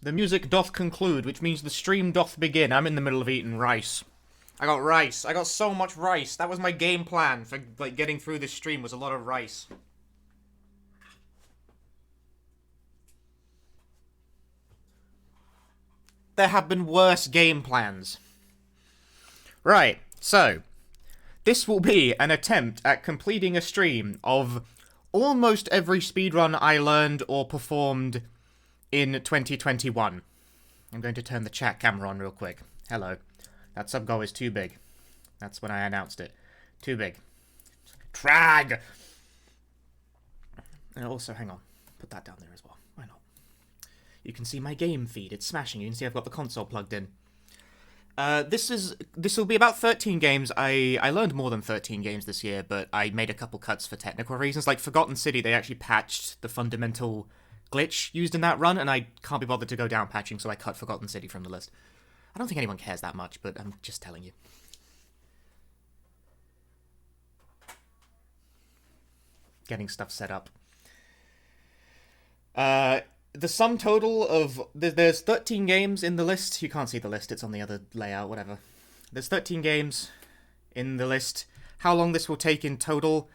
The music doth conclude, which means the stream doth begin. I'm in the middle of eating rice. I got rice. I got so much rice. That was my game plan for, like, getting through this stream was a lot of rice. There have been worse game plans. Right, so this will be an attempt at completing a stream of almost every speedrun I learned or performed in 2021. I'm going to turn the chat camera on real quick. Hello. That sub goal is too big. That's when I announced it. Too big. Trag! And also, hang on. Put that down there as well. Why not? You can see my game feed. It's smashing. You can see I've got the console plugged in. This will be about 13 games. I learned more than 13 games this year, but I made a couple cuts for technical reasons. Like Forgotten City, they actually patched the fundamental glitch used in that run, and I can't be bothered to go down patching, so I cut Forgotten City from the list. I don't think anyone cares that much, but I'm just telling you. Getting stuff set up. The sum total of... There's 13 games in the list. You can't see the list, it's on the other layout, whatever. There's 13 games in the list. How long this will take in total,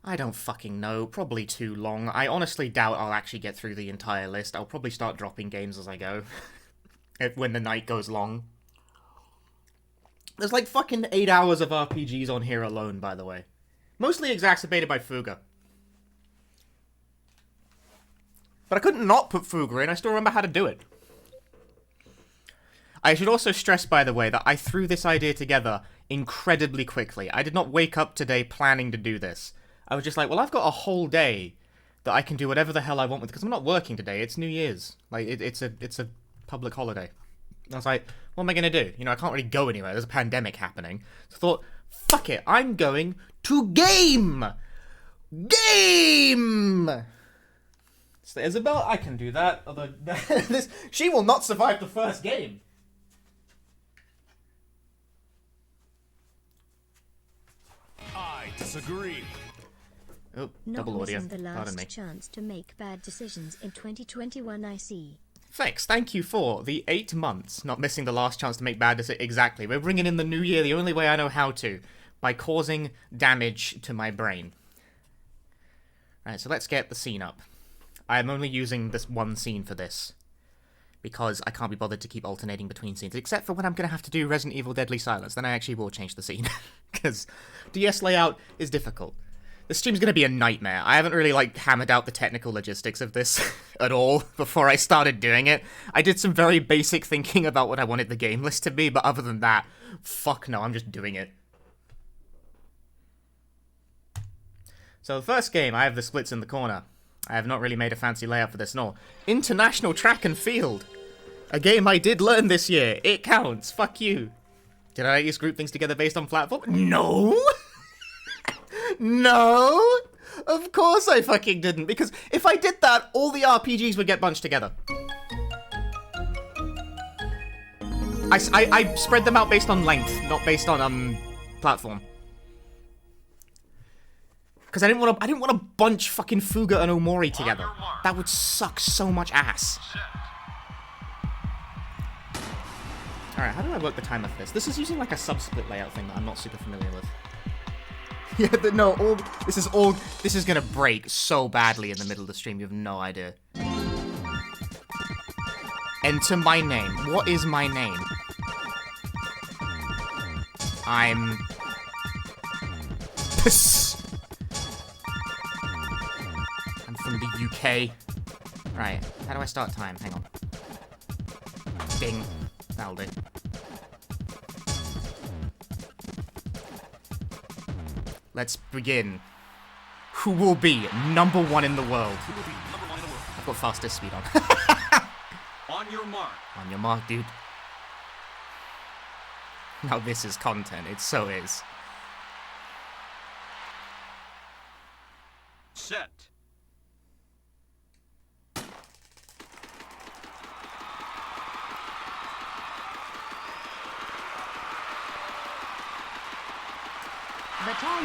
I don't fucking know. Probably too long. I honestly doubt I'll actually get through the entire list. I'll probably start dropping games as I go. When the night goes long. There's like fucking 8 hours of RPGs on here alone, by the way. Mostly exacerbated by Fuga. But I couldn't not put Fuga in, I still remember how to do it. I should also stress, by the way, that I threw this idea together incredibly quickly. I did not wake up today planning to do this. I was just like, well, I've got a whole day that I can do whatever the hell I want with, because I'm not working today, it's New Year's. Like, it's a public holiday. I was like, what am I gonna do? You know, I can't really go anywhere, there's a pandemic happening. So I thought, fuck it, I'm going to game! Game! So Isabel, I can do that, although she will not survive the first game. I disagree. Oh, Not double audio. missing the Pardon me. last chance to make bad decisions in 2021, I see. Thanks, thank you for the 8 months, not missing the last chance to make bad decisions. Exactly, we're bringing in the new year the only way I know how to, by causing damage to my brain. Right, so let's get the scene up. I'm only using this one scene for this, because I can't be bothered to keep alternating between scenes, except for when I'm going to have to do Resident Evil Deadly Silence, then I actually will change the scene, because DS layout is difficult. This stream's going to be a nightmare. I haven't really, like, hammered out the technical logistics of this at all before I started doing it. I did some very basic thinking about what I wanted the game list to be, but other than that, fuck no, I'm just doing it. So the first game, I have the splits in the corner. I have not really made a fancy layout for this, no. International Track and Field. A game I did learn this year. It counts. Fuck you. Did I just group things together based on platform? No! No! Of course I fucking didn't, because if I did that, all the RPGs would get bunched together. I spread them out based on length, not based on, platform. Because I didn't want to bunch fucking Fuga and Omori together. That would suck so much ass. Alright, how do I work the timer for this? This is using like a sub-split layout thing that I'm not super familiar with. Yeah, this is gonna break so badly in the middle of the stream, you have no idea. Enter my name. What is my name? I'm... I'm from the UK. Right, how do I start time? Hang on. Bing. That'll do. Let's begin. Who will be #1 in the world? I've got fastest speed on. On your mark. On your mark, dude. Now this is content. It so is. Set.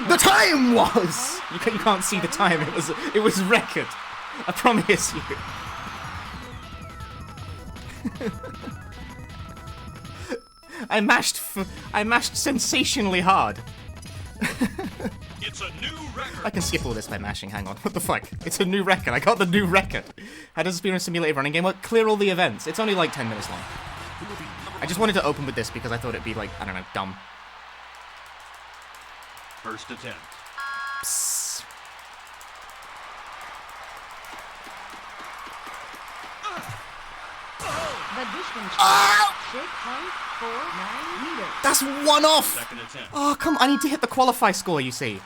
The time was! You can't see the time. It was record. I promise you. I mashed sensationally hard. It's a new record. I can skip all this by mashing, hang on. What the fuck? It's a new record, I got the new record. How does a Speedrun Simulator running game work? Clear all the events. It's only like 10 minutes long. I just wanted to open with this because I thought it'd be like, I don't know, dumb. First attempt. Psst. The distance Oh! 6.49 meters. That's one off! Second attempt. Oh, come on, I need to hit the qualify score, you see.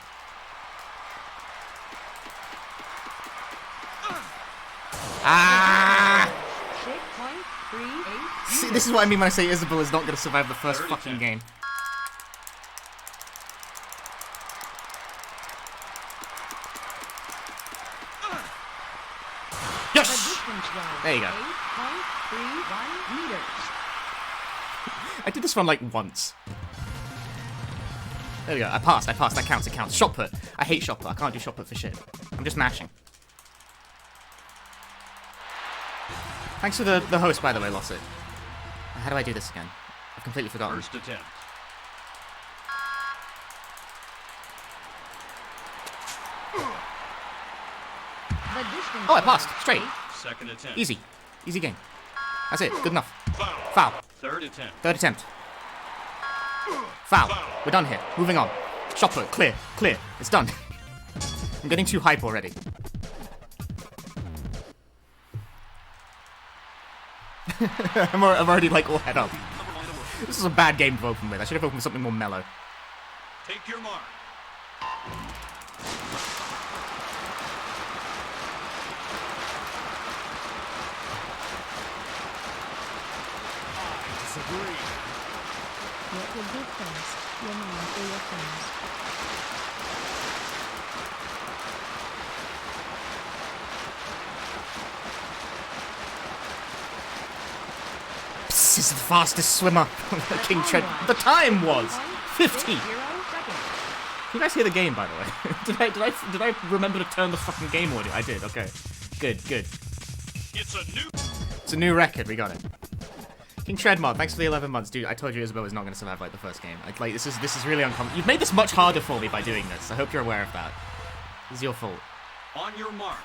Ah! 6.38 See, this is what I mean when I say Isabel is not going to survive the first Third fucking game. attempt. The Yes! distance was There you go. 8.31 meters. I did this run like once. There we go, I passed, that counts, it counts. Shot put. I hate shot put, I can't do shot put for shit. I'm just mashing. Thanks for the host, by the way, Lossit. How do I do this again? I've completely forgotten. First attempt. The distance Oh, I passed, was straight. Second attempt. Easy. Easy game. That's it, good enough. Foul. Foul. Third attempt. Third attempt. Foul. We're done here. Moving on. Shot put. Clear. Clear. It's done. I'm getting too hype already. I'm already like all head up. This is a bad game to open with. I should have opened with something more mellow. Take your mark. What will be first, your mind or your friends? This is the fastest swimmer. King Tread. The time was 50. Can you guys hear the game, by the way? did I remember to turn the fucking game audio? I did. Okay. Good. It's a new record. We got it. King Treadmod, thanks for the 11 months, dude. I told you Isabel was not going to survive like the first game. Like this is really uncomfortable. You've made this much harder for me by doing this. I hope you're aware of that. It's your fault. On your mark.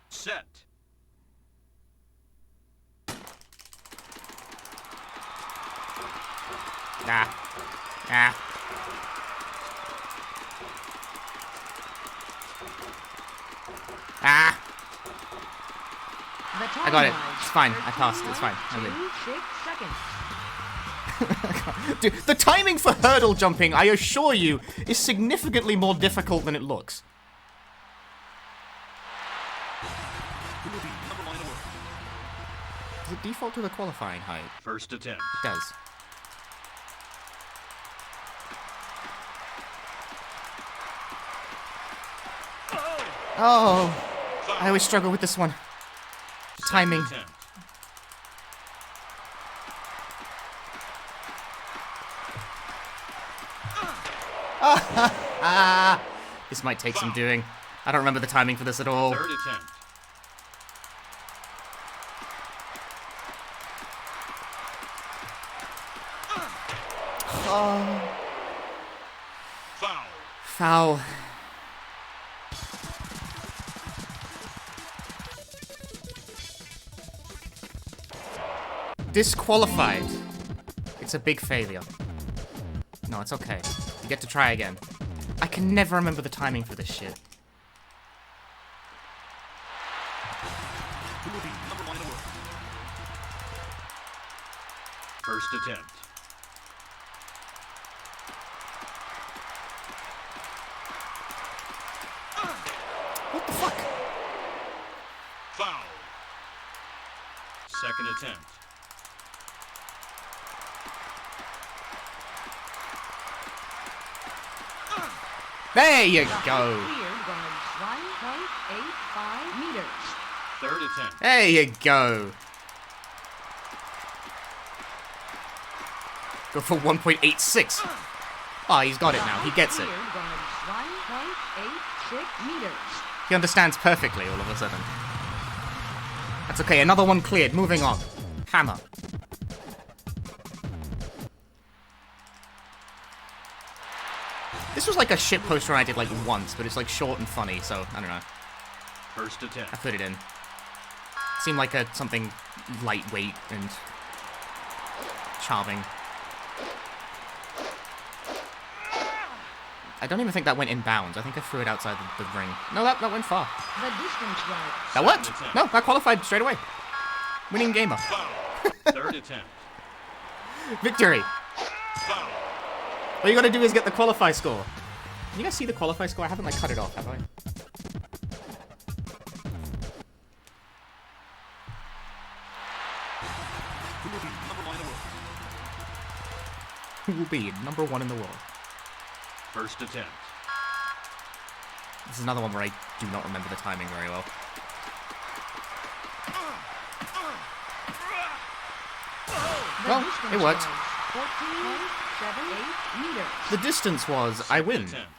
Set. Nah. Ah! I got it. It's fine. I passed. It's fine. I'm good. 6 seconds. Dude, the timing for hurdle jumping, I assure you, is significantly more difficult than it looks. Does it default to the qualifying height? First attempt. It does. Oh! I always struggle with this one. The timing. Second attempt. This might take some doing. I don't remember the timing for this at all. Third attempt. Oh. Foul. Foul. Disqualified. It's a big failure. No, it's okay. You get to try again. I can never remember the timing for this shit. First attempt. What the fuck? Foul. Second attempt. There you The height go. cleared was 1.85 meters. Third attempt. There you go. Go for 1.86. Oh, he's got it now. He gets it. Cleared was 1.86 meters. He understands perfectly all of a sudden. That's okay, another one cleared. Moving on. Hammer. This was like a shit poster I did like once, but it's like short and funny, so I don't know. First attempt. I put it in. Seemed like something lightweight and charming. I don't even think that went in bounds. I think I threw it outside the ring. No, that went far. The distance was That worked! No, that qualified straight away. Winning gamer. Foul. Third attempt. Victory! Foul. All you gotta do is get the qualify score. Can you guys see the qualify score? I haven't like cut it off, have I? Who will be number one in the world? First attempt. This is another one where I do not remember the timing very well. the Well, distance it worked. was 14.78 meters. The distance was, I win. Attempt.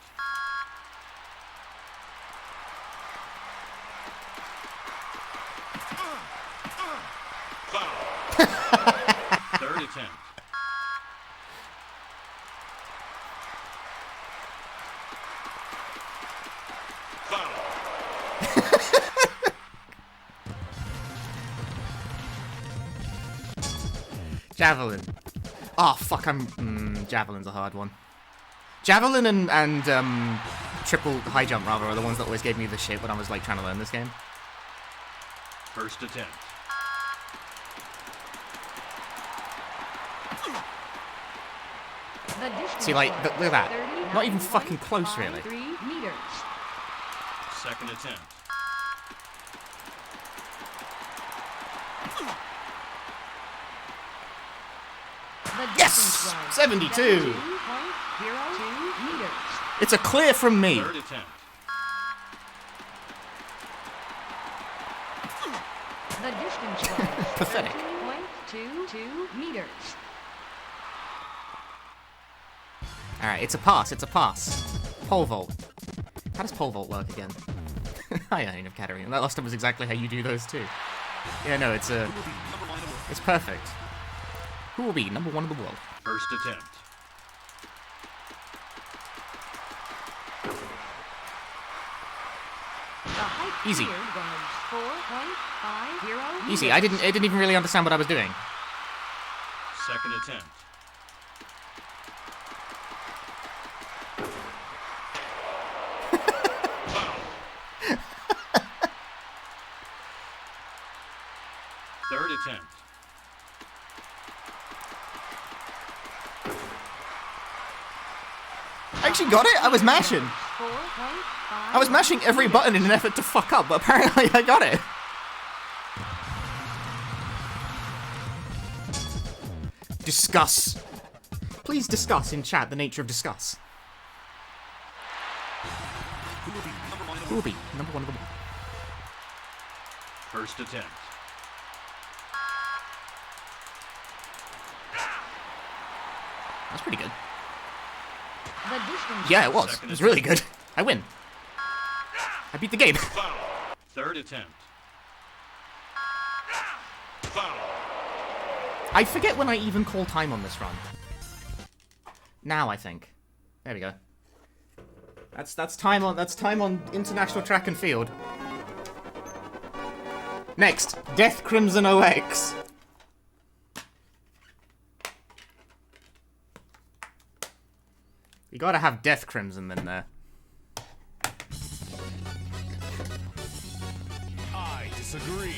Foul. Third attempt. Foul. Javelin. Oh, fuck, Javelin's a hard one. Javelin and triple high jump, rather, are the ones that always gave me the shit when I was, like, trying to learn this game. First attempt. The distance See, like, was look at that. Not even fucking close, really. 39.53 meters. Second attempt. The Yes! distance was 72! 72.02 meters. It's a clear from me. Third attempt. The distance was Pathetic. 13.22 meters. Alright, it's a pass, it's a pass. Pole vault. How does pole vault work again? I don't even have catering. That last time was exactly how you do those too. Yeah, no, it's perfect. Who will be number one in the world? First attempt. The height Easy. cleared was 4.50 Easy. It didn't even really understand what I was doing. Second attempt. Foul. Third attempt. I actually got it. I was mashing. I was mashing every button in an effort to fuck up, but apparently I got it. Discuss. Please discuss in chat the nature of discuss. Who will be number one in the world? First attempt. That's pretty good. The distance Yeah, it was. Second It was really good. I win. I beat the game. Foul. Third attempt. Foul. I forget when I even call time on this run. Now I think. There we go. That's time on international track and field. Next, Death Crimson OX. You gotta have Death Crimson in there. I disagree.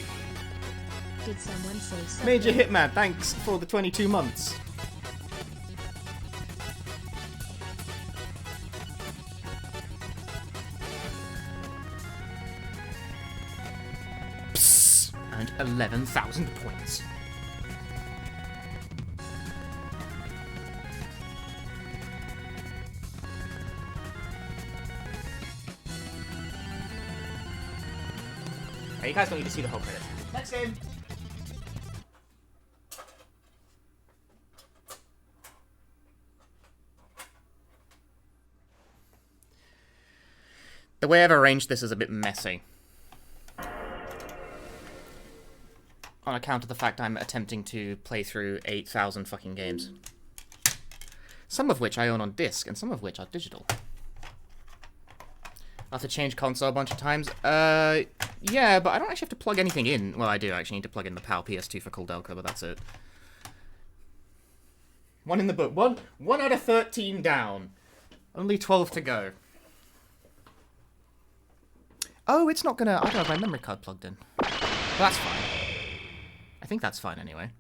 Did someone say something? Major Hitman, thanks for the 22 months. Psst, and 11,000 points. Hey, you guys don't need to see the whole credit. Next game. The way I've arranged this is a bit messy. On account of the fact I'm attempting to play through 8,000 fucking games. Some of which I own on disc, and some of which are digital. I have to change console a bunch of times. Yeah, but I don't actually have to plug anything in. Well, I do actually need to plug in the PAL PS2 for Coldelco, but that's it. One in the book. One out of 13 down. Only 12 to go. Oh, it's not gonna... I don't have my memory card plugged in. Well, that's fine. I think that's fine anyway.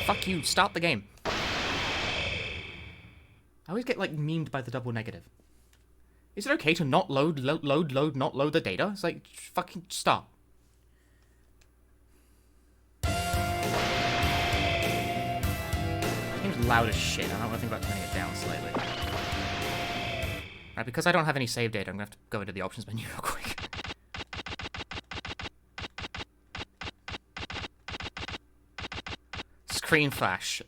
Fuck you, start the game. I always get, like, memed by the double negative. Is it okay to not not load the data? It's like, fucking stop. Game's loud as shit. I don't want to think about turning it down slightly. Right, because I don't have any save data, I'm gonna have to go into the options menu real quick. Screen flash.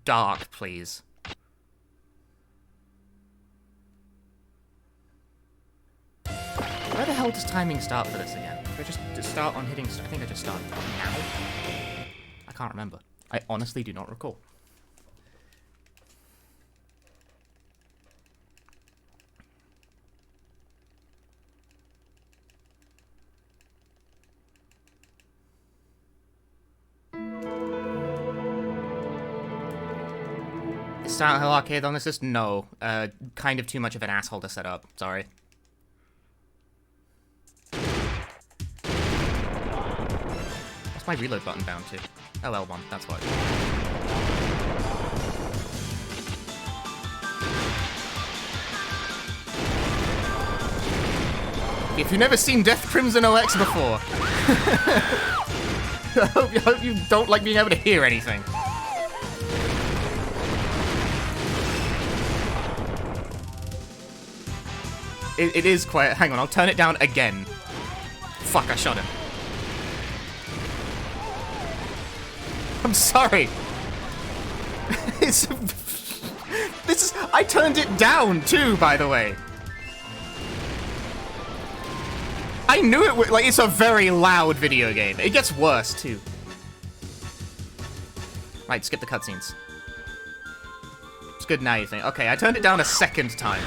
Dark, please. Where the hell does timing start for this again? Do I just start on hitting... I think I just started now. I can't remember. I honestly do not recall. Is Silent Hill Arcade on this list? No. Kind of too much of an asshole to set up. Sorry. What's my reload button down to? Oh, L1, that's what. If you've never seen Death Crimson OX before, I hope you don't like being able to hear anything. It is quiet. Hang on, I'll turn it down again. Fuck, I shot him. I'm sorry. This is... I turned it down, too, by the way. I knew it would... Like, it's a very loud video game. It gets worse, too. Right, skip the cutscenes. It's good now, you think. Okay, I turned it down a second time.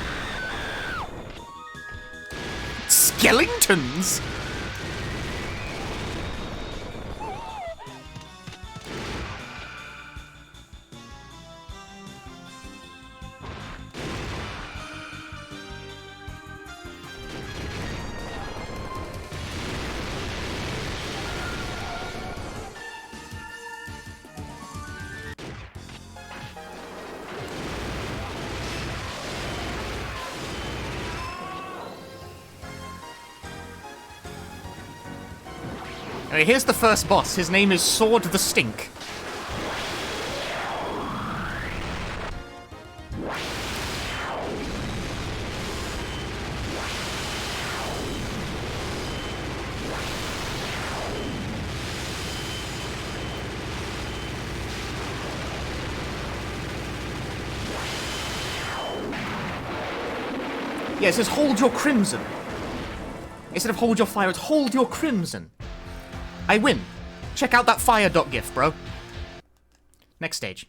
Skeletons? Okay, here's the first boss. His name is Sword the Stink. Yeah, it says hold your crimson. Instead of hold your fire, it's hold your crimson. I win. Check out that fire dot gif, bro. Next stage.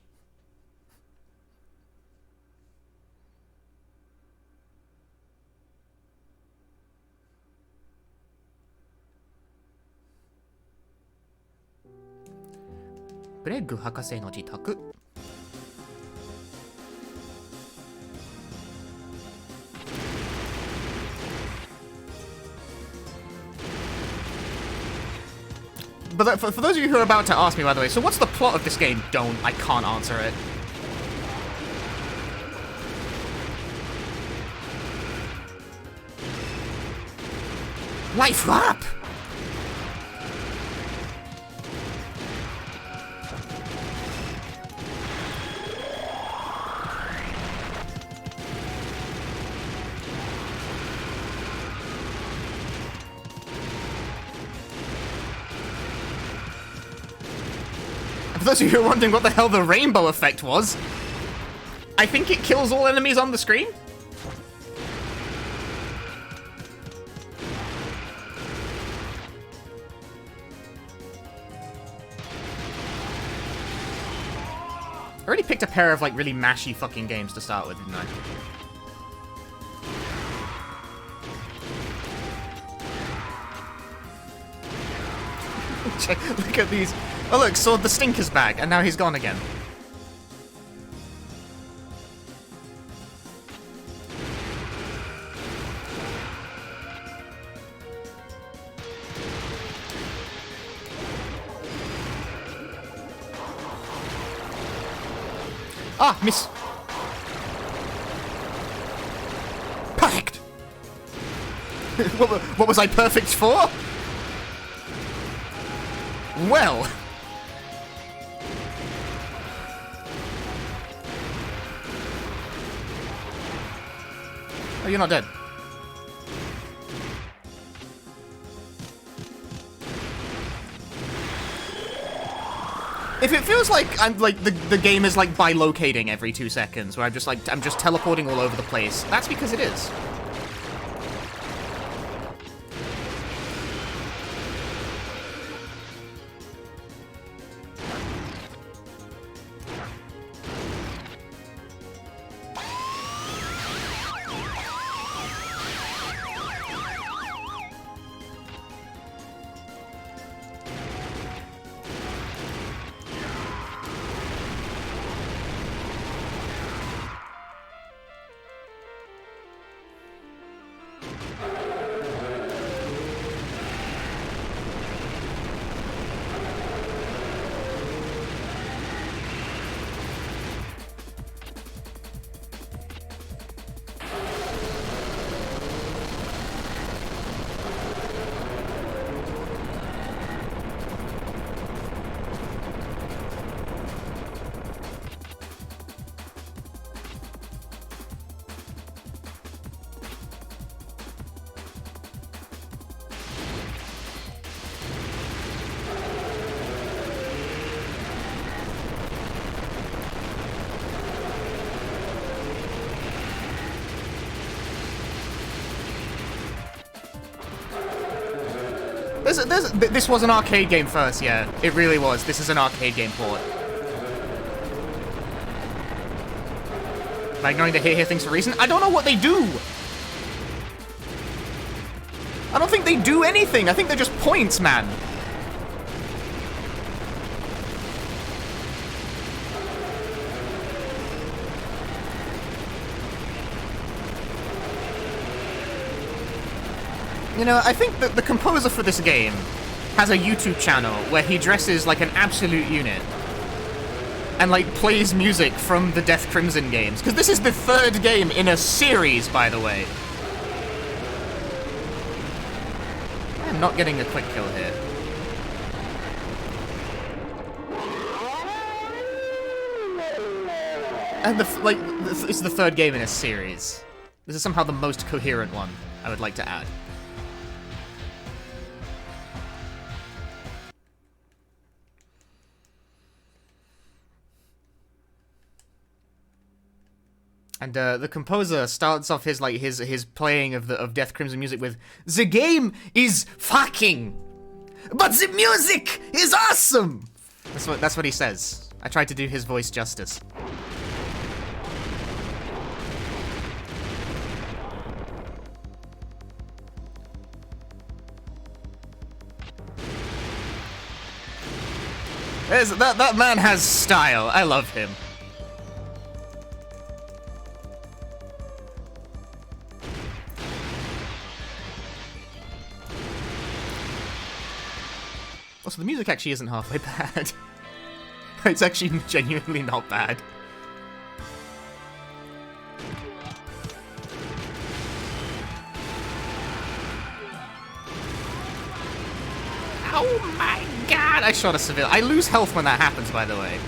Greg 博士の自宅。But for those of you who are about to ask me, by the way, so what's the plot of this game? Don't. I can't answer it. Life up! For those of you who are wondering what the hell the rainbow effect was, I think it kills all enemies on the screen. I already picked a pair of, like, really mashy fucking games to start with, didn't I? Look at these. Oh, look, Sword the Stinker's back, and now he's gone again. Ah, miss. Perfect. What was I perfect for? Well. Oh, you're not dead. If it feels like I'm like the game is like bilocating every 2 seconds, where I'm just teleporting all over the place, that's because it is. This was an arcade game first, yeah. It really was. This is an arcade game port. Am I ignoring the here things for a reason? I don't know what they do! I don't think they do anything. I think they're just points, man. You know, I think that the composer for this game has a YouTube channel where he dresses like an absolute unit and, like, plays music from the Death Crimson games. Because this is the 3rd game in a series, by the way. I'm not getting a quick kill here. And, it's the 3rd game in a series. This is somehow the most coherent one, I would like to add. And the composer starts off his playing of Death Crimson music with, "The game is fucking, but the music is awesome." That's what he says. I tried to do his voice justice. That man has style. I love him. Also, the music actually isn't halfway bad. It's actually genuinely not bad. Oh my god! I shot a civilian. I lose health when that happens, by the way.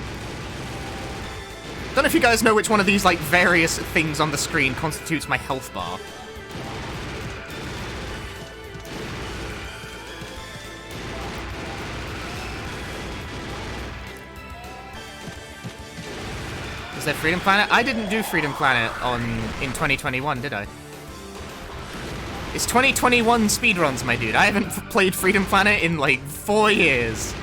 Don't know if you guys know which one of these, like, various things on the screen constitutes my health bar. Is there Freedom Planet? I didn't do Freedom Planet in 2021, did I? It's 2021 speedruns, my dude. I haven't played Freedom Planet in like 4 years.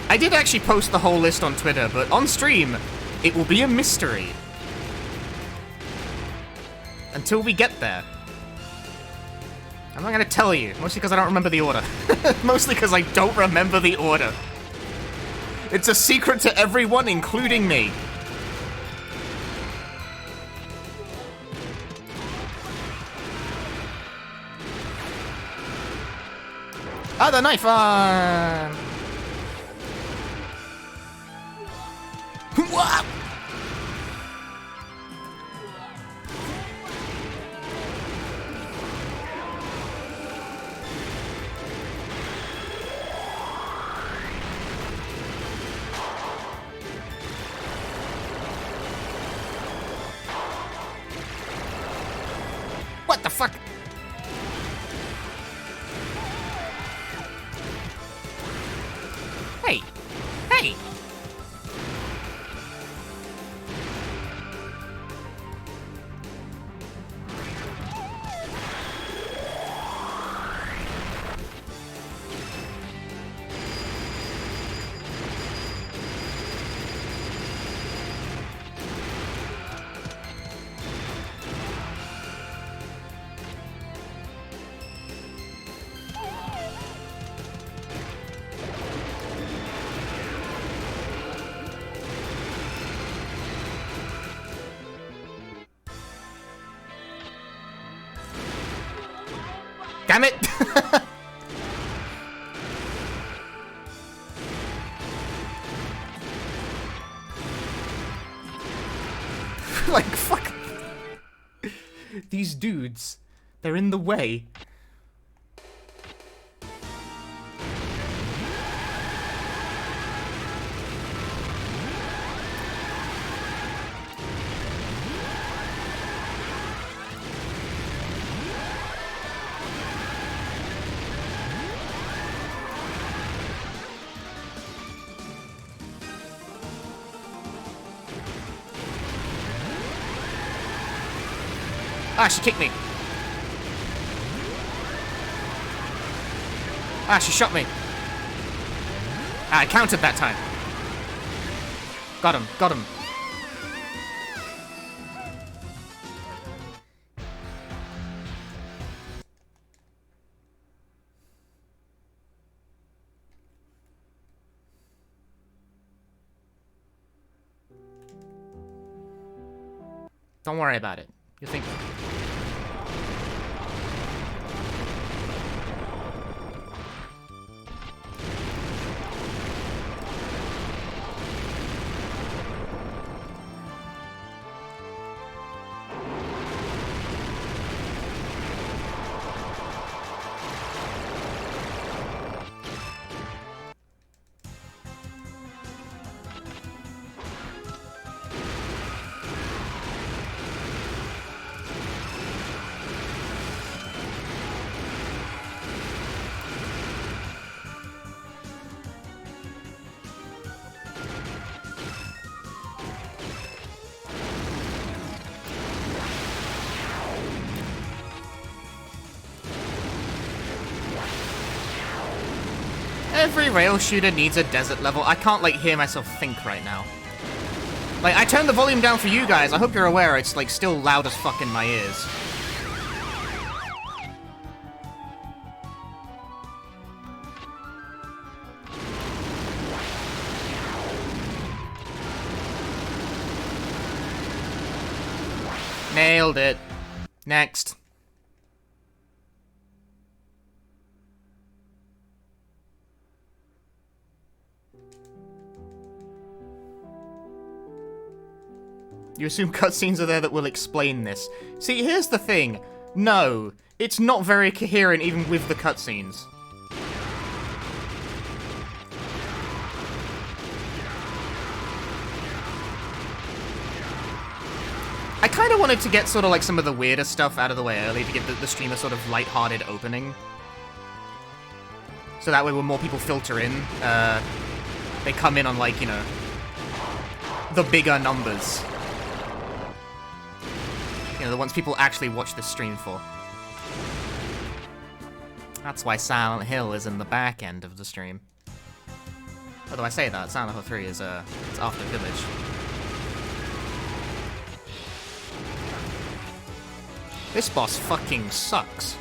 I did actually post the whole list on Twitter, but on stream, it will be a mystery. Until we get there. I'm not gonna tell you, mostly because I don't remember the order. Mostly because I don't remember the order. It's a secret to everyone, including me. Ah, the knife! Wah! What the fuck? Hey! Hey! Damn it! Like, fuck. These dudes, they're in the way. Ah, she kicked me. Ah, she shot me. Ah, I countered that time. Got him, got him. Don't worry about it. You think... Every rail shooter needs a desert level. I can't, like, hear myself think right now. Like, I turned the volume down for you guys. I hope you're aware it's, like, still loud as fuck in my ears. Nailed it. Next. You assume cutscenes are there that will explain this. See, here's the thing. No, it's not very coherent even with the cutscenes. I kind of wanted to get sort of like some of the weirder stuff out of the way early to give the stream a sort of lighthearted opening. So that way when more people filter in, they come in on, like, you know, the bigger numbers. You know, the ones people actually watch the stream for. That's why Silent Hill is in the back end of the stream. Although I say that, Silent Hill 3 is, it's after Village. This boss fucking sucks.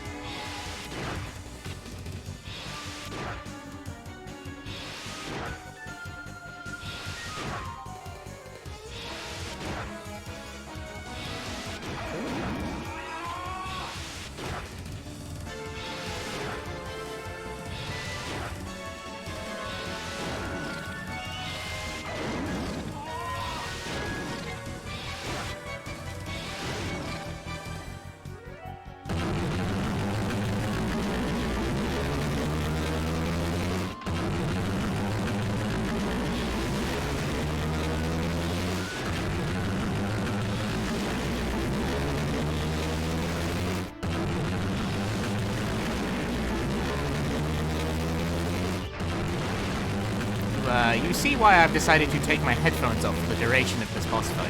You see why I've decided to take my headphones off for the duration of this boss fight.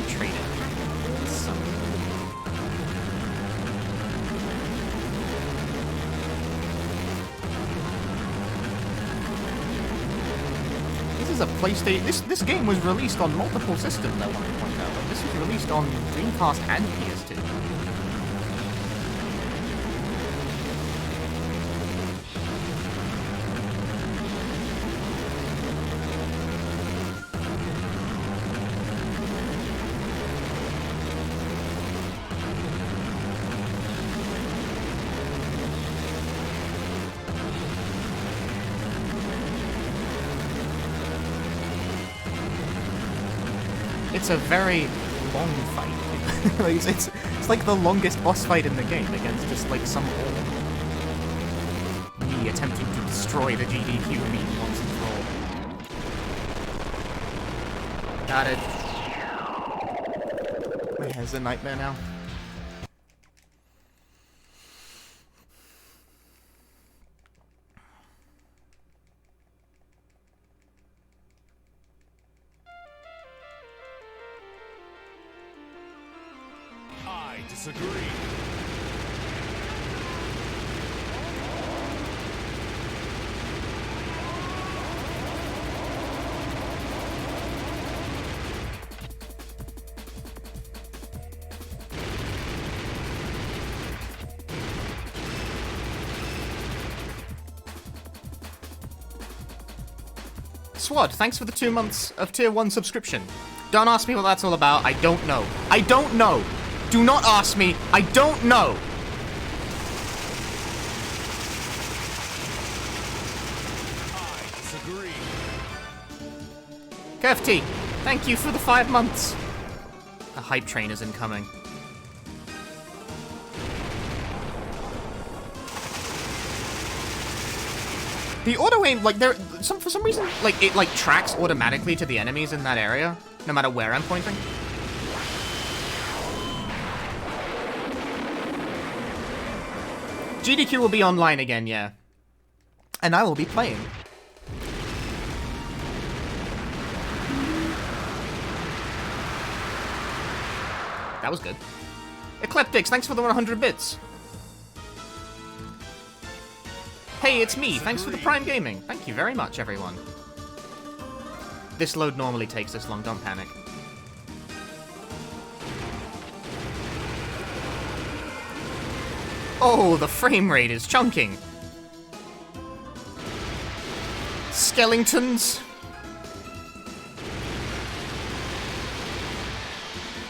Trade it. This is a PlayStation. This game was released on multiple systems, I want to point out. This was released on Dreamcast and PS2. It's a very long fight. Like, it's like the longest boss fight in the game against just like some orc. Me attempting to destroy the GDQ meat once and for all. Got it. My head's a nightmare now. Disagree. Swad, thanks for the 2 months of Tier 1 subscription. Don't ask me what that's all about. I don't know. I don't know. Do not ask me. I don't know. I disagree. KFT, thank you for the 5 months. The hype train is incoming. The auto aim, like, for some reason, like, it, like, tracks automatically to the enemies in that area, no matter where I'm pointing. GDQ will be online again, yeah. And I will be playing. That was good. Ecliptics, thanks for the 100 bits. Hey, it's me. Thanks for the Prime Gaming. Thank you very much, everyone. This load normally takes this long. Don't panic. Oh, the frame rate is chunking. Skeletons.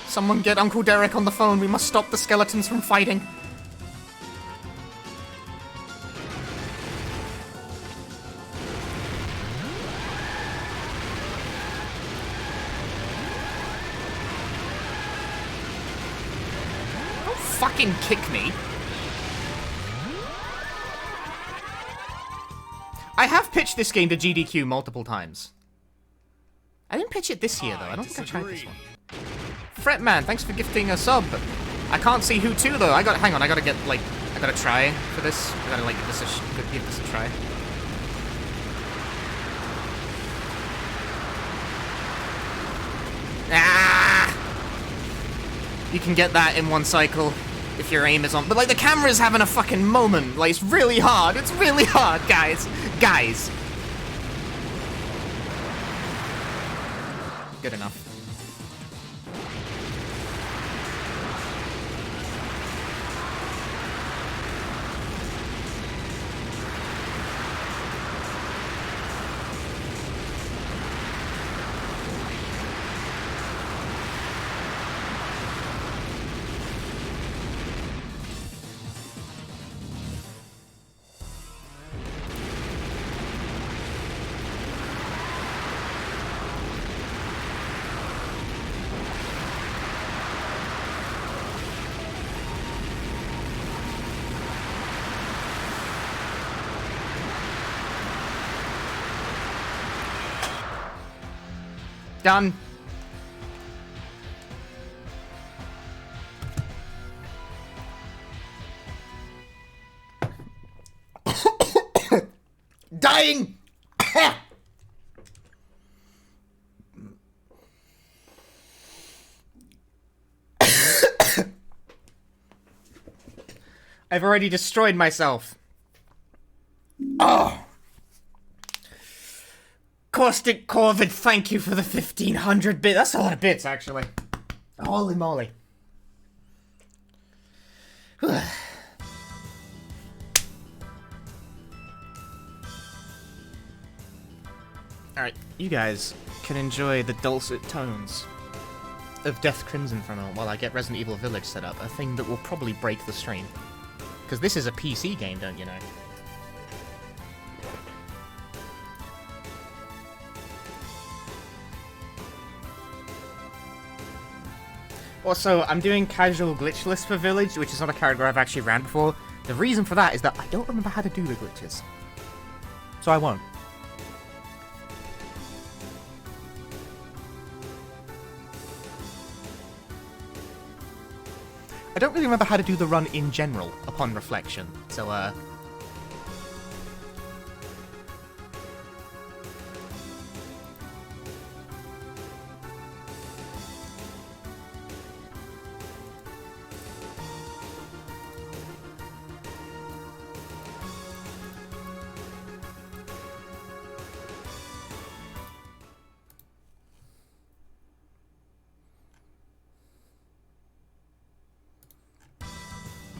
Someone get Uncle Derek on the phone. We must stop the skeletons from fighting. Don't fucking kick me. I have pitched this game to GDQ multiple times. I didn't pitch it this year, though. I don't think I tried this one. Fretman, thanks for gifting a sub. I can't see who to, though. Hang on, I gotta get, like, I gotta try for this. I gotta like give this a try. Ah! You can get that in one cycle if your aim is on. But like the camera's having a fucking moment. Like it's really hard. It's really hard, guys. Guys. Good enough. Done. Dying! I've already destroyed myself. Oh! Caustic Corvid, thank you for the 1500 bits. That's a lot of bits, actually. Holy moly. Alright, you guys can enjoy the dulcet tones of Death Crimson for a moment while I get Resident Evil Village set up, a thing that will probably break the stream. Because this is a PC game, don't you know? Also, I'm doing casual glitchless for Village, which is not a character I've actually ran before. The reason for that is that I don't remember how to do the glitches. So I won't. I don't really remember how to do the run in general, upon reflection. So,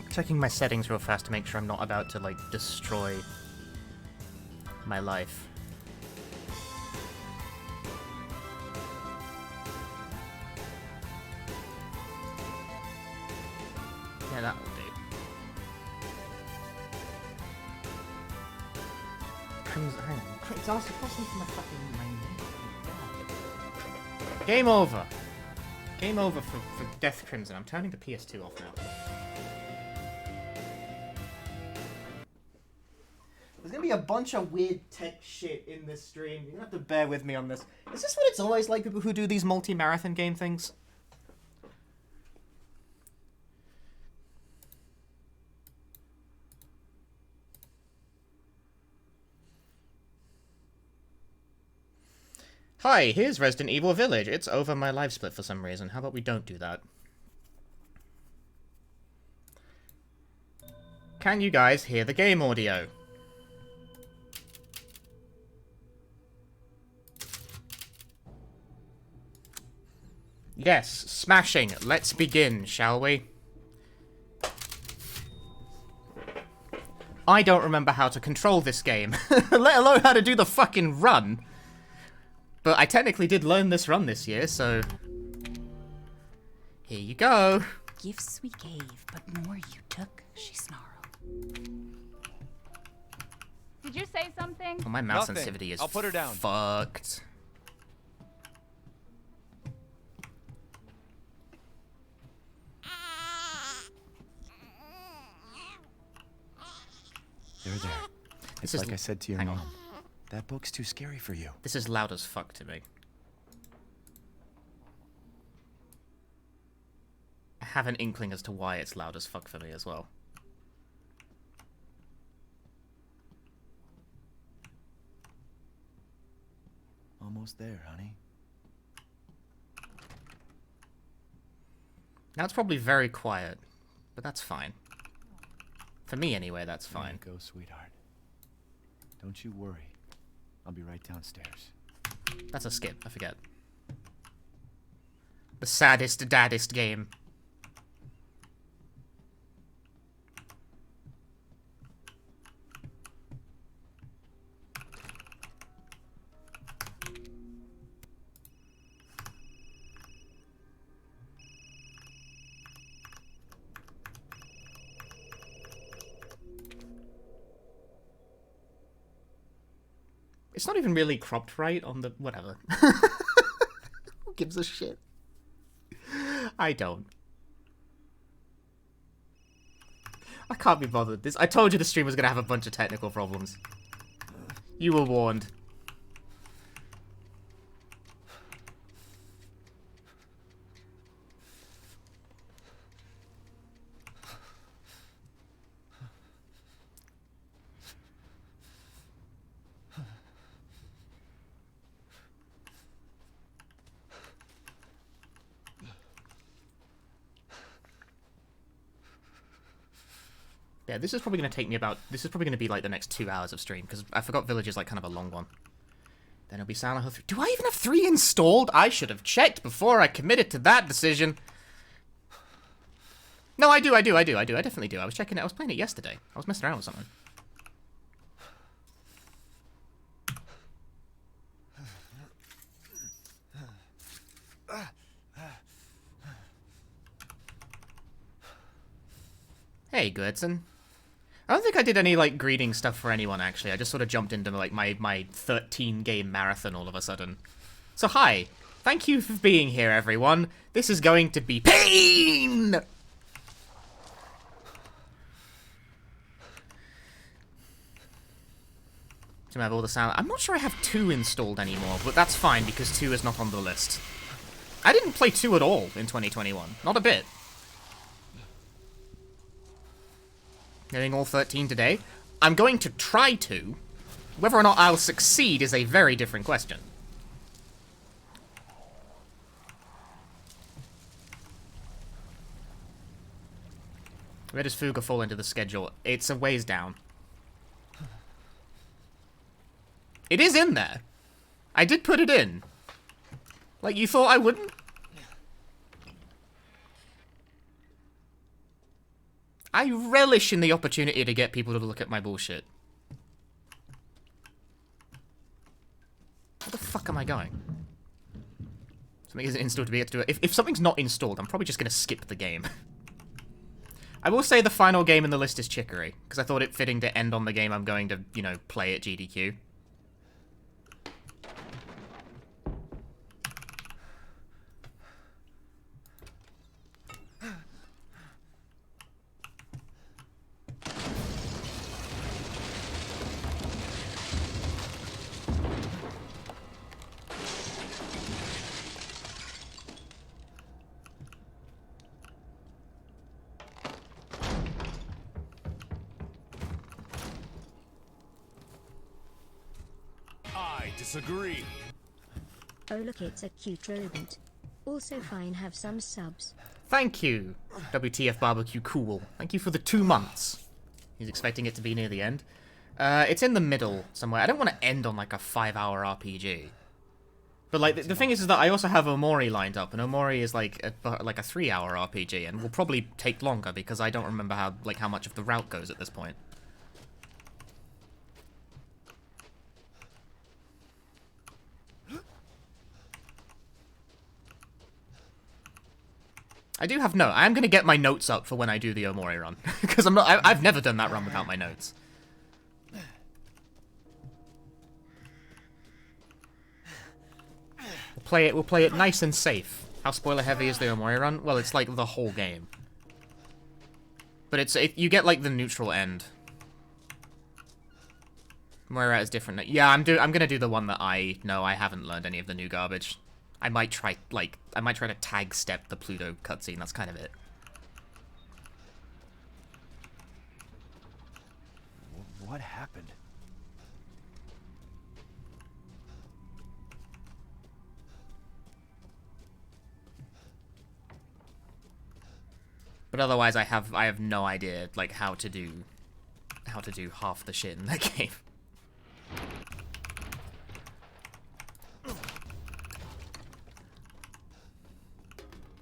checking my settings real fast to make sure I'm not about to, like, destroy my life. Yeah, that will do. Hang on. It's also possible for my fucking name. Game over. Game over for Death Crimson. I'm turning the PS2 off now. There's gonna be a bunch of weird tech shit in this stream. You're gonna have to bear with me on this. Is this what it's always like, people who do these multi-marathon game things? Hi, here's Resident Evil Village. It's over my live split for some reason. How about we don't do that? Can you guys hear the game audio? Yes, smashing. Let's begin, shall we? I don't remember how to control this game, let alone how to do the fucking run. But I technically did learn this run this year, so... Here you go. Gifts we gave, but more you took, she snarled. Did you say something? Oh, my mouse Nothing. sensitivity is I'll put her down. fucked. There, there. It's like I said to your hang on. mom. That book's too scary for you. This is loud as fuck to me. I have an inkling as to why it's loud as fuck for me as well. almost there, honey. Now it's probably very quiet, but that's fine. For me, anyway, that's fine. There you go, sweetheart. Don't you worry. I'll be right downstairs. That's a skip, I forget. The saddest, daddest game. It's not even really cropped right on the... whatever. Who gives a shit? I don't. I can't be bothered. I told you the stream was going to have a bunch of technical problems. You were warned. Yeah, this is probably going to take me about... This is probably going to be like the next 2 hours of stream, because I forgot Village is like kind of a long one. Then it'll be Silent Hill 3. Do I even have 3 installed? I should have checked before I committed to that decision. No, I do. I definitely do. I was checking it. I was playing it yesterday. I was messing around with something. Hey, Goodson. I don't think I did any, like, greeting stuff for anyone, actually. I just sort of jumped into, like, my 13-game marathon all of a sudden. So, hi. Thank you for being here, everyone. This is going to be pain! To have all the sound... I'm not sure I have 2 installed anymore, but that's fine, because 2 is not on the list. I didn't play 2 at all in 2021. Not a bit. Getting all 13 today. I'm going to try to. Whether or not I'll succeed is a very different question. Where does Fuga fall into the schedule? It's a ways down. It is in there. I did put it in. Like, you thought I wouldn't? I relish in the opportunity to get people to look at my bullshit. Where the fuck am I going? Something isn't installed to be able to do it. If something's not installed, I'm probably just going to skip the game. I will say the final game in the list is Chicory, because I thought it fitting to end on the game I'm going to, you know, play at GDQ. Disagree. Oh look, it's a cute rodent. Also fine, have some subs. Thank you, WTF Barbecue Cool. Thank you for the 2 months. He's expecting it to be near the end. It's in the middle somewhere. I don't want to end on like a 5-hour RPG. But like the thing is that I also have Omori lined up, and Omori is like a 3-hour RPG, and will probably take longer because I don't remember how much of the route goes at this point. I am going to get my notes up for when I do the Omori run. Because I've never done that run without my notes. We'll play it nice and safe. How spoiler heavy is the Omori run? Well, it's like the whole game. But you get like the neutral end. Moira is different. Yeah, I'm gonna do the one that I know I haven't learned any of the new garbage. I might try to tag step the Pluto cutscene. That's kind of it. What happened? otherwise I have no idea like how to do half the shit in that game.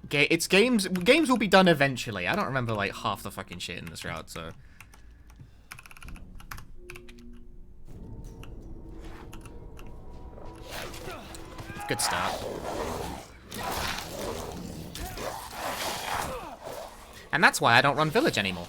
Games will be done eventually. I don't remember like half the fucking shit in this route, so. Good start. And that's why I don't run Village anymore.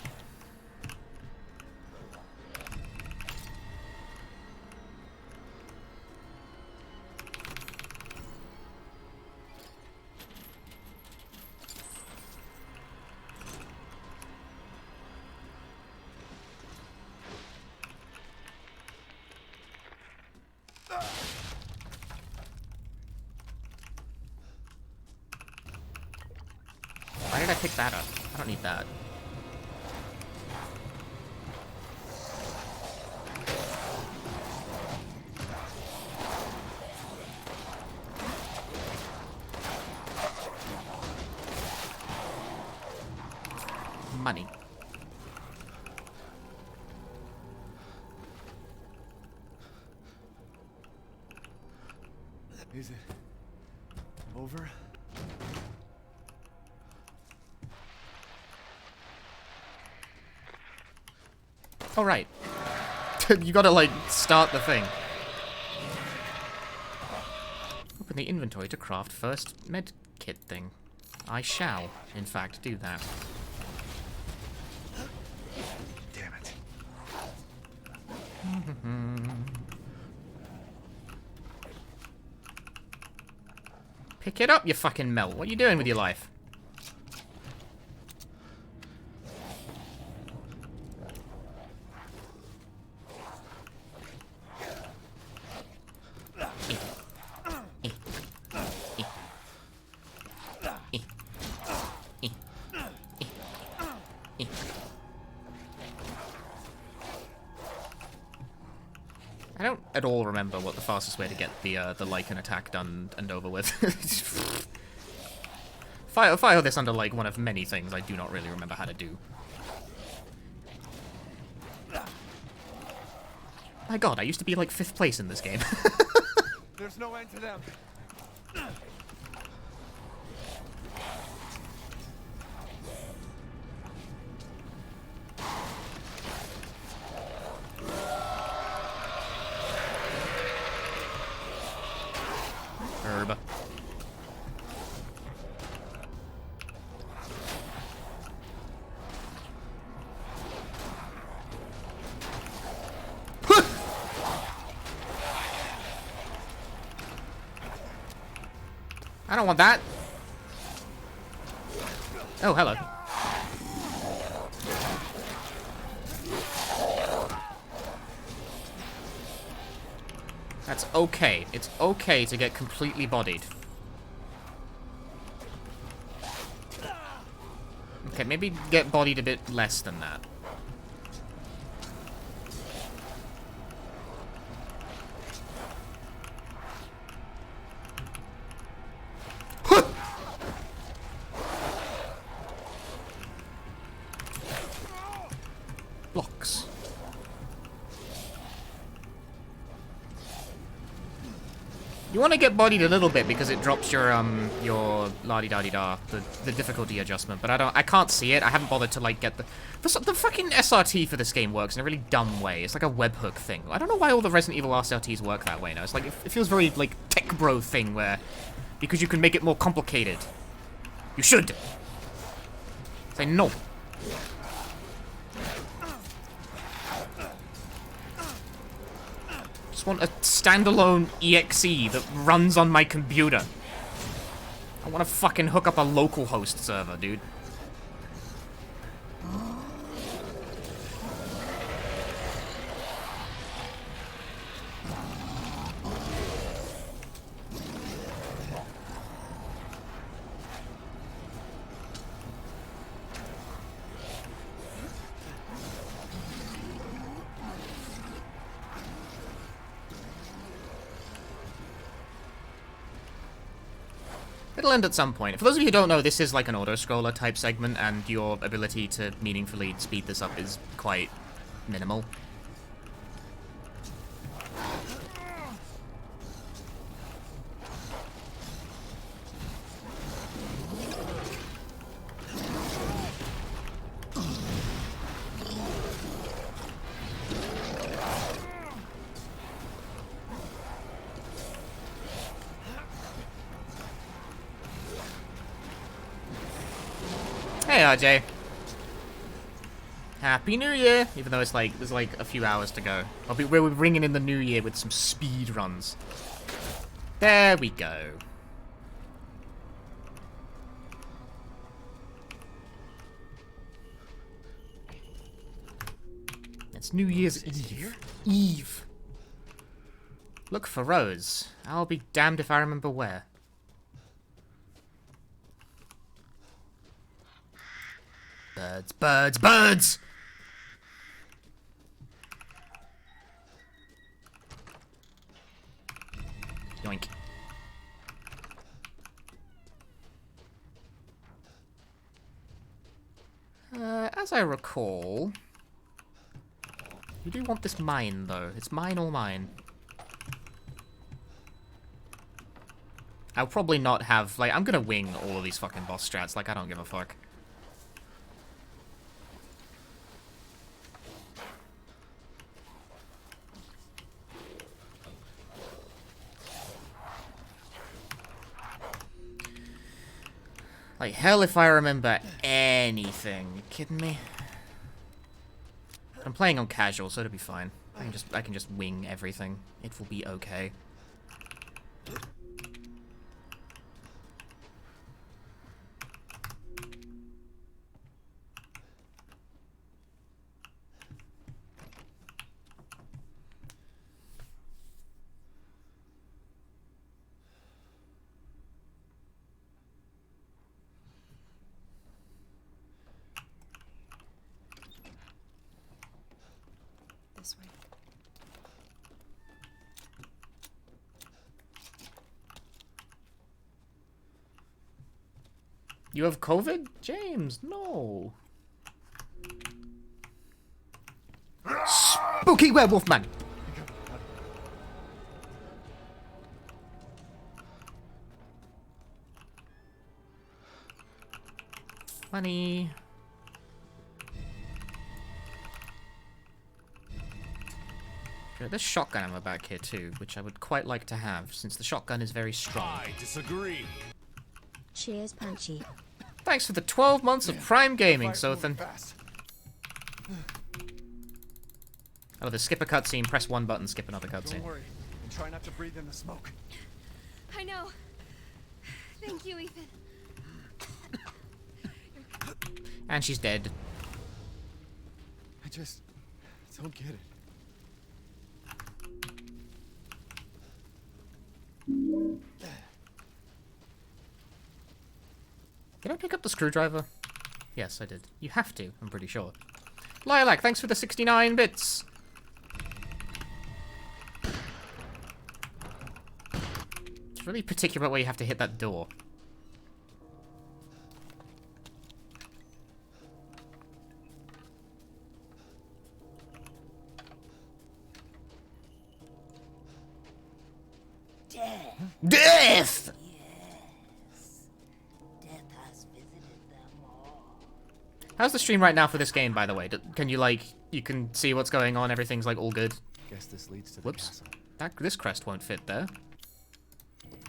Why did I pick that up? I don't need that. Money. Is it over? Oh, right. You gotta, like, start the thing. Open the inventory to craft first med kit thing. I shall, in fact, do that. Damn it. Pick it up, you fucking melt. What are you doing with your life? I don't at all remember what the fastest way to get the Lycan attack done and over with. File this under like one of many things I do not really remember how to do. My god, I used to be like 5th place in this game. There's no end to them. Herb. I don't want that. Oh, hello. That's okay. It's okay to get completely bodied. Okay, maybe get bodied a bit less than that. Blocks. You want to get bodied a little bit because it drops your la-di-da-di-da, the difficulty adjustment, but I can't see it. I haven't bothered to like get the fucking SRT for this game works in a really dumb way. It's like a webhook thing. I don't know why all the Resident Evil SRTs work that way now. It's like it feels very like tech bro thing where because you can make it more complicated. You should say no. Just want a standalone EXE that runs on my computer. I want to fucking hook up a local host server, dude. It'll end at some point. For those of you who don't know, this is like an auto-scroller type segment, and your ability to meaningfully speed this up is quite minimal. Hey RJ. Happy New Year! Even though it's like, there's like a few hours to go. We're bringing in the new year with some speed runs. There we go. It's New Year's Eve. Eve. Look for Rose. I'll be damned if I remember where. Birds, birds, birds! Yoink. As I recall... You do want this mine, though. It's mine or mine. I'll probably not have... Like, I'm gonna wing all of these fucking boss strats. Like, I don't give a fuck. Like hell if I remember anything. You kidding me? I'm playing on casual, so it'll be fine. I can just wing everything. It will be okay. This way. You have COVID? James, no. Spooky werewolf man. Money. There's shotgun ammo back here too, which I would quite like to have, since the shotgun is very strong. I disagree. Cheers, Punchy. Thanks for the 12 months of Prime Gaming, Sothan. Fast. Oh, the skip a cutscene, press one button, skip another Don't cutscene. worry, and try not to breathe in the smoke. I know. Thank you, Ethan. And she's dead. I just don't get it. Did I pick up the screwdriver? Yes, I did. You have to, I'm pretty sure. Lilac, thanks for the 69 bits! It's really particular where you have to hit that door. Death. Death! Yes. Death has visited them all. How's the stream right now for this game, by the way? Can you, like, you can see what's going on, everything's, like, all good? Guess this leads to the Whoops. castle. This crest won't fit there.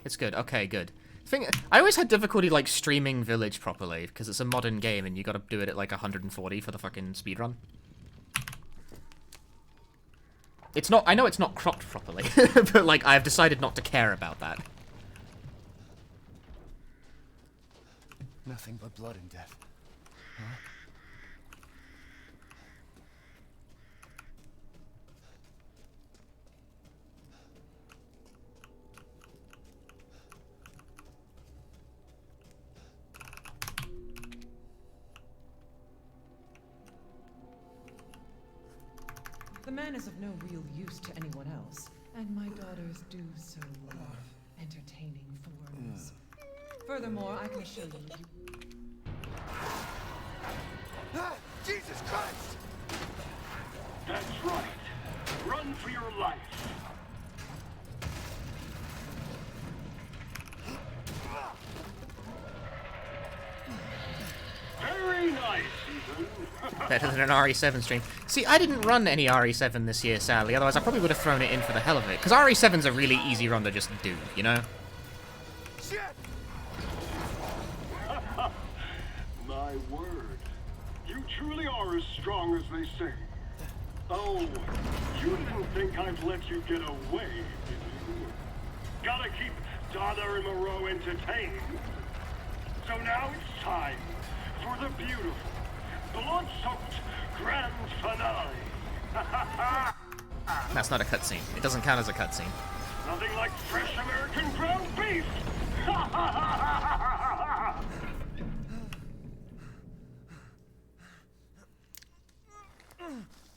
It's good. Okay, good. I always had difficulty, like, streaming Village properly, because it's a modern game, and you gotta do it at, like, 140 for the fucking speedrun. It's not... I know it's not cropped properly, but, like, I've decided not to care about that. Nothing but blood and death. Huh? The man is of no real use to anyone else, and my daughters do so love entertaining forms. Furthermore, I can assure you, Ah, Jesus Christ! That's right. Run for your life. Very nice, Ethan. Better than an RE7 stream. See, I didn't run any RE7 this year, sadly. Otherwise, I probably would have thrown it in for the hell of it. Because RE7's a really easy run to just do, you know? Shit! My word. You truly are as strong as they say. Oh, you didn't think I'd let you get away, did you? Gotta keep Donna and Moreau entertained. So now it's time for the beautiful, blood-soaked grand finale. That's not a cutscene. It doesn't count as a cutscene. Nothing like fresh American ground beef.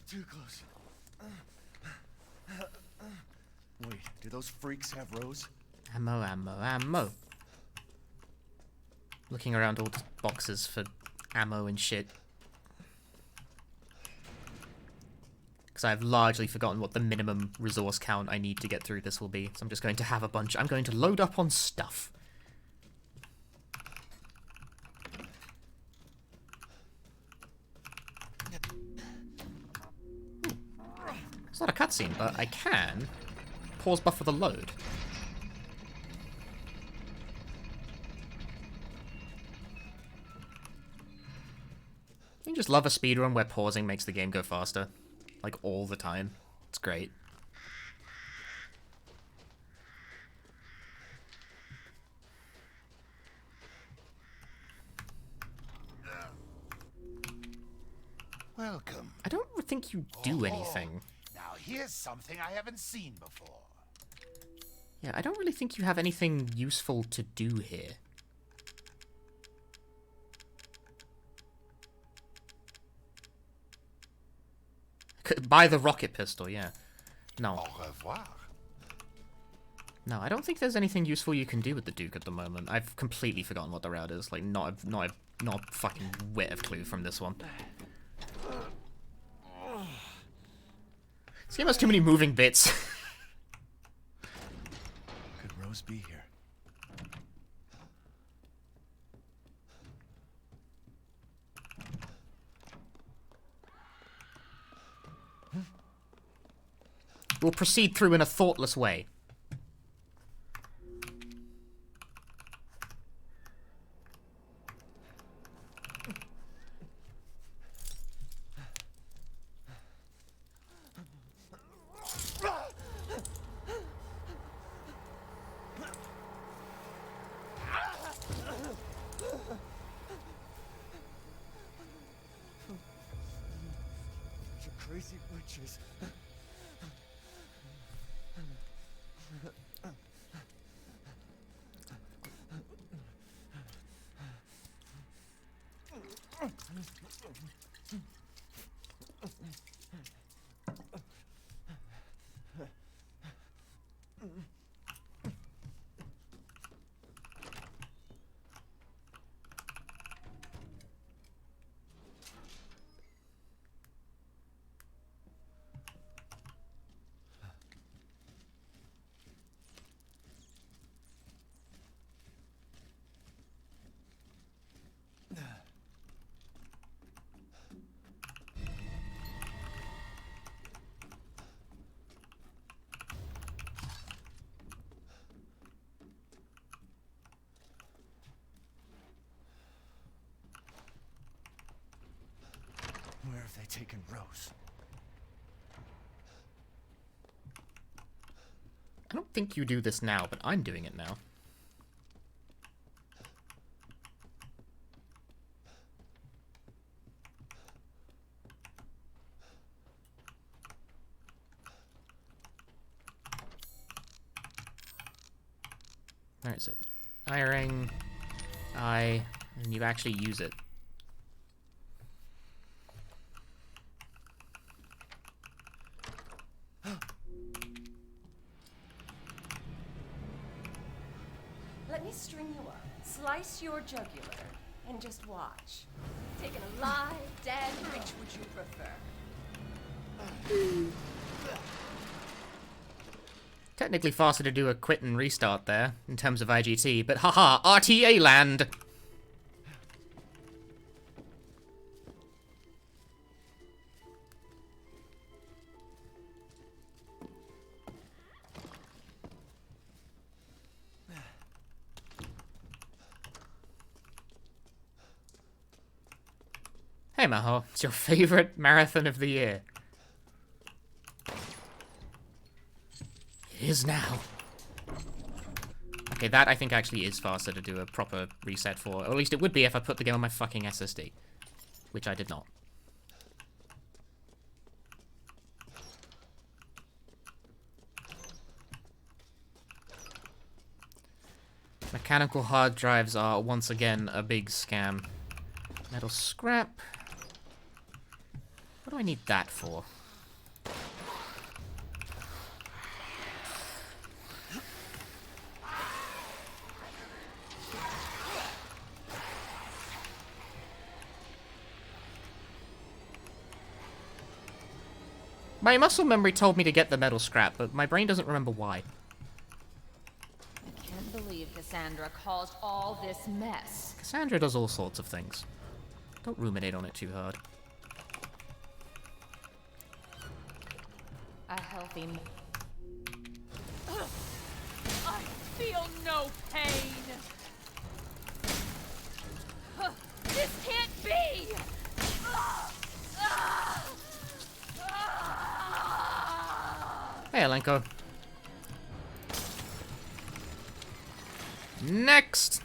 Too close. Wait, do those freaks have Rose? Ammo, ammo, ammo. Looking around all the boxes for ammo and shit. Because I've largely forgotten what the minimum resource count I need to get through this will be. So I'm just going to have a bunch. I'm going to load up on stuff. It's not a cutscene, but I can pause buffer the load. You just love a speedrun where pausing makes the game go faster. Like, all the time. It's great. Welcome. I don't think you do anything. Now here's something I haven't seen before. Yeah, I don't really think you have anything useful to do here. Buy the rocket pistol, yeah. No. Au revoir. No, I don't think there's anything useful you can do with the Duke at the moment. I've completely forgotten what the route is. Like, not a fucking whit of clue from this one. This game has too many moving bits. Could Rose be here? We'll proceed through in a thoughtless way. You crazy witches. Where have they taken Rose? I don't think you do this now, but I'm doing it now. Where is it? I ring, and you actually use it. let me string you up, slice your jugular, and just watch. Taken alive, dead. Which would you prefer? Technically faster to do a quit and restart there, in terms of IGT, but haha, RTA land! Hey Maho, it's your favorite marathon of the year. It is now. Okay, that I think actually is faster to do a proper reset for. Or at least it would be if I put the game on my fucking SSD. Which I did not. Mechanical hard drives are once again a big scam. Metal scrap. What do I need that for? My muscle memory told me to get the metal scrap, but my brain doesn't remember why. I can't believe Cassandra caused all this mess. Cassandra does all sorts of things. Don't ruminate on it too hard. A healthy... I feel no pain! This can't be! Hey, Alenko. Next!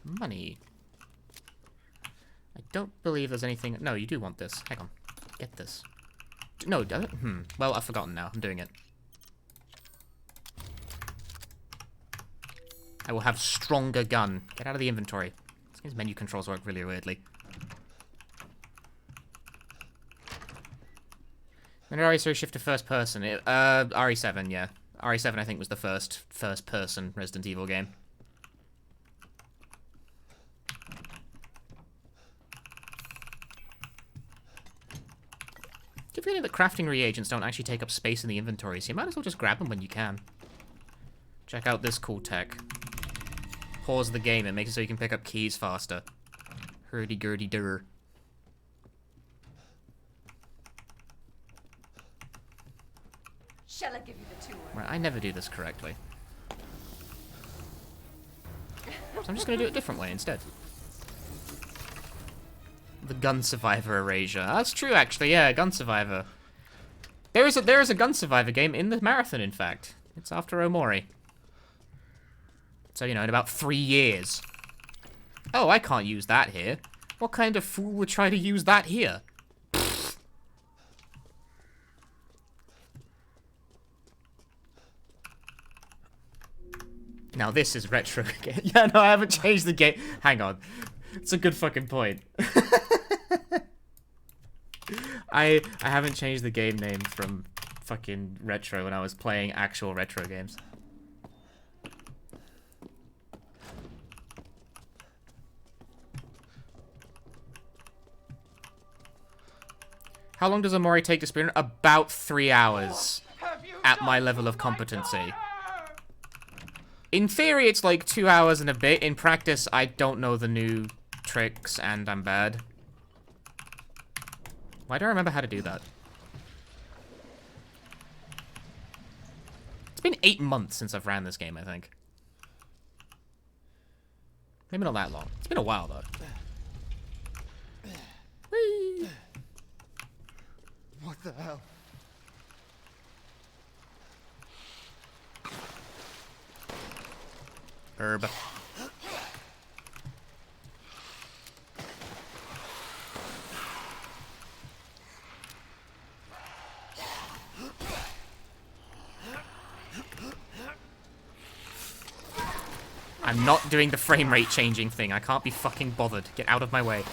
Money. I don't believe there's anything... No, you do want this. Hang on. Get this. No, does it? Well, I've forgotten now. I'm doing it. I will have stronger gun. Get out of the inventory. This game's menu controls work really weirdly. When did RE3 shift to first person? RE7, yeah. RE7 I think was the first person Resident Evil game. I keep feeling that crafting reagents don't actually take up space in the inventory, so you might as well just grab them when you can. Check out this cool tech. Pause the game, it makes it so you can pick up keys faster. Hurdy-gurdy-dur. Shall I give you the tour? Right, I never do this correctly. So I'm just gonna do it a different way instead. The Gun Survivor erasure. That's true, actually, yeah, Gun Survivor. There is a Gun Survivor game in the marathon, in fact. It's after Omori. So, you know, in about 3 years. Oh, I can't use that here. What kind of fool would try to use that here? Now this is retro again. Yeah, no, I haven't changed the game. Hang on. It's a good fucking point. I haven't changed the game name from fucking retro when I was playing actual retro games. How long does Omori take to speedrun? About 3 hours at my level of competency. In theory, it's like 2 hours and a bit. In practice, I don't know the new tricks, and I'm bad. Why do I remember how to do that? It's been 8 months since I've ran this game, I think. Maybe not that long. It's been a while, though. Whee! What the hell? Herb. I'm not doing the frame rate changing thing. I can't be fucking bothered. Get out of my way.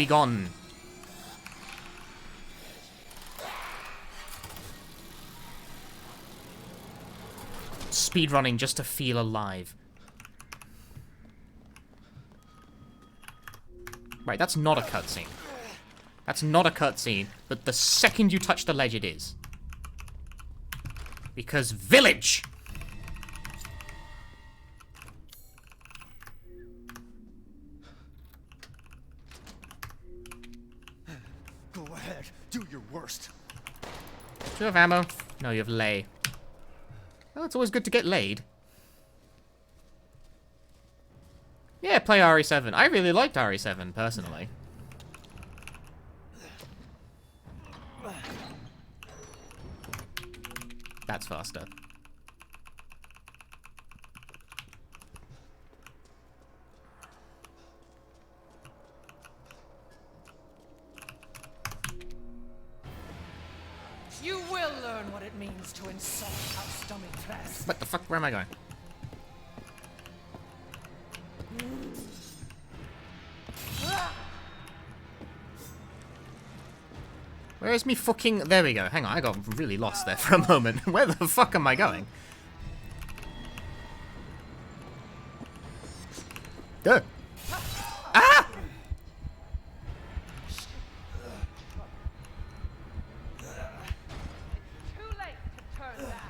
be gone. Speedrunning just to feel alive. Right, that's not a cutscene. That's not a cutscene, but the second you touch the ledge, it is. Because village! Go ahead, do your worst. Do you have ammo? No, you have lay. Well, it's always good to get laid. Yeah, play RE7. I really liked RE7, personally. That's faster. You will learn what it means to insult our stomach fest. What the fuck? Where am I going? Where is me fucking... There we go. Hang on, I got really lost there for a moment. Where the fuck am I going? Duh. Ah! Too late to turn back.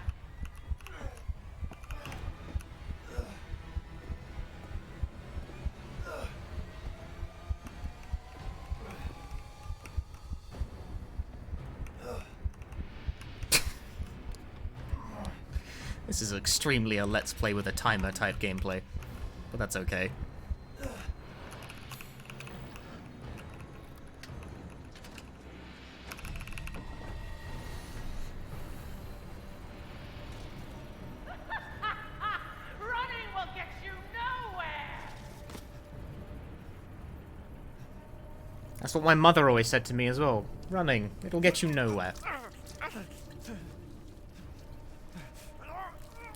This is extremely a let's play with a timer type gameplay. But that's okay. Running will get you nowhere. That's what my mother always said to me as well. Running, it'll get you nowhere.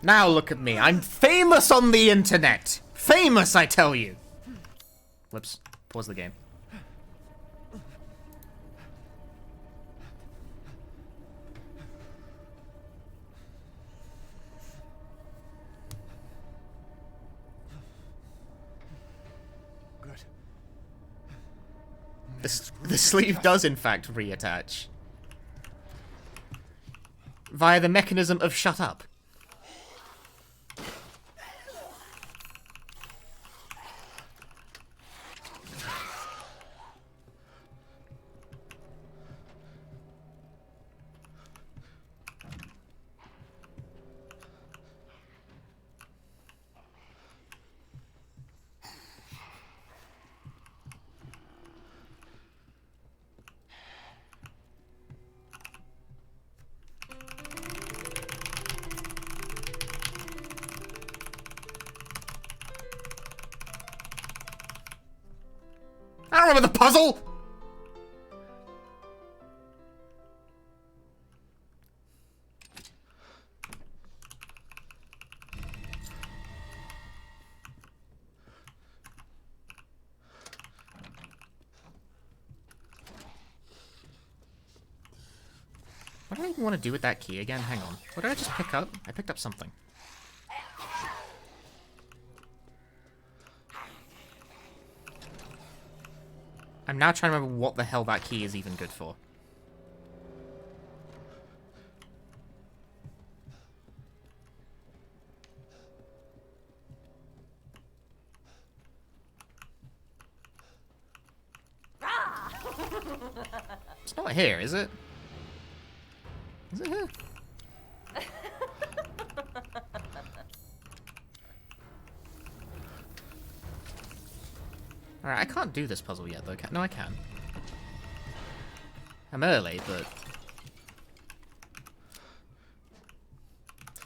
Now look at me. I'm famous on the internet. Famous, I tell you. Whoops. Pause the game. Good. The sleeve does, in fact, reattach. Via the mechanism of shut up. I don't remember the puzzle! What do I even want to do with that key again? Hang on. What did I just pick up? I picked up something. I'm now trying to remember what the hell that key is even good for. It's not here, is it? Is it here? Alright, I can't do this puzzle yet, though. No, I can. I'm early, but...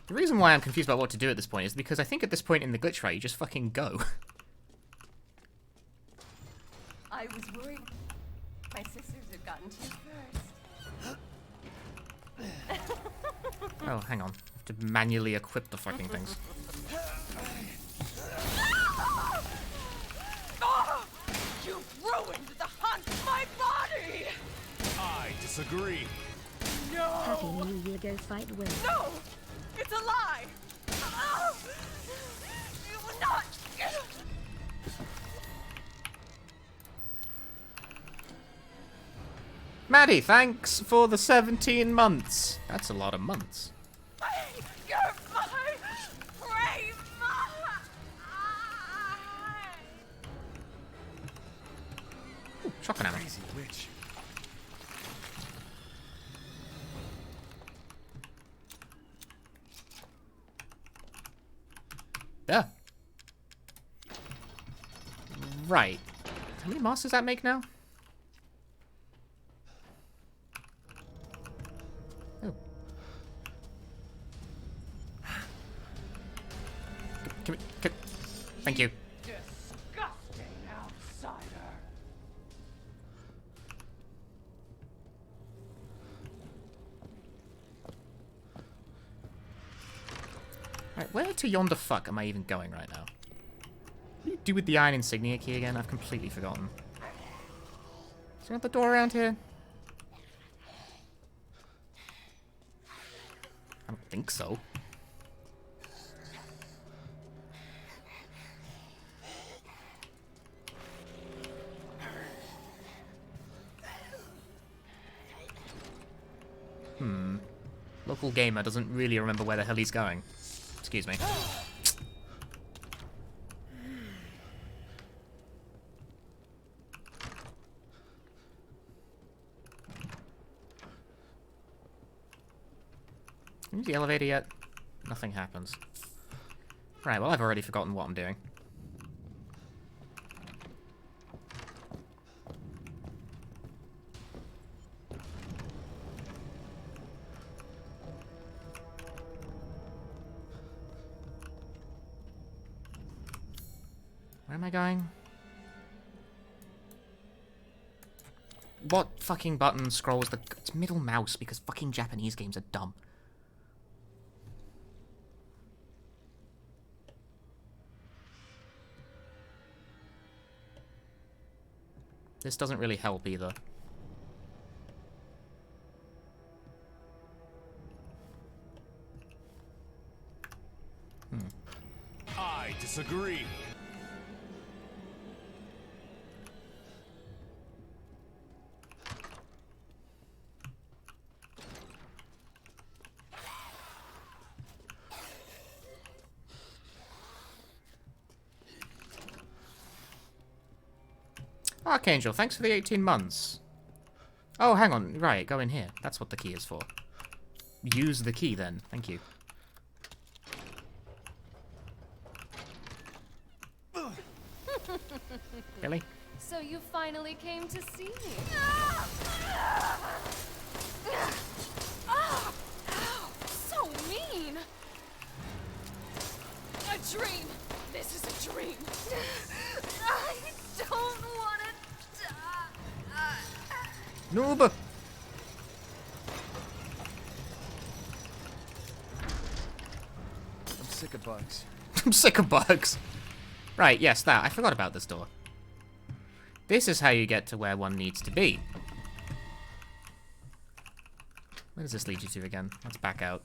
The reason why I'm confused about what to do at this point is because I think at this point in the glitch fight, you just fucking go. I was worried my sisters had gotten to you first. Oh, hang on. I have to manually equip the fucking things. You've ruined the hunt! disagree. Happy New Year, go fight Will. No! It's a lie! Oh! You will not! Maddie, thanks for the 17 months. That's a lot of months. You're my brave Ooh, shotgun ammo. Crazy witch. Yeah. Right. How many masks does that make now? Oh. Thank you. disgusting outsider. Right, where to yonder fuck am I even going right now? What do you do with the iron insignia key again? I've completely forgotten. Is there another door around here? I don't think so. Local gamer doesn't really remember where the hell he's going. Excuse me. Use the elevator yet? Nothing happens. Right, well, I've already forgotten what I'm doing. Where am I going? What fucking button scrolls the... It's middle mouse because fucking Japanese games are dumb. This doesn't really help either. I disagree. Archangel, thanks for the 18 months. Oh, hang on. Right, go in here. That's what the key is for. Use the key, then. Thank you. Really? So you finally came to see me. So mean! A dream! This is a dream! I don't want to die! Noob! I'm sick of bugs. I'm sick of bugs. Right, yes, that. I forgot about this door. This is how you get to where one needs to be. Where does this lead you to again? Let's back out.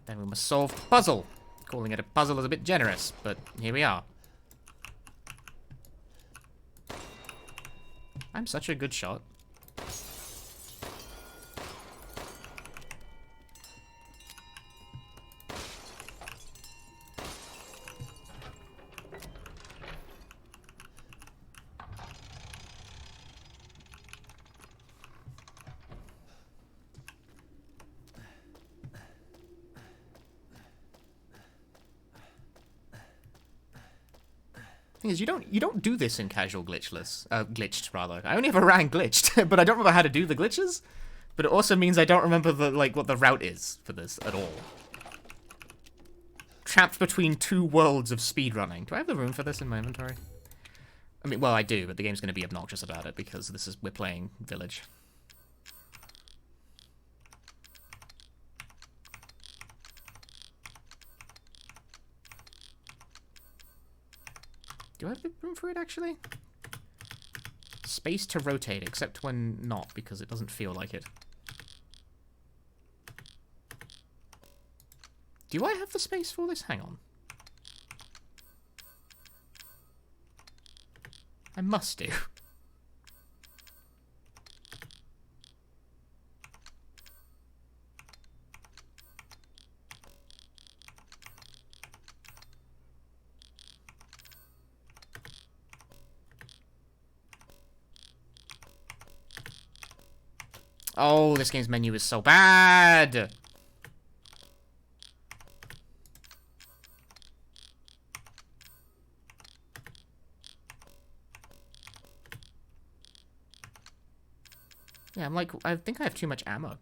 Then we must solve the puzzle. Calling it a puzzle is a bit generous, but here we are. I'm such a good shot. Thing is, you don't do this in casual glitchless, glitched rather. I only ever ran glitched, but I don't remember how to do the glitches. But it also means I don't remember the what the route is for this at all. Trapped between two worlds of speedrunning. Do I have the room for this in my inventory? I mean, well, I do, but the game's going to be obnoxious about it because we're playing Village. Do I have the room for it, actually? Space to rotate, except when not, because it doesn't feel like it. Do I have the space for this? Hang on. I must do. Oh, this game's menu is so bad! Yeah, I'm like, I think I have too much ammo.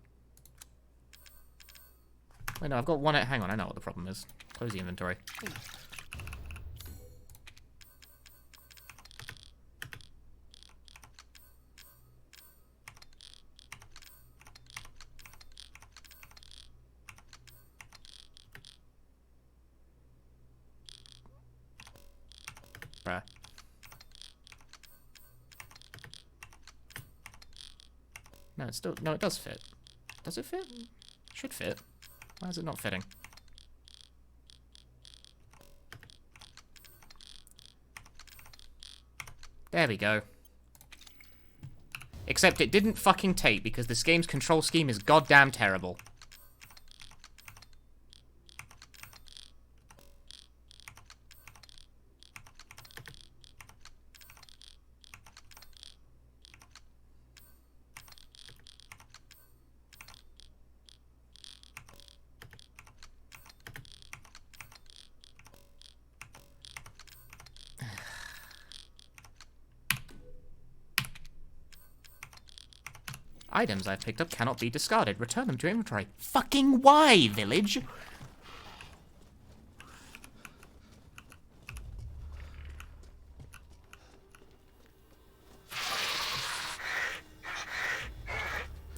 Wait, no, I've got one. Hang on, I know what the problem is. Close the inventory. Bruh. No, it's still... No, it does fit. Does it fit? It should fit. Why is it not fitting? There we go. Except it didn't fucking tape because this game's control scheme is goddamn terrible. Items I've picked up cannot be discarded. Return them to inventory. Fucking why, village?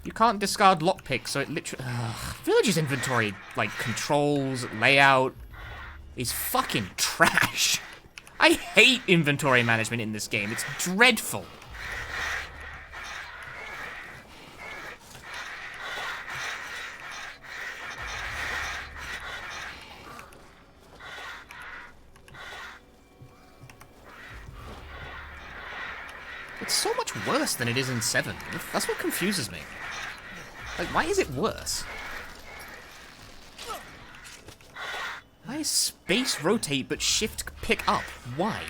You can't discard lockpicks, so it literally... Village's inventory, like, controls, layout, is fucking trash. I hate inventory management in this game. It's dreadful. It's so much worse than it is in 7. That's what confuses me. Like, why is it worse? Why is space rotate but shift pick up? Why?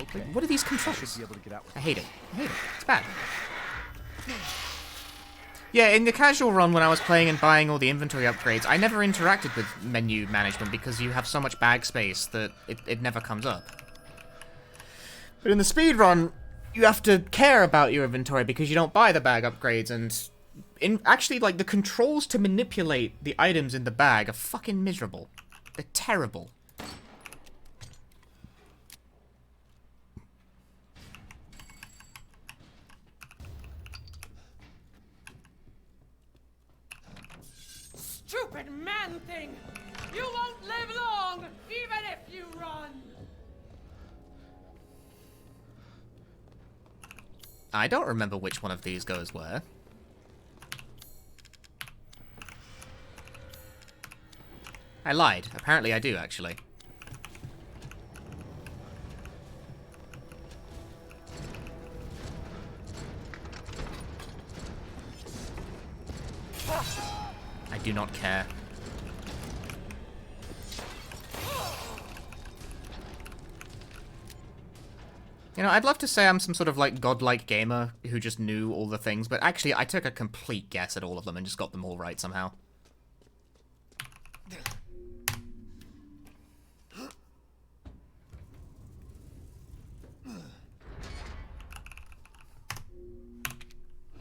Okay. Like, what are these controls? I should be able to get out with I hate it. I hate it. It's bad. Yeah, in the casual run when I was playing and buying all the inventory upgrades, I never interacted with menu management because you have so much bag space that it never comes up. But in the speedrun, you have to care about your inventory because you don't buy the bag upgrades, and actually, like, the controls to manipulate the items in the bag are fucking miserable. They're terrible. Stupid man thing! You won't live long, even if you run! I don't remember which one of these goes where. I lied. Apparently I do, actually. I do not care. You know, I'd love to say I'm some sort of, like, godlike gamer who just knew all the things, but actually I took a complete guess at all of them and just got them all right somehow.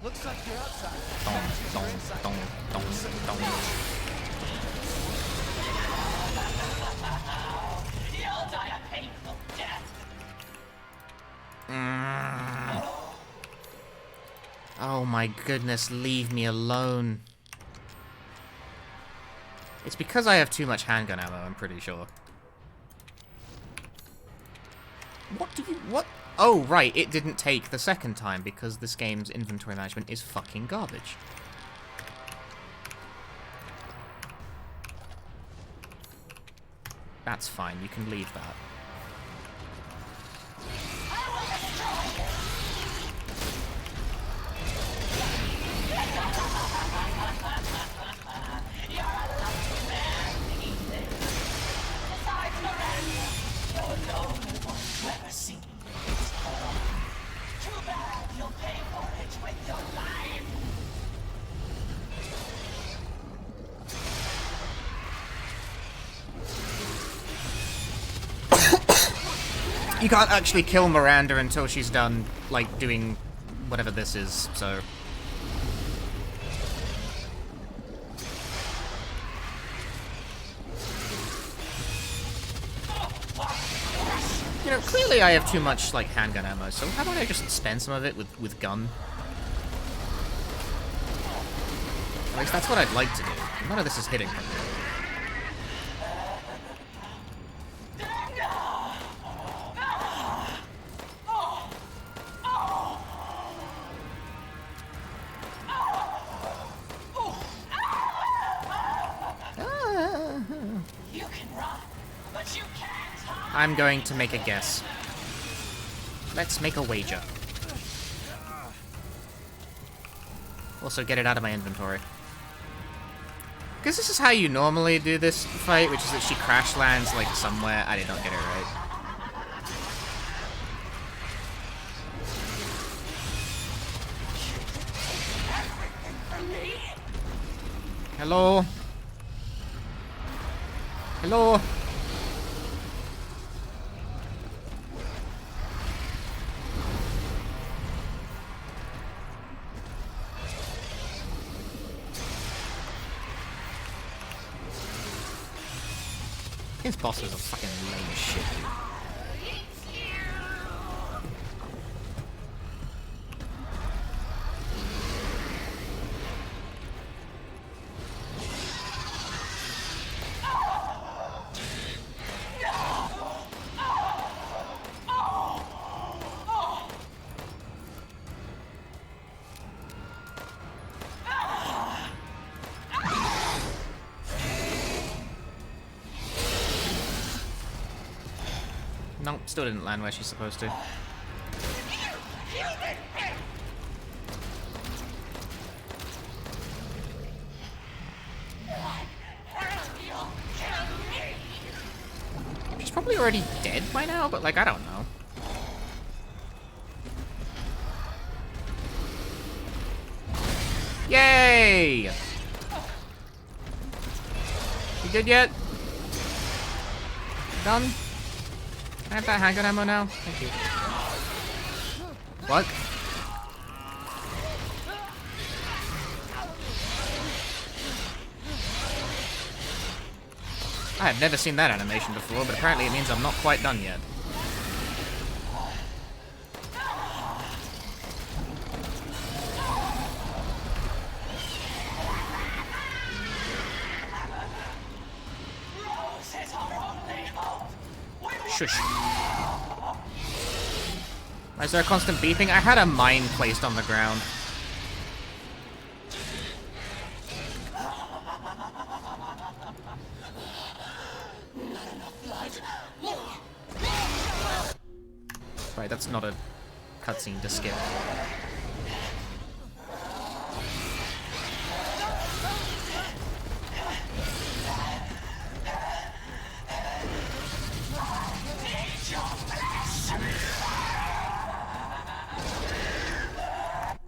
Looks like you're outside. Dong, dong, dong, dong, dong. You'll die a painful death. Oh my goodness, leave me alone. It's because I have too much handgun ammo, I'm pretty sure. What do you... What? Oh, right, it didn't take the second time because this game's inventory management is fucking garbage. That's fine, you can leave that. You can't actually kill Miranda until she's done, like, doing whatever this is, so... You know, clearly I have too much, like, handgun ammo, so how about I just spend some of it with gun? At least that's what I'd like to do. None of this is hitting me. I'm going to make a guess. Let's make a wager. Also, get it out of my inventory. Because this is how you normally do this fight, which is that she crash lands, like, somewhere. I did not get it right. Hello? Hello? His bosses are fucking lame as shit, dude. Nope, still didn't land where she's supposed to. She's probably already dead by now, but, like, I don't know. Yay! You good yet? Done? Can I have that handgun ammo now? Thank you. What? I have never seen that animation before, but apparently it means I'm not quite done yet. Shush. Why is there a constant beeping? I had a mine placed on the ground. Right, that's not a cutscene to skip.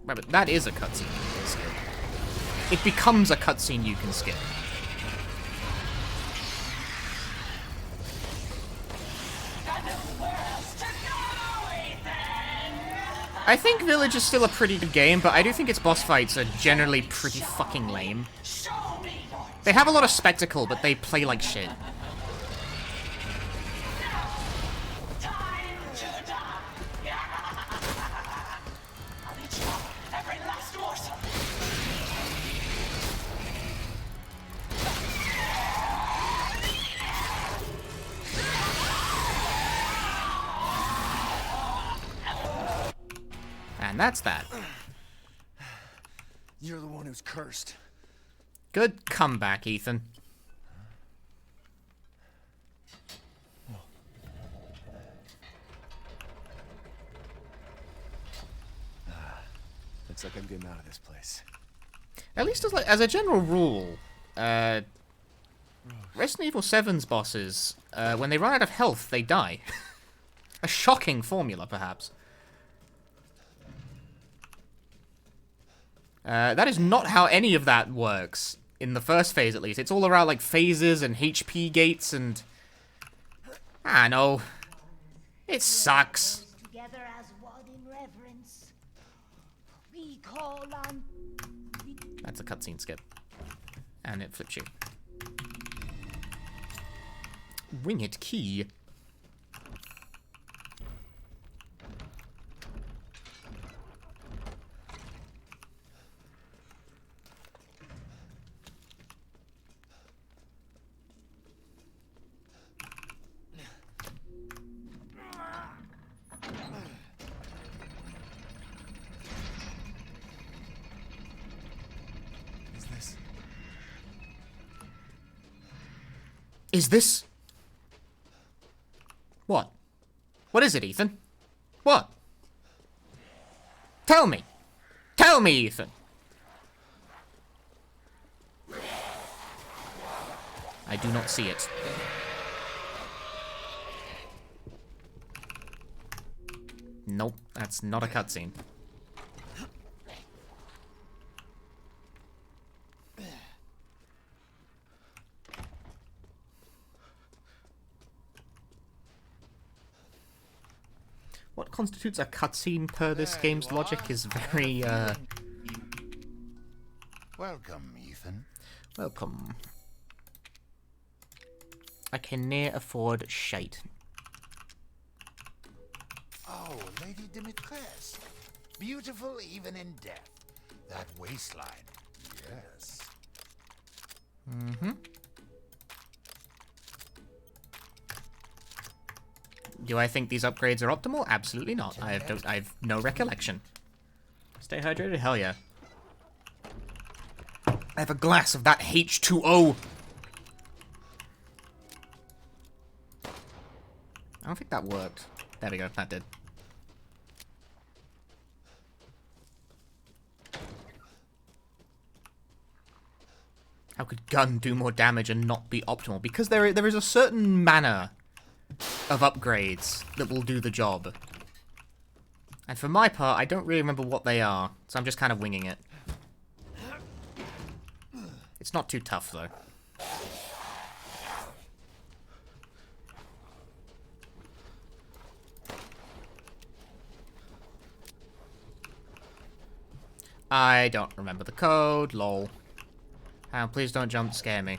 Right, but that is a cutscene you can skip. It becomes a cutscene you can skip. I think Village is still a pretty good game, but I do think its boss fights are generally pretty fucking lame. They have a lot of spectacle, but they play like shit. And that's that. You're the one who's cursed. Good comeback, Ethan. Looks like I'm getting out of this place. At least as a general rule, Resident Evil 7's bosses, when they run out of health, they die. A shocking formula, perhaps. That is not how any of that works. In the first phase, at least. It's all around, like, phases and HP gates and... I know. It sucks. Together as one in reverence. We call on... That's a cutscene skip. And it flips you. Winged key. Is this... What? What is it, Ethan? What? Tell me! Tell me, Ethan! I do not see it. Nope, that's not a cutscene. What constitutes a cutscene per this game's logic is very, Welcome, Ethan. Welcome. I can ne'er afford shite. Oh, Lady Dimitrescu. Beautiful even in death. That waistline. Yes. Mm-hmm. Do I think these upgrades are optimal? Absolutely not. I have no recollection. Stay hydrated? Hell yeah. I have a glass of that H2O. I don't think that worked. There we go. That did. How could gun do more damage and not be optimal? Because there is a certain manner of upgrades that will do the job. And for my part, I don't really remember what they are, so I'm just kind of winging it. It's not too tough, though. I don't remember the code, lol. Please don't jump scare me.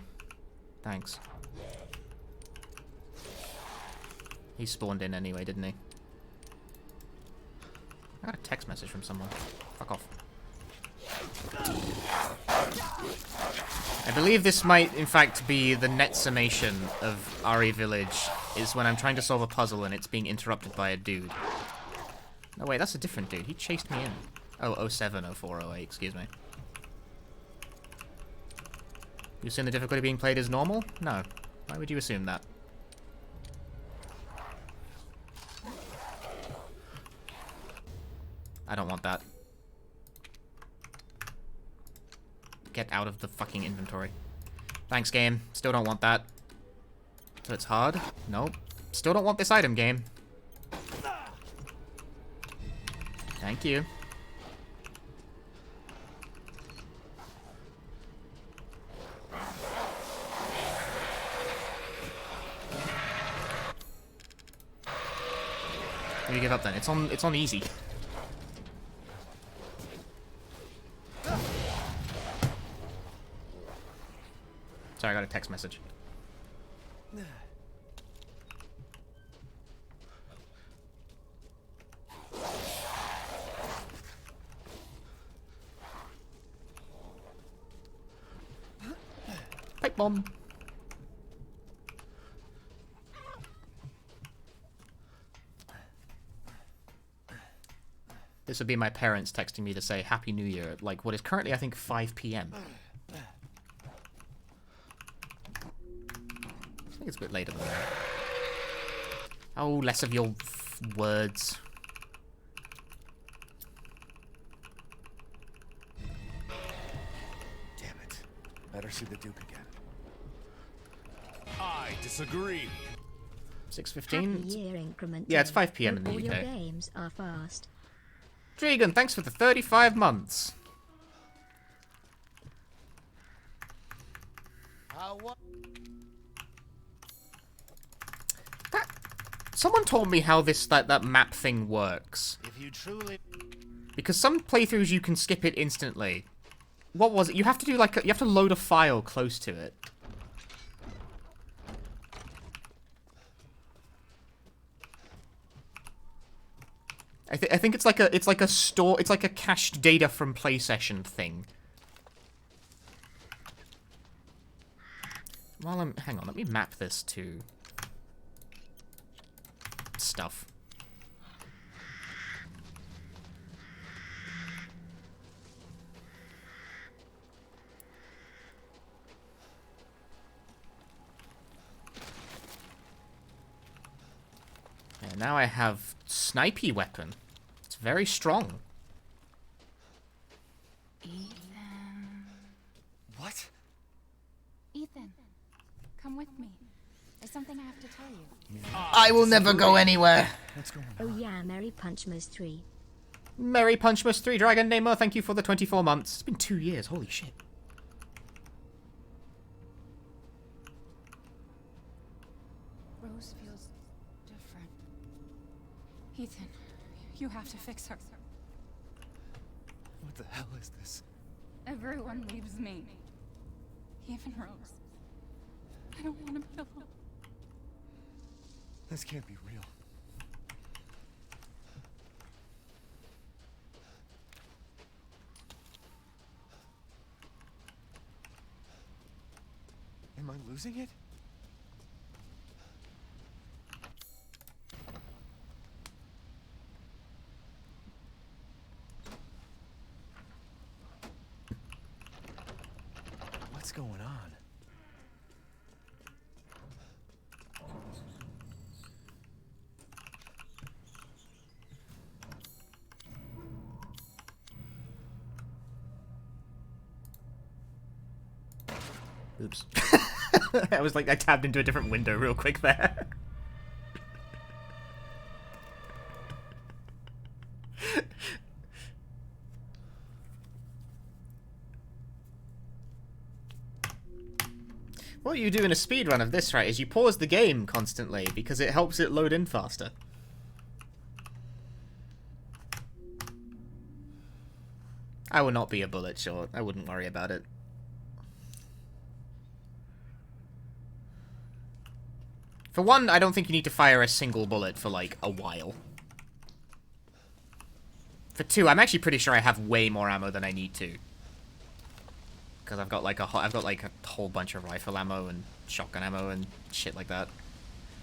Thanks. He spawned in anyway, didn't he? I got a text message from someone. Fuck off. I believe this might, in fact, be the net summation of RE Village, is when I'm trying to solve a puzzle and it's being interrupted by a dude. No, wait, that's a different dude. He chased me in. Oh, 07, 04, 08, excuse me. You assume the difficulty being played is normal? No. Why would you assume that? I don't want that. Get out of the fucking inventory. Thanks, game. Still don't want that. So it's hard? Nope. Still don't want this item, game. Thank you. You give up then. It's on easy. Sorry, I got a text message. Pipe bomb. This would be my parents texting me to say Happy New Year at, like, what is currently, I think, 5 p.m. I think it's a bit later than that. Oh, less of your words. Damn it. Better see the Duke again. I disagree. 6:15? Year increment. Yeah, it's 5 p.m. in the All your UK. games are fast. Dragon, thanks for the 35 months. Someone told me how that map thing works. If you truly... Because some playthroughs you can skip it instantly. What was it? You have to do like you have to load a file close to it. I think it's like a cached data from play session thing. Hang on, let me map this to stuff. And now I have snipey weapon. It's very strong. Ethan. What? Ethan, come with me. There's something I have to tell you. I will never go anywhere. What's going Oh on? yeah, Merry Punchmas 3. Merry Punchmas 3 Dragon Namer, thank you for the 24 months. It's been 2 years, holy shit. Rose feels different. Ethan, you have to fix her. What the hell is this? Everyone leaves me. Even Rose. I don't want to be alone. This can't be real. Am I losing it? What's going on? Oops. I tabbed into a different window real quick there. What you do in a speedrun of this, right, is you pause the game constantly because it helps it load in faster. I will not be a bullet short. I wouldn't worry about it. For one, I don't think you need to fire a single bullet for, like, a while. For two, I'm actually pretty sure I have way more ammo than I need to. Because I've got, like, a whole bunch of rifle ammo and shotgun ammo and shit like that.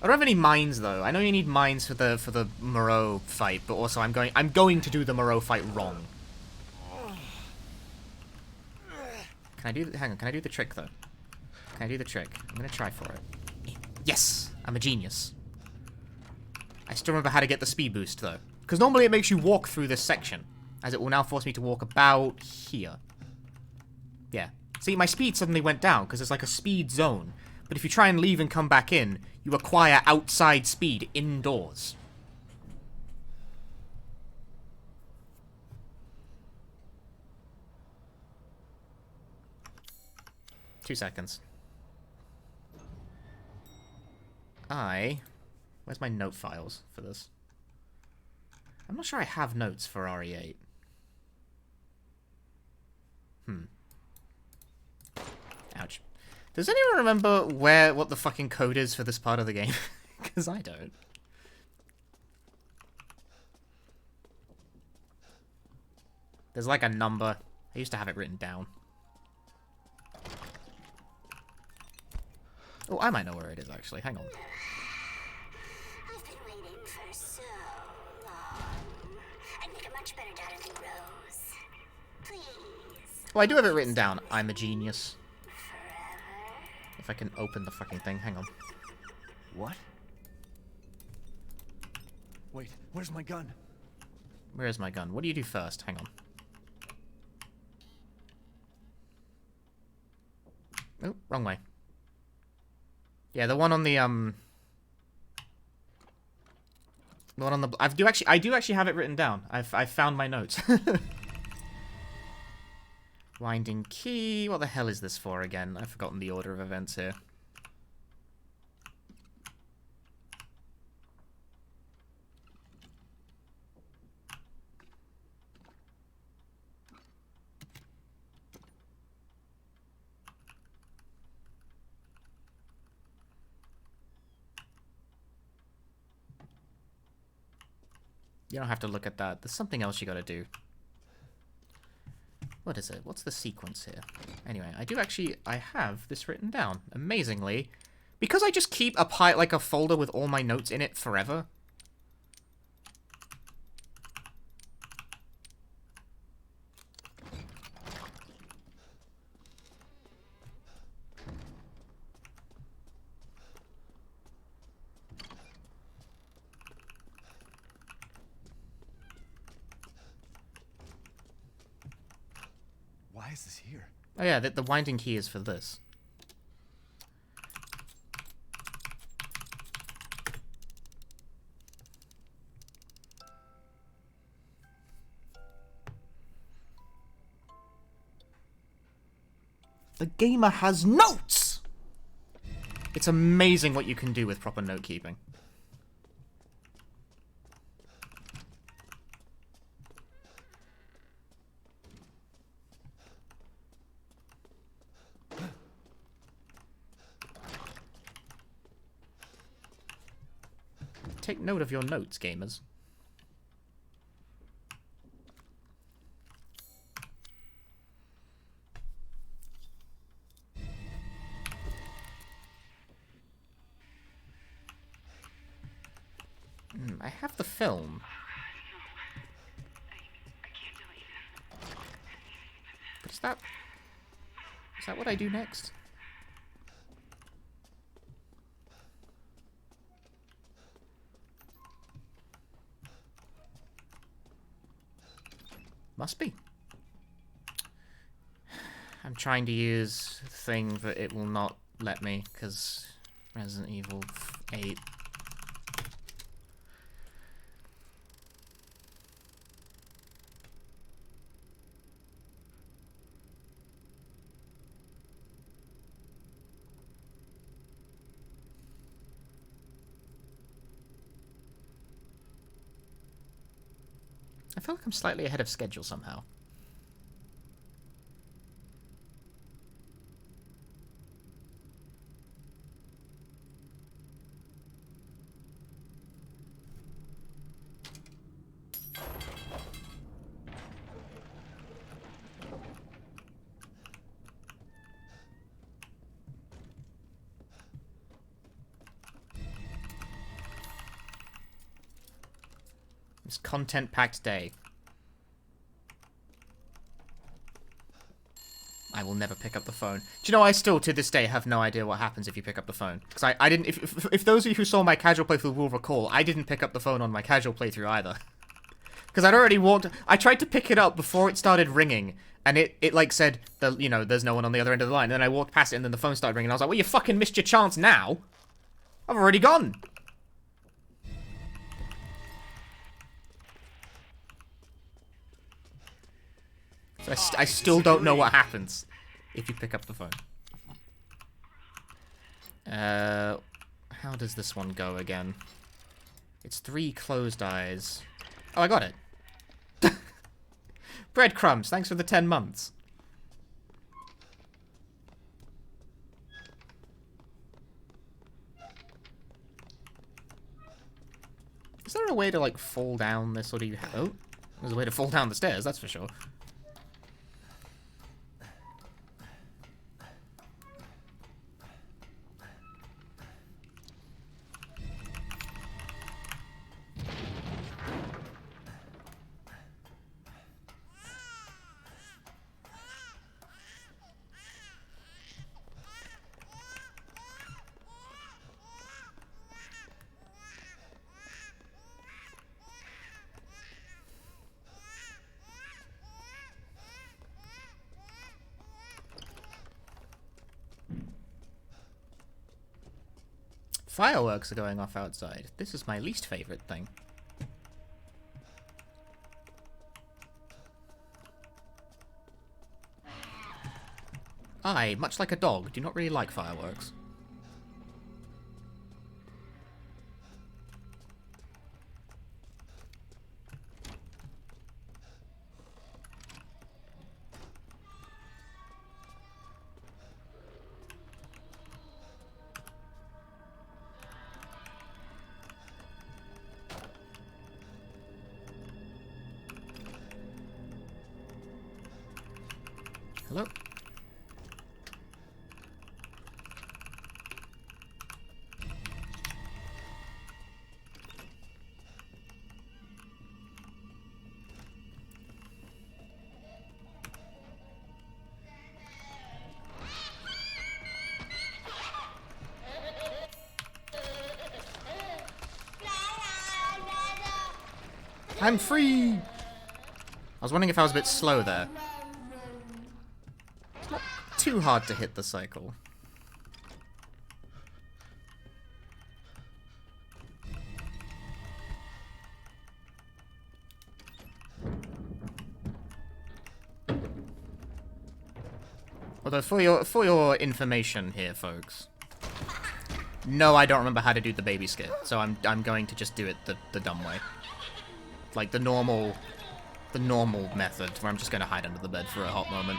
I don't have any mines, though. I know you need mines for the Moreau fight, but also I'm going to do the Moreau fight wrong. Hang on, can I do the trick, though? Can I do the trick? I'm gonna try for it. Yes! I'm a genius. I still remember how to get the speed boost, though. Because normally it makes you walk through this section. As it will now force me to walk about here. Yeah. See, my speed suddenly went down, because it's like a speed zone. But if you try and leave and come back in, you acquire outside speed indoors. Two seconds. Where's my note files for this? I'm not sure I have notes for RE8. Ouch. Does anyone remember what the fucking code is for this part of the game? Because I don't. There's like a number. I used to have it written down. Oh, I might know where it is, actually. Hang on. I've been waiting for so long. I'd make a much better dad Well, I do have it written down. I'm a genius. If I can open the fucking thing. Hang on. What? Wait, where's my gun? Where is my gun? What do you do first? Hang on. Oh, wrong way. Yeah, the one on the, The one on the... I do actually have it written down. I've found my notes. Winding key. What the hell is this for again? I've forgotten the order of events here. You don't have to look at that. There's something else you gotta do. What is it? What's the sequence here? Anyway, I have this written down. Amazingly. Because I just keep a folder with all my notes in it forever. Why is this here? Oh yeah, the winding key is for this. The gamer has notes! It's amazing what you can do with proper note keeping. Take note of your notes, gamers. I have the film. But is that what I do next? Must be. I'm trying to use the thing, but it will not let me, because Resident Evil 8. I feel like I'm slightly ahead of schedule somehow. It's content-packed day. I will never pick up the phone. Do you know, I still, to this day, have no idea what happens if you pick up the phone. Because I didn't... If those of you who saw my casual playthrough will recall, I didn't pick up the phone on my casual playthrough either. Because I'd already walked... I tried to pick it up before it started ringing, and it like, said, you know, there's no one on the other end of the line. And then I walked past it, and then the phone started ringing, and I was like, well, you fucking missed your chance now. I've already gone. So I still don't know what happens if you pick up the phone. How does this one go again? It's 3 closed eyes. Oh, I got it. Breadcrumbs, thanks for the 10 months. Is there a way to, like, fall down this, or do you... Oh, there's a way to fall down the stairs, that's for sure. Fireworks are going off outside. This is my least favorite thing. I, much like a dog, do not really like fireworks. Hello? I'm free! I was wondering if I was a bit slow there. It's not too hard to hit the cycle. Although, for your information here, folks, no, I don't remember how to do the baby skip, so I'm going to just do it the dumb way. Like the normal method, where I'm just going to hide under the bed for a hot moment.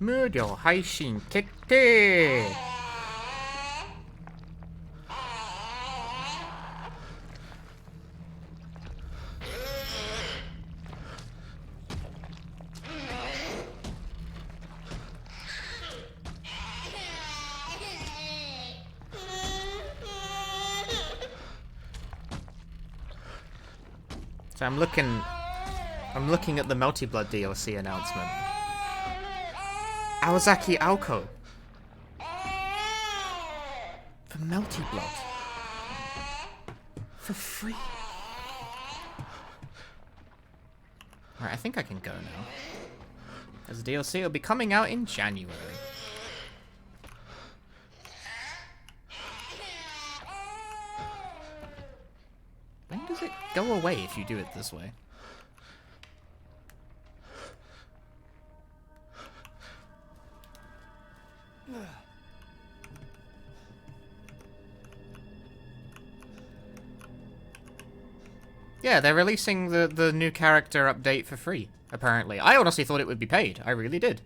무료配信 決定! So I'm looking at the Melty Blood DLC announcement. Awazaki Aoko for Melty Blood for free. Alright, I think I can go now. As a DLC, it'll be coming out in January. When does it go away if you do it this way? Yeah, they're releasing the new character update for free, apparently. I honestly thought it would be paid. I really did.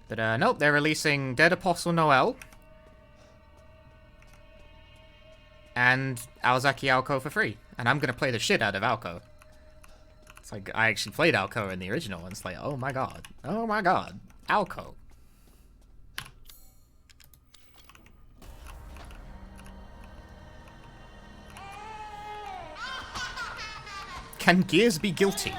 But, nope, they're releasing Dead Apostle Noel and Awazaki Aoko for free. And I'm gonna play the shit out of Aoko. It's like, I actually played Aoko in the original, and it's like, oh my god, Aoko. Can Gears be guilty?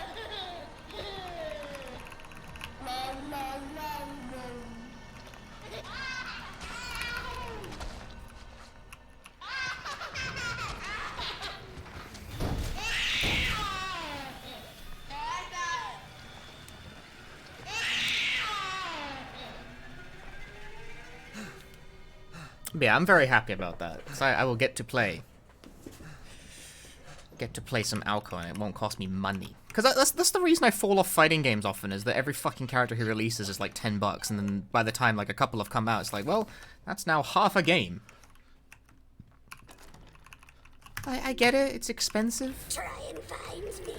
Yeah, I'm very happy about that. So I will get to play some Aoko, and it won't cost me money. Because that's the reason I fall off fighting games often, is that every fucking character he releases is like $10, and then by the time like a couple have come out, it's like, well, that's now half a game. I get it, it's expensive. Try and find me.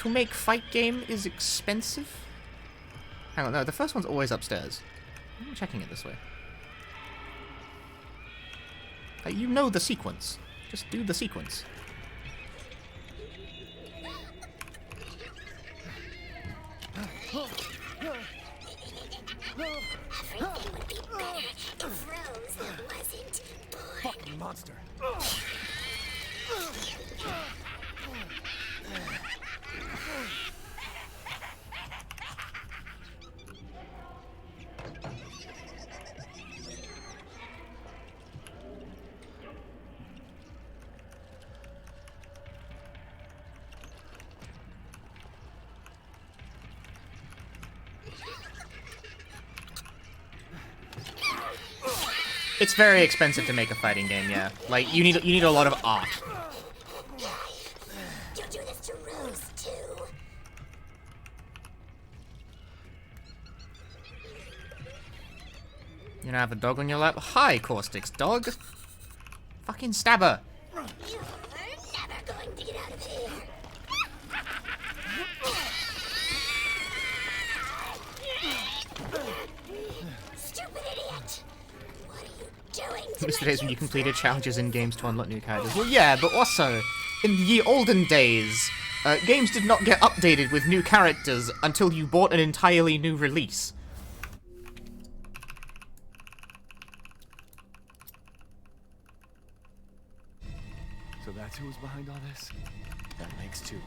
to make fight game is expensive. Hang on, no, the first one's always upstairs. I'm checking it this way. You know the sequence. Just do the sequence. Everything would be better if Rose wasn't born. Fucking monster. It's very expensive to make a fighting game, yeah. Like, you need a lot of art. You'll do this to Rose, too. You gonna have a dog on your lap? Hi, Caustic's dog. Fucking stab her. You're never going to get out of here. Stupid idiot. What are you doing to These my days when you cute completed friend? challenges in games to unlock new characters. Well, yeah, but also, in the ye olden days, games did not get updated with new characters until you bought an entirely new release. So that's who was behind all this? That makes two.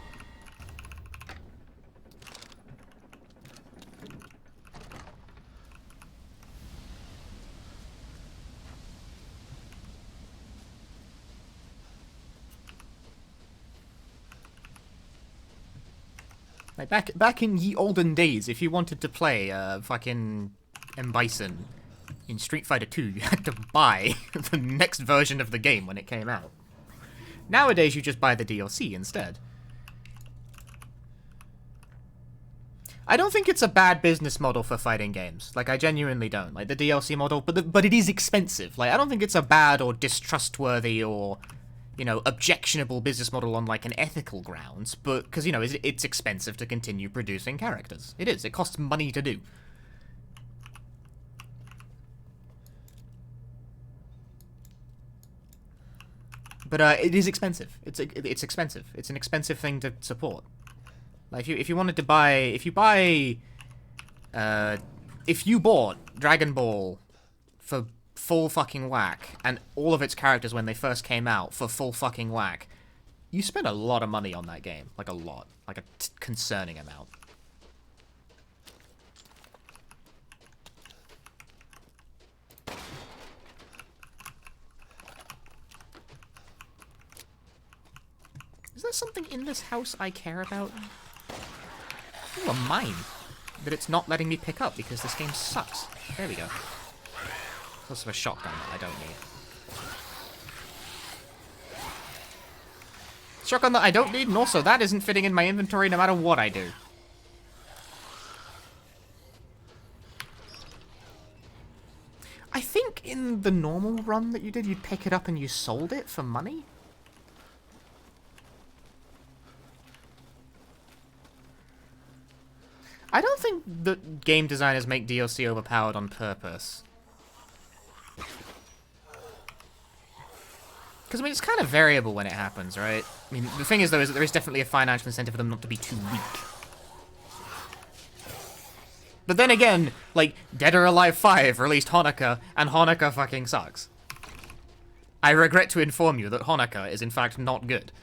Like, back in ye olden days, if you wanted to play, fucking M. Bison in Street Fighter 2, you had to buy the next version of the game when it came out. Nowadays, you just buy the DLC instead. I don't think it's a bad business model for fighting games. Like, I genuinely don't. Like, the DLC model, but it is expensive. Like, I don't think it's a bad or distrustworthy or, you know, objectionable business model on, like, an ethical grounds, but, because, you know, it's expensive to continue producing characters. It is. It costs money to do. But, it is expensive. It's expensive. It's an expensive thing to support. Like, if you wanted to buy, if you bought Dragon Ball for full fucking whack, and all of its characters when they first came out for full fucking whack, you spent a lot of money on that game. Like, a lot. Like, a concerning amount. Is there something in this house I care about? Ooh, a mine. That it's not letting me pick up because this game sucks. There we go. There's also a shotgun that I don't need. Shotgun that I don't need, and also that isn't fitting in my inventory no matter what I do. I think in the normal run that you did, you'd pick it up and you sold it for money? I don't think that game designers make DLC overpowered on purpose. Because, I mean, it's kind of variable when it happens, right? I mean, the thing is, though, is that there is definitely a financial incentive for them not to be too weak. But then again, like, Dead or Alive 5 released Honoka, and Honoka fucking sucks. I regret to inform you that Honoka is, in fact, not good.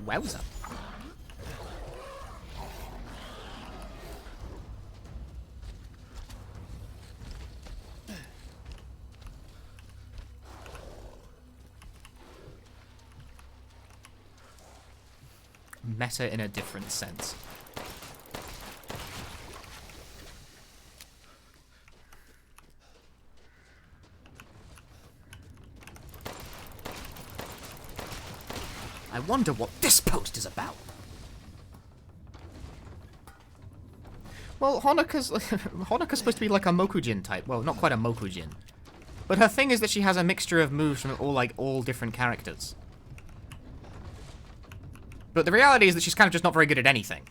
Wowza. Meta in a different sense. I wonder what this post is about. Well, Honoka's supposed to be like a Mokujin type. Well, not quite a Mokujin. But her thing is that she has a mixture of moves from all different characters. But the reality is that she's kind of just not very good at anything.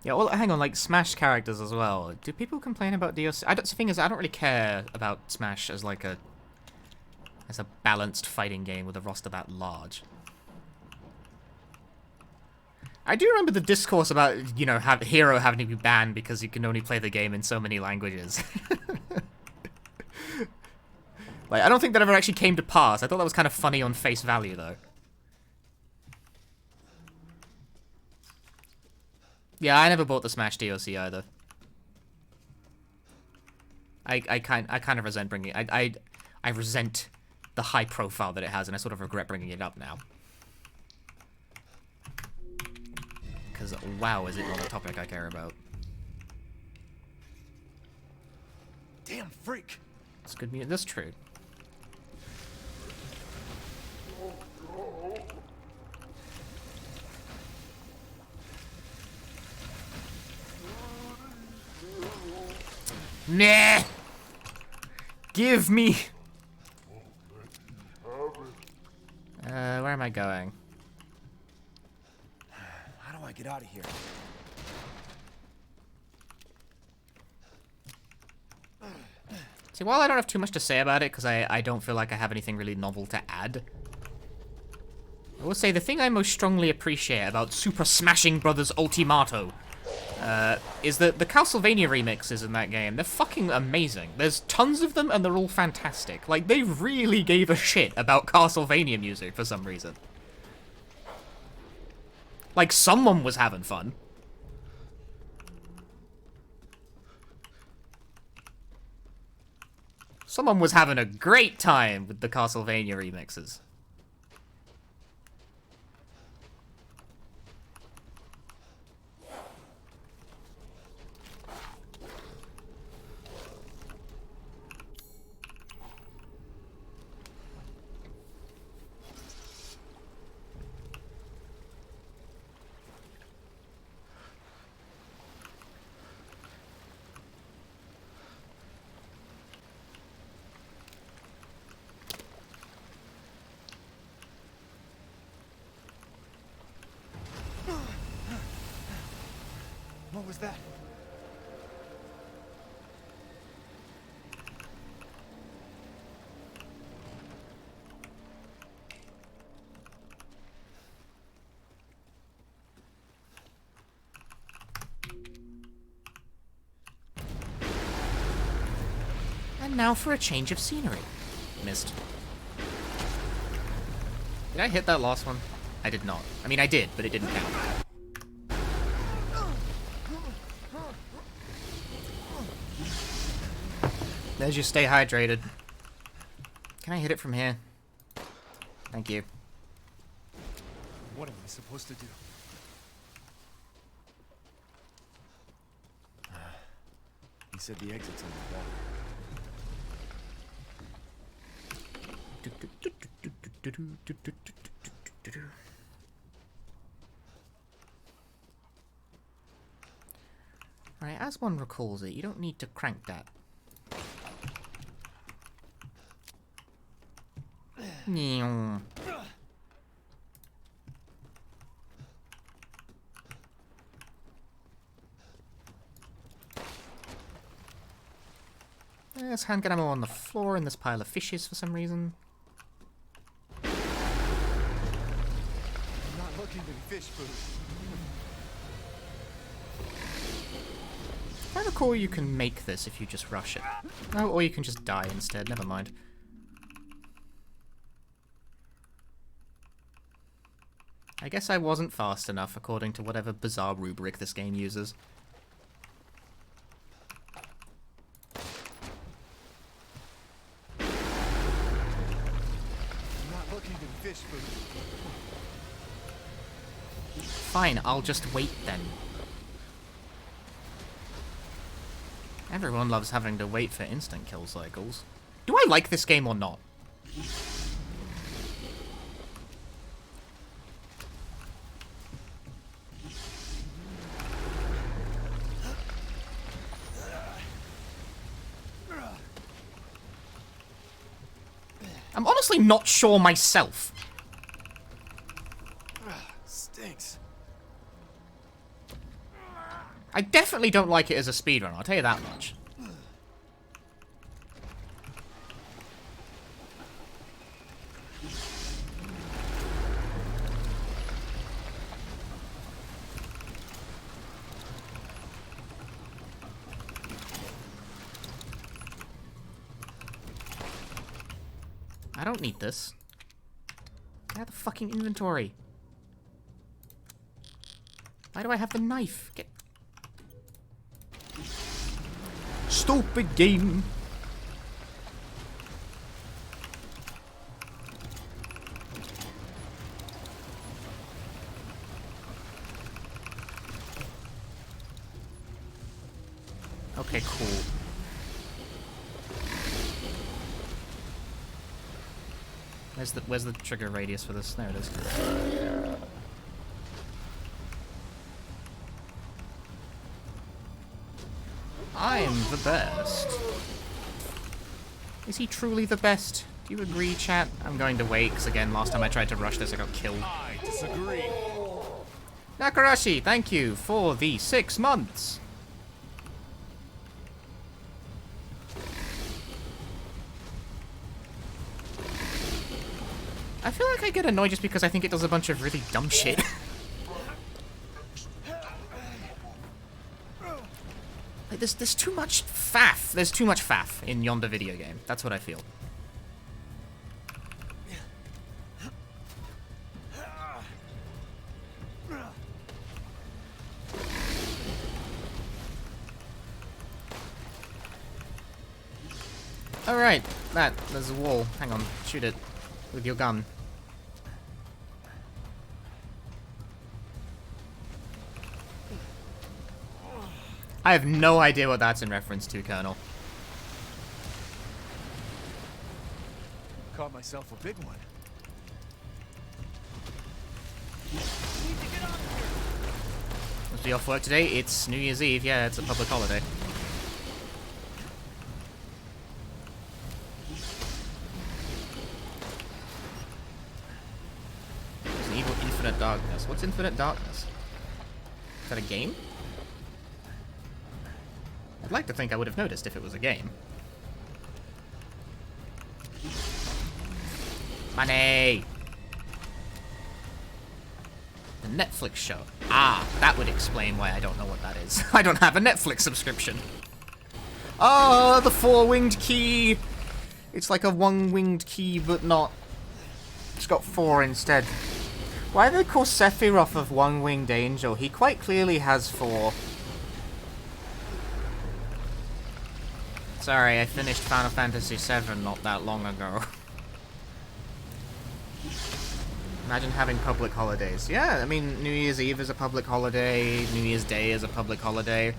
Yeah, well, hang on, like, Smash characters as well. Do people complain about DLC? The thing is, I don't really care about Smash as, like, as a balanced fighting game with a roster that large. I do remember the discourse about, you know, Hero having to be banned because you can only play the game in so many languages. Like, I don't think that ever actually came to pass. I thought that was kind of funny on face value, though. Yeah, I never bought the Smash DLC either. I kind of resent bringing it. I resent the high profile that it has, and I sort of regret bringing it up now. Because, wow, is it not a topic I care about. Damn freak. It's good music. That's true. Nah! Give me... where am I going? How do I get out of here? See, while I don't have too much to say about it, because I don't feel like I have anything really novel to add, I will say the thing I most strongly appreciate about Super Smashing Brothers Ultimato is that the Castlevania remixes in that game, they're fucking amazing. There's tons of them, and they're all fantastic. Like, they really gave a shit about Castlevania music for some reason. Like, someone was having fun. Someone was having a great time with the Castlevania remixes. What was that? And now for a change of scenery. Missed. Did I hit that last one? I did not. I mean, I did, but it didn't count. There's your stay hydrated. Can I hit it from here? Thank you. What am I supposed to do? He said the exit's on the back. Alright, as one recalls it, you don't need to crank that. There's handgun ammo on the floor in this pile of fishes for some reason. I'm not looking to be fish food. I recall you can make this if you just rush it. Oh, or you can just die instead, never mind. I guess I wasn't fast enough according to whatever bizarre rubric this game uses. I'm not looking to be fish food. Fine, I'll just wait then. Everyone loves having to wait for instant kill cycles. Do I like this game or not? I'm honestly not sure myself. Stinks. I definitely don't like it as a speedrun, I'll tell you that much. I don't need this. Get out of the fucking inventory. Why do I have the knife? Get... Stupid game. Okay, cool. Where's the trigger radius for this? There it is. I'm the best. Is he truly the best? Do you agree, chat? I'm going to wait, because again, last time I tried to rush this, I got killed. I disagree. Nakarashi, thank you for the 6 months. I feel like I get annoyed just because I think it does a bunch of really dumb shit. Like, there's too much faff. There's too much faff in yonder video game. That's what I feel. Alright, there's a wall. Hang on, shoot it with your gun. I have no idea what that's in reference to, Colonel. Caught myself a big one. Must be off work today. It's New Year's Eve. Yeah, it's a public holiday. Resident Evil Infinite Darkness. What's Infinite Darkness? Is that a game? I'd like to think I would have noticed if it was a game. Money! The Netflix show. Ah, that would explain why I don't know what that is. I don't have a Netflix subscription. Oh, the 4-winged key! It's like a 1-winged key, but not. It's got 4 instead. Why do they call Sephiroth of 1-winged angel? He quite clearly has 4. Sorry, I finished Final Fantasy VII not that long ago. Imagine having public holidays. Yeah, I mean, New Year's Eve is a public holiday, New Year's Day is a public holiday.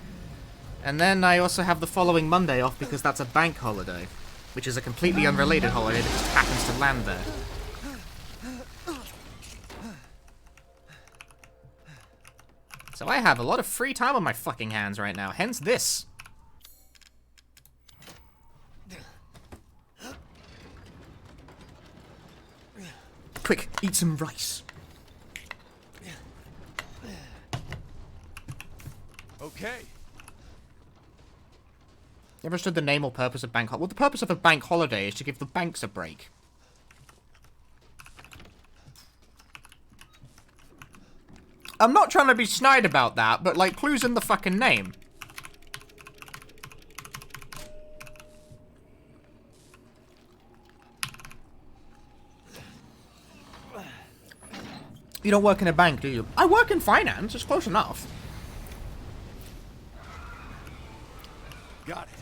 And then I also have the following Monday off because that's a bank holiday, which is a completely unrelated holiday that just happens to land there. So I have a lot of free time on my fucking hands right now, hence this. Quick, eat some rice. Okay. You ever understood the name or purpose of bank holiday? Well, the purpose of a bank holiday is to give the banks a break. I'm not trying to be snide about that, but, like, clue's in the fucking name. You don't work in a bank, do you? I work in finance. It's close enough. Got it.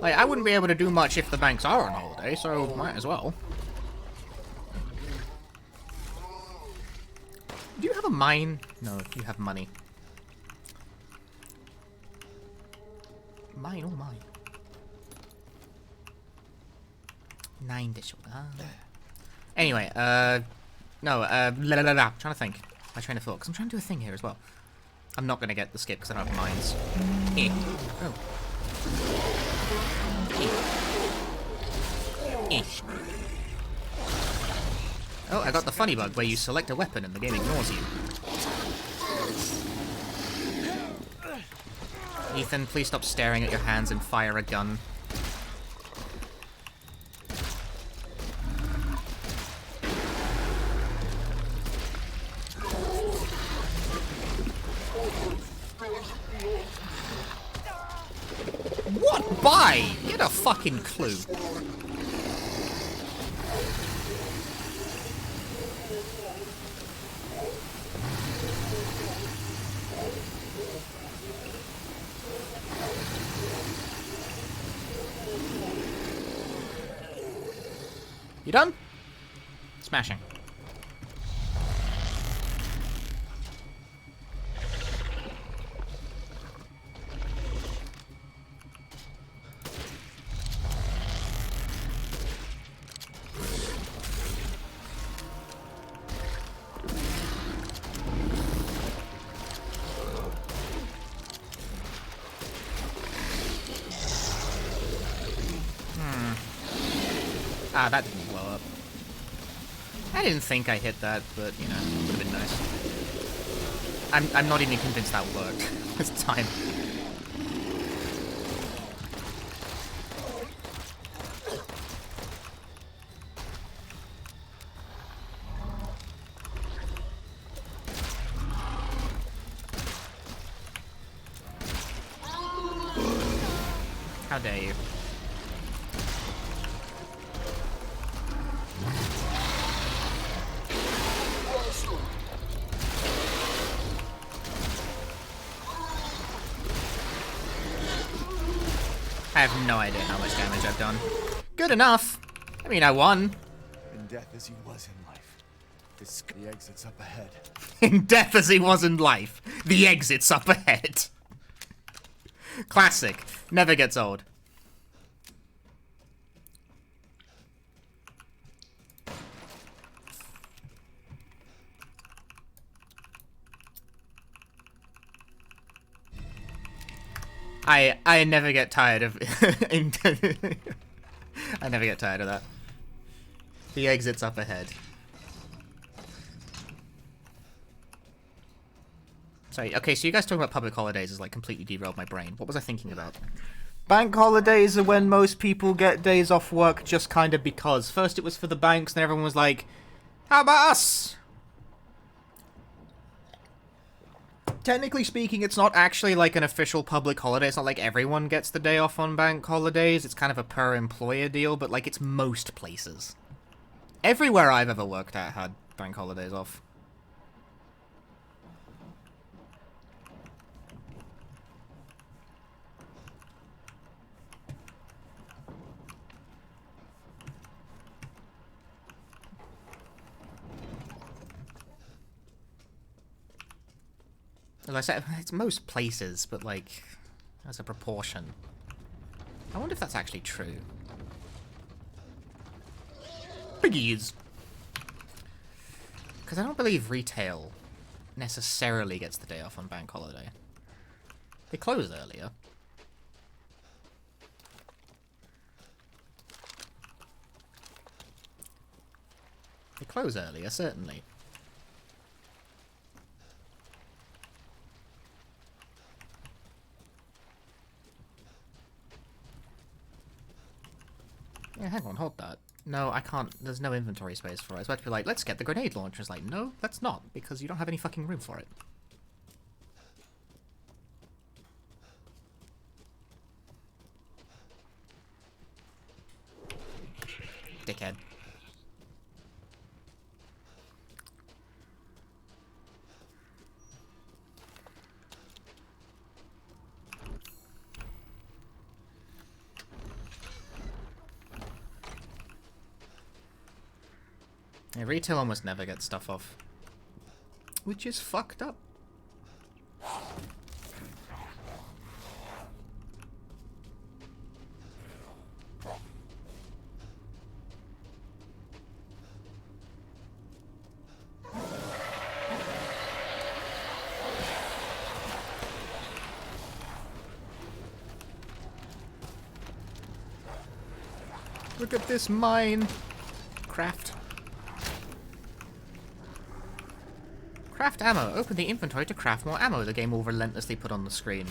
Like, I wouldn't be able to do much if the banks are on holiday, so might as well. have a mine? No, you have money. Mine, oh mine. 9 dish. Anyway, no, I'm trying to think. My train of thought, because I'm trying to do a thing here as well. I'm not going to get the skip because I don't have mines. Oh. Oh, I got the funny bug where you select a weapon and the game ignores you. Ethan, please stop staring at your hands and fire a gun. What? Bye! Get a fucking clue. You done? Smashing. Ah, that didn't blow up. I didn't think I hit that, but, you know, would have been nice. I'm not even convinced that worked this time. How dare you? I have no idea how much damage I've done. Good enough. I mean, I won. In death as he was in life. The exit's up ahead. In death as he was in life. The exit's up ahead. Classic. Never gets old. I never get tired of I never get tired of that. The exit's up ahead. Sorry, okay, so you guys talking about public holidays has like completely derailed my brain. What was I thinking about? Bank holidays are when most people get days off work just kind of because. First it was for the banks, then everyone was like, how about us? Technically speaking, it's not actually like an official public holiday. It's not like everyone gets the day off on bank holidays. It's kind of a per-employer deal, but like it's most places. Everywhere I've ever worked at had bank holidays off. As I said, it's most places, but like, as a proportion. I wonder if that's actually true. Piggies! Because I don't believe retail necessarily gets the day off on bank holiday. They close earlier. They close earlier, certainly. Yeah, hang on, hold that. No, I can't. There's no inventory space for it. I was about to be like, let's get the grenade launcher. It's like, no, let's not, because you don't have any fucking room for it. Dickhead. Yeah, retail almost never gets stuff off. Which is fucked up. Look at this mine. Craft. Craft ammo. Open the inventory to craft more ammo. The game will relentlessly put on the screen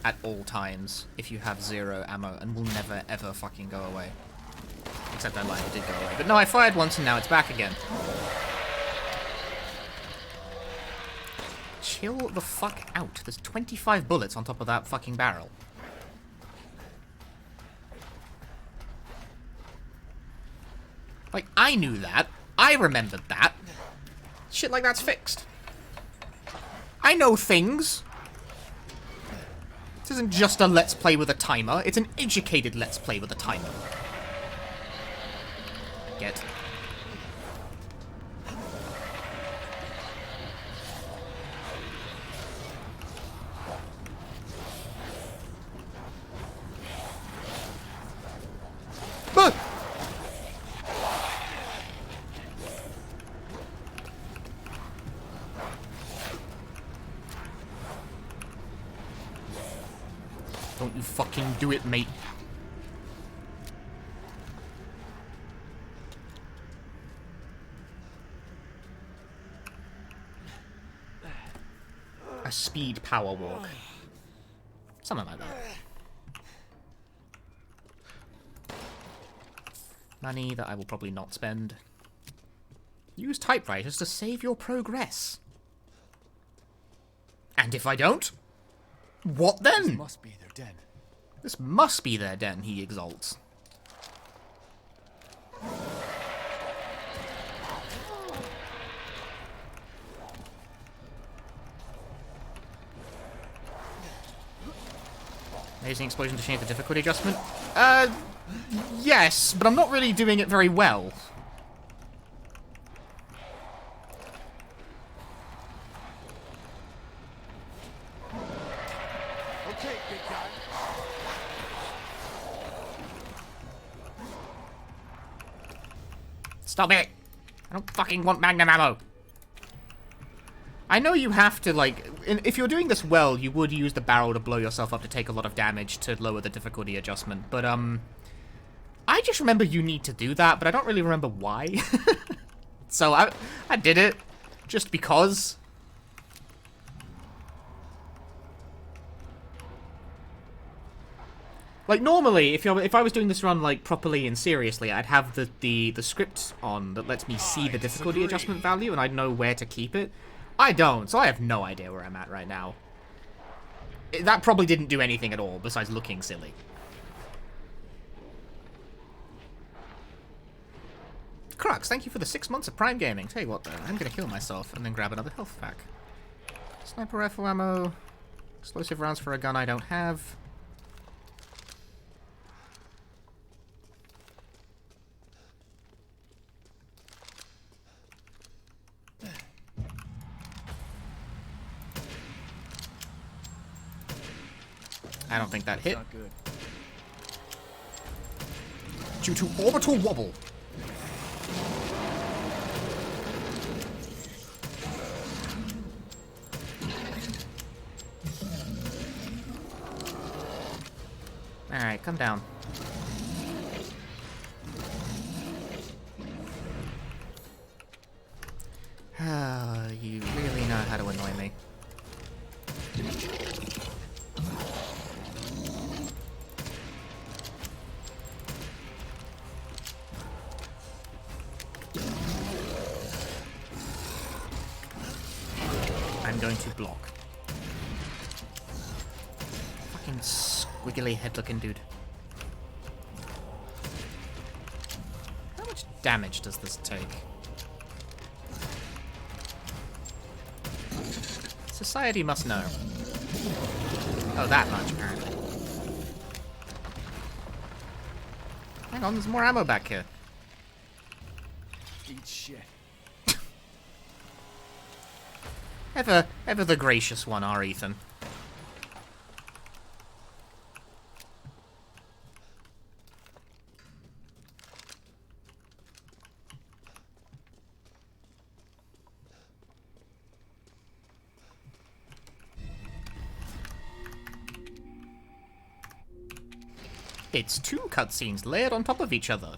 at all times if you have 0 ammo and will never ever fucking go away. Except I lied, it did go away. But no, I fired once and now it's back again. Chill the fuck out. There's 25 bullets on top of that fucking barrel. Like, I knew that. I remembered that. Shit like that's fixed. I know things. This isn't just a let's play with a timer. It's an educated let's play with a timer. Get. But don't you fucking do it, mate. A speed power walk. Something like that. Money that I will probably not spend. Use typewriters to save your progress. And if I don't? What then? This must be their den. This must be their den, he exults. Amazing explosion to change the difficulty adjustment? Yes, but I'm not really doing it very well. Okay, big guy. Stop it! I don't fucking want magnum ammo! I know you have to, like, if you're doing this well, you would use the barrel to blow yourself up to take a lot of damage to lower the difficulty adjustment, but, I just remember you need to do that, but I don't really remember why. So I did it, just because. Like, normally, if I was doing this run, like, properly and seriously, I'd have the script on that lets me see the difficulty adjustment value, and I'd know where to keep it. I don't, so I have no idea where I'm at right now. That probably didn't do anything at all, besides looking silly. Crux, thank you for the 6 months of Prime Gaming. Tell you what, though, I'm gonna kill myself and then grab another health pack. Sniper rifle ammo. Explosive rounds for a gun I don't have. I don't think that hit. Not good. Due to orbital wobble. Alright, come down. Oh, you really know how to annoy me. I'm going to block. Fucking squiggly head-looking dude. How much damage does this take? Society must know. Oh, that much, apparently. Hang on, there's more ammo back here. Eat shit. Ever the gracious one, our Ethan. It's 2 cutscenes layered on top of each other.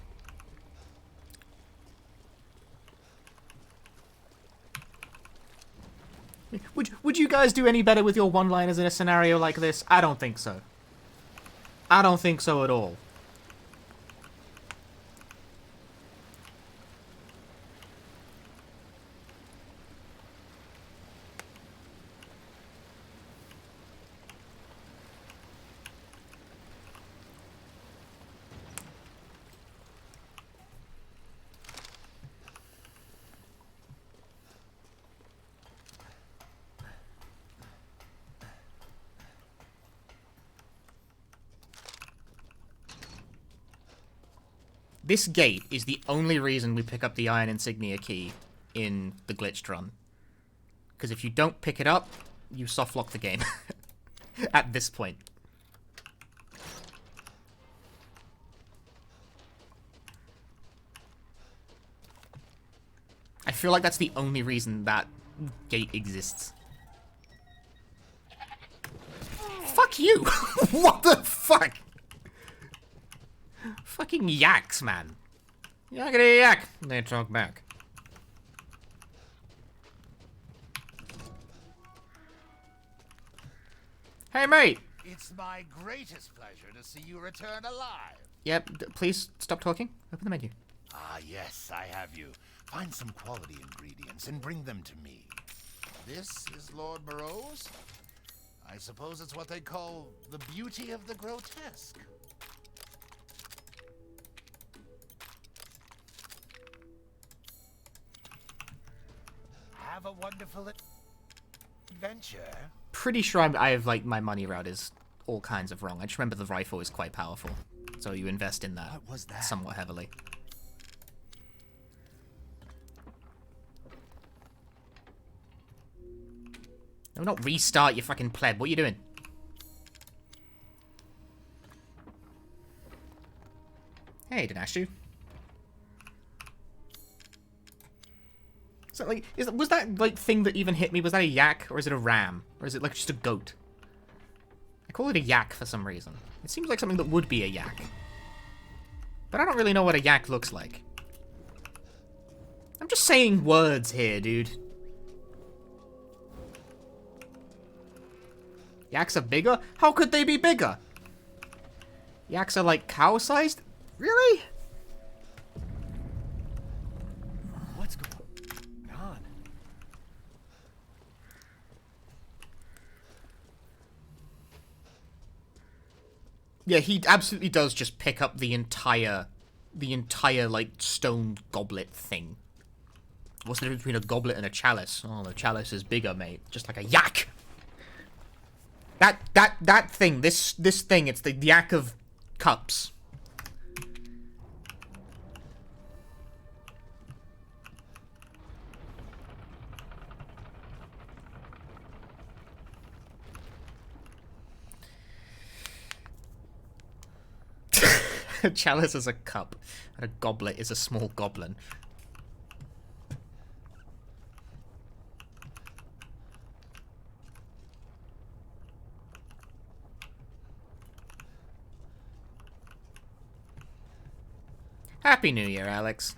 Would you guys do any better with your one-liners in a scenario like this? I don't think so. I don't think so at all. This gate is the only reason we pick up the Iron Insignia key in the glitched run. Because if you don't pick it up, you softlock the game. At this point. I feel like that's the only reason that gate exists. Fuck you! What the fuck? Fucking yaks, man. Yakety yak. They talk back. Hey, mate. It's my greatest pleasure to see you return alive. Yep, please stop talking. Open the menu. Ah, yes, I have you. Find some quality ingredients and bring them to me. This is Lord Moreau's? I suppose it's what they call the beauty of the grotesque. Have a wonderful adventure. Pretty sure I have, like, my money route is all kinds of wrong. I just remember the rifle is quite powerful. So you invest in that, What was that? somewhat heavily. No, not restart, you fucking pleb. What are you doing? Hey, didn't ask you. Is that like, was that like thing that even hit me? Was that a yak or is it a ram or is it like just a goat? I call it a yak for some reason. It seems like something that would be a yak, but I don't really know what a yak looks like. I'm just saying words here, dude. Yaks are bigger? How could they be bigger? Yaks are like cow-sized? Really? What's going on? Yeah, he absolutely does just pick up the entire like stone goblet thing. What's the difference between a goblet and a chalice? Oh, the chalice is bigger, mate. Just like a yak. That thing, this thing, it's the yak of cups. A chalice is a cup, and a goblet is a small goblin. Happy New Year, Alex.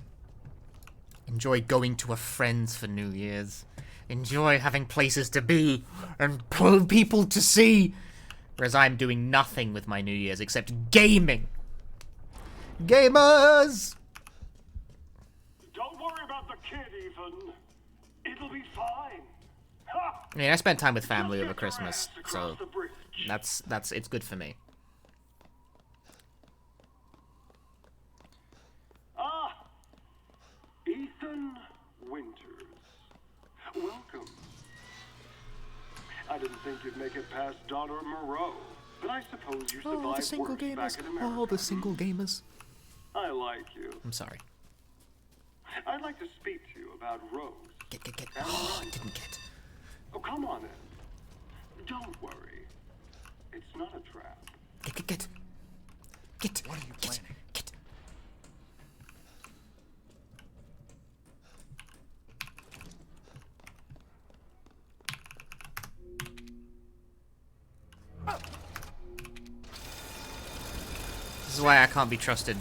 Enjoy going to a friend's for New Year's. Enjoy having places to be and people to see. Whereas I'm doing nothing with my New Year's except gaming. Gamers! Don't worry about the kid, Ethan. It'll be fine. Ha! I mean, I spent time with family Just over get your Christmas, ass across so the bridge. that's it's good for me. Ah, Ethan Winters. Welcome. I didn't think you'd make it past Daughter Moreau, but I suppose you survived Oh, the single worse back gamers. in America. Oh, the single gamers. I like you. I'm sorry. I'd like to speak to you about Rose. Get. And Oh, I Rose. didn't get. Oh, come on in. Don't worry. It's not a trap. Get. What are you planning? Get. This is why I can't be trusted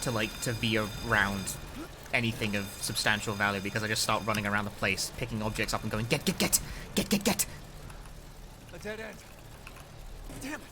to be around anything of substantial value, because I just start running around the place, picking objects up and going, get. A dead end. Damn it.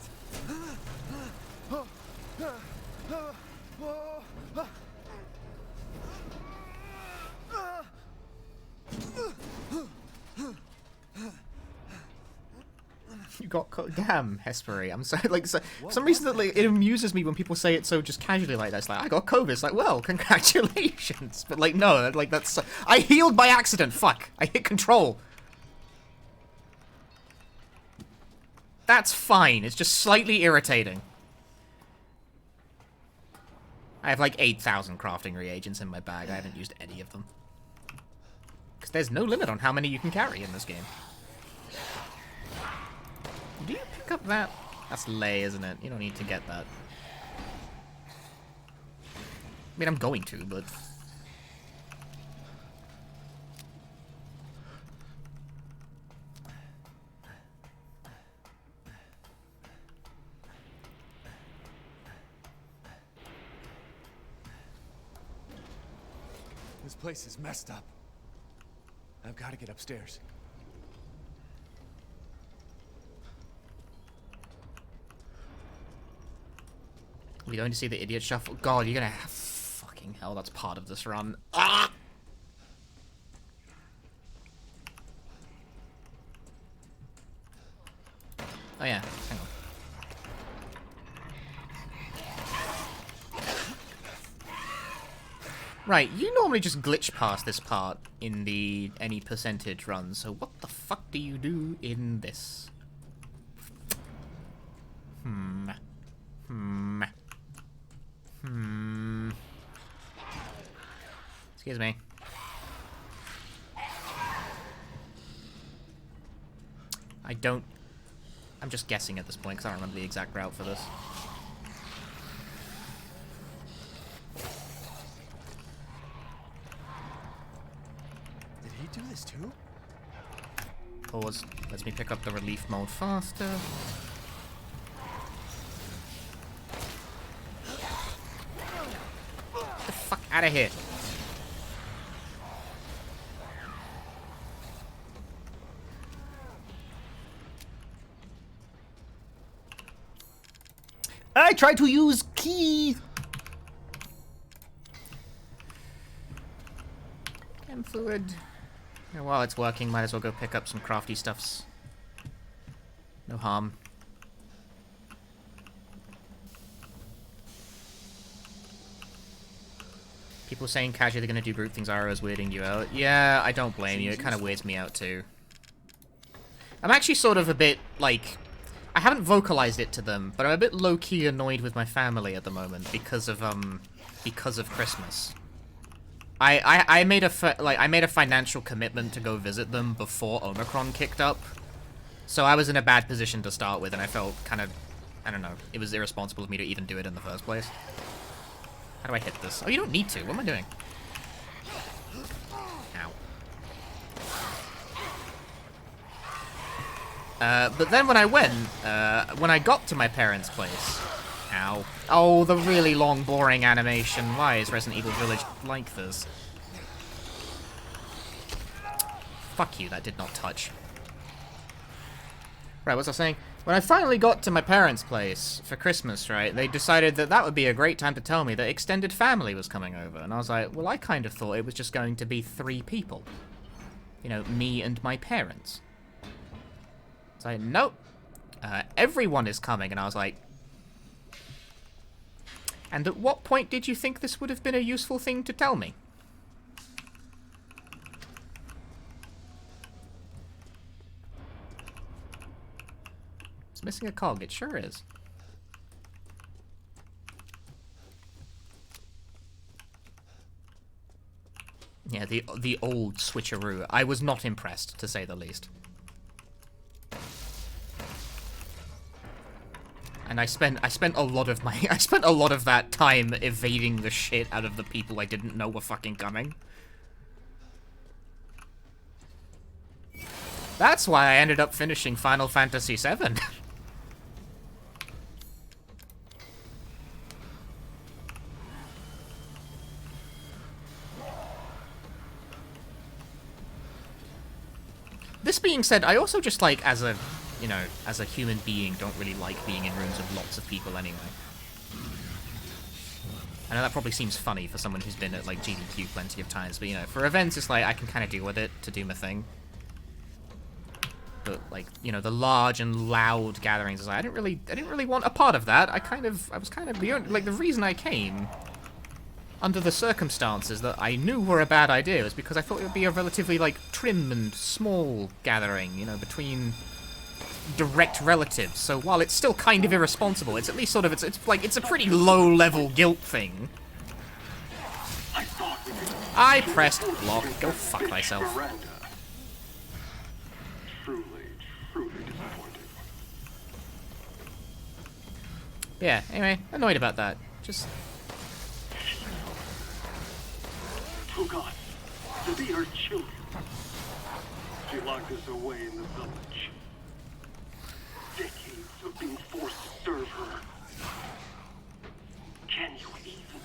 You got damn, Hespery. I'm sorry. Like, for some reason that it amuses me when people say it so just casually like that. It's like, I got COVID. It's like, well, congratulations. But like, no, like that's. I healed by accident. Fuck. I hit control. That's fine. It's just slightly irritating. I have like 8,000 crafting reagents in my bag. I haven't used any of them. Because there's no limit on how many you can carry in this game. Do you pick up that? That's lay, isn't it? You don't need to get that. I mean, I'm going to, but... This place is messed up. I've got to get upstairs. We're going to see the idiot shuffle. God, you're gonna have... Fucking hell, that's part of this run. Ah! Oh yeah, hang on. Right, you normally just glitch past this part in the any percentage run, so what the fuck do you do in this? Excuse me. I'm just guessing at this point, because I don't remember the exact route for this. Did he do this too? Pause. Lets me pick up the relief mode faster. Get the fuck out of here. I tried to use key. Chem fluid. And while it's working, might as well go pick up some crafty stuffs. No harm. People saying casually they're gonna do group things are weirding you out. Yeah, I don't blame you. It kind of weirds me out too. I'm actually sort of a bit like. I haven't vocalized it to them, but I'm a bit low-key annoyed with my family at the moment because of Christmas. I made a financial commitment to go visit them before Omicron kicked up, so I was in a bad position to start with, and I felt kind of, I don't know, it was irresponsible of me to even do it in the first place. How do I hit this? Oh, you don't need to. What am I doing? But then when I got to my parents' place... Ow. Oh, the really long, boring animation. Why is Resident Evil Village like this? Fuck you, that did not touch. Right, what was I saying? When I finally got to my parents' place for Christmas, right, they decided that that would be a great time to tell me that extended family was coming over. And I was like, well, I kind of thought it was just going to be 3 people. You know, me and my parents. It's like, nope. Everyone is coming. And I was like... And at what point did you think this would have been a useful thing to tell me? It's missing a cog. It sure is. Yeah, the old switcheroo. I was not impressed, to say the least. And I spent a lot of my I spent a lot of that time evading the shit out of the people I didn't know were fucking coming. That's why I ended up finishing Final Fantasy VII. This being said, I also just like, as a, you know, as a human being, don't really like being in rooms with lots of people anyway. I know that probably seems funny for someone who's been at, like, GDQ plenty of times, but, you know, for events, it's like, I can kind of deal with it to do my thing. But, like, you know, the large and loud gatherings, I didn't really want a part of that. I was kind of, the reason I came, under the circumstances that I knew were a bad idea, was because I thought it would be a relatively, like, trim and small gathering, you know, between direct relatives. So while it's still kind of irresponsible, it's at least sort of, it's a pretty low-level guilt thing. I pressed block. Go fuck thyself. Truly disappointing. Yeah, anyway, annoyed about that. Just... Oh God, to be her children. She locked us away in the village. Decades of being forced to serve her. Can you even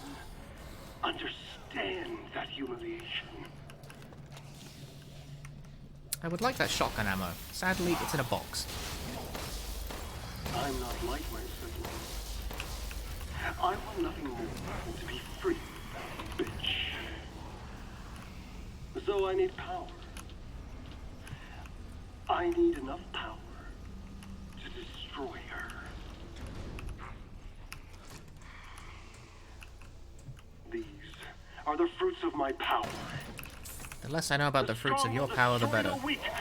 understand that humiliation? I would like that shotgun ammo. Sadly, it's in a box. I'm not like my siblings. I want nothing more than to be free, bitch. So I need power. I need enough power to destroy her. These are the fruits of my power. The less I know about the fruits of your power, the better.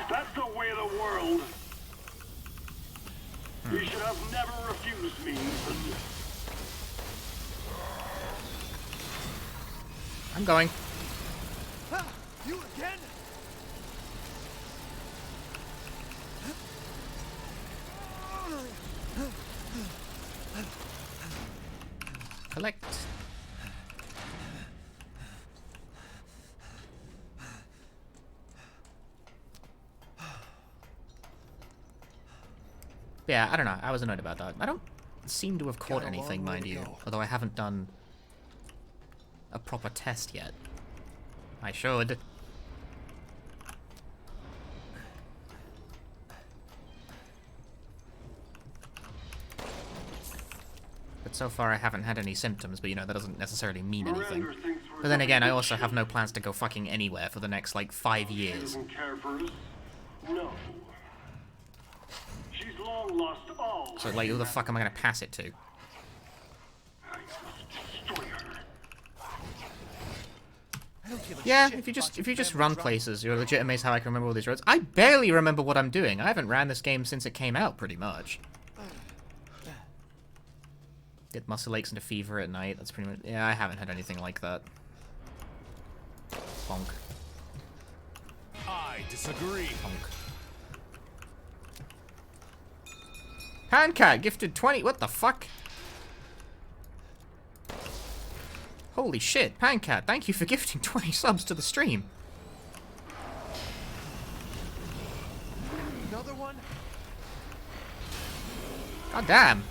That's the way of the world. You should have never refused me. I'm going. You again? Collect. Yeah, I don't know. I was annoyed about that. I don't seem to have caught anything, mind you. Although I haven't done a proper test yet. I should. But so far I haven't had any symptoms, but you know, that doesn't necessarily mean anything. But then again, I also have no plans to go fucking anywhere for the next, like, 5 years. No. She's long lost all. So, like, who the fuck am I gonna pass it to? Yeah, if you just run places, you're legit amazed how I can remember all these roads. I barely remember what I'm doing. I haven't ran this game since it came out, pretty much. Get muscle aches and a fever at night. That's pretty much... Yeah, I haven't had anything like that. Bonk. I disagree. Bonk. Handcat gifted 20... What the fuck? Holy shit, Pancat, thank you for gifting 20 subs to the stream. Another one? God damn.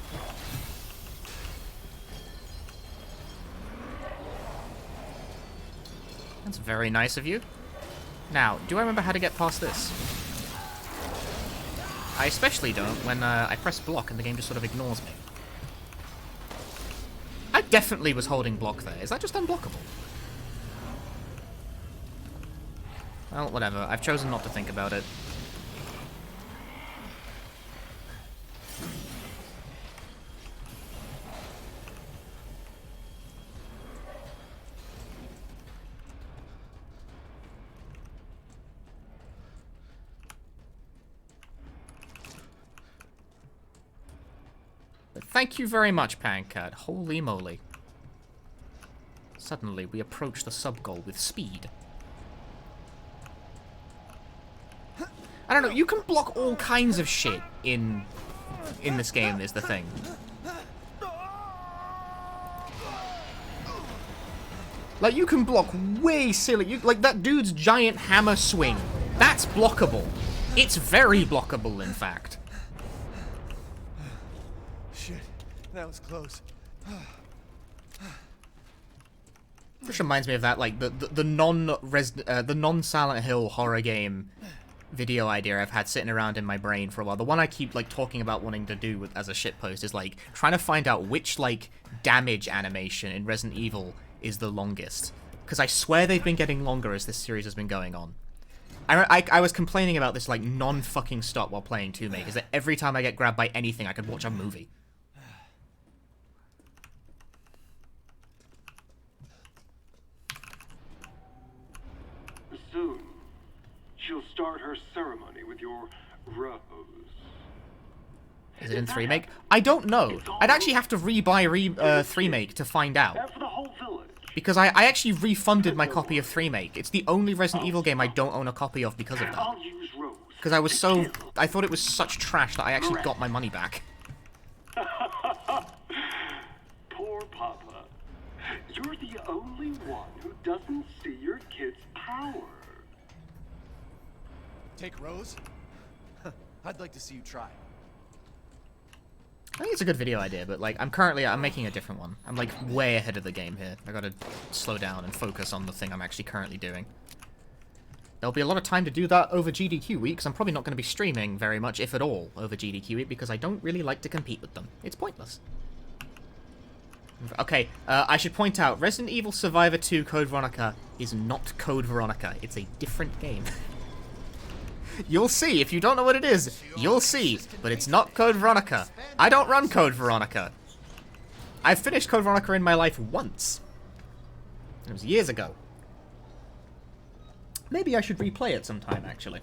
That's very nice of you. Now, do I remember how to get past this? I especially don't when I press block and the game just sort of ignores me. I definitely was holding block there. Is that just unblockable? Well, whatever. I've chosen not to think about it. But thank you very much, Pancat. Holy moly. Suddenly, we approach the sub-goal with speed. I don't know, you can block all kinds of shit in this game, is the thing. Like, you can block way silly. Like, that dude's giant hammer swing. That's blockable. It's very blockable, in fact. Shit, that was close. Which reminds me of that, like, the non-Silent Hill horror game video idea I've had sitting around in my brain for a while. The one I keep, like, talking about wanting to do as a shitpost is, like, trying to find out which, like, damage animation in Resident Evil is the longest. Because I swear they've been getting longer as this series has been going on. I was complaining about this, like, non-fucking stop while playing 2 Make, is that every time I get grabbed by anything, I could watch a movie. Soon, she'll start her ceremony with your rose. Is it in 3 Make? I don't know. I'd actually have to rebuy 3 Make to find out. And for the whole village. Because I actually refunded my copy of 3 Make. It's the only Resident Evil game I don't own a copy of because of that. I'll use Rose. Because I thought it was such trash that I actually got my money back. Poor Papa. You're the only one who doesn't see your kid's power. Take Rose? I'd like to see you try. I think it's a good video idea, but, like, I'm making a different one. I'm, like, way ahead of the game here. I gotta slow down and focus on the thing I'm actually currently doing. There'll be a lot of time to do that over GDQ week, because I'm probably not going to be streaming very much, if at all, over GDQ week, because I don't really like to compete with them. It's pointless. Okay, I should point out, Resident Evil Survivor 2 Code Veronica is not Code Veronica. It's a different game. You'll see. If you don't know what it is, you'll see. But it's not Code Veronica. I don't run Code Veronica. I've finished Code Veronica in my life once. It was years ago. Maybe I should replay it sometime, actually.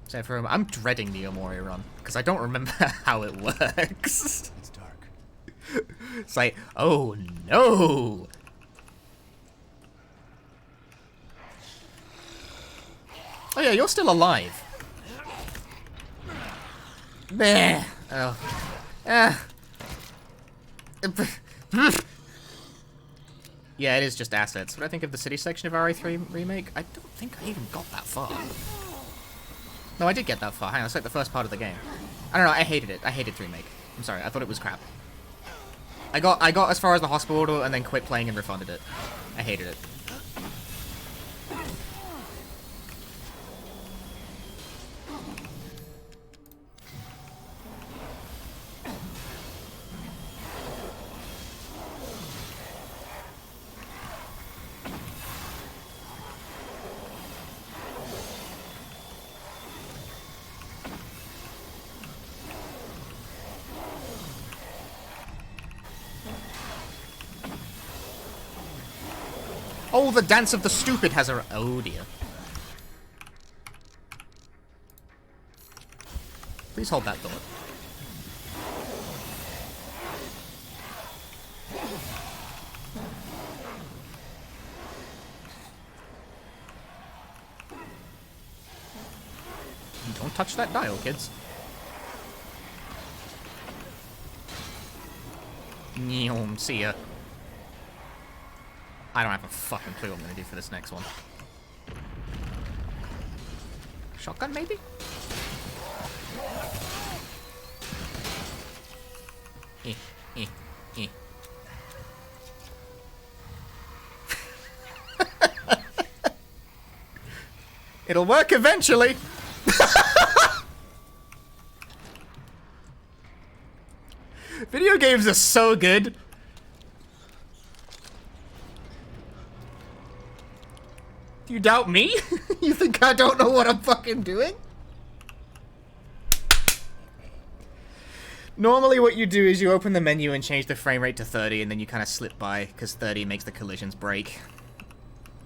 So for I'm dreading the Omori run, because I don't remember how it works. It's dark. It's like, oh no! Oh yeah, you're still alive. Meh. Oh. Yeah, it is just assets. What do I think of the city section of RE3 Remake? I don't think I even got that far. No, I did get that far. Hang on, it's like the first part of the game. I don't know, I hated it. I hated 3 Make. I'm sorry, I thought it was crap. I got as far as the hospital and then quit playing and refunded it. I hated it. Oh, the Dance of the Stupid has a... Oh, dear. Please hold that door. Don't touch that dial, kids. See ya. I don't have a fucking clue what I'm gonna do for this next one. Shotgun, maybe? It'll work eventually! Video games are so good! You doubt me? You think I don't know what I'm fucking doing? Normally what you do is you open the menu and change the frame rate to 30 and then you kind of slip by because 30 makes the collisions break.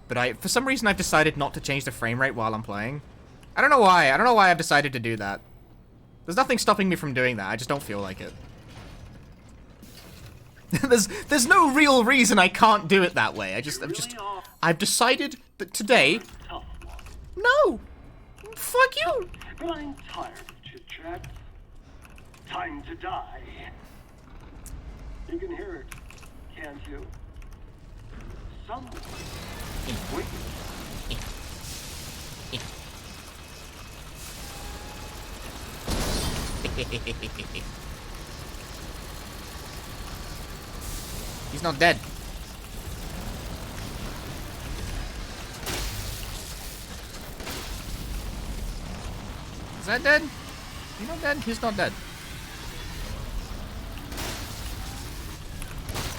But for some reason I've decided not to change the frame rate while I'm playing. I don't know why. I don't know why I've decided to do that. There's nothing stopping me from doing that. I just don't feel like it. There's no real reason I can't do it that way. I've decided that today... No! Fuck you! But I'm tired of chit-chat. set. Time to die. You can hear it, can't you? Someone is waiting. He's not dead. Is that dead? He's not dead? He's not dead.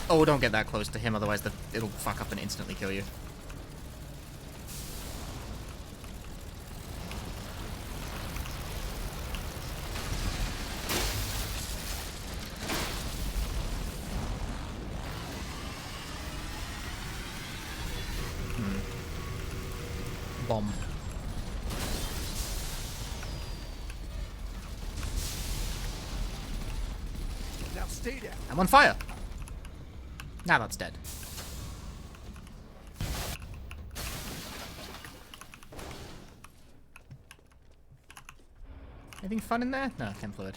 Oh, don't get that close to him, otherwise it'll fuck up and instantly kill you. Bomb. Now stay down. I'm on fire. Now that's dead. Anything fun in there? No, chem fluid.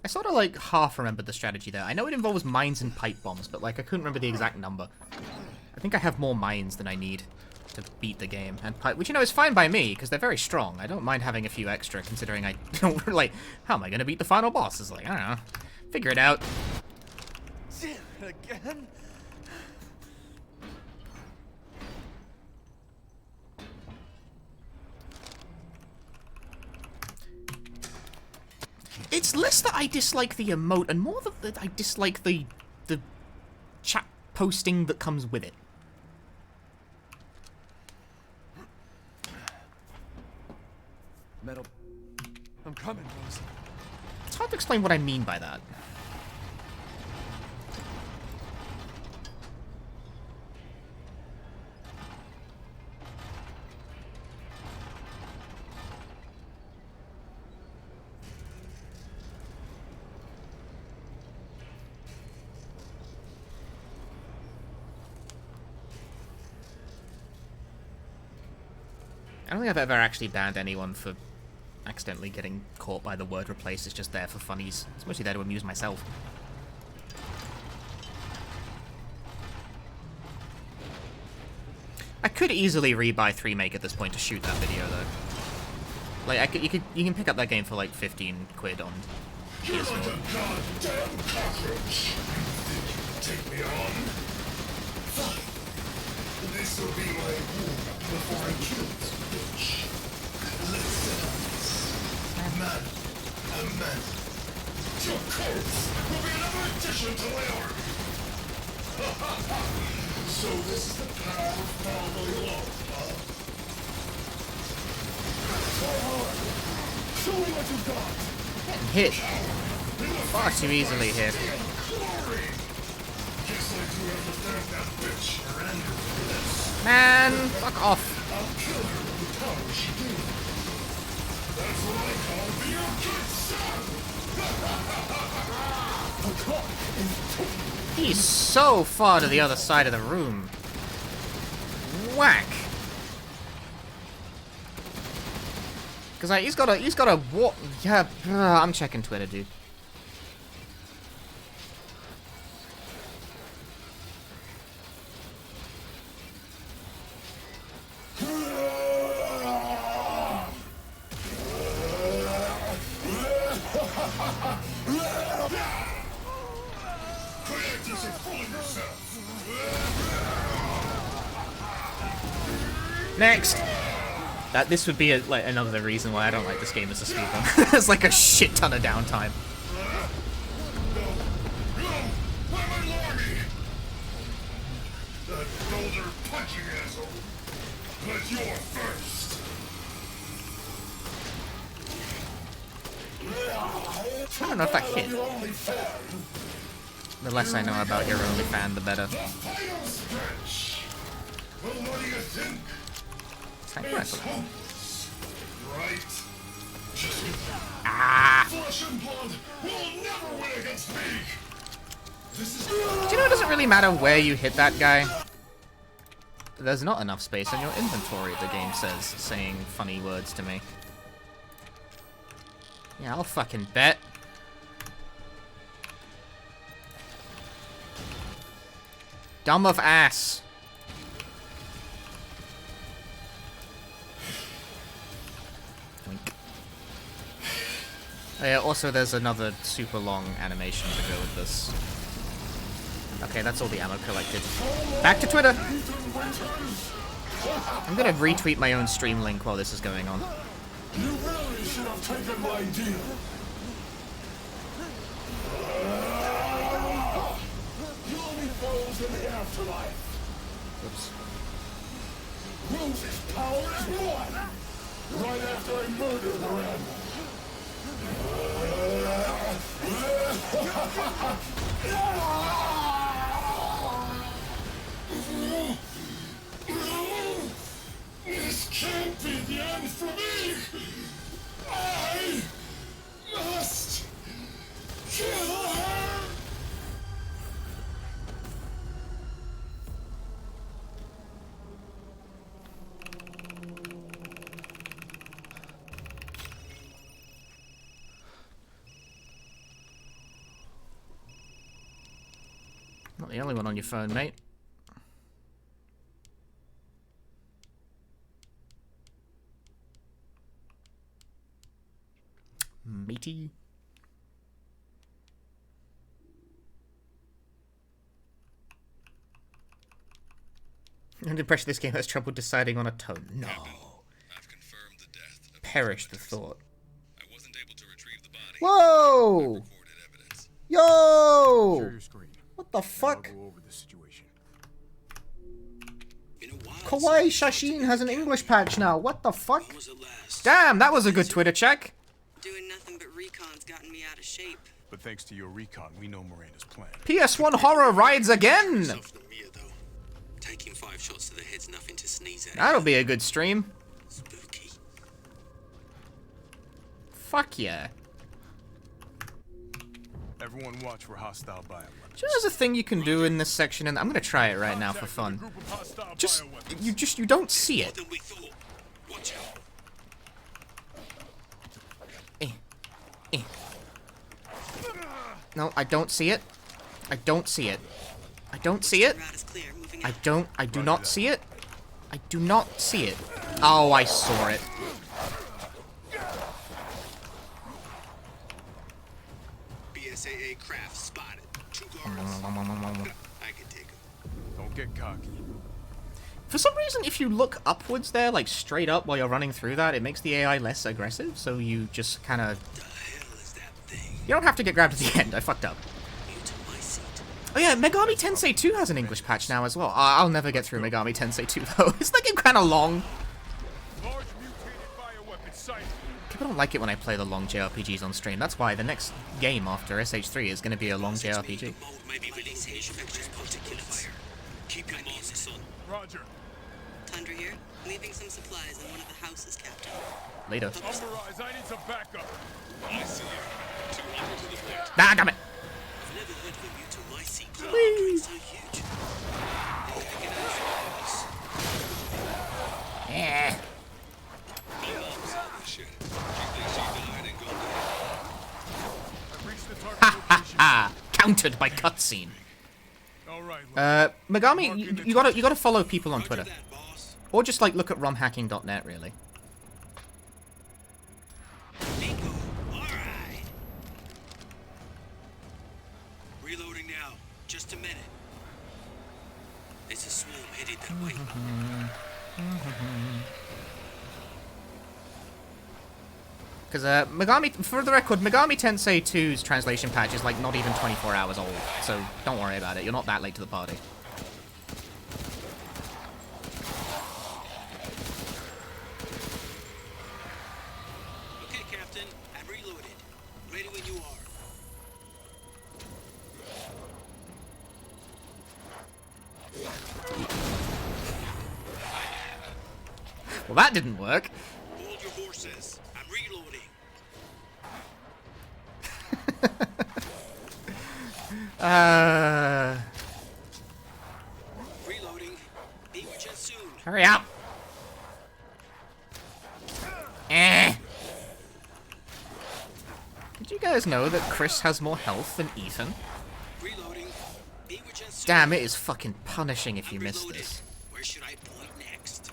I sort of like half remembered the strategy there. I know it involves mines and pipe bombs, but like I couldn't remember the exact number. I think I have more mines than I need to beat the game, and pipe, which you know is fine by me because they're very strong. I don't mind having a few extra, considering I don't like. How am I going to beat the final boss? It's like I don't know. Figure it out. Again? It's less that I dislike the emote and more that I dislike the chat posting that comes with it. Metal. I'm coming, Rose. It's hard to explain what I mean by that. I don't think I've ever actually banned anyone for accidentally getting caught by the word replace. It's just there for funnies. It's mostly there to amuse myself. I could easily rebuy 3Make at this point to shoot that video though. Like you can pick up that game for like 15 quid on PS4. Goddamn cockroach! Take me on. Fine. This will be my wound before I kill this bitch. Let's set up this. Man, a man. Your corpse will be another addition to my army. So this is the path of following along, huh? Show me what you got. Getting hit. Far too easily hit. Guess I do have to thank that bitch for anger for this. Man, fuck off. I'll kill her with the power she gave me. That's what I call being a good son. The clock is ticking. He's so far to the other side of the room. Whack. Because he's got a what? Yeah, I'm checking Twitter, dude. Next. This would be like another reason why I don't like this game as a speedrun. There's like a shit ton of downtime. That boulder punching asshole. But you're first. I don't know if that hit. The less I know about your only fan, the better. The final stretch. Well, what do you think? Sniper rifle. Right? Ah! Flesh and blood will never win against me. This is. Do you know it doesn't really matter where you hit that guy? There's not enough space in your inventory, the game says, saying funny words to me. Yeah, I'll fucking bet. Dumb of ass. Wink. Oh yeah, also there's another super long animation to go with this. Okay, that's all the ammo collected. Back to Twitter! I'm gonna retweet my own stream link while this is going on. You really should have taken my deal. You'll be foes in the afterlife. Whoops. Rose's power is one. Right after I murder her animal. This can't be the end for me! I must kill her! Not the only one on your phone, mate. Matey. Under pressure, this game has trouble deciding on a tone. No. Perish the thought. I wasn't able to retrieve the body. Whoa! Yo! What the fuck? Kawaii Shashin has an English patch now. What the fuck? Damn, that was a good Twitter check. Doing nothing but recon's gotten me out of shape. But thanks to your recon, we know Miranda's plan. PS1 horror rides again. Taking 5 shots to the head's nothing to sneeze at. That'll be a good stream. Spooky. Fuck yeah. Everyone watch for hostile bioweapons. Do you know there's a thing you can do in this section, and I'm gonna try it right now for fun. You don't see it. No, I don't see it. I don't see it. I don't see it. I do not see it. I do not see it. Oh, I saw it. BSAA craft spotted. 2 guards. I can take him. Don't get cocky. For some reason, if you look upwards there, like straight up while you're running through that, it makes the AI less aggressive, so you just kind of... You don't have to get grabbed at the end, I fucked up. Oh yeah, Megami Tensei 2 has an English patch now as well. I'll never get through Megami Tensei 2 though. It's like game kind of long. People don't like it when I play the long JRPGs on stream. That's why the next game after SH3 is going to be a long JRPG. Keep your masks on. Roger. Tundra here. Leaving some supplies in one of the houses, Captain. Later. Umberise, I need some backup. I see you. 200 to the pit. Ah, damn it. I've never heard from you till my seat. Whee! So huge. Yeah. Ha ha ha! Countered by cutscene. Megami, you gotta follow people on Twitter, or just like look at romhacking.net really. Reloading now. Just a minute. It's a swarm headed that way. Because Megami, for the record, Megami Tensei 2's translation patch is like not even 24 hours old, so don't worry about it. You're not that late to the party. Okay, Captain. I'm reloaded. Ready when you are. Well, that didn't work. Hold your horses. I'm reloading. Reloading. Be with you soon. Hurry up. Did you guys know that Chris has more health than Ethan? Reloading. Be with you soon. Damn, it is fucking punishing if you miss Reloaded. this. Where should I point next?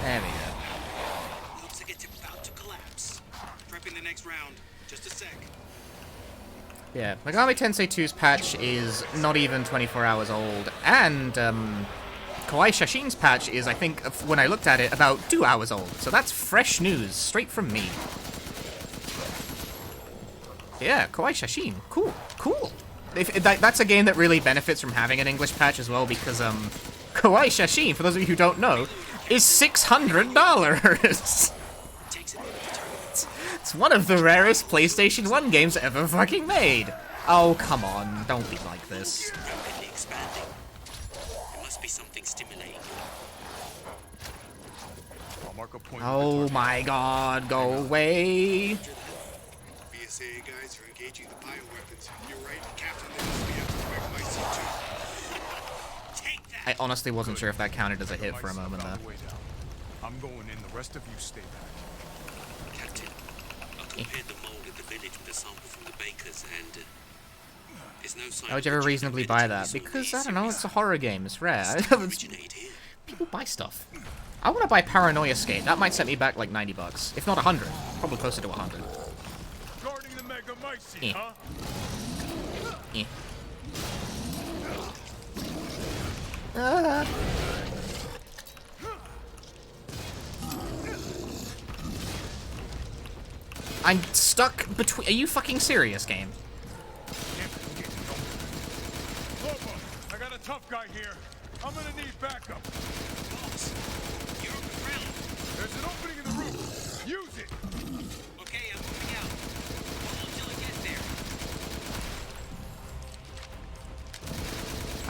There we go. Looks like it's about to collapse. Prepping the next round. Just a sec. Yeah, Megami Tensei 2's patch is not even 24 hours old, and Kawaii Shashin's patch is, I think, when I looked at it, about 2 hours old. So that's fresh news, straight from me. Yeah, Kawaii Shashin. Cool, cool. That's a game that really benefits from having an English patch as well, because Kawaii Shashin, for those of you who don't know, is $600. It's one of the rarest PlayStation 1 games ever fucking made. Oh, come on, don't be like this. Rapidly expanding. It must be something stimulating. Oh my god, go away. BSAA guys are engaging the bioweapons. You're right, Captain. They must be after the Megamice too. Take that. I honestly wasn't sure if that counted as a hit for a moment there. I'm going in. The rest of you stay back. Captain, I compared the mold in the village with a sample from the bakers, and there's no sign. Why would you ever reasonably buy that? Because, I don't know, it's a horror game, it's rare. People buy stuff. I want to buy Paranoia Skate. That might set me back like 90 bucks. If not 100. Probably closer to 100. Guarding the Megamice, Eh. huh? I'm stuck between. Are you fucking serious, game? Lobo, I got a tough guy here. I'm gonna need backup. Boss, you're on the ground. There's an opening in the roof. Use it. Okay, I'm moving out. Hold until I get there.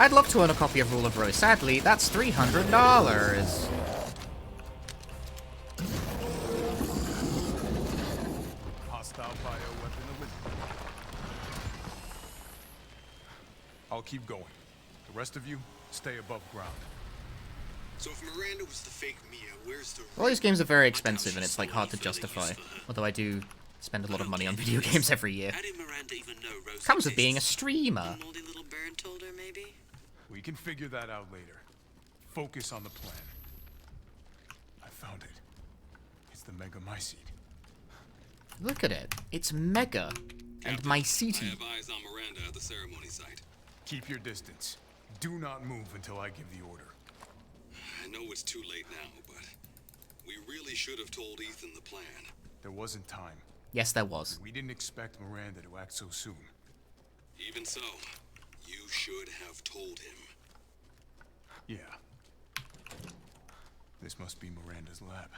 I'd love to own a copy of Rule of Rose. Sadly, that's $300. Hostile bioweapon eliminated. I'll keep going. The rest of you, stay above ground. So if Miranda was the fake Mia, where's the... All these games are very expensive, and it's like hard to justify. Although I do spend a lot of money on video games every year. How did Miranda even know Rose Comes with being a exists? streamer. The moldy little bird told her, maybe? We can figure that out later. Focus on the plan. I found it. It's the Megamice. Look at it. It's mega. And Captain, mycete. I have eyes on Miranda at the ceremony site. Keep your distance. Do not move until I give the order. I know it's too late now, but we really should have told Ethan the plan. There wasn't time. Yes, there was. We didn't expect Miranda to act so soon. Even so, you should have told him. Yeah. This must be Miranda's lab.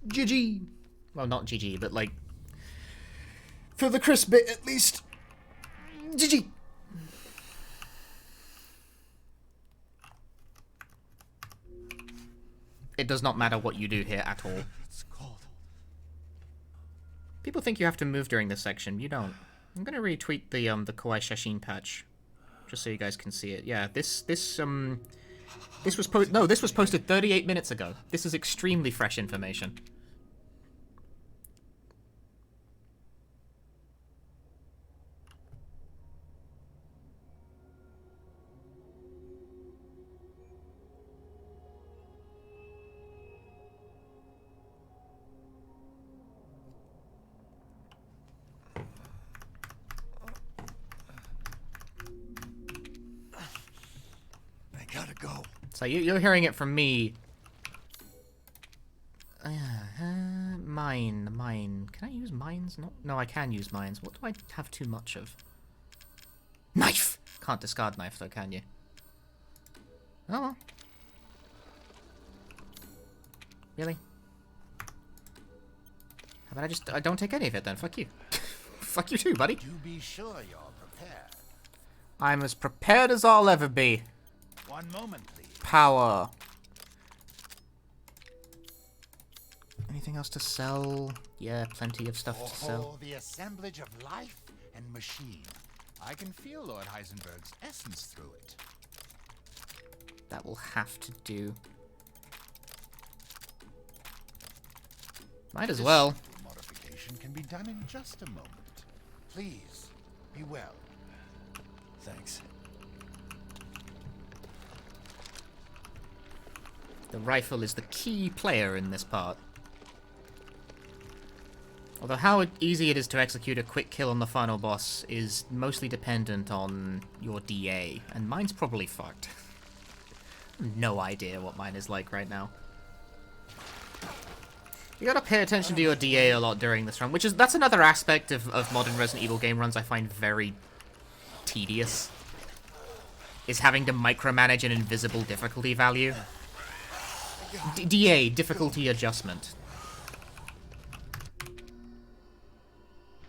GG. Well, not GG, but like... For the Chris bit, at least. GG. It does not matter what you do here at all. It's cold. People think you have to move during this section. You don't. I'm gonna retweet the Kawaii Shashin patch, just so you guys can see it. Yeah, this was posted 38 minutes ago. This is extremely fresh information. Gotta go. So you're hearing it from me. Mine. Can I use mines? No, I can use mines. What do I have too much of? Knife! Can't discard knife though, can you? Oh well. Really? How about I don't take any of it then? Fuck you. Fuck you too, buddy. Do be sure you're prepared. I'm as prepared as I'll ever be. One moment, please. Power. Anything else to sell? Yeah, plenty of stuff to sell. Oh, the assemblage of life and machine. I can feel Lord Heisenberg's essence through it. That will have to do. Might as well. Modification can be done in just a moment. Please, be well. Thanks. The rifle is the key player in this part. Although how easy it is to execute a quick kill on the final boss is mostly dependent on your DA, and mine's probably fucked. No idea what mine is like right now. You gotta pay attention to your DA a lot during this run, that's another aspect of modern Resident Evil game runs I find very tedious. Is having to micromanage an invisible difficulty value. DA, difficulty adjustment.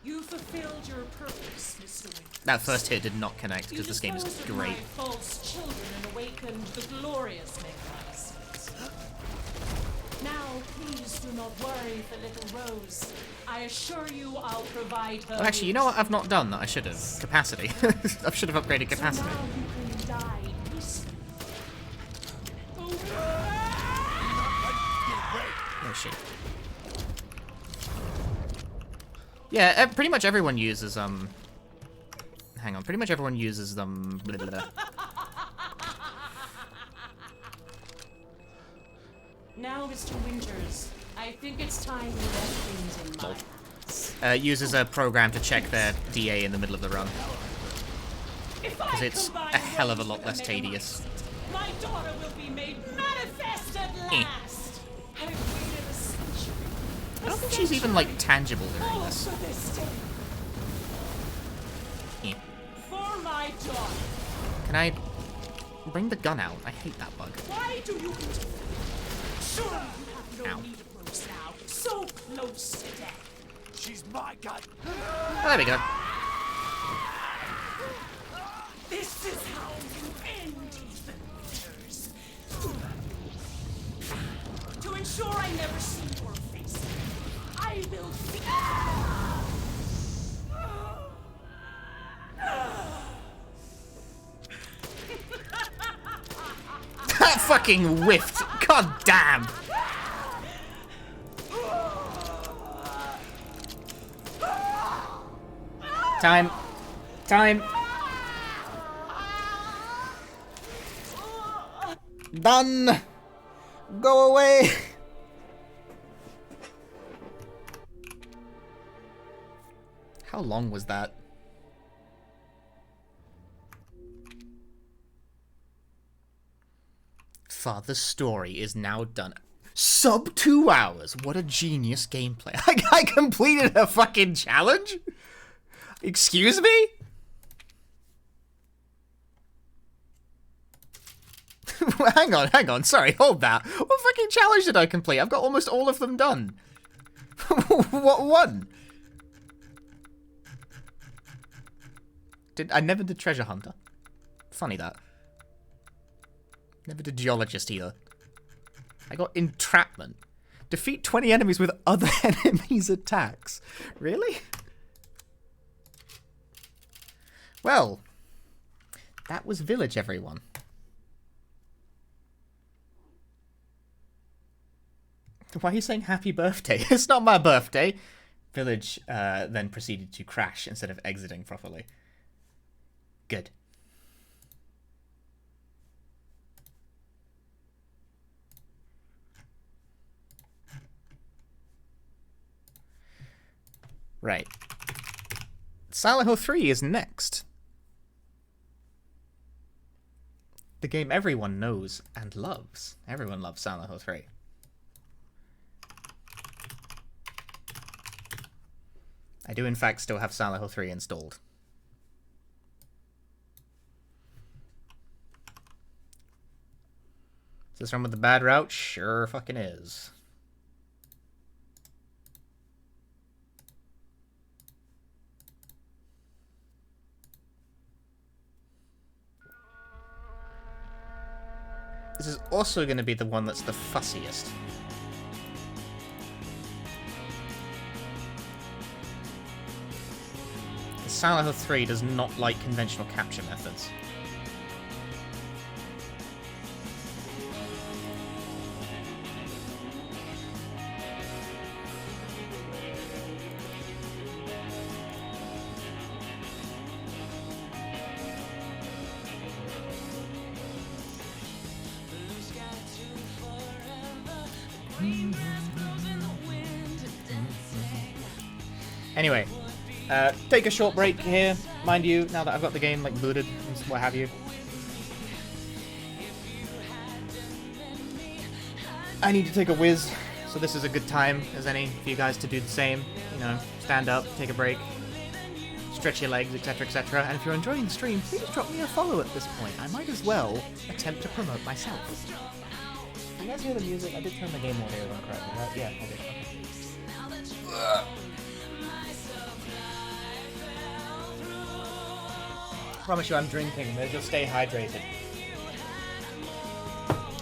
You fulfilled your purpose, Mr. Winters. That first hit did not connect because this game is disposed of great. my false children and awakened the glorious magnificence. Now, please do not worry for little Rose. I assure you I'll provide her. Well, actually, you know what I've not done that I should have? Capacity. I should have upgraded capacity. So now you can die peacefully. Oh shit. Yeah, pretty much everyone uses, hang on, pretty much everyone uses them, blah, blah, blah. Now, Mr. Winters, I think it's time we left things in my hands. Uses a program to check their DA in the middle of the run. Because it's a hell of a lot less tedious. My daughter will be made manifest at last. I've waited a century. I don't think she's even, like, tangible during this. For this day. For my daughter. Can I bring the gun out? I hate that bug. Why do you continue? Sure, you have no need of Rose now. So close to death. She's my gun. Oh, there we go. This is how you end Ethan Winters. To ensure I never see your face, I will That fucking whiffed. God damn. Time. Time. Done. Go away. How long was that? Father's story is now done. Sub 2 hours. What a genius gameplay. I completed a fucking challenge? Excuse me? Hang on. Sorry, hold that. What fucking challenge did I complete? I've got almost all of them done. What one? I never did Treasure Hunter. Funny that. Never did Geologist either. I got Entrapment. Defeat 20 enemies with other enemies' attacks. Really? Well, that was Village, everyone. Why are you saying happy birthday? It's not my birthday. Village then proceeded to crash instead of exiting properly. Good. Right. Silent Hill 3 is next. The game everyone knows and loves. Everyone loves Silent Hill 3. I do in fact still have Silent Hill 3 installed. Is this one with the bad route? Sure fucking is. This is also going to be the one that's the fussiest. Silent Hill 3 does not like conventional capture methods. Anyway, take a short break here, mind you, now that I've got the game like booted and what have you. I need to take a whiz, so this is a good time as any for you guys to do the same. You know, stand up, take a break, stretch your legs, etc, etc. And if you're enjoying the stream, please drop me a follow at this point. I might as well attempt to promote myself. Can you guys hear the music? I did turn the game audio on correctly, right? Yeah, I did. Okay. Promise you I'm drinking, but just stay hydrated.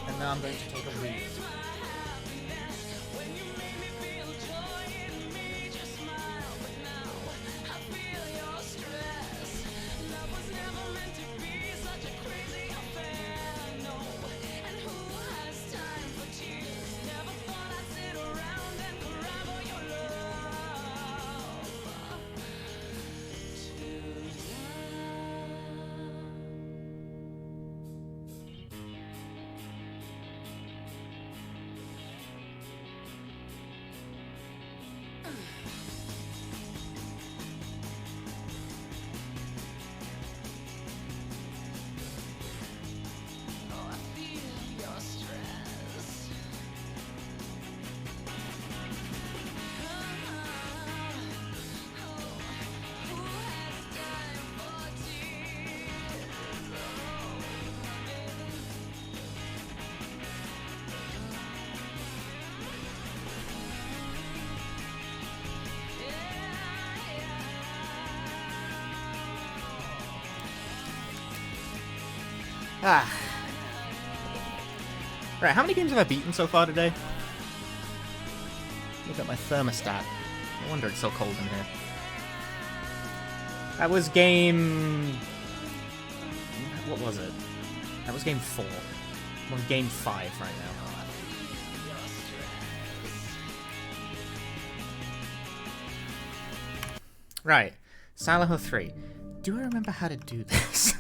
And now I'm going to take a breathe. Right, how many games have I beaten so far today? Look at my thermostat. No wonder it's so cold in here. That was game... What was it? That was game 4. I'm on game 5 right now. Right, Silent Hill 3. Do I remember how to do this?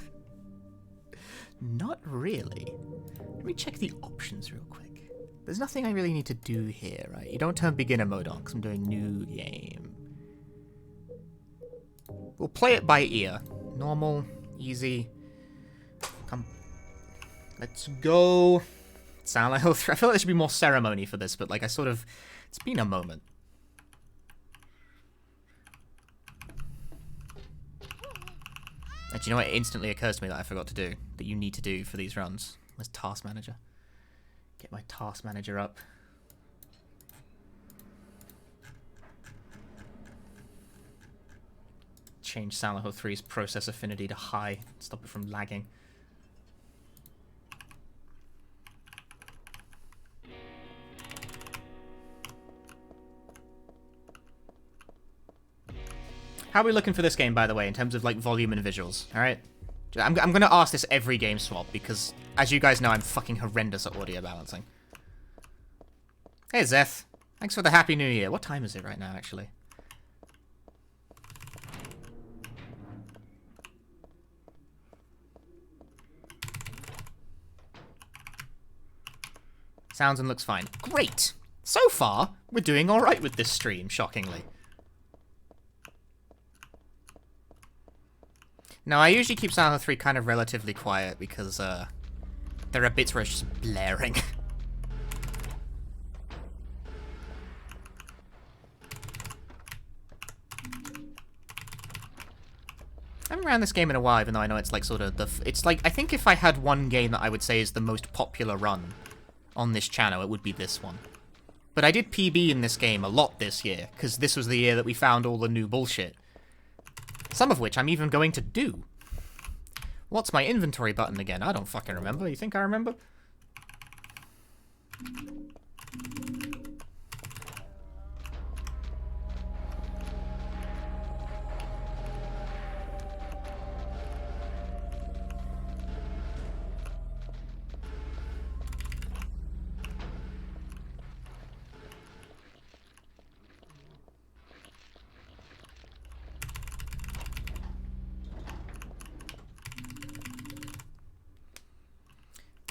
Not really. Let me check the options real quick. There's nothing I really need to do here, right? You don't turn beginner mode on because I'm doing new game. We'll play it by ear. Normal, easy. Come. Let's go. Silent Hill 3. I feel like there should be more ceremony for this, but like it's been a moment. And you know what? It instantly occurs to me that I forgot to do, that you need to do for these runs. Where's Task Manager? Get my Task Manager up. Change Silent Hill 3's process affinity to high. Stop it from lagging. How are we looking for this game, by the way, in terms of like volume and visuals? All right, I'm gonna ask this every game swap because, as you guys know, I'm fucking horrendous at audio balancing. Hey Zeth, thanks for the Happy New Year. What time is it right now, actually? Sounds and looks fine. Great. So far, we're doing all right with this stream, shockingly. Now, I usually keep Silent Hill 3 kind of relatively quiet because there are bits where it's just blaring. I haven't ran this game in a while, even though I know it's like sort of it's like, I think if I had one game that I would say is the most popular run on this channel, it would be this one. But I did PB in this game a lot this year, because this was the year that we found all the new bullshit. Some of which I'm even going to do. What's my inventory button again? I don't fucking remember. You think I remember?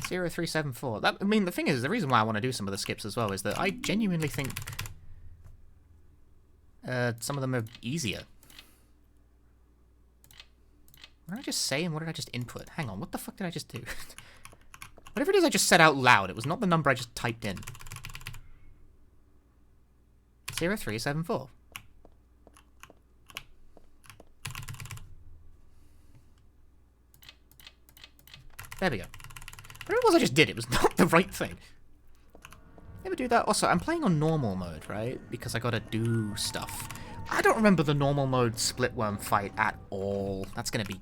0374. That, I mean, the thing is, the reason why I want to do some of the skips as well is that I genuinely think some of them are easier. What did I just say and what did I just input? Hang on, what the fuck did I just do? Whatever it is I just said out loud, it was not the number I just typed in. 0374. There we go. Whatever it was I just did, it was not the right thing. Never do that. Also, I'm playing on normal mode, right? Because I gotta do stuff. I don't remember the normal mode split worm fight at all. That's gonna be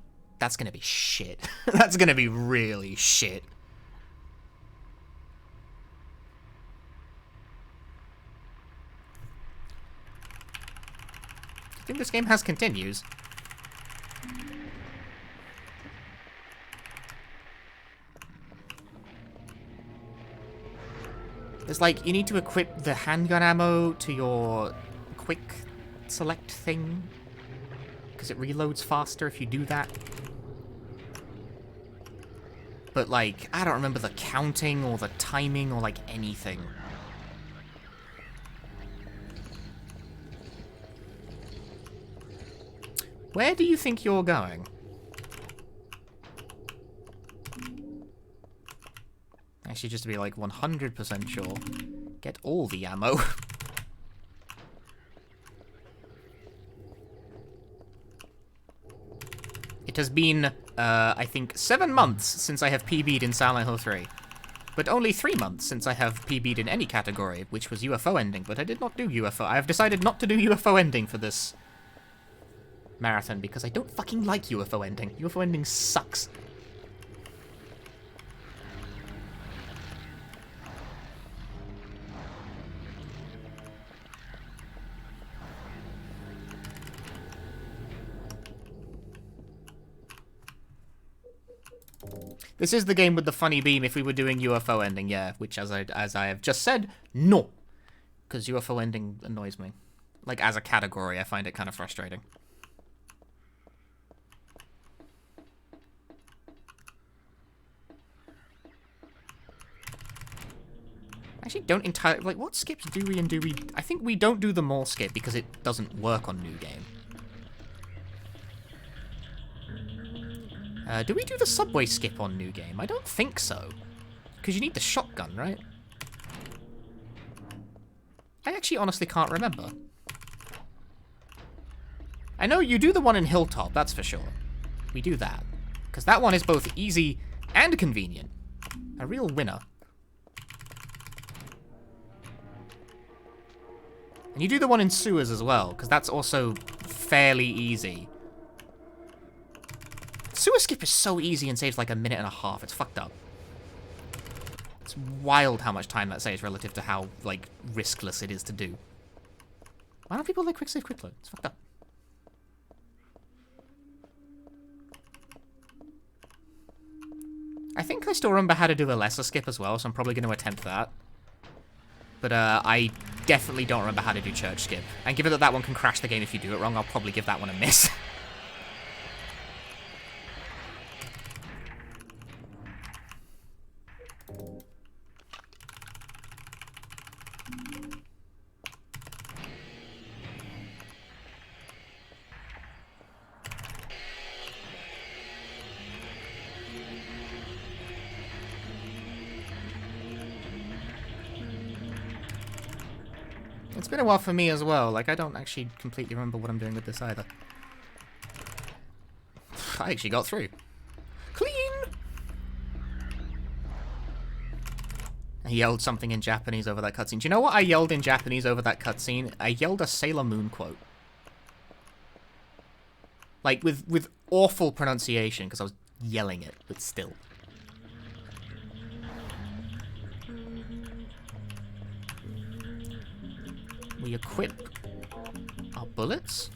shit. That's gonna be really shit. I think this game has continues. There's like, you need to equip the handgun ammo to your quick select thing, because it reloads faster if you do that. But like, I don't remember the counting or the timing or like anything. Where do you think you're going? Actually, just to be like 100% sure, get all the ammo. It has been, I think, 7 months since I have PB'ed in Silent Hill 3. But only 3 months since I have PB'ed in any category, which was UFO ending, but I did not do UFO. I have decided not to do UFO ending for this marathon, because I don't fucking like UFO ending. UFO ending sucks. This is the game with the funny beam if we were doing UFO ending, yeah, which as I have just said, no. Because UFO ending annoys me. Like, as a category, I find it kind of frustrating. Actually, don't entirely... Like, what skips do we and do we... I think we don't do the mall skip because it doesn't work on New Game. Do we do the subway skip on New Game? I don't think so. Because you need the shotgun, right? I actually honestly can't remember. I know you do the one in Hilltop, that's for sure. We do that. Because that one is both easy and convenient. A real winner. And you do the one in sewers as well, because that's also fairly easy. Sewer skip is so easy and saves like 1.5 minutes. It's fucked up. It's wild how much time that saves relative to how, like, riskless it is to do. Why don't people like quick save quick load? It's fucked up. I think I still remember how to do a lesser skip as well, so I'm probably going to attempt that. But I definitely don't remember how to do church skip. And given that that one can crash the game if you do it wrong, I'll probably give that one a miss. It's been a while for me as well. Like, I don't actually completely remember what I'm doing with this either. I actually got through. Clean! I yelled something in Japanese over that cutscene. Do you know what I yelled in Japanese over that cutscene? I yelled a Sailor Moon quote. Like, with awful pronunciation, because I was yelling it, but still. We equip our bullets.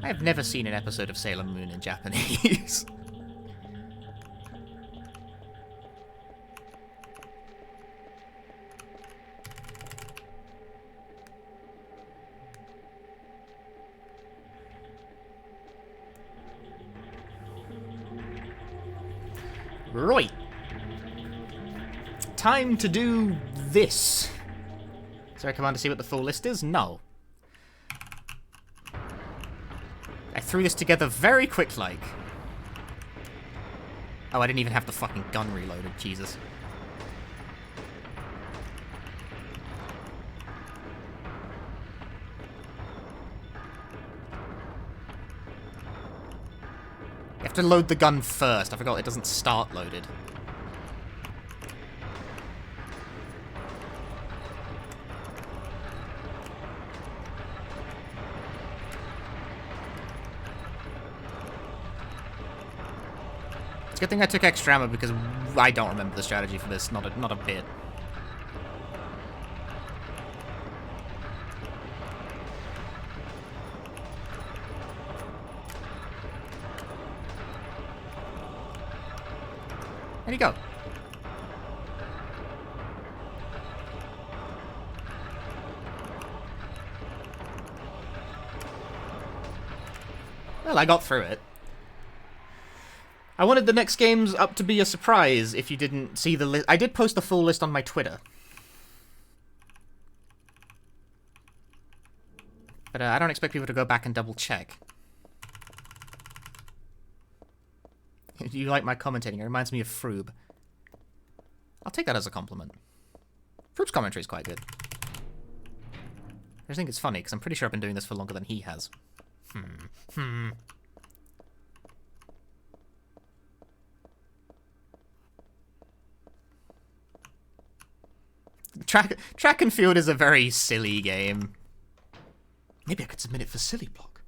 I have never seen an episode of Sailor Moon in Japanese. Right. Time to do this. Is there a command to see what the full list is? No. I threw this together very quick-like. Oh, I didn't even have the fucking gun reloaded. Jesus. You have to load the gun first. I forgot it doesn't start loaded. It's a good thing I took extra ammo because I don't remember the strategy for this, not a bit. There you go. Well, I got through it. I wanted the next games up to be a surprise if you didn't see the list. I did post the full list on my Twitter. But I don't expect people to go back and double check. You like my commentating? It reminds me of Froob. I'll take that as a compliment. Froob's commentary is quite good. I just think it's funny, because I'm pretty sure I've been doing this for longer than he has. Track and Field is a very silly game. Maybe I could submit it for Silly Block.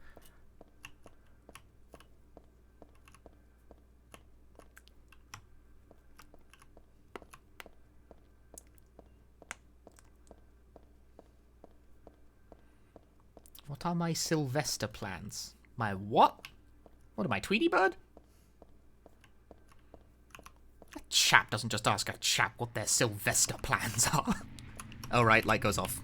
What are my Sylvester plans? My what? What am I, Tweety Bird? A chap doesn't just ask a chap what their Sylvester plans are. Oh right, light goes off.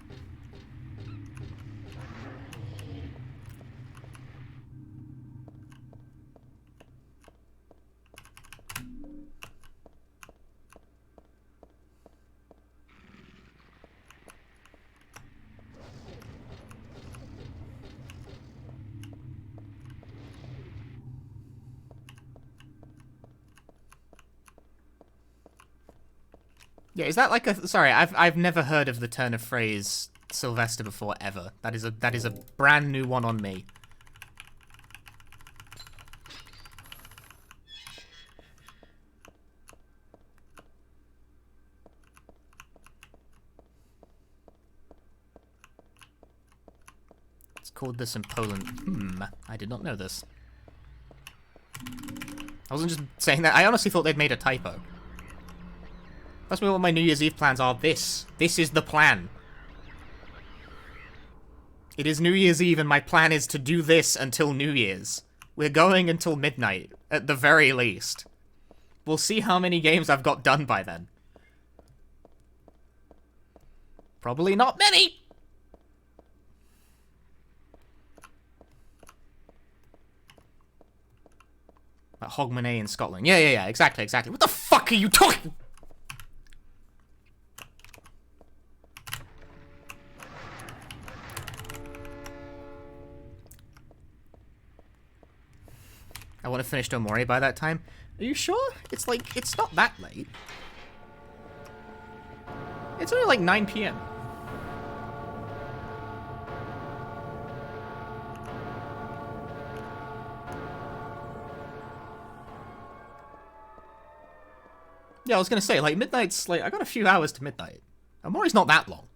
Yeah, is that like a... Sorry, I've never heard of the turn of phrase Sylvester before, ever. That is a brand new one on me. It's called this in Poland. I did not know this. I wasn't just saying that. I honestly thought they'd made a typo. That's what my New Year's Eve plans are. This is the plan. It is New Year's Eve and my plan is to do this until New Year's. We're going until midnight, at the very least. We'll see how many games I've got done by then. Probably not many! Like Hogmanay in Scotland. Yeah, exactly. What the fuck are you talking? I want to finish Domori by that time. Are you sure? It's like, it's not that late. It's only like 9 PM. Yeah, I was gonna say, like, midnight's, like, I got a few hours to midnight. Omori's not that long.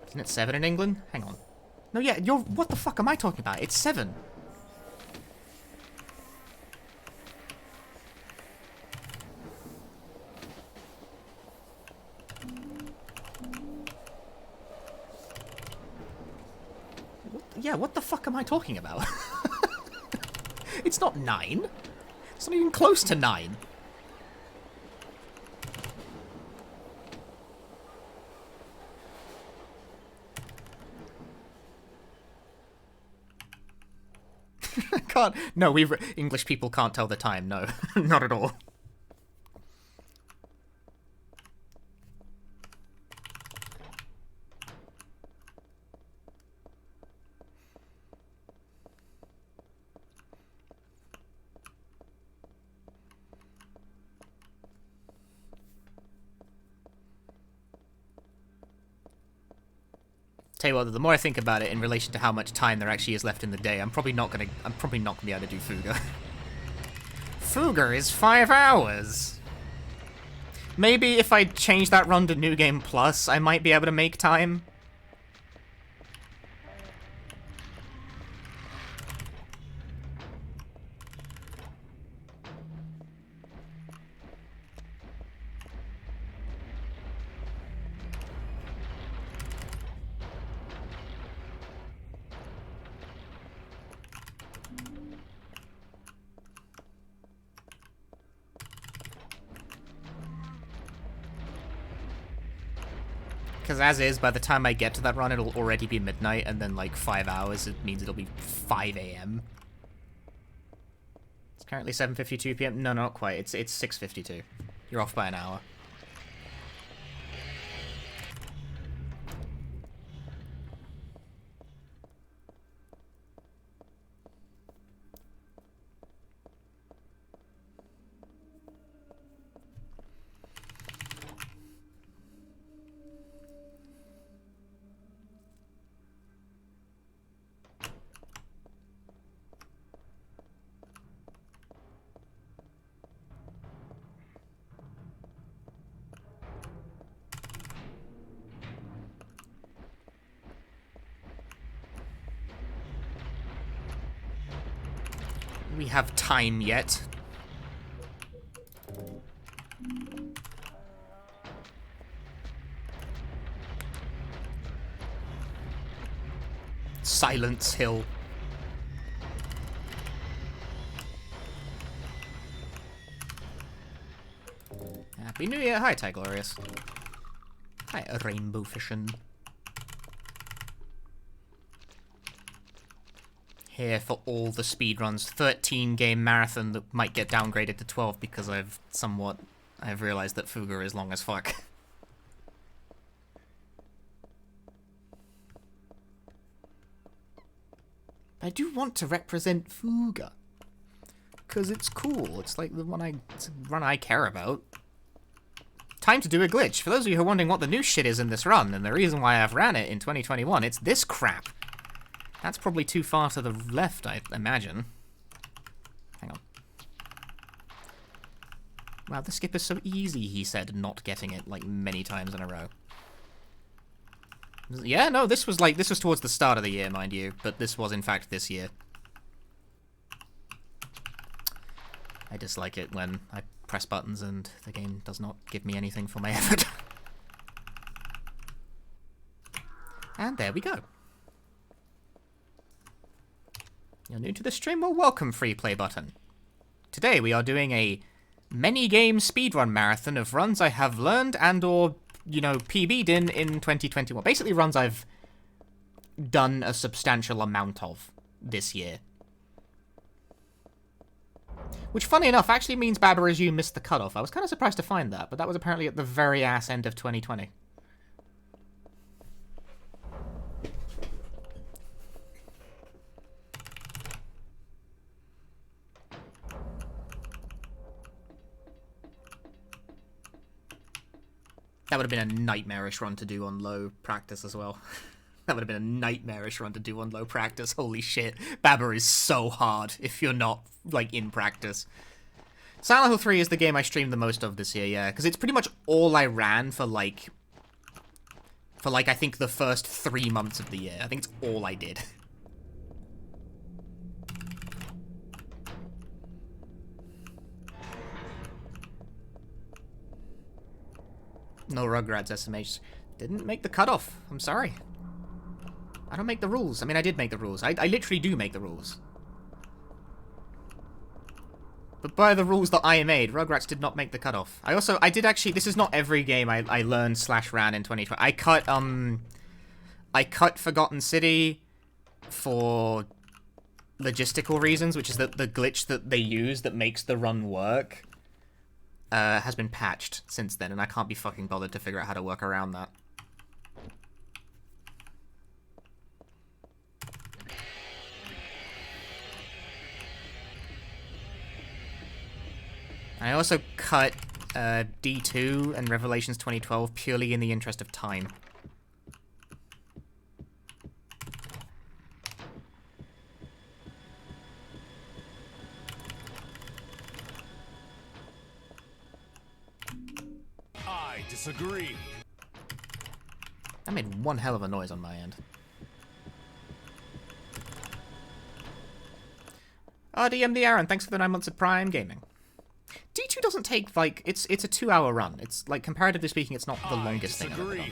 Isn't it 7 in England? Hang on. No, yeah, what the fuck am I talking about? It's 7. What the fuck am I talking about? It's not 9. It's not even close to 9. Can't. No, English people can't tell the time. No, not at all. Tell you what, the more I think about it in relation to how much time there actually is left in the day, I'm probably not gonna be able to do Fuga. Fuga is 5 hours. Maybe if I change that run to New Game Plus, I might be able to make time. Because as is, by the time I get to that run, it'll already be midnight, and then like 5 hours, it means it'll be 5 a.m. It's currently 7:52 p.m. No, not quite. It's 6:52. You're off by an hour. We have time yet. Silence Hill. Happy New Year. Hi, Ty Glorious. Hi, Rainbow Fishin'. Here for all the speedruns. 13 game marathon that might get downgraded to 12 because I've realized that Fuga is long as fuck. I do want to represent Fuga. Because it's cool. It's like the run I care about. Time to do a glitch. For those of you who are wondering what the new shit is in this run, and the reason why I've ran it in 2021, it's this crap. That's probably too far to the left, I imagine. Hang on. Wow, the skip is so easy, he said, not getting it, like, many times in a row. Yeah, no, this was towards the start of the year, mind you, but this was, in fact, this year. I dislike it when I press buttons and the game does not give me anything for my effort. And there we go. You're new to the stream? Well, welcome, free play button. Today we are doing a many-game speedrun marathon of runs I have learned and or, you know, PB'ed in 2021. Basically runs I've done a substantial amount of this year. Which, funny enough, actually means Baba As You missed the cutoff. I was kind of surprised to find that, but that was apparently at the very ass end of 2020. That would have been a nightmarish run to do on low practice as well. That would have been a nightmarish run to do on low practice. Holy shit. Baba is so hard if you're not, like, in practice. Silent Hill 3 is the game I streamed the most of this year, yeah. Because it's pretty much all I ran for, like, I think the first 3 months of the year. I think it's all I did. No Rugrats SMH. Didn't make the cutoff. I'm sorry. I don't make the rules. I mean, I did make the rules. I literally do make the rules. But by the rules that I made, Rugrats did not make the cutoff. I did actually, this is not every game I learned / ran in 2020. I cut Forgotten City for logistical reasons, which is that the glitch that they use that makes the run work has been patched since then, and I can't be fucking bothered to figure out how to work around that. I also cut D2 and Revelations 2012 purely in the interest of time. I disagree. That made one hell of a noise on my end. RDM the Aaron, thanks for the 9 months of Prime Gaming. D2 doesn't take, like, it's a 2-hour run. It's, like, comparatively speaking, it's not the longest thing I've ever done.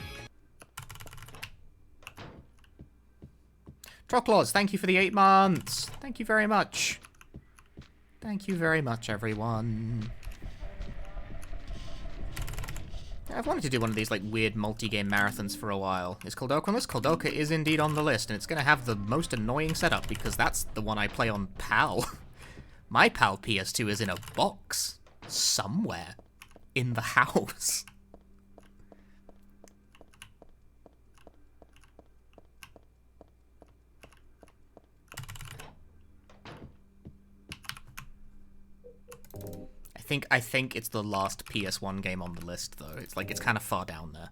Trocklaws, thank you for the 8 months. Thank you very much. Thank you very much, everyone. I've wanted to do one of these, like, weird multi-game marathons for a while. Is Koldoka on this? Koldoka is indeed on the list, and it's going to have the most annoying setup, because that's the one I play on PAL. My PAL PS2 is in a box. Somewhere. In the house. I think it's the last PS1 game on the list, though. It's like, it's kind of far down there.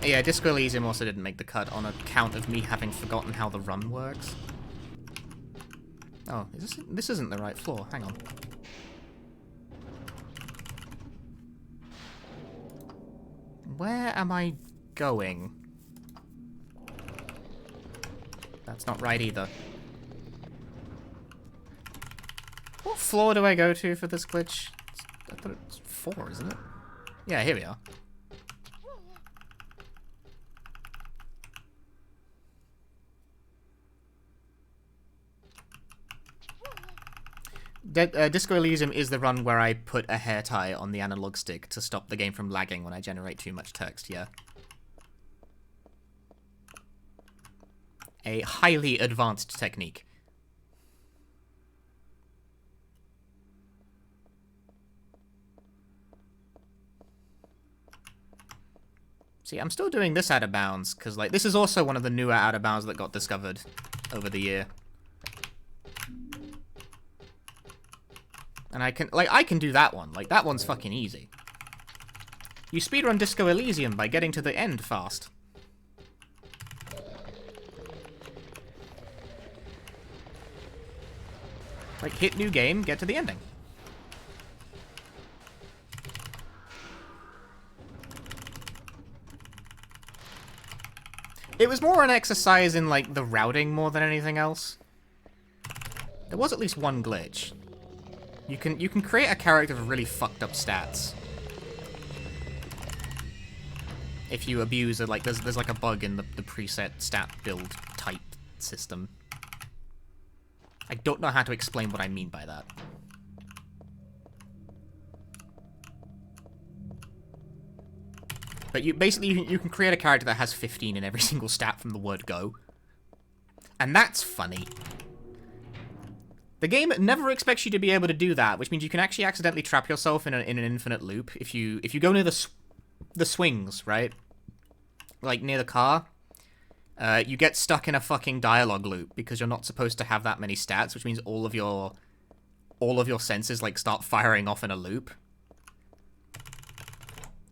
Yeah, Disco Elysium also didn't make the cut on account of me having forgotten how the run works. Oh, this isn't the right floor. Hang on. Where am I going? That's not right either. What floor do I go to for this glitch? I thought it's 4, isn't it? Yeah, here we are. Disco Elysium is the run where I put a hair tie on the analog stick to stop the game from lagging when I generate too much text, yeah. A highly advanced technique. See, I'm still doing this out of bounds, because, like, this is also one of the newer out of bounds that got discovered over the year. And I can do that one. Like, that one's fucking easy. You speedrun Disco Elysium by getting to the end fast. Like, hit new game, get to the ending. It was more an exercise in, like, the routing more than anything else. There was at least one glitch. You can create a character with really fucked up stats. If you abuse it, like there's like a bug in the preset stat build type system. I don't know how to explain what I mean by that. But you can create a character that has 15 in every single stat from the word go. And that's funny. The game never expects you to be able to do that, which means you can actually accidentally trap yourself in an infinite loop if you go near the swings, right? Like near the car, you get stuck in a fucking dialogue loop because you're not supposed to have that many stats, which means all of your senses like start firing off in a loop.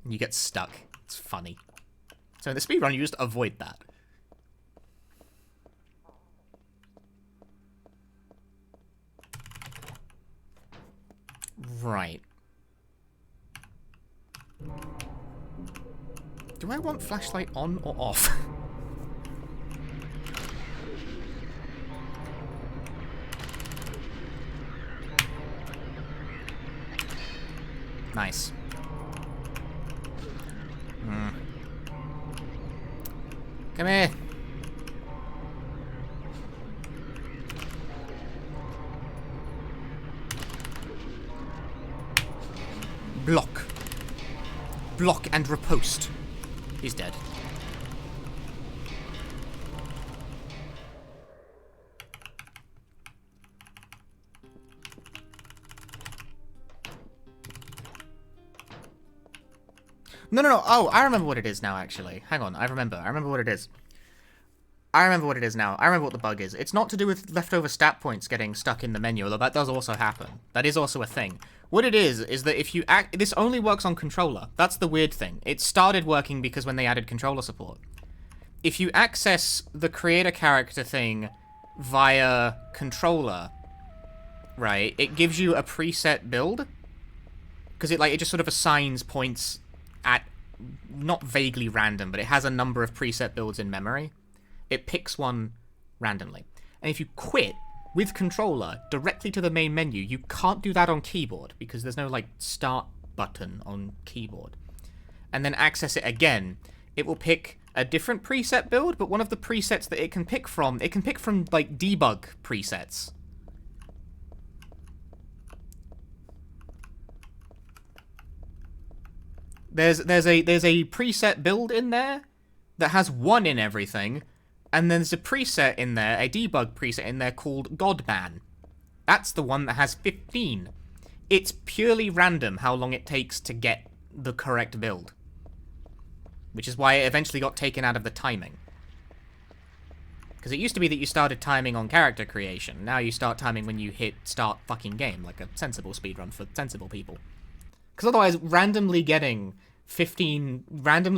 And you get stuck. It's funny. So in the speedrun, you just avoid that. Right. Do I want flashlight on or off? Nice. Come here. Block. Block and riposte. He's dead. No, no, no. Oh, I remember what it is now, actually. Hang on. I remember what it is. I remember what it is now. I remember what the bug is. It's not to do with leftover stat points getting stuck in the menu, although that does also happen. That is also a thing. What it is that if you this only works on controller. That's the weird thing. It started working because when they added controller support. If you access the creator character thing via controller, right, it gives you a preset build. Because it just sort of assigns points at, not vaguely random, but it has a number of preset builds in memory. It picks one randomly. And if you quit with controller directly to the main menu, you can't do that on keyboard because there's no start button on keyboard. And then access it again, it will pick a different preset build, but one of the presets that it can pick from debug presets. There's a preset build in there that has 1 in everything, and then there's a preset in there, a debug preset in there called Godman. That's the one that has 15. It's purely random how long it takes to get the correct build. Which is why it eventually got taken out of the timing. Because it used to be that you started timing on character creation. Now you start timing when you hit start fucking game, like a sensible speedrun for sensible people. Because otherwise, randomly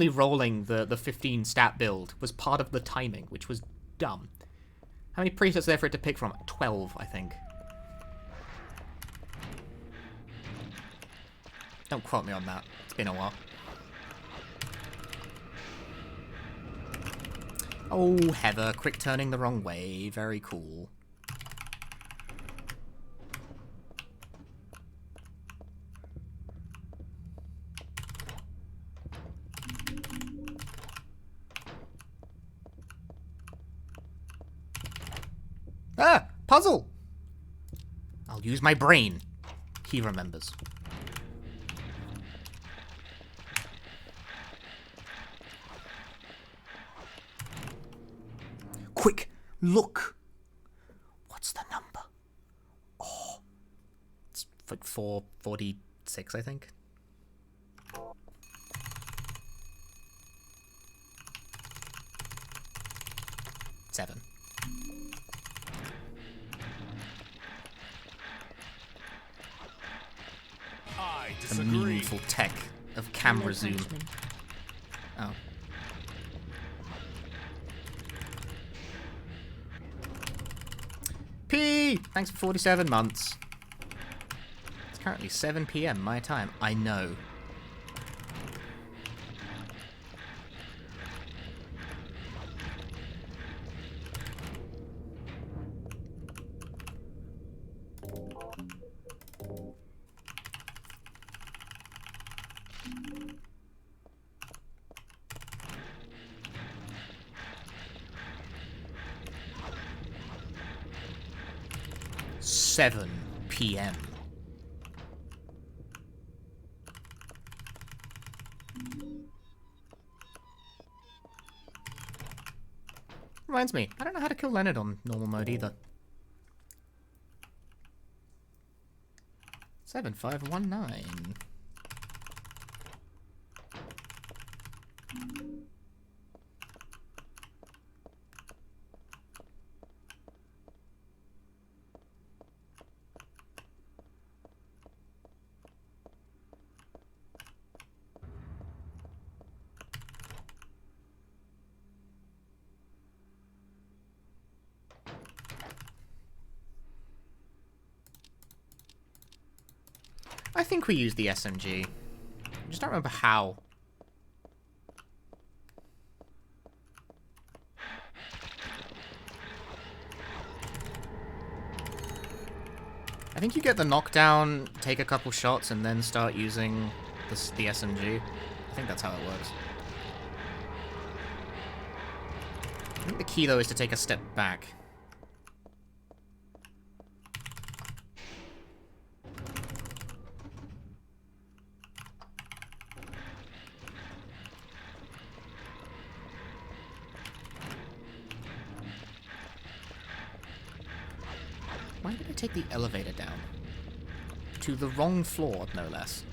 rolling the 15 stat build was part of the timing, which was dumb. How many presets are there for it to pick from? 12, I think. Don't quote me on that. It's been a while. Oh, Heather, quick turning the wrong way. Very cool. Ah! Puzzle! I'll use my brain. He remembers. Quick! Look! What's the number? Oh. It's 446, I think. Seven. The meaningful tech of camera zoom. Oh. P! Thanks for 47 months. It's currently 7 PM my time. I know. PM. Reminds me, I don't know how to kill Leonard on normal mode either. 7519. I think we used the SMG. I just don't remember how. I think you get the knockdown, take a couple shots, and then start using the SMG. I think that's how it works. I think the key, though, is to take a step back. Why did I take the elevator down? To the wrong floor, no less.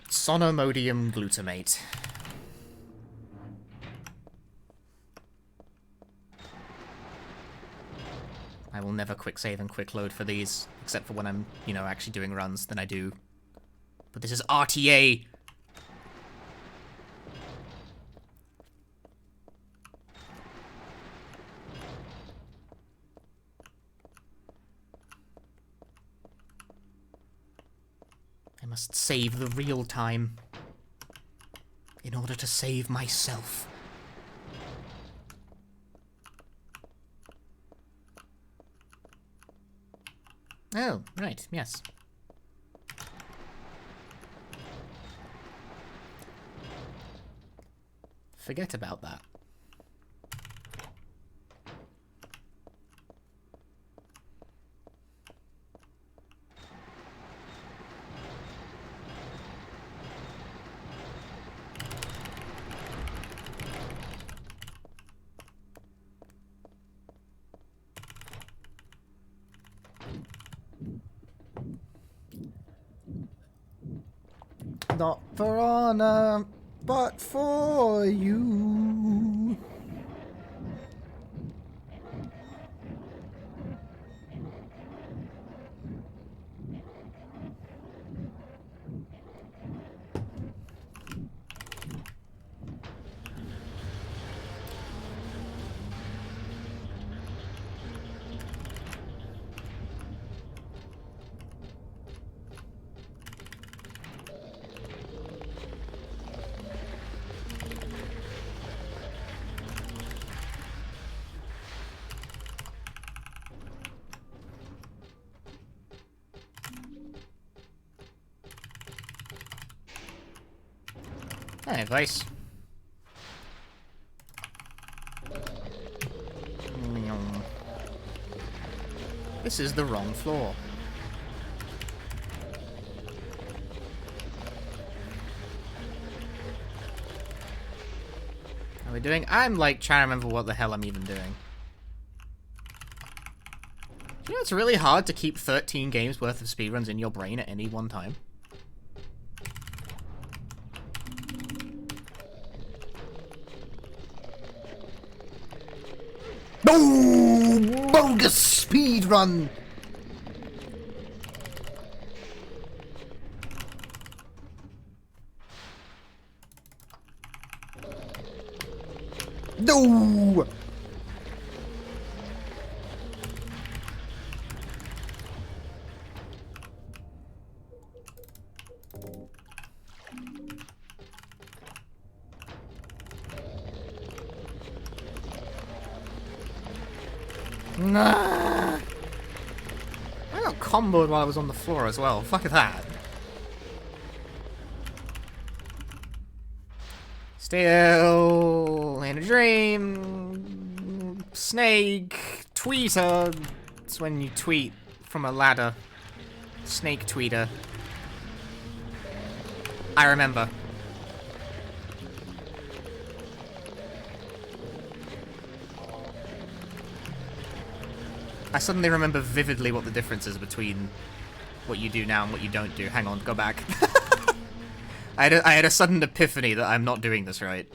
Sonomodium glutamate. I will never quick save and quick load for these, except for when I'm, you know, actually doing runs, then I do. But this is RTA! I must save the real time in order to save myself. Oh, right, yes. Forget about that. Not for honor, but for you. Hey, advice. This is the wrong floor. How are we doing? I'm like trying to remember what the hell I'm even doing. Do you know it's really hard to keep 13 games worth of speedruns in your brain at any one time? No! Bogus speedrun! No! Nah. I got comboed while I was on the floor as well. Fuck that. Still in a dream. Snake. Tweeter. It's when you tweet from a ladder. Snake tweeter. I remember. I suddenly remember vividly what the difference is between what you do now and what you don't do. Hang on, go back. I had a sudden epiphany that I'm not doing this right.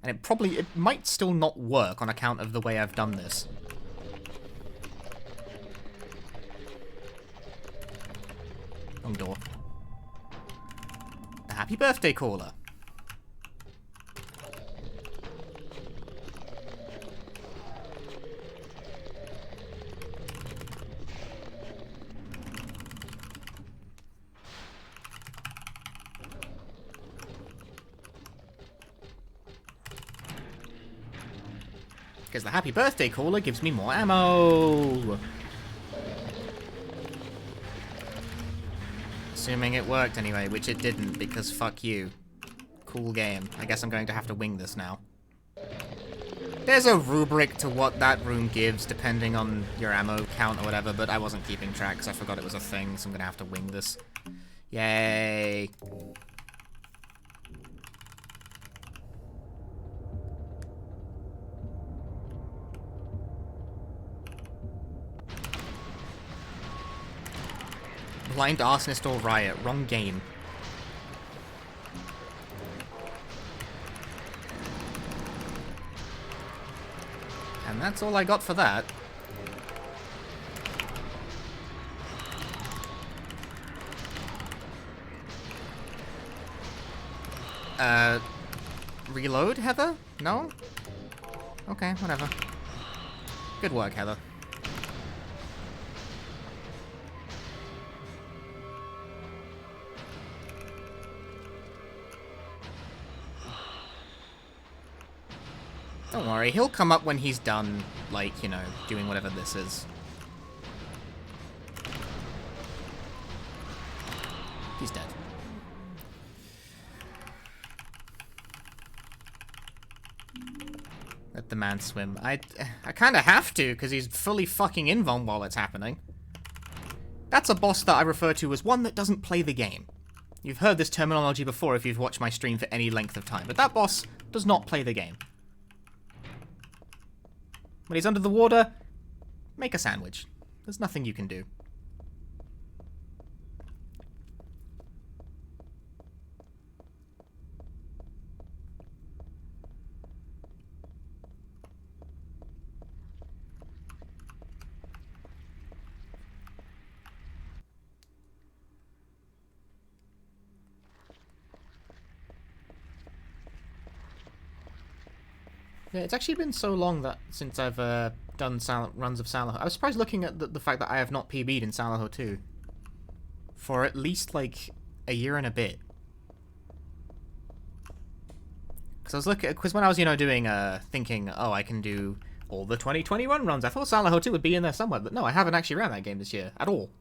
And it might still not work on account of the way I've done this. Wrong door. The happy birthday caller. Because the happy birthday caller gives me more ammo. Assuming it worked anyway, which it didn't, because fuck you. Cool game. I guess I'm going to have to wing this now. There's a rubric to what that room gives, depending on your ammo count or whatever, but I wasn't keeping track because I forgot it was a thing, so I'm going to have to wing this. Yay! Blind Arsonist or Riot. Wrong game. And that's all I got for that. Reload, Heather? No? Okay, whatever. Good work, Heather. Don't worry, he'll come up when he's done, like, you know, doing whatever this is. He's dead. Let the man swim. I kind of have to, because he's fully fucking invuln while it's happening. That's a boss that I refer to as one that doesn't play the game. You've heard this terminology before if you've watched my stream for any length of time, but that boss does not play the game. When he's under the water, make a sandwich. There's nothing you can do. Yeah, it's actually been so long that since I've done runs of Salaho. I was surprised looking at the fact that I have not PB'd in Salaho 2 for at least like a year and a bit. Because I was looking, because when I was, you know, doing thinking, oh, I can do all the 2021 runs, I thought Salaho 2 would be in there somewhere, but no, I haven't actually ran that game this year at all,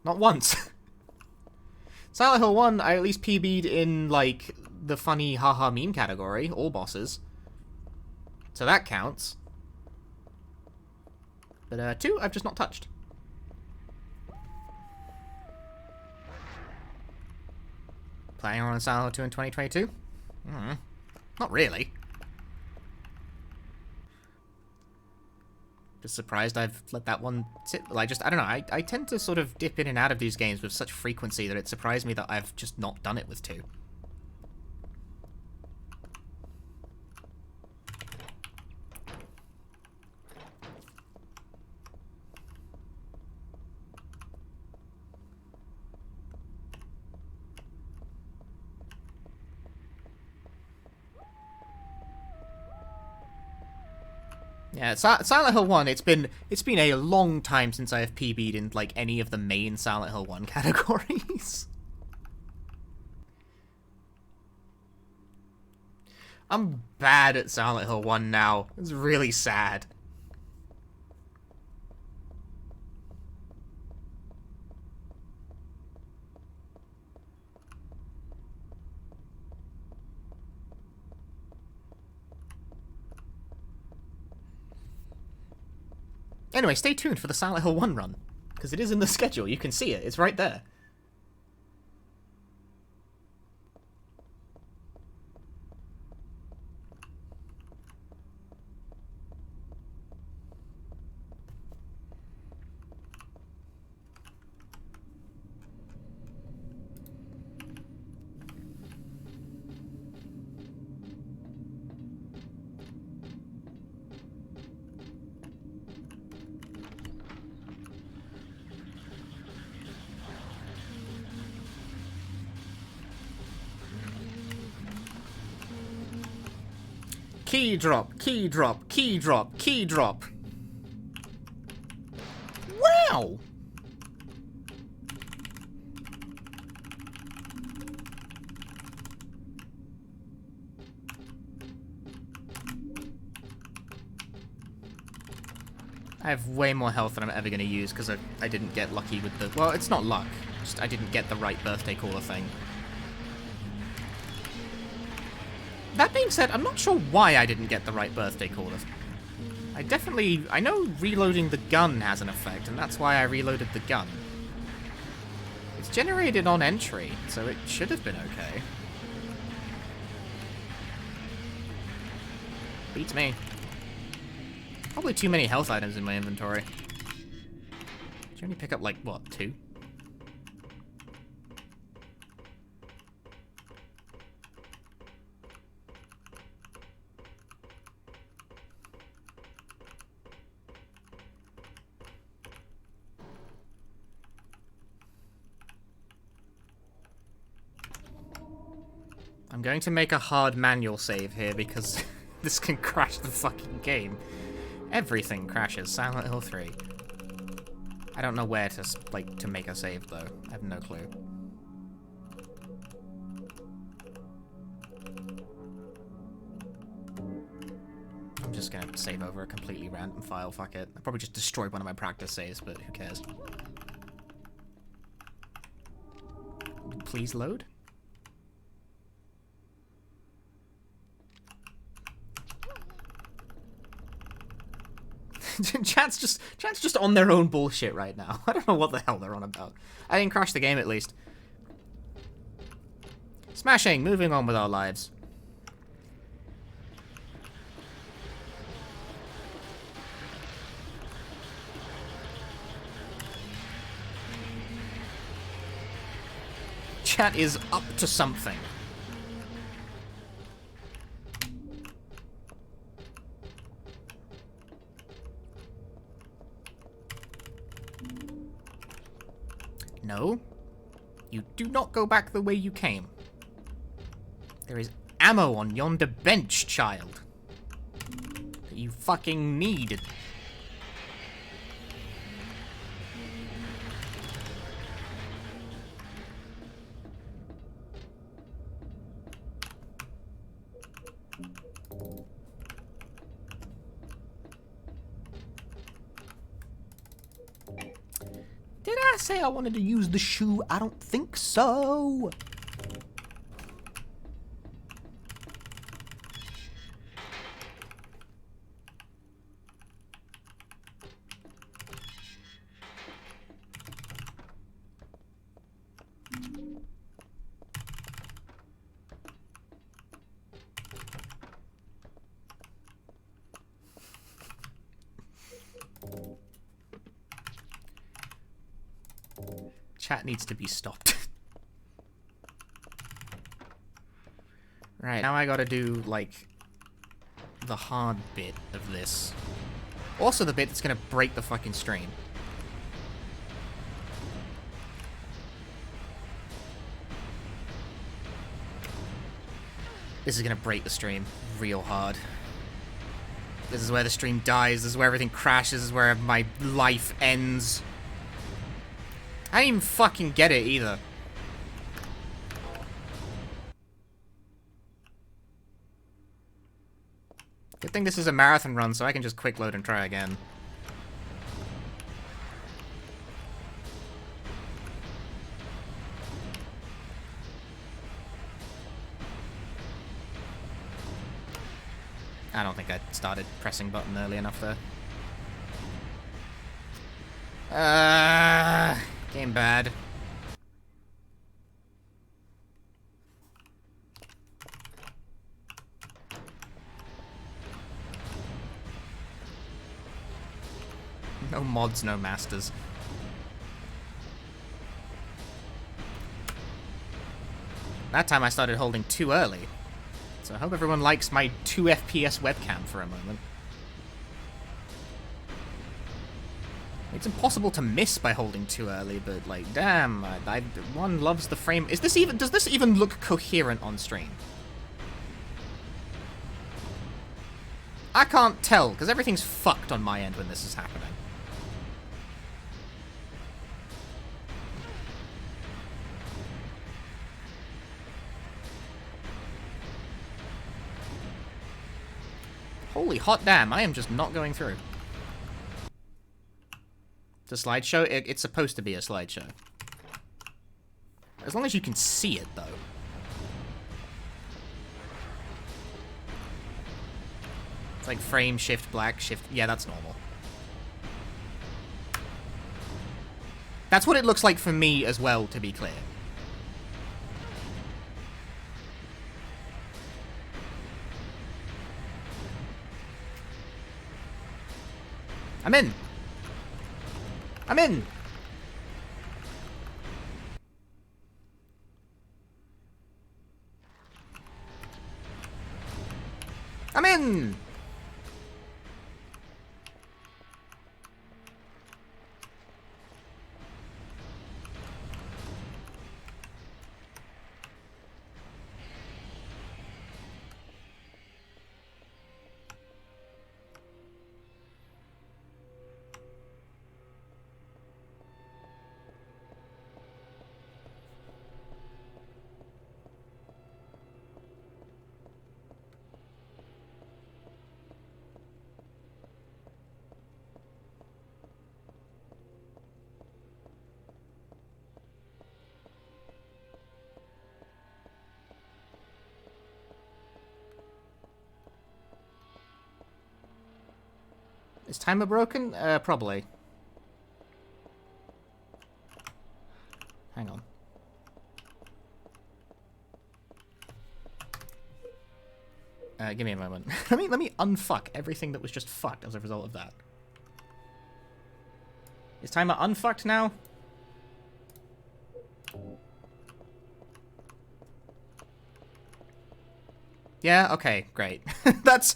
not once. Salaho 1, I at least PB'd in like the funny haha meme category, all bosses. So that counts. But 2, I've just not touched. Planning on Salaho 2 in 2022? Not really. Just surprised I've let that one sit. Like, I don't know, I tend to sort of dip in and out of these games with such frequency that it surprised me that I've just not done it with 2. Yeah, Silent Hill 1, it's been a long time since I have PB'd in, like, any of the main Silent Hill 1 categories. I'm bad at Silent Hill 1 now. It's really sad. Anyway, stay tuned for the Silent Hill 1 run, because it is in the schedule. You can see it. It's right there. Key drop, key drop, key drop, key drop. Wow! I have way more health than I'm ever going to use because I didn't get lucky with the... Well, it's not luck. Just I didn't get the right birthday caller thing. That being said, I'm not sure why I didn't get the right birthday caller. I know reloading the gun has an effect, and that's why I reloaded the gun. It's generated on entry, so it should have been okay. Beats me. Probably too many health items in my inventory. Did you only pick up, like, what, 2? I'm going to make a hard manual save here because this can crash the fucking game. Everything crashes. Silent Hill 3. I don't know where to, like, to make a save, though. I have no clue. I'm just gonna save over a completely random file, fuck it. I probably just destroyed one of my practice saves, but who cares? Please load? Chat's just on their own bullshit right now. I don't know what the hell they're on about. I didn't crash the game, at least. Smashing, moving on with our lives. Chat is up to something. No. You do not go back the way you came. There is ammo on yonder bench, child. That you fucking need. Did I say I wanted to use the shoe? I don't think so. Chat needs to be stopped. Right, now I gotta do, like, the hard bit of this. Also the bit that's gonna break the fucking stream. This is gonna break the stream real hard. This is where the stream dies, this is where everything crashes, this is where my life ends. I didn't even fucking get it either. Good thing this is a marathon run, so I can just quick load and try again. I don't think I started pressing button early enough there. Game bad. No mods, no masters. That time I started holding too early. So I hope everyone likes my 2 FPS webcam for a moment. It's impossible to miss by holding too early, but like, damn, one loves the frame. Does this even look coherent on stream? I can't tell, because everything's fucked on my end when this is happening. Holy hot damn, I am just not going through. It's a slideshow? It's supposed to be a slideshow. As long as you can see it, though. It's like frame, shift, black, shift. Yeah, that's normal. That's what it looks like for me as well, to be clear. I'm in. I'm in. I'm in. Is timer broken? Probably. Hang on. Give me a moment. let me unfuck everything that was just fucked as a result of that. Is timer unfucked now? Yeah, okay, great. That's...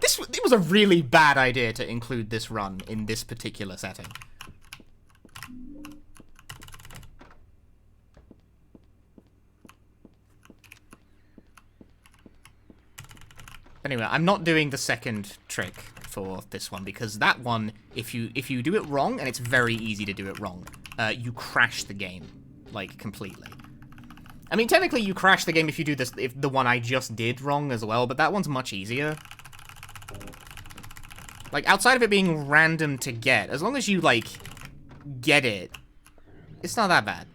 It was a really bad idea to include this run in this particular setting. Anyway, I'm not doing the second trick for this one, because that one, if you do it wrong, and it's very easy to do it wrong, you crash the game, like, completely. I mean, technically you crash the game if you do this, if the one I just did wrong as well, but that one's much easier. Like, outside of it being random to get, as long as you, like, get it, it's not that bad.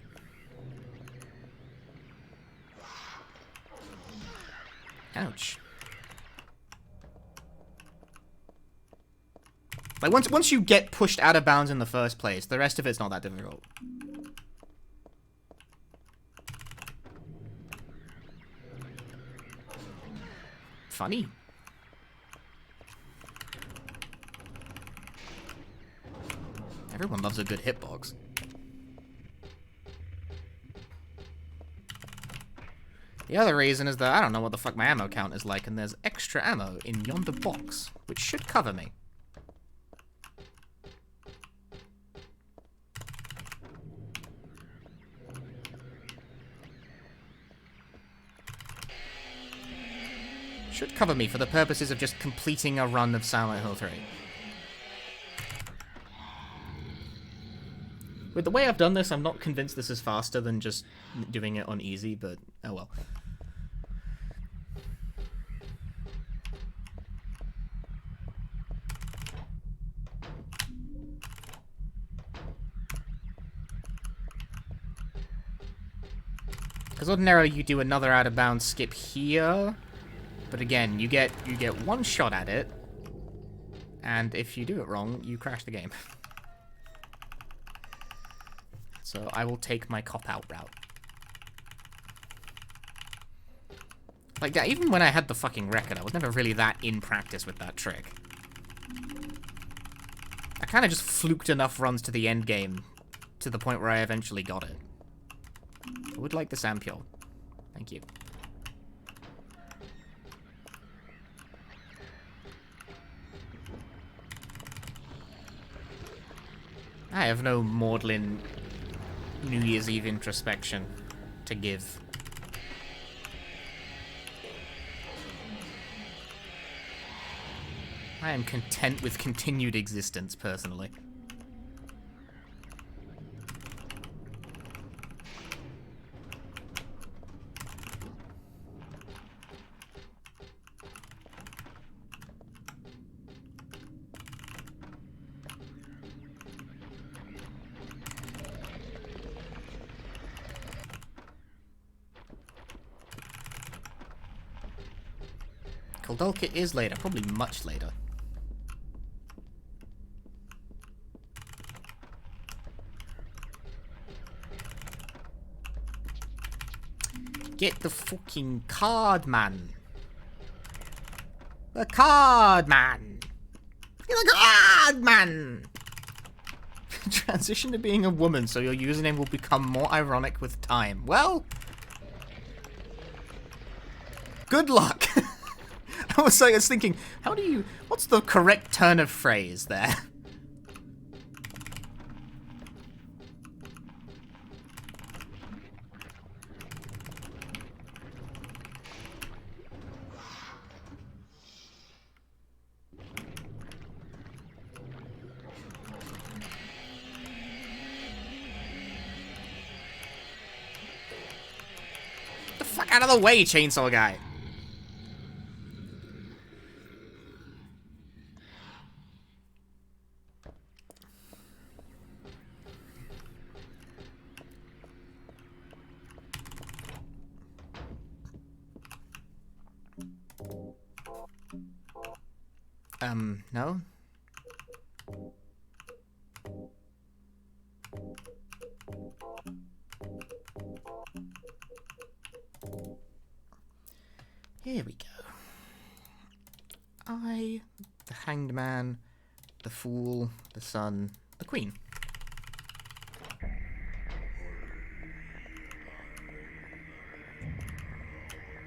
Ouch. Like, once you get pushed out of bounds in the first place, the rest of it's not that difficult. Funny. Everyone loves a good hitbox. The other reason is that I don't know what the fuck my ammo count is like, and there's extra ammo in yonder box, which should cover me. Should cover me for the purposes of just completing a run of Silent Hill 3. With the way I've done this, I'm not convinced this is faster than just doing it on easy, but oh well. Because ordinarily you do another out of bounds skip here, but again, you get one shot at it, and if you do it wrong, you crash the game. So I will take my cop-out route. Like, even when I had the fucking record, I was never really that in practice with that trick. I kind of just fluked enough runs to the end game to the point where I eventually got it. I would like the Sampiol. Thank you. I have no maudlin New Year's Eve introspection to give. I am content with continued existence, personally. Kuldulkit is later, probably much later. Get the fucking card, man. The card, man. Get the card, man. Transition to being a woman, so your username will become more ironic with time. Well, good luck. I was thinking, how do you... What's the correct turn of phrase there? Get the fuck out of the way, chainsaw guy. No? Here we go. I, the Hanged Man, the Fool, the Sun, the Queen.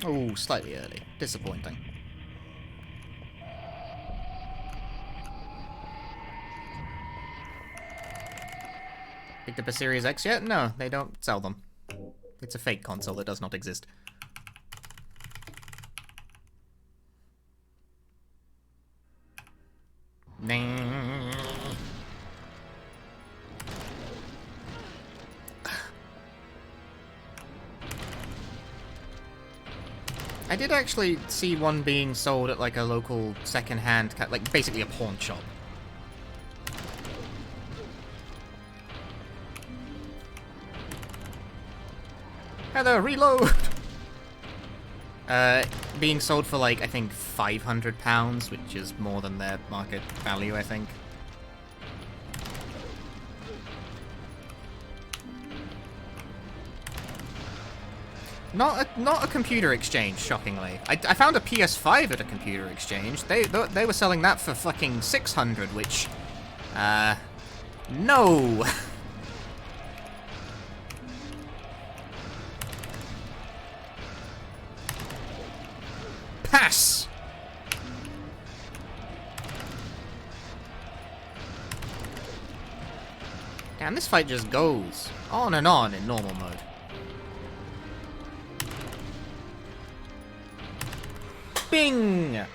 Oh, slightly early. Disappointing. Picked up a Series X yet? No, they don't sell them. It's a fake console that does not exist. I did actually see one being sold at like a local second-hand, like basically a pawn shop. Heather, reload! Being sold for like, I think, £500, which is more than their market value, I think. Not a computer exchange, shockingly. I found a PS5 at a computer exchange. They were selling that for fucking 600, which, no. Pass. Damn, this fight just goes on and on in normal mode. Bing! I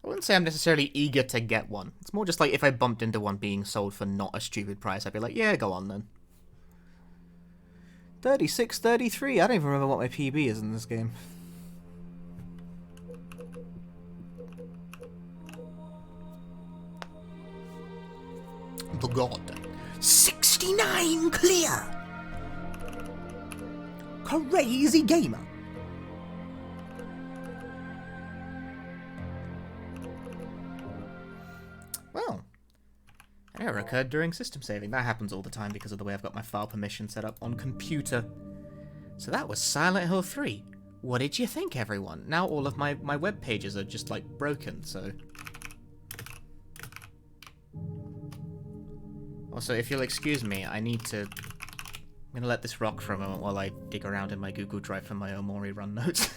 wouldn't say I'm necessarily eager to get one. It's more just like if I bumped into one being sold for not a stupid price, I'd be like, yeah, go on then. 36.33. I don't even remember what my PB is in this game. The God. 69 clear! Crazy gamer. Well, an error occurred during system saving. That happens all the time because of the way I've got my file permission set up on computer. So that was Silent Hill 3. What did you think, everyone? Now all of my web pages are just, like, broken, so... Also, if you'll excuse me, I need to... I'm gonna let this rock for a moment while I dig around in my Google Drive for my Omori run notes.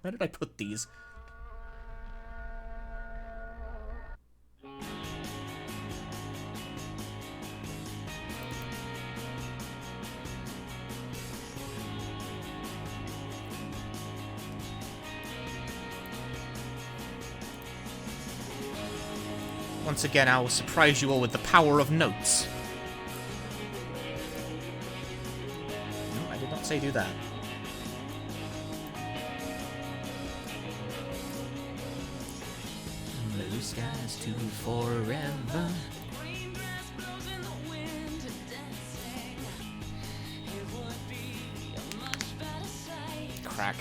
Where did I put these? Once again, I will surprise you all with the power of notes. No, I did not say do that. Blue skies to forever. crack.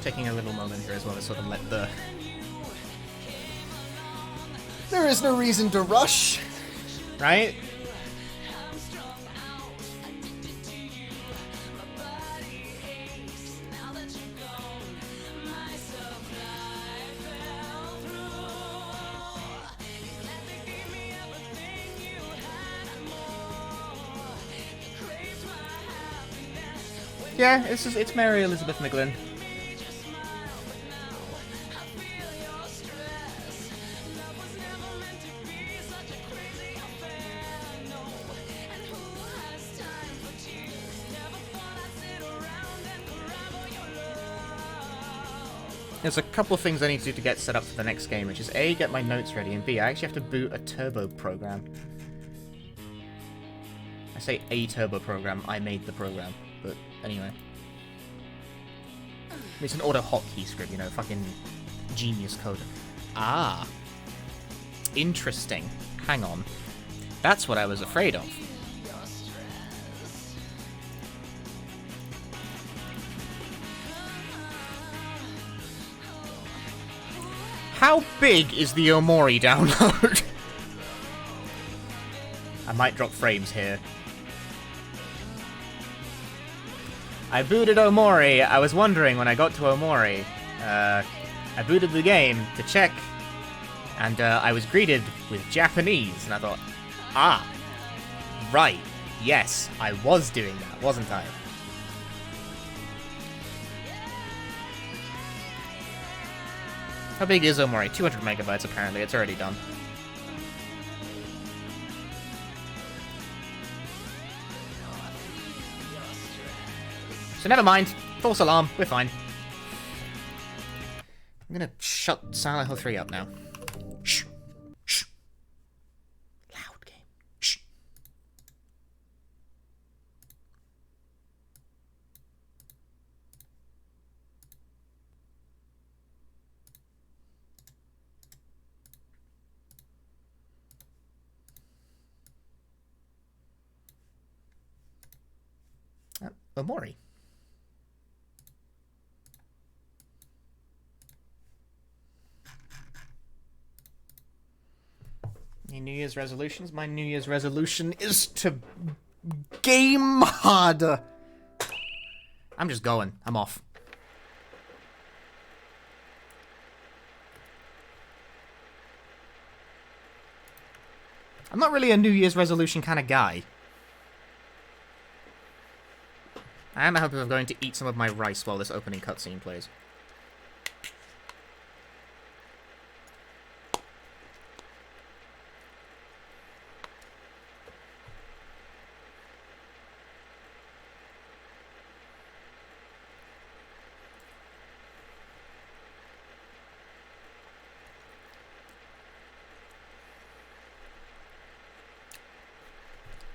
Taking a little moment here as well to sort of let the... There is no reason to rush. Right? Yeah, it's Mary Elizabeth McGlynn. There's a couple of things I need to do to get set up for the next game, which is A, get my notes ready, and B, I actually have to boot a turbo program. I say a turbo program, I made the program, but anyway. It's an auto hotkey script, you know, fucking genius coder. Ah. Interesting. Hang on. That's what I was afraid of. How big is the Omori download? I might drop frames here. I booted Omori. I was wondering when I got to Omori. I booted the game to check, and I was greeted with Japanese, and I thought, ah, right, yes, I was doing that, wasn't I? How big is Omori? 200 megabytes, apparently. It's already done. So never mind. False alarm. We're fine. I'm gonna shut Silent Hill 3 up now. Shh. Shh. Loud game. Shh. Omori. Any New Year's resolutions? My New Year's resolution is to game harder. I'm just going. I'm off. I'm not really a New Year's resolution kind of guy. I am hoping I'm going to eat some of my rice while this opening cutscene plays.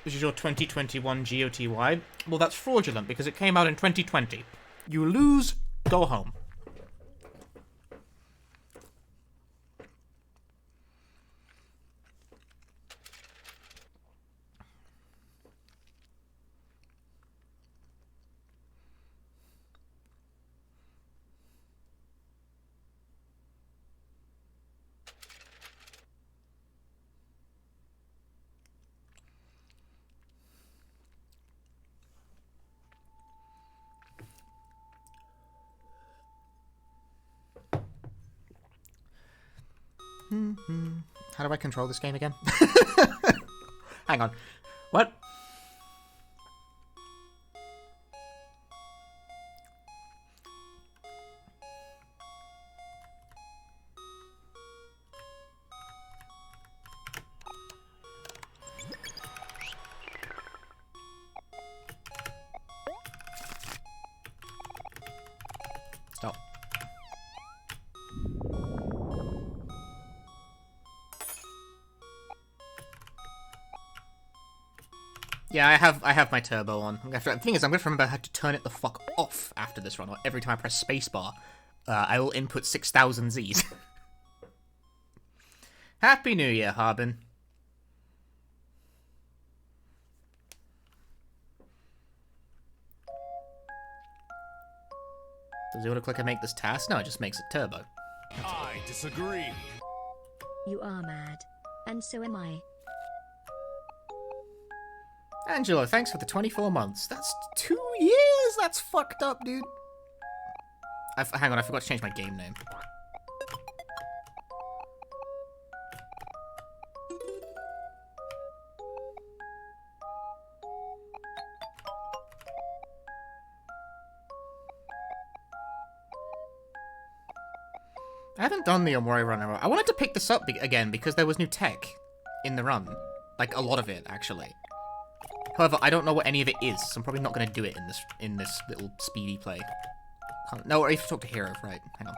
This is your 2021 GOTY. Well, that's fraudulent because it came out in 2020. You lose, go home. How do I control this game again? Hang on. What? Stop. Yeah, I have my turbo on. The thing is, I'm going to remember how to turn it the fuck off after this run, or every time I press spacebar, I will input 6,000 Zs. Happy New Year, Harbin. Does the auto clicker make this task? No, it just makes it turbo. I disagree. You are mad. And so am I. Angelo, thanks for the 24 months. That's 2 years? That's fucked up, dude. Hang on, I forgot to change my game name. I haven't done the Omori run. I wanted to pick this up again because there was new tech in the run. Like, a lot of it, actually. However, I don't know what any of it is, so I'm probably not going to do it in this little speedy play. No, or if you talk to Hero, right. Hang on.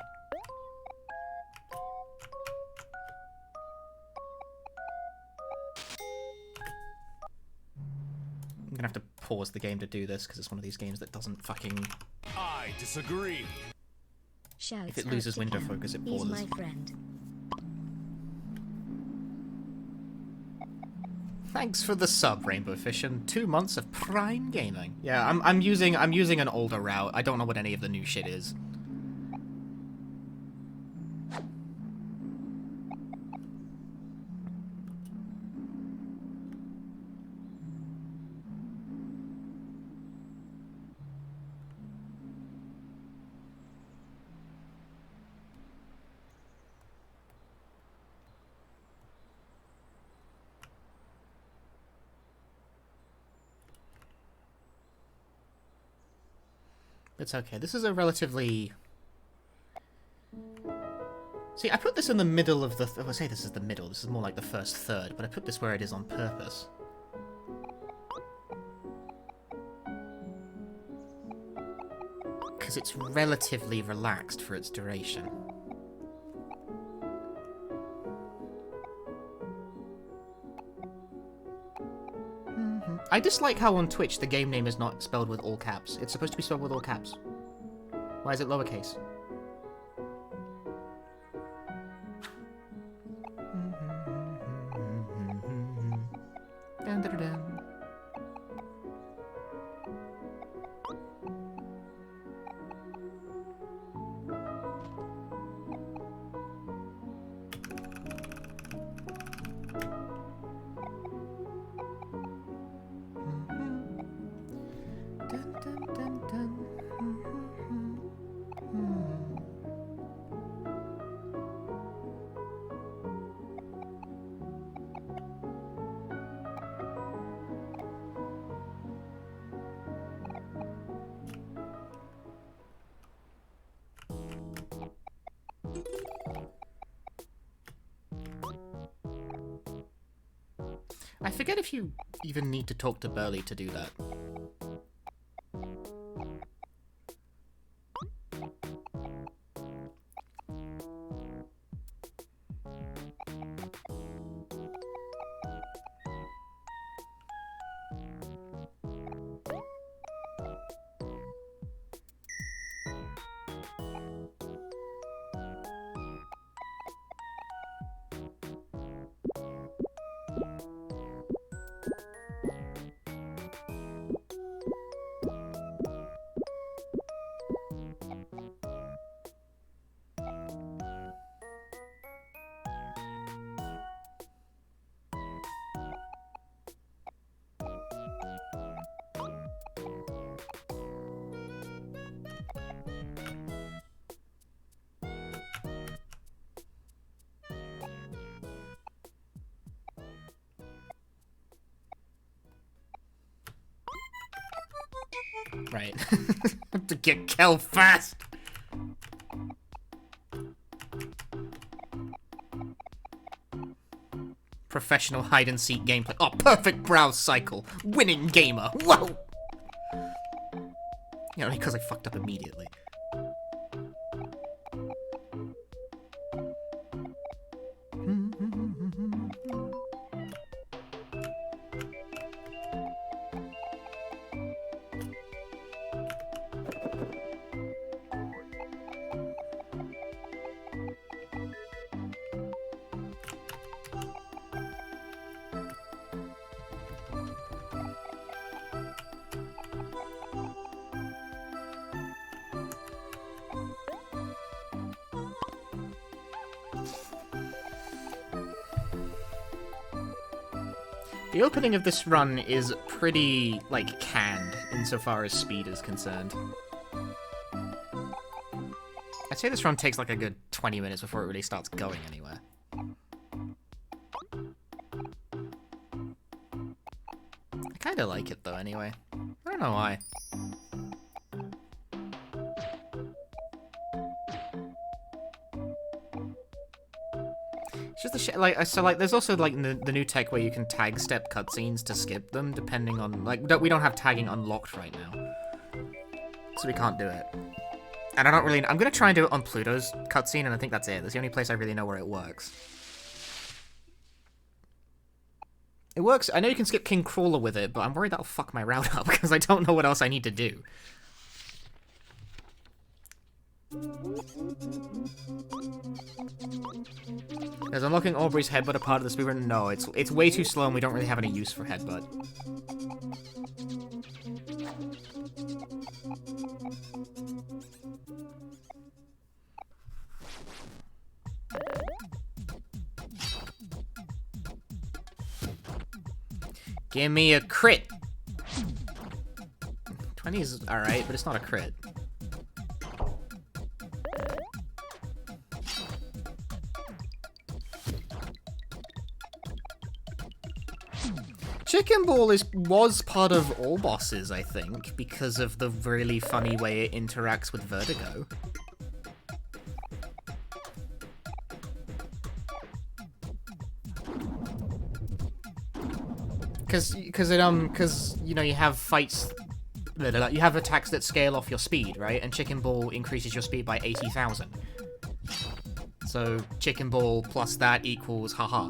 I'm going to have to pause the game to do this, because it's one of these games that doesn't fucking... I disagree. Shouts if it loses window Cam. focus, it He's pauses. my friend. Thanks for the sub, Rainbow Fish, and 2 months of prime gaming. Yeah, I'm using an older route. I don't know what any of the new shit is. It's okay. This is a relatively... See, I put this in the middle of the... I say this is the middle. This is more like the first third, but I put this where it is on purpose. Because it's relatively relaxed for its duration. I dislike how on Twitch the game name is not spelled with all caps. It's supposed to be spelled with all caps. Why is it lowercase? I forget if you even need to talk to Burley to do that. Right. Have to get killed fast. Professional hide-and-seek gameplay. Oh, perfect browse cycle. Winning gamer. Whoa! You know, because I fucked up immediately. The opening of this run is pretty, like, canned insofar as speed is concerned. I'd say this run takes like a good 20 minutes before it really starts going anywhere. I kinda like it though anyway. I don't know why. It's just the shit, like, so, like, there's also, like, the new tech where you can tag step cutscenes to skip them, depending on, like, we don't have tagging unlocked right now. So we can't do it. And I don't really, I'm gonna try and do it on Pluto's cutscene, and I think that's it. That's the only place I really know where it works. It works, I know you can skip King Crawler with it, but I'm worried that'll fuck my route up, because I don't know what else I need to do. Is unlocking Aubrey's headbutt a part of the speedrun? No, it's way too slow and we don't really have any use for headbutt. Give me a crit! 20 is alright, but it's not a crit. Chicken Ball was part of all bosses, I think, because of the really funny way it interacts with Vertigo. Because you know, you have fights, you have attacks that scale off your speed, right? And Chicken Ball increases your speed by 80,000. So Chicken Ball plus that equals haha.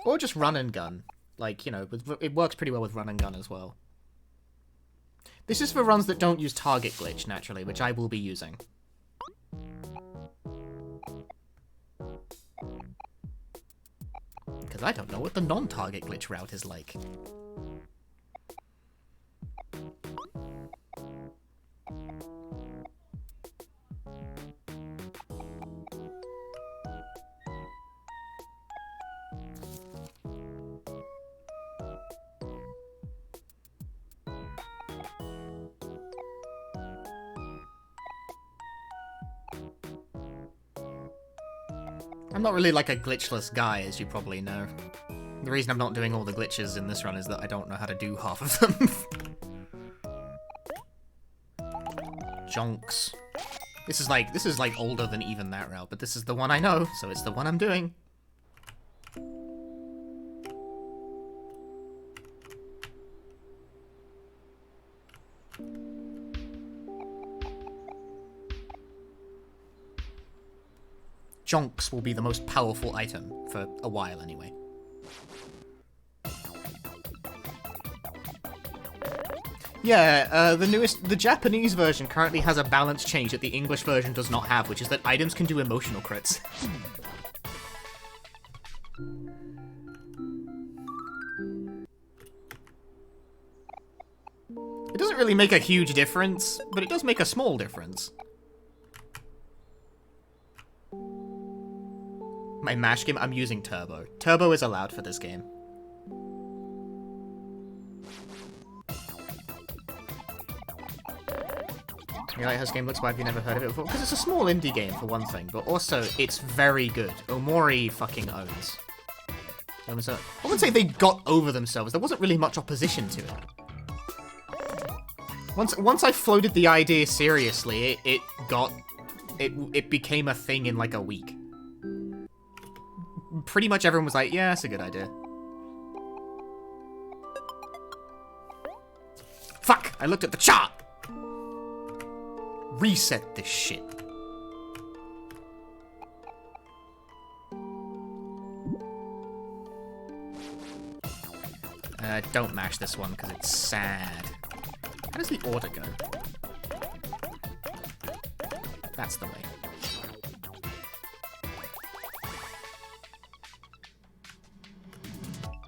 Or just run and gun. Like, you know, it works pretty well with run and gun as well. This is for runs that don't use target glitch, naturally, which I will be using. Because I don't know what the non-target glitch route is like. I'm not really like a glitchless guy, as you probably know. The reason I'm not doing all the glitches in this run is that I don't know how to do half of them. Jonks. This is like older than even that route, but this is the one I know, so it's the one I'm doing. Jonks will be the most powerful item for a while, anyway. Yeah, the Japanese version currently has a balance change that the English version does not have, which is that items can do emotional crits. It doesn't really make a huge difference, but it does make a small difference. My MASH game, I'm using Turbo. Turbo is allowed for this game. You like how this game looks? Why have you never heard of it before? Because it's a small indie game, for one thing, but also, it's very good. Omori fucking owns. I wouldn't say they got over themselves. There wasn't really much opposition to it. Once I floated the idea seriously, it became a thing in like a week. Pretty much everyone was like, yeah, that's a good idea. Fuck! I looked at the chart! Reset this shit. Don't mash this one, because it's sad. How does the order go? That's the way.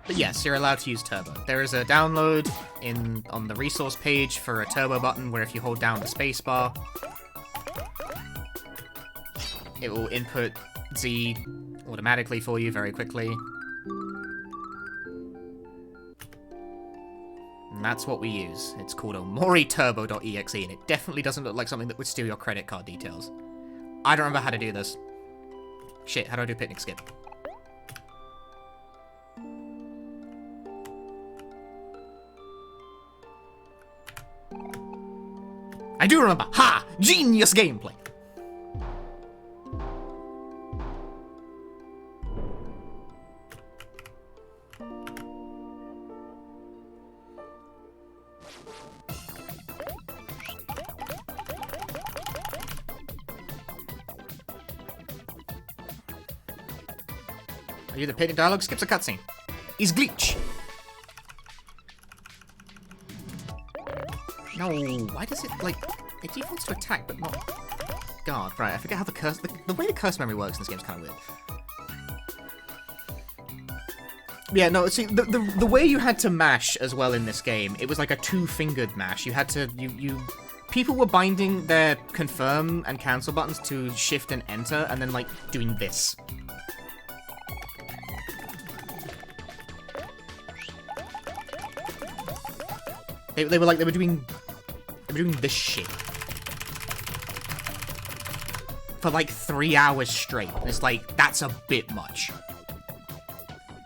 But yes, you're allowed to use Turbo. There is a download on the resource page for a Turbo button where if you hold down the spacebar, It will input Z automatically for you very quickly. And that's what we use. It's called omoriturbo.exe, and it definitely doesn't look like something that would steal your credit card details. I don't remember how to do this. Shit, how do I do picnic skip? I do remember! Ha! Genius gameplay! Are you the picnic dialogue skips a cutscene? Is glitch. No, why does it, like, it defaults to attack, but not guard. Right, I forget how the curse, the way the curse memory works in this game is kind of weird. Yeah, no, see, the way you had to mash as well in this game, it was like a two-fingered mash. You had to, people were binding their confirm and cancel buttons to shift and enter, and then, like, doing this. They were doing this shit for like 3 hours straight. And it's like, that's a bit much.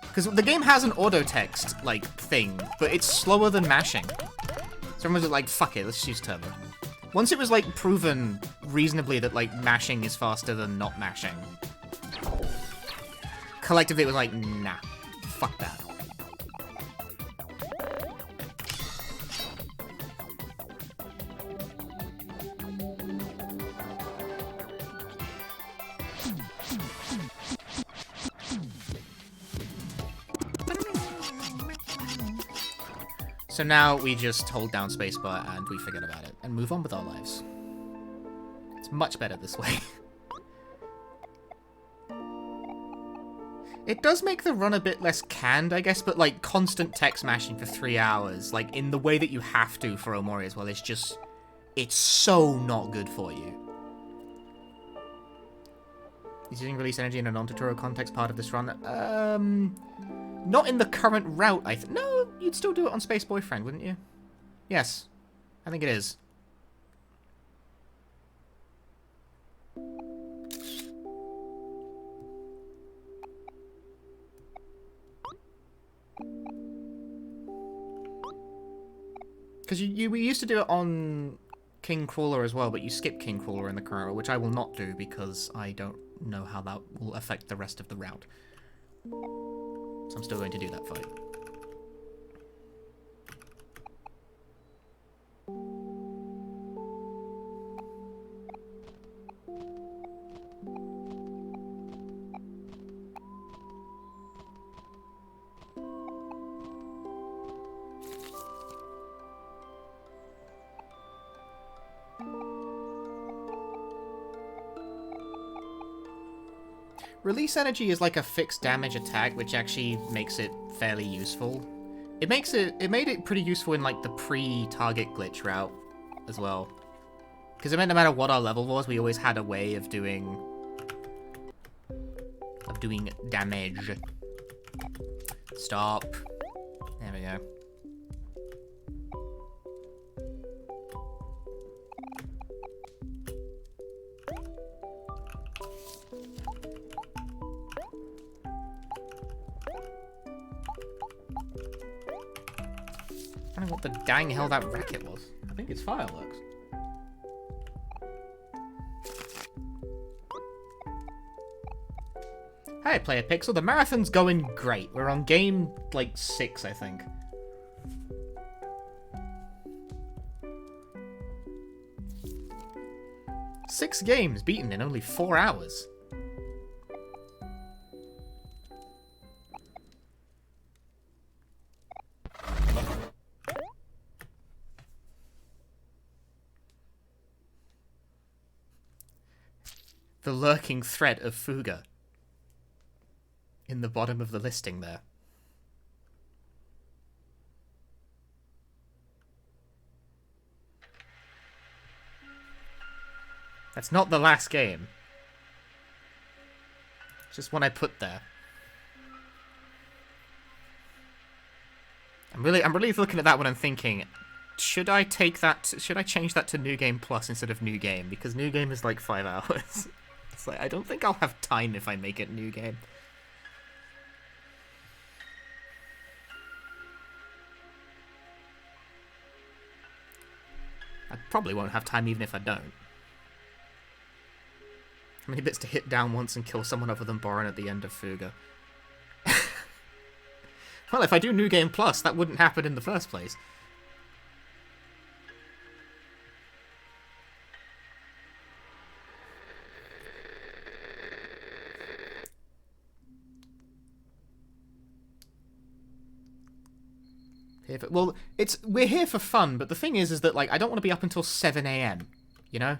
Because the game has an auto text like thing, but it's slower than mashing. So everyone's like, fuck it, let's use turbo. Once it was like proven reasonably that like mashing is faster than not mashing, collectively it was like, nah, fuck that. So now we just hold down spacebar and we forget about it and move on with our lives. It's much better this way. It does make the run a bit less canned, I guess, but like constant text mashing for 3 hours, like in the way that you have to for Omori as well, is just, it's so not good for you. Is using release energy in a non-tutorial context part of this run? Not in the current route, I think. No, you'd still do it on Space Boyfriend, wouldn't you? Yes. I think it is. Because we used to do it on King Crawler as well, but you skip King Crawler in the current route, which I will not do because I don't know how that will affect the rest of the route. So I'm still going to do that fight. Release energy is like a fixed damage attack, which actually makes it fairly useful. It made it pretty useful in like the pre-target glitch route as well. Because it meant no matter what our level was, we always had a way of doing damage. Stop. There we go. I don't know what the dang hell that racket was. I think it's fireworks. Hey, Player Pixel, the marathon's going great. We're on game, like, 6, I think. Six games beaten in only 4 hours. The lurking threat of Fuga in the bottom of the listing there. That's not the last game. Just one I put there. I'm really looking at that one and thinking, should I take that? Should I change that to New Game Plus instead of New Game? Because New Game is like 5 hours. It's like I don't think I'll have time if I make it New Game. I probably won't have time even if I don't. How many bits to hit down once and kill someone other than Borin at the end of Fuga? Well, if I do New Game Plus, that wouldn't happen in the first place. Well, we're here for fun, but the thing is that, like, I don't want to be up until 7 AM, you know?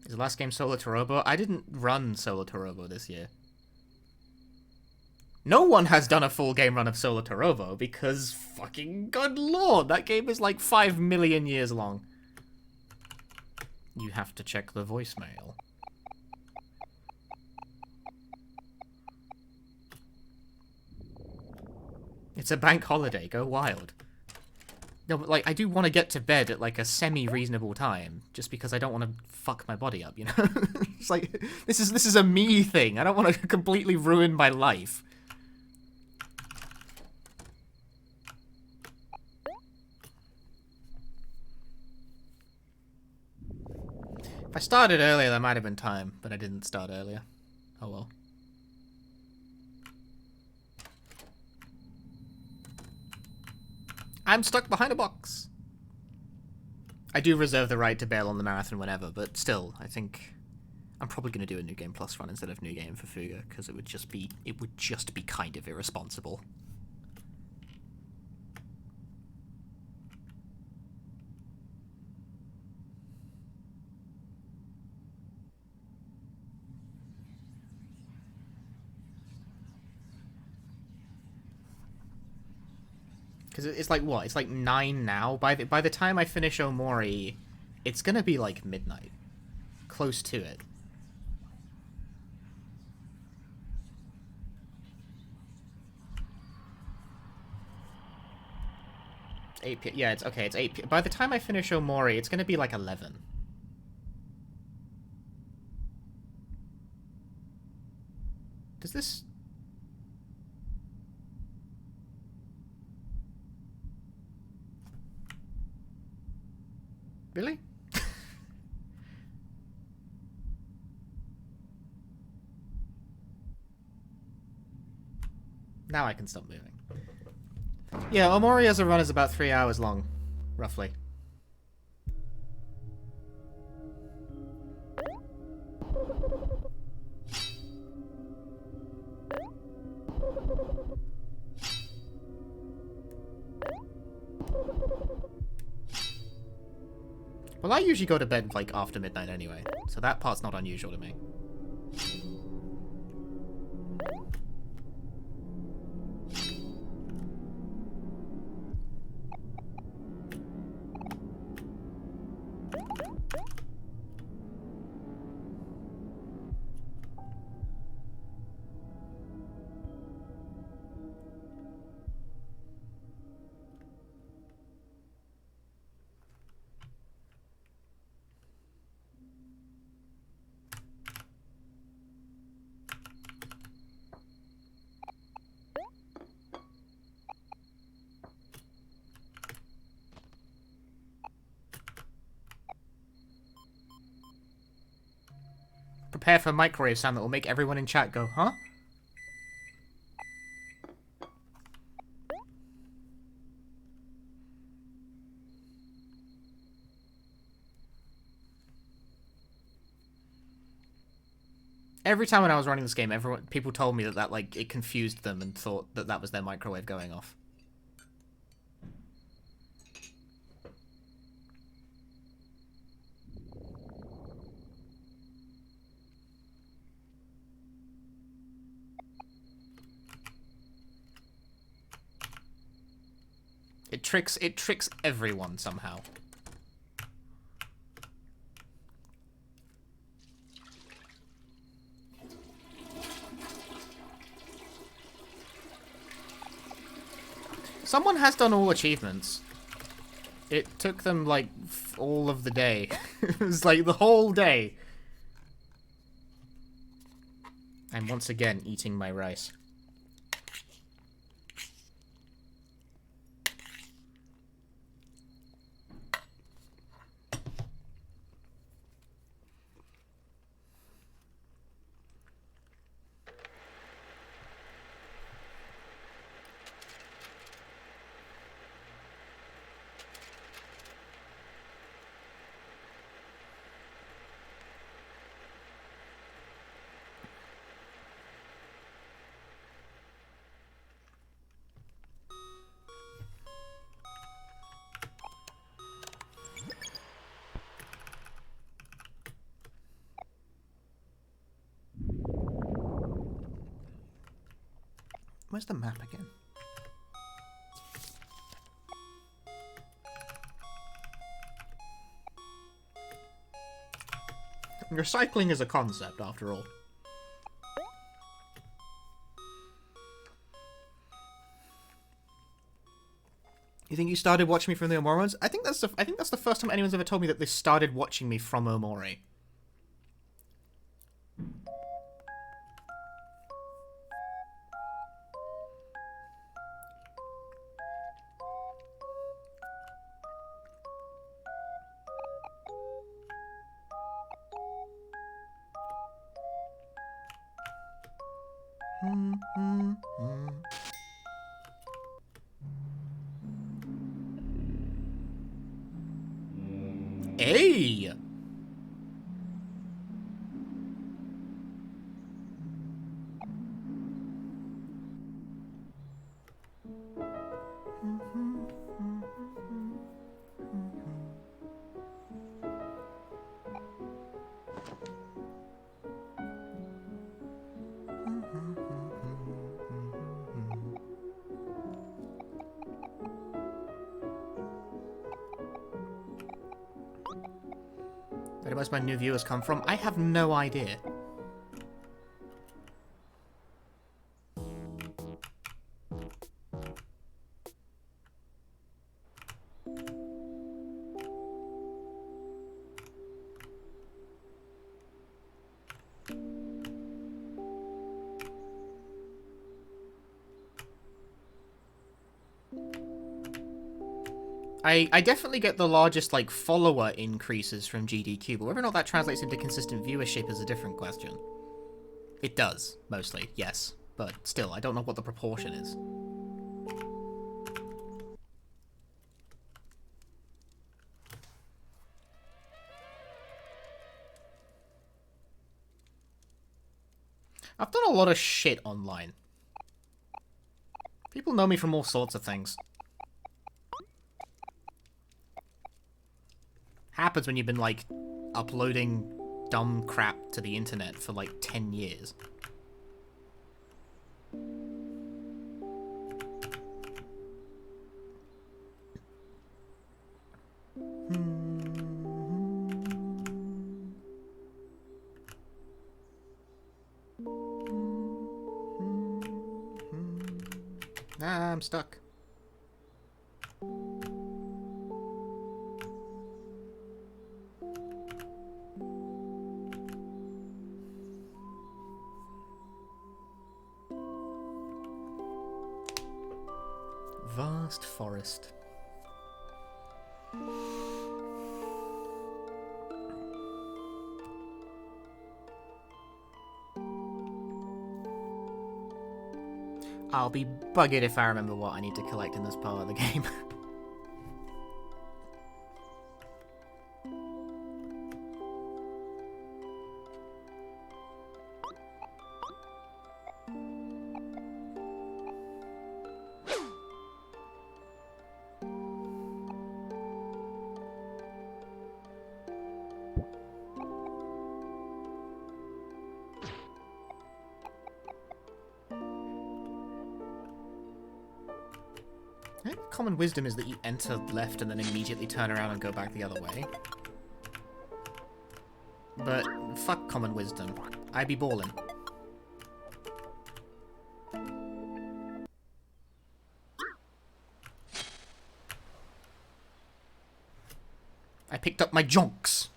Is the last game Solo Torobo? I didn't run Solo Torobo this year. No one has done a full game run of Solo Torobo because, fucking good lord, that game is like 5 million years long. You have to check the voicemail. It's a bank holiday, go wild. No, but like, I do want to get to bed at like a semi-reasonable time, just because I don't want to fuck my body up, you know? It's like, this is a me thing. I don't want to completely ruin my life. If I started earlier, there might have been time, but I didn't start earlier. Oh well. I'm stuck behind a box. I do reserve the right to bail on the marathon whenever, but still, I think I'm probably going to do a New Game Plus run instead of New Game for Fuga, because it would just be kind of irresponsible. Because it's like, what? It's like 9 now? By the time I finish Omori, it's gonna be like midnight. Close to it. 8 p.m. Yeah, it's okay, it's 8 p.m. By the time I finish Omori, it's gonna be like 11. Does this... Really? Now I can stop moving. Yeah, Omori as a run is about 3 hours long, roughly. Well, I usually go to bed, like, after midnight anyway, so that part's not unusual to me. Prepare for microwave sound that will make everyone in chat go, huh? Every time when I was running this game, people told me that like it confused them and thought that that was their microwave going off. It tricks everyone somehow. Someone has done all achievements. It took them, like, all of the day. It was, like, the whole day. I'm once again eating my rice. Where's the map again? Recycling is a concept, after all. You think you started watching me from the Omori ones? I think that's the first time anyone's ever told me that they started watching me from Omori. Hey! Where do most of my new viewers come from? I have no idea. I definitely get the largest, like, follower increases from GDQ, but whether or not that translates into consistent viewership is a different question. It does, mostly, yes. But still, I don't know what the proportion is. I've done a lot of shit online. People know me from all sorts of things. Happens when you've been, like, uploading dumb crap to the internet for, like, 10 years. Ah, I'm stuck. Vast forest. I'll be buggered if I remember what I need to collect in this part of the game. I think common wisdom is that you enter left and then immediately turn around and go back the other way. But fuck common wisdom. I be ballin'. picked up my jonks.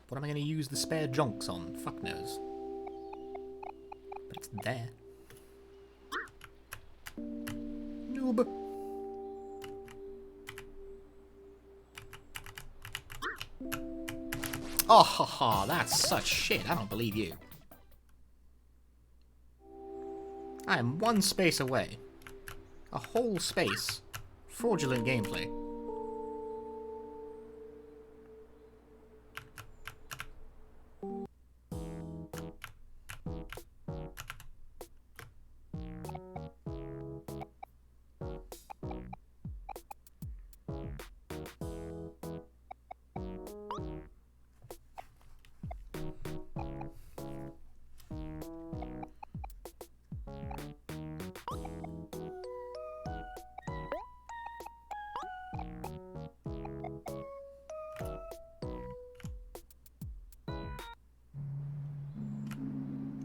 What am I going to use the spare jonks on? Fuck knows. But it's there. Noob. Oh, ha, ha, that's such shit. I don't believe you. I am one space away. A whole space. Fraudulent gameplay.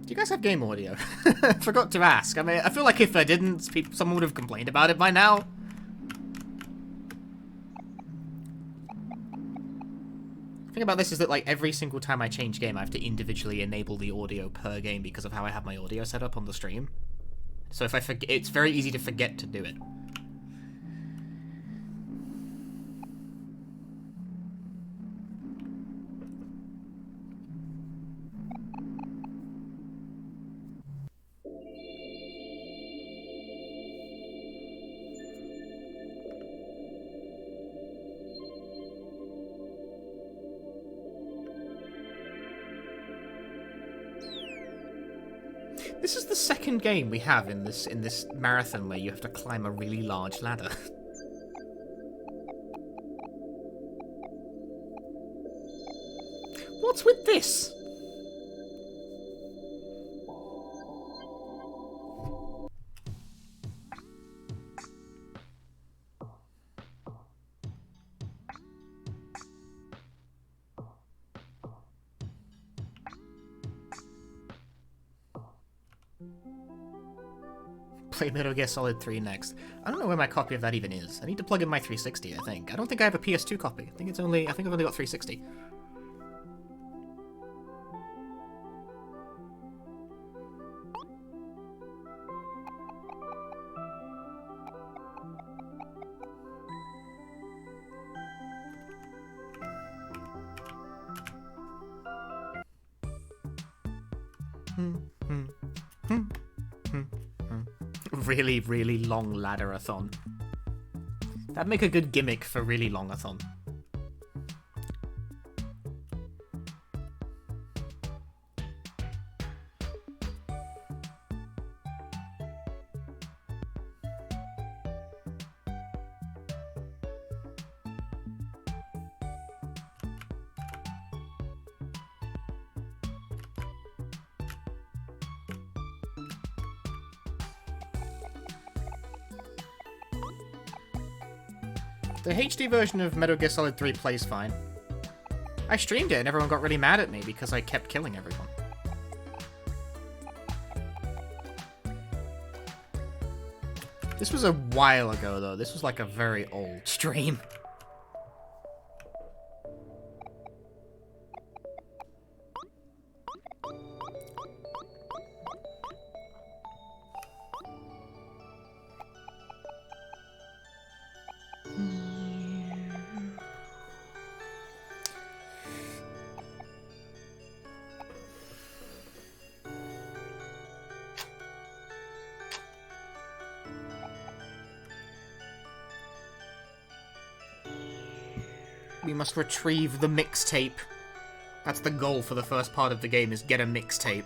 Do you guys have game audio? Forgot to ask. I mean, I feel like if I didn't, someone would have complained about it by now. The thing about this is that, like, every single time I change game, I have to individually enable the audio per game because of how I have my audio set up on the stream. So if I forget, it's very easy to forget to do it. This is the second game we have in this marathon where you have to climb a really large ladder. What's with this? Play Metal Gear Solid 3 next. I don't know where my copy of that even is. I need to plug in my 360, I think. I don't think I have a PS2 copy. I think I've only got 360. Really, really long ladder-a-thon. That'd make a good gimmick for really long-a-thon. The HD version of Metal Gear Solid 3 plays fine. I streamed it and everyone got really mad at me because I kept killing everyone. This was a while ago though, this was like a very old stream. We must retrieve the mixtape. That's the goal for the first part of the game, is get a mixtape.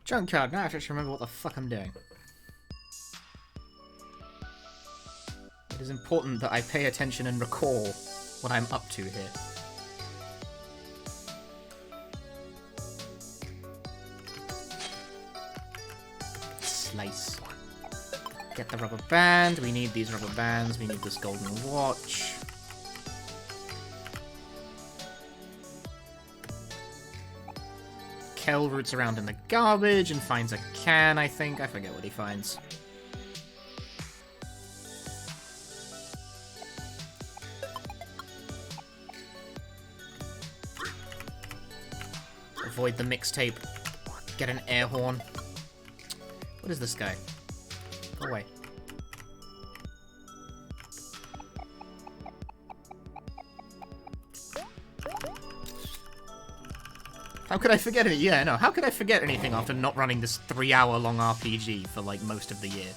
Junkyard, now I have to actually remember what the fuck I'm doing. It is important that I pay attention and recall what I'm up to here. Slice. Get the rubber band. We need these rubber bands. We need this golden watch. Kel roots around in the garbage and finds a can, I think. I forget what he finds. Avoid the mixtape. Get an air horn. What is this guy? Go away. How could I forget it? Yeah, no. How could I forget anything after not running this 3-hour-long RPG for, like, most of the year?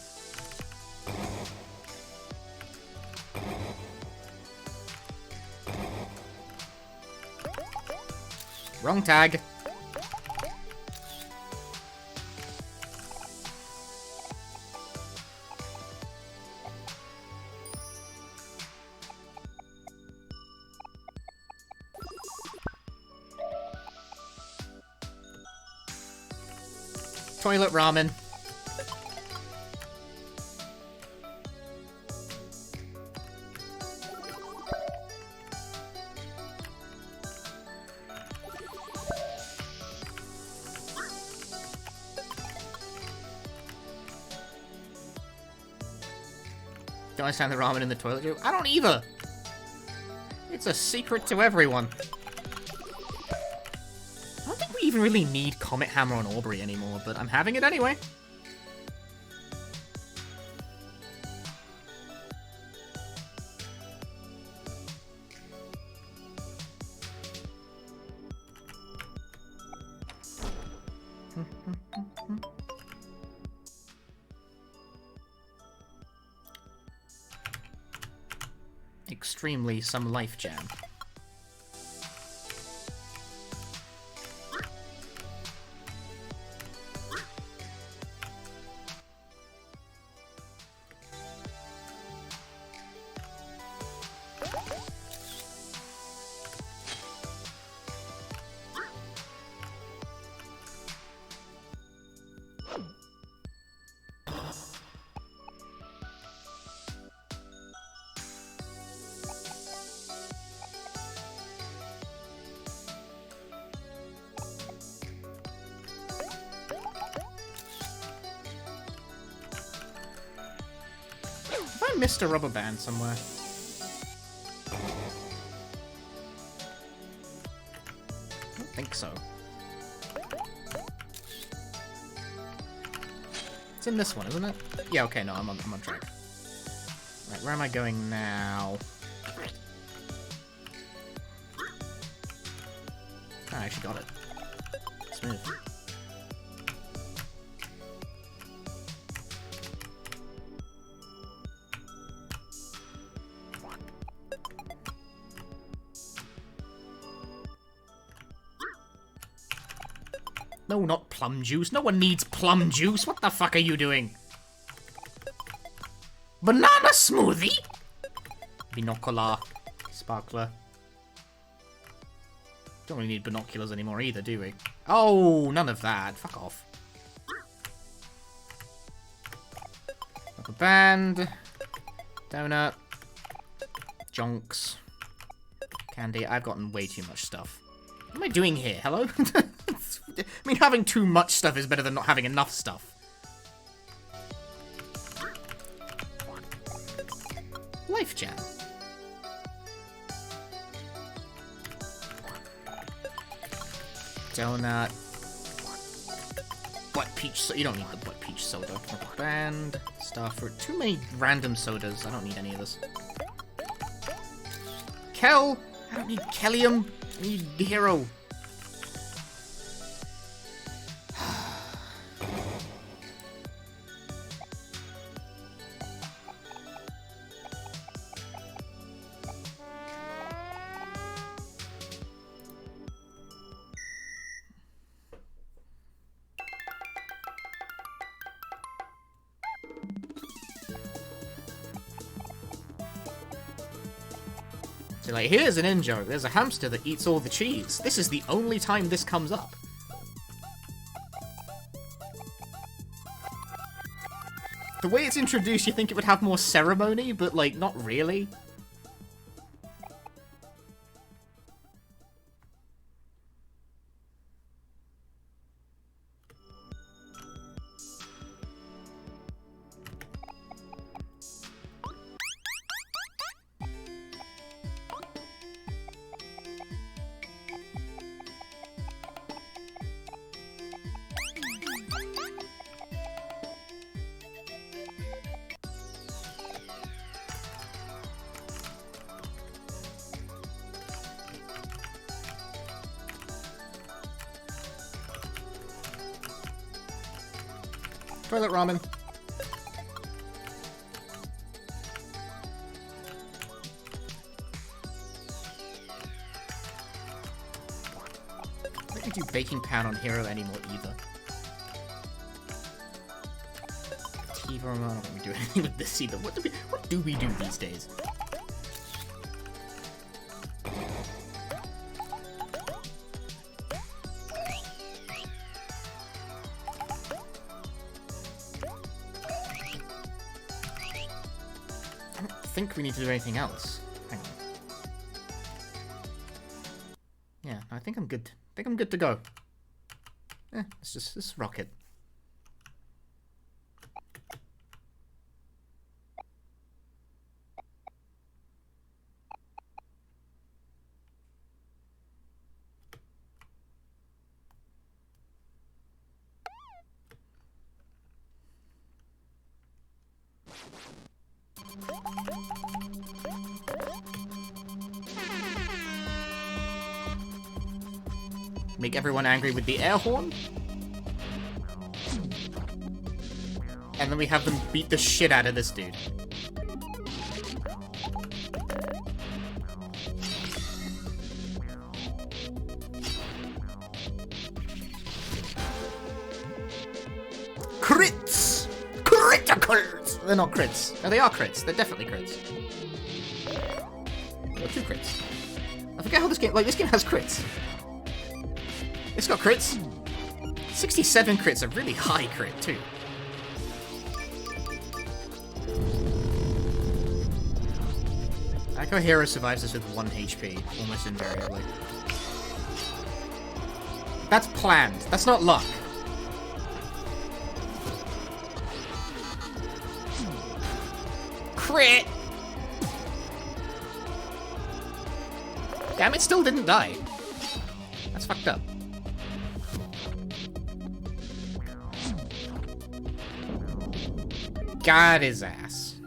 Wrong tag. Toilet ramen. Don't understand the ramen in the toilet joke? I don't either! It's a secret to everyone. I don't think we even really need Comet Hammer on Aubrey anymore, but I'm having it anyway. Extremely some life jam. Missed a rubber band somewhere. I don't think so. It's in this one, isn't it? Yeah, okay, no, I'm on track. Right, where am I going now? Ah, I actually got it. Smooth. No, not plum juice. No one needs plum juice. What the fuck are you doing? Banana smoothie? Binocular. Sparkler. Don't really need binoculars anymore either, do we? Oh, none of that. Fuck off. Rubber band. Donut. Jonks. Candy. I've gotten way too much stuff. What am I doing here? Hello? I mean, having too much stuff is better than not having enough stuff. Life jam. Donut. Butt peach soda. You don't need the butt peach soda. Rubber band. Starfruit. Too many random sodas. I don't need any of this. Kel. I don't need Kellium. I need Hero. So like, here's an in-joke. There's a hamster that eats all the cheese. This is the only time this comes up. The way it's introduced, you think it would have more ceremony, but like, not really. Toilet ramen. I don't do baking pan on Hero anymore either. Tiva, I don't think we do anything with this either. What do we do these days? I think we need to do anything else. Hang on. Yeah, I think I'm good. I think I'm good to go. Let's rock it. Make everyone angry with the air horn. And then we have them beat the shit out of this dude. Crits! Criticals! They're not crits. No, they are crits. They're definitely crits. Or 2 crits. I forget how this game... Like, this game has crits. It's got crits. 67 crits, a really high crit, too. I like how Hero survives this with 1 HP, almost invariably. That's planned. That's not luck. Crit! Damn, it still didn't die. That's fucked up. Got his ass.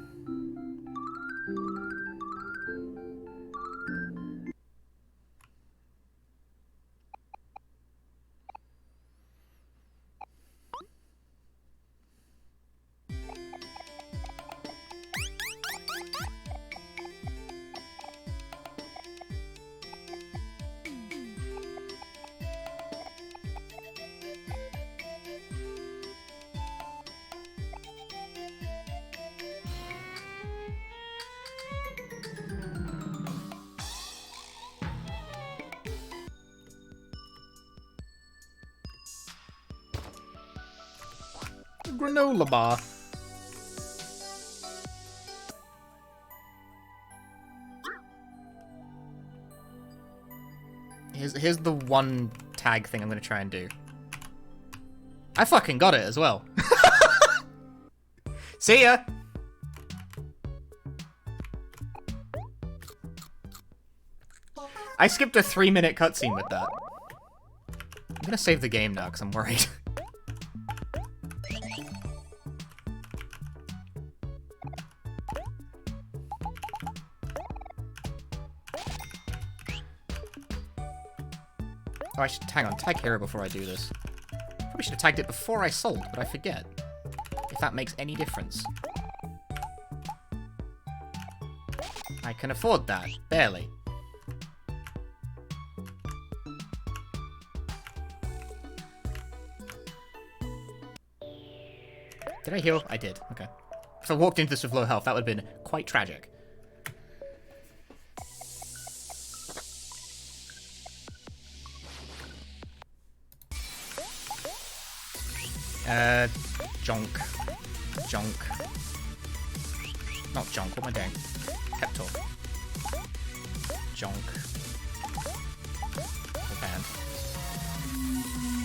Granola bar. Here's the one tag thing I'm gonna try and do. I fucking got it as well. See ya! I skipped a 3-minute cutscene with that. I'm gonna save the game now because I'm worried. Oh, I should, hang on, tag Hero before I do this. Probably should have tagged it before I sold, but I forget. If that makes any difference. I can afford that, barely. Did I heal? I did, okay. If I walked into this with low health, that would have been quite tragic. Jonk. Jonk. Not jonk, what am I doing? Pep talk. Jonk. The band.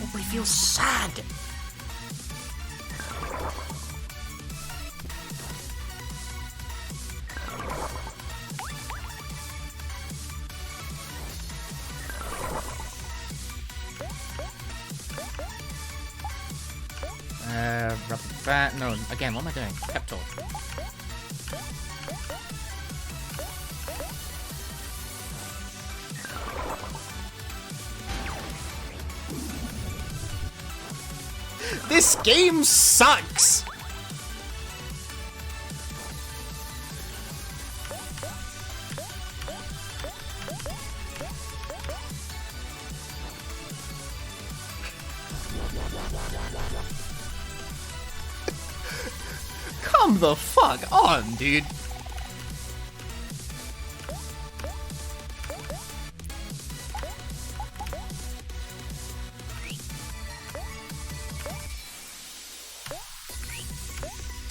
Oh, but he feels sad! Rubber band. No, again, what am I doing? Pep talk. This game sucks! Come the fuck on, dude.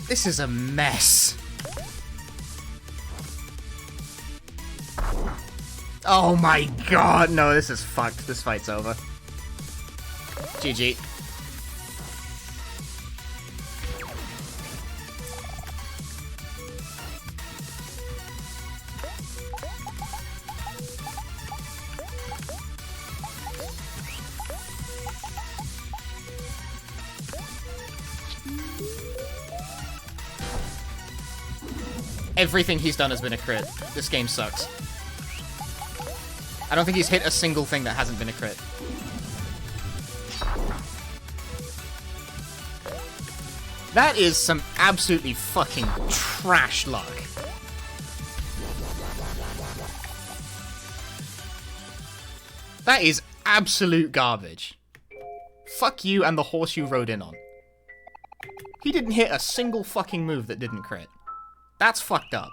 This is a mess. Oh my god, no, this is fucked. This fight's over. GG. Everything he's done has been a crit. This game sucks. I don't think he's hit a single thing that hasn't been a crit. That is some absolutely fucking trash luck. That is absolute garbage. Fuck you and the horse you rode in on. He didn't hit a single fucking move that didn't crit. That's fucked up.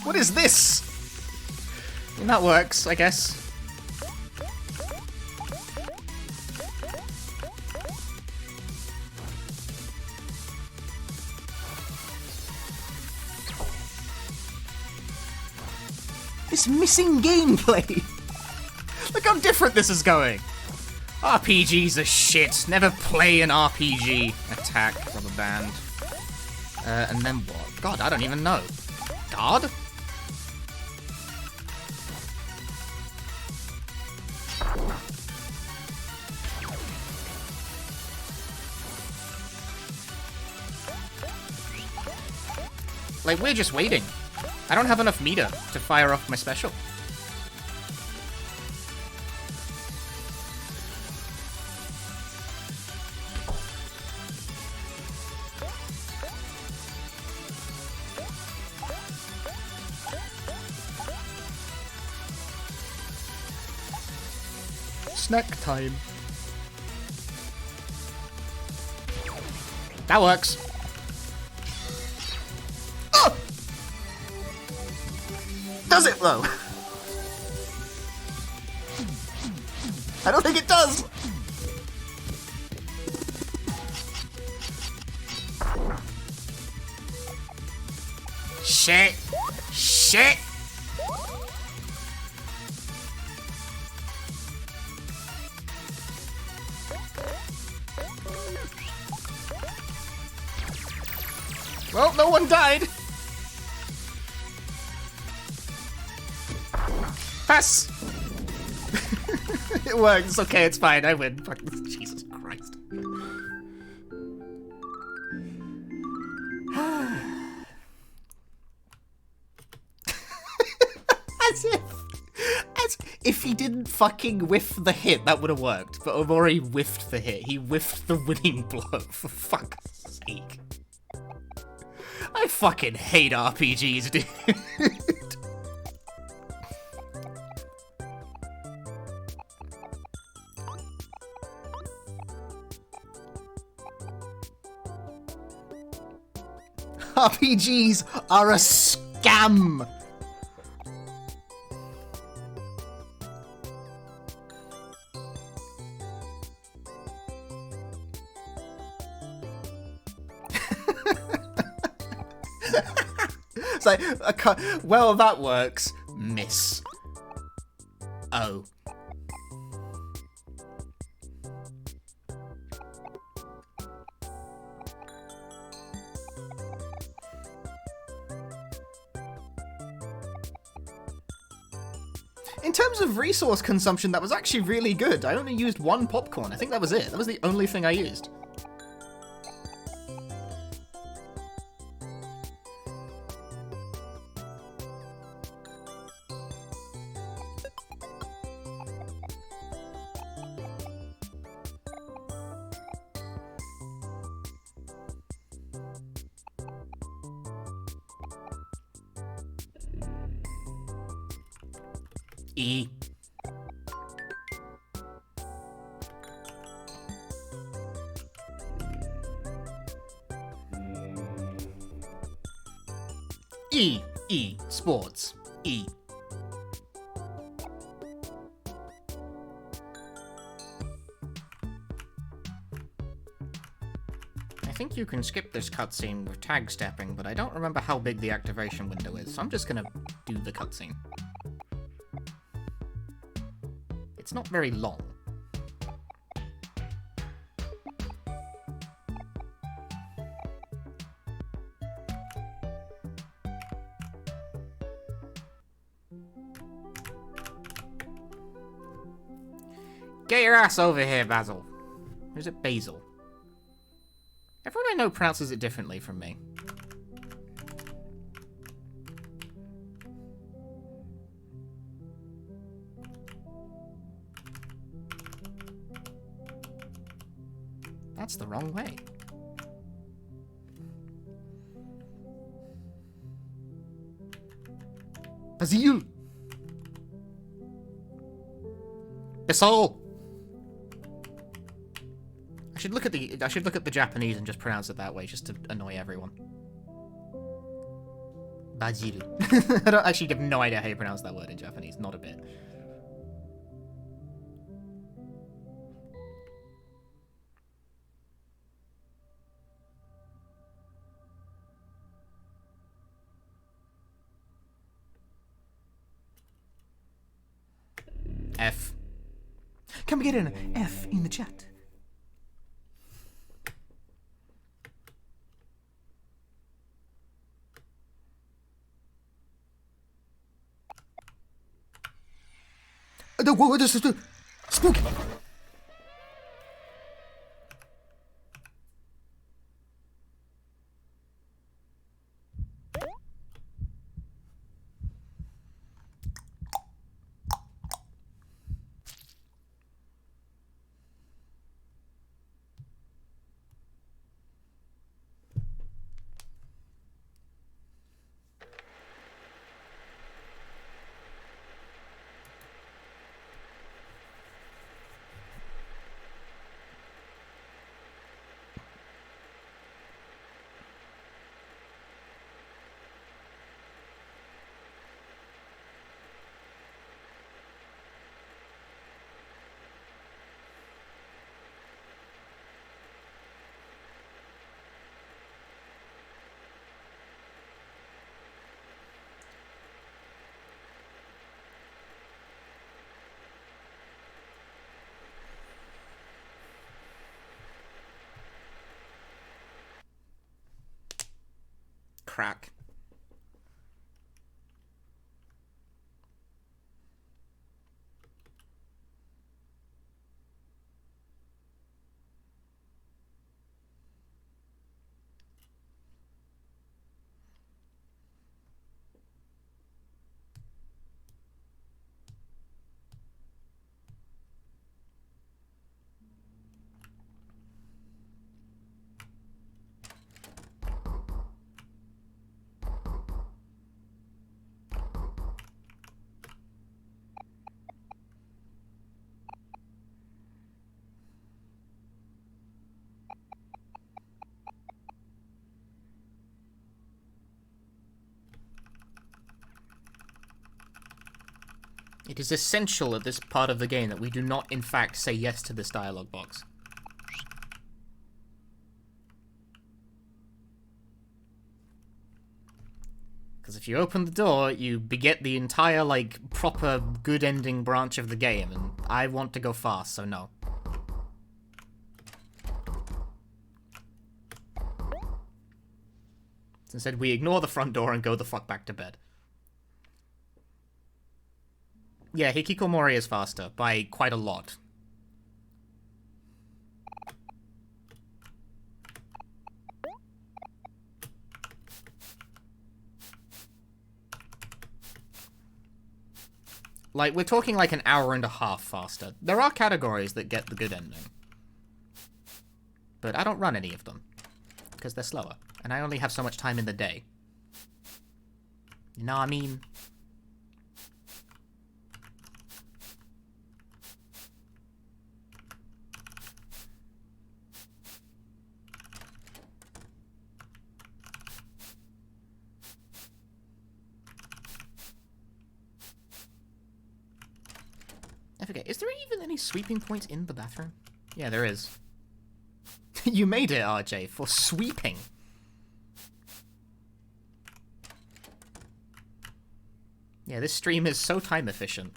What is this? And that works, I guess. This missing gameplay! Look how different this is going! RPGs are shit. Never play an RPG. Attack, rubber band. And then what? God, I don't even know. God? Like, we're just waiting. I don't have enough meter to fire off my special. Snack time. That works. Oh! Does it though? I don't think it does! Shit! Shit! Well, no one died. Pass! It worked. It's okay. It's fine. I win. Fuck this. Jesus Christ. As if he didn't fucking whiff the hit, that would have worked. But Omori whiffed the hit. He whiffed the winning blow, for fuck's sake. I fucking hate RPGs, dude. RPGs are a scam! It's like, well, that works. Miss. Oh. In terms of resource consumption, that was actually really good. I only used one popcorn. I think that was it. That was the only thing I used. E. E. E. Sports. E. I think you can skip this cutscene with tag stepping, but I don't remember how big the activation window is, so I'm just gonna do the cutscene. It's not very long. Get your ass over here, Basil. Or is it Basil? Everyone I know pronounces it differently from me. That's the wrong way. Basil! Basil! I should look at the Japanese and just pronounce it that way, just to annoy everyone. Basil. I don't actually have no idea how you pronounce that word in Japanese, not a bit. F. Can we get an F in the chat? Whoa, this is spooky. crack. It is essential at this part of the game that we do not, in fact, say yes to this dialogue box. Because if you open the door, you beget the entire, like, proper good ending branch of the game, and I want to go fast, so no. Instead, we ignore the front door and go the fuck back to bed. Yeah, Hikikomori is faster, by quite a lot. Like, we're talking like an hour and a half faster. There are categories that get the good ending. But I don't run any of them. Because they're slower. And I only have so much time in the day. You know what I mean? I forget, is there even any sweeping points in the bathroom? Yeah, there is. You made it, RJ, for sweeping. Yeah, this stream is so time efficient.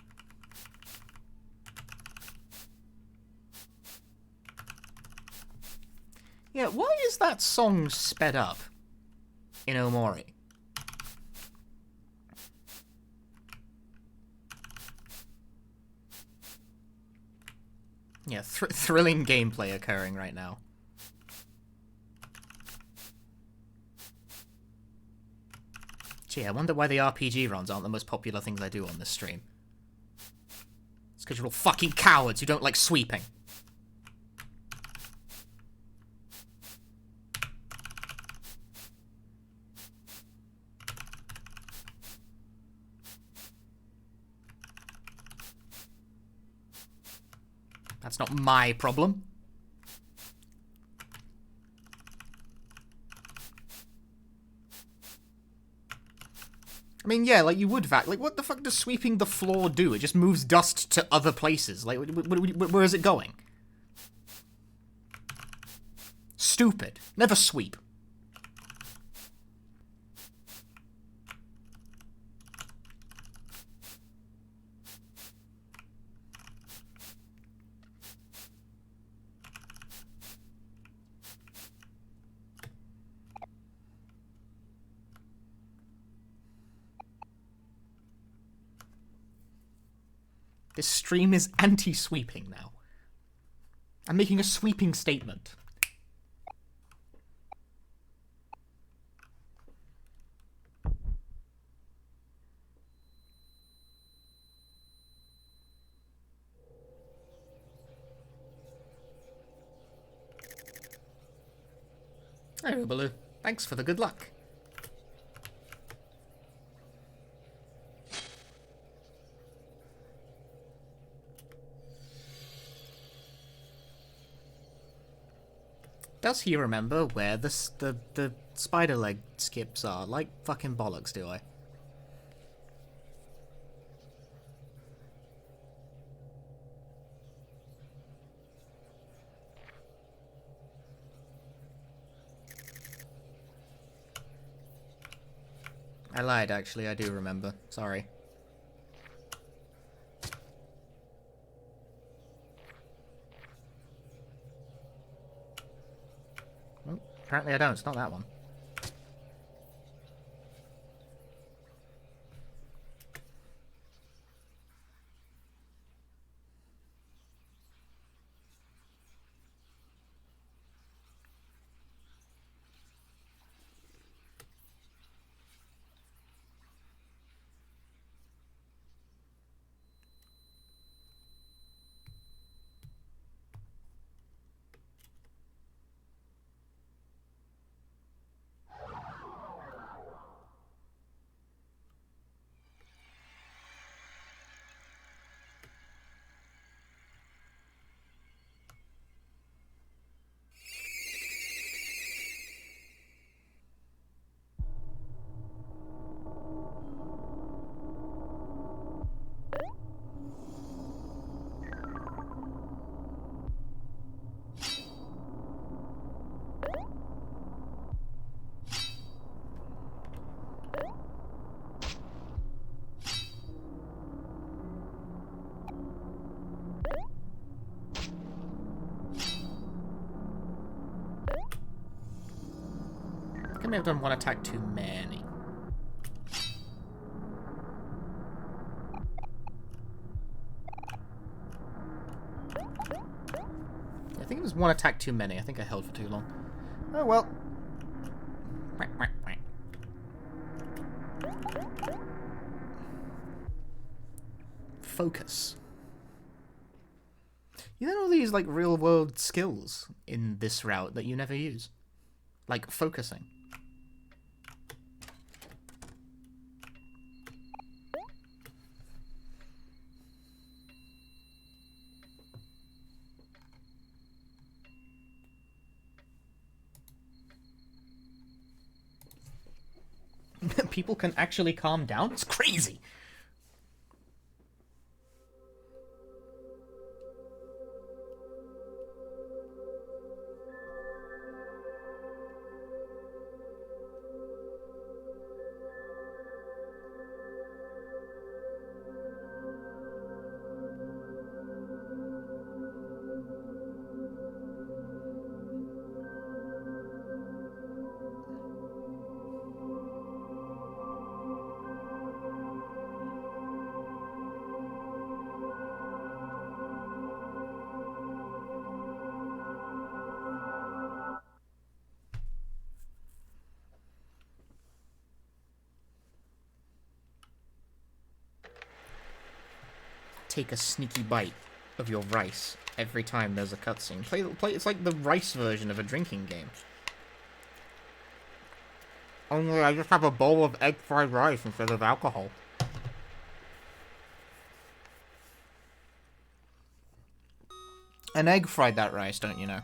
Yeah, why is that song sped up in Omori? Yeah, thrilling gameplay occurring right now. Gee, I wonder why the RPG runs aren't the most popular things I do on this stream. It's because you're all fucking cowards who don't like sweeping. That's not my problem. I mean, yeah, like, you would, Vac. Like, what the fuck does sweeping the floor do? It just moves dust to other places. Like, where is it going? Stupid. Never sweep. This stream is anti-sweeping now. I'm making a sweeping statement. Hey, Ubaloo. Thanks for the good luck. Does he remember where the spider leg skips are? Like fucking bollocks, do I? I lied, actually. I do remember. Sorry. Well, apparently I don't. It's not that one. may have done one attack too many. I think it was one attack too many. I think I held for too long. Oh well. Focus. You know all these like real world skills in this route that you never use? Like focusing. People can actually calm down? It's crazy! Take a sneaky bite of your rice every time there's a cutscene. Play. It's like the rice version of a drinking game. Only I just have a bowl of egg fried rice instead of alcohol. An egg fried that rice, don't you know?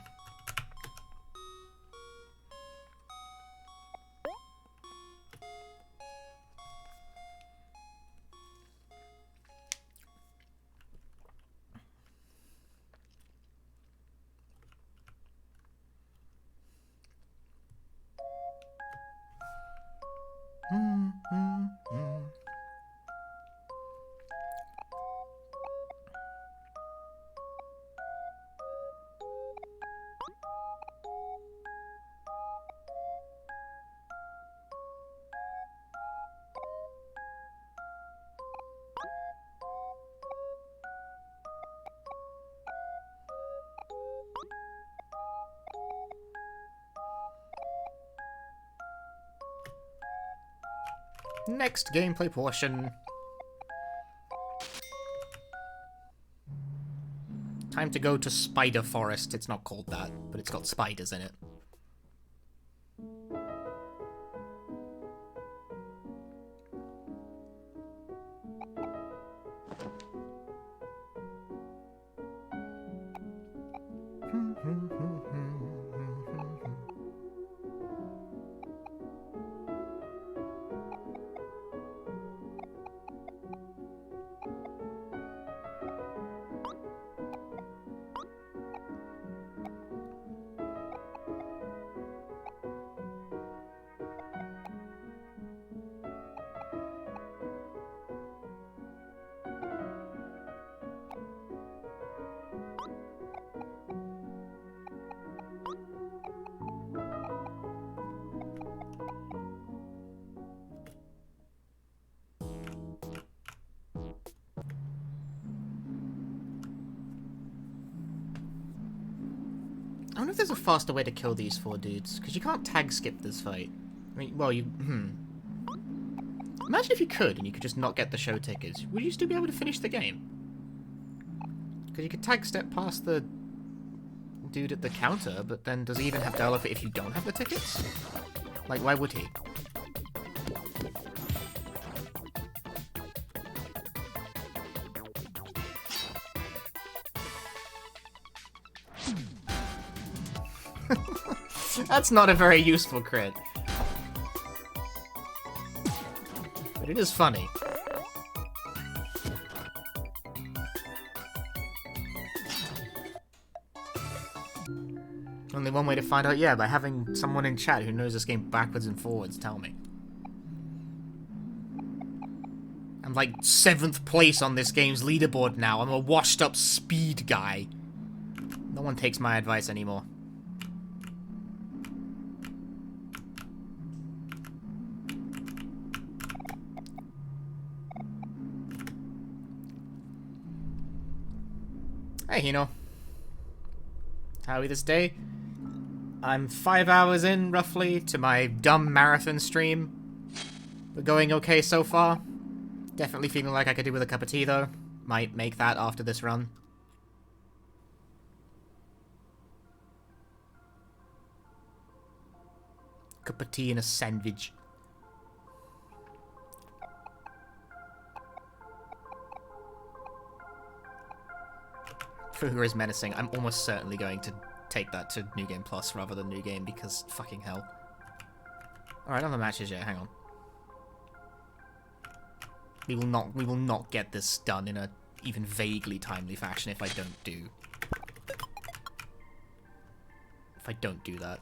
Next gameplay portion. Time to go to Spider Forest. It's not called that, but it's got spiders in it. I wonder if there's a faster way to kill these four dudes, because you can't tag skip this fight. I mean, well, Imagine if you could, and you could just not get the show tickets. Would you still be able to finish the game? Because you could tag step past the dude at the counter, but then does he even have dial-up if you don't have the tickets? Like, why would he? That's not a very useful crit. But it is funny. Only one way to find out, yeah, by having someone in chat who knows this game backwards and forwards tell me. I'm like 7th place on this game's leaderboard now. I'm a washed up speed guy. No one takes my advice anymore. Hey, Hino. How are we this day? I'm 5 hours in, roughly, to my dumb marathon stream. We're going okay so far. Definitely feeling like I could do with a cup of tea, though. Might make that after this run. Cup of tea and a sandwich. Fuga is menacing. I'm almost certainly going to take that to New Game Plus rather than New Game because fucking hell. Alright, on the matches yet, hang on. We will not get this done in a even vaguely timely fashion if I don't do that.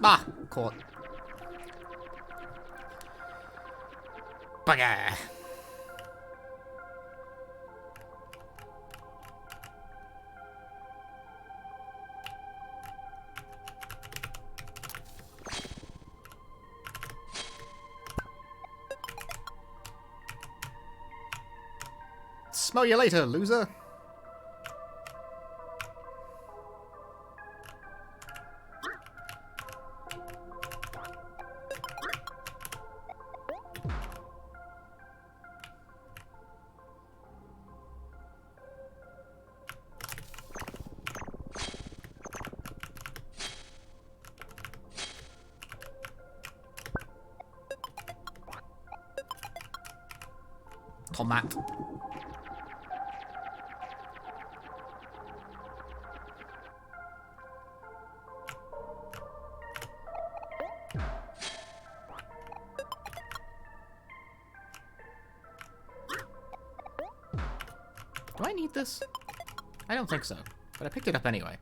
Ah! Caught. Bugger! Smell you later, loser! Tomat. Do I need this? I don't think so, but I picked it up anyway.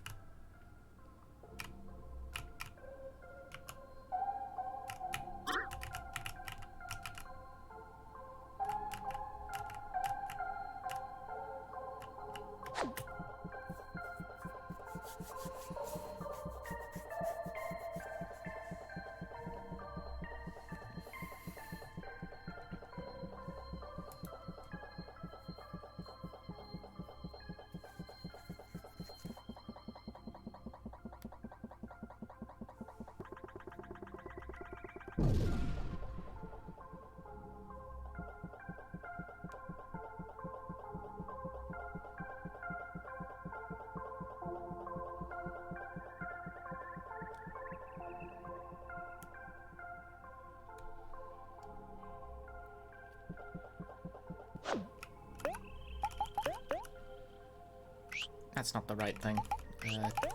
That's not the right thing.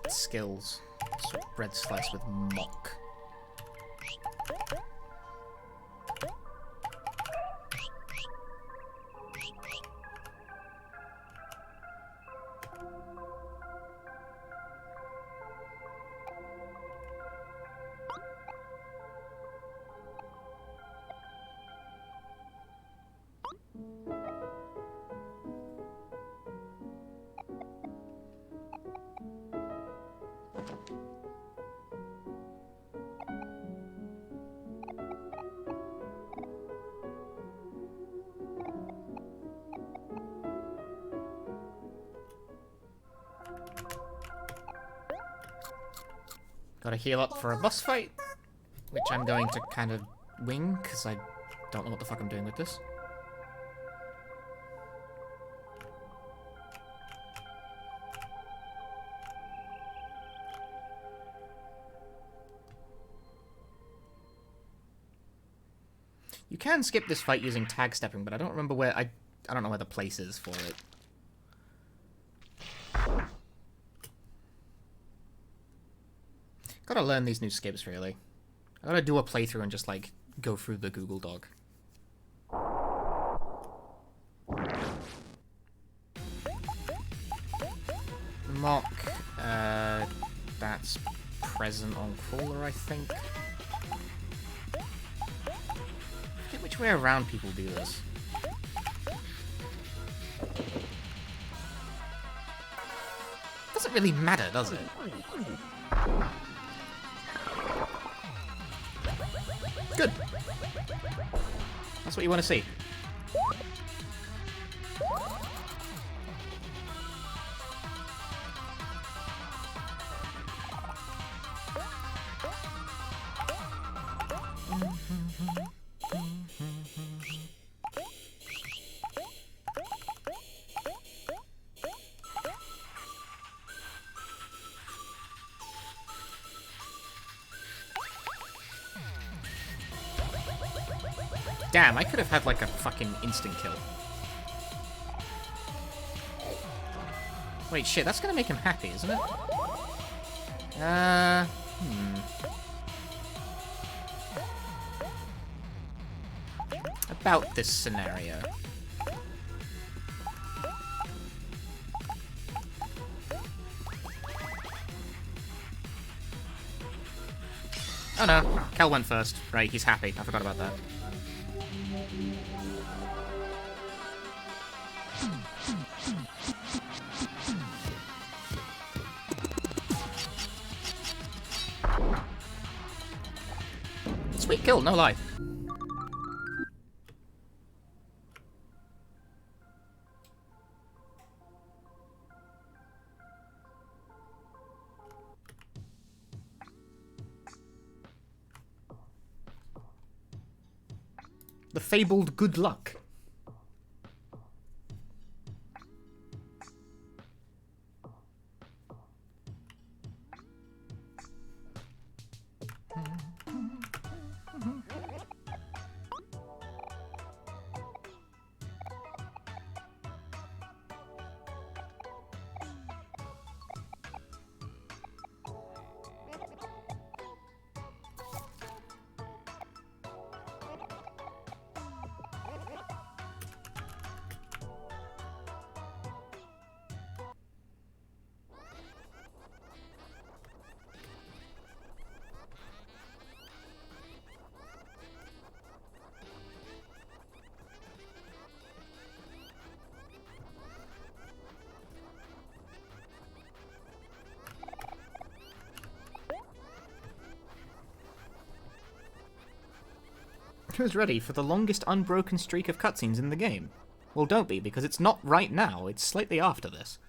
Skills. Bread slice with mock. Gotta heal up for a boss fight, which I'm going to kind of wing, because I don't know what the fuck I'm doing with this. You can skip this fight using tag stepping, but I don't remember where I don't know where the place is for it. Gotta learn these new skips, really. I gotta do a playthrough and just, like, go through the Google Doc. Mock, that's present on Crawler, I think. I forget which way around people do this. Doesn't really matter, does it? Good. That's what you want to see. Damn, I could have had like a fucking instant kill. Wait, shit, that's gonna make him happy, isn't it? About this scenario. Oh no, Kel went first. Right, he's happy. I forgot about that. Sweet kill, no lie. The fabled good luck. Who's ready for the longest unbroken streak of cutscenes in the game? Well, don't be, because it's not right now, it's slightly after this.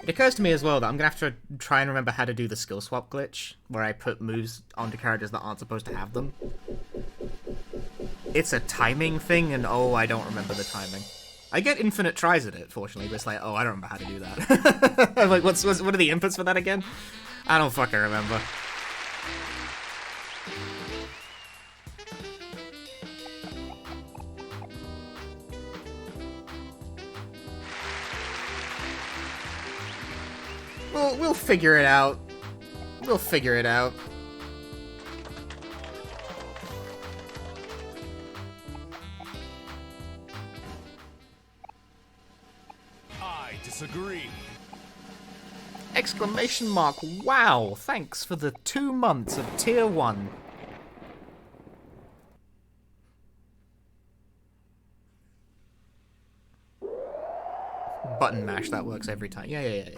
It occurs to me as well that I'm going to have to try and remember how to do the skill swap glitch, where I put moves onto characters that aren't supposed to have them. It's a timing thing, and oh, I don't remember the timing. I get infinite tries at it, fortunately, but it's like, oh, I don't remember how to do that. I'm like, what are the inputs for that again? I don't fucking remember. We'll figure it out. We'll figure it out. I disagree. Exclamation mark, wow, thanks for the 2 months of tier 1. Button mash, that works every time. Yeah.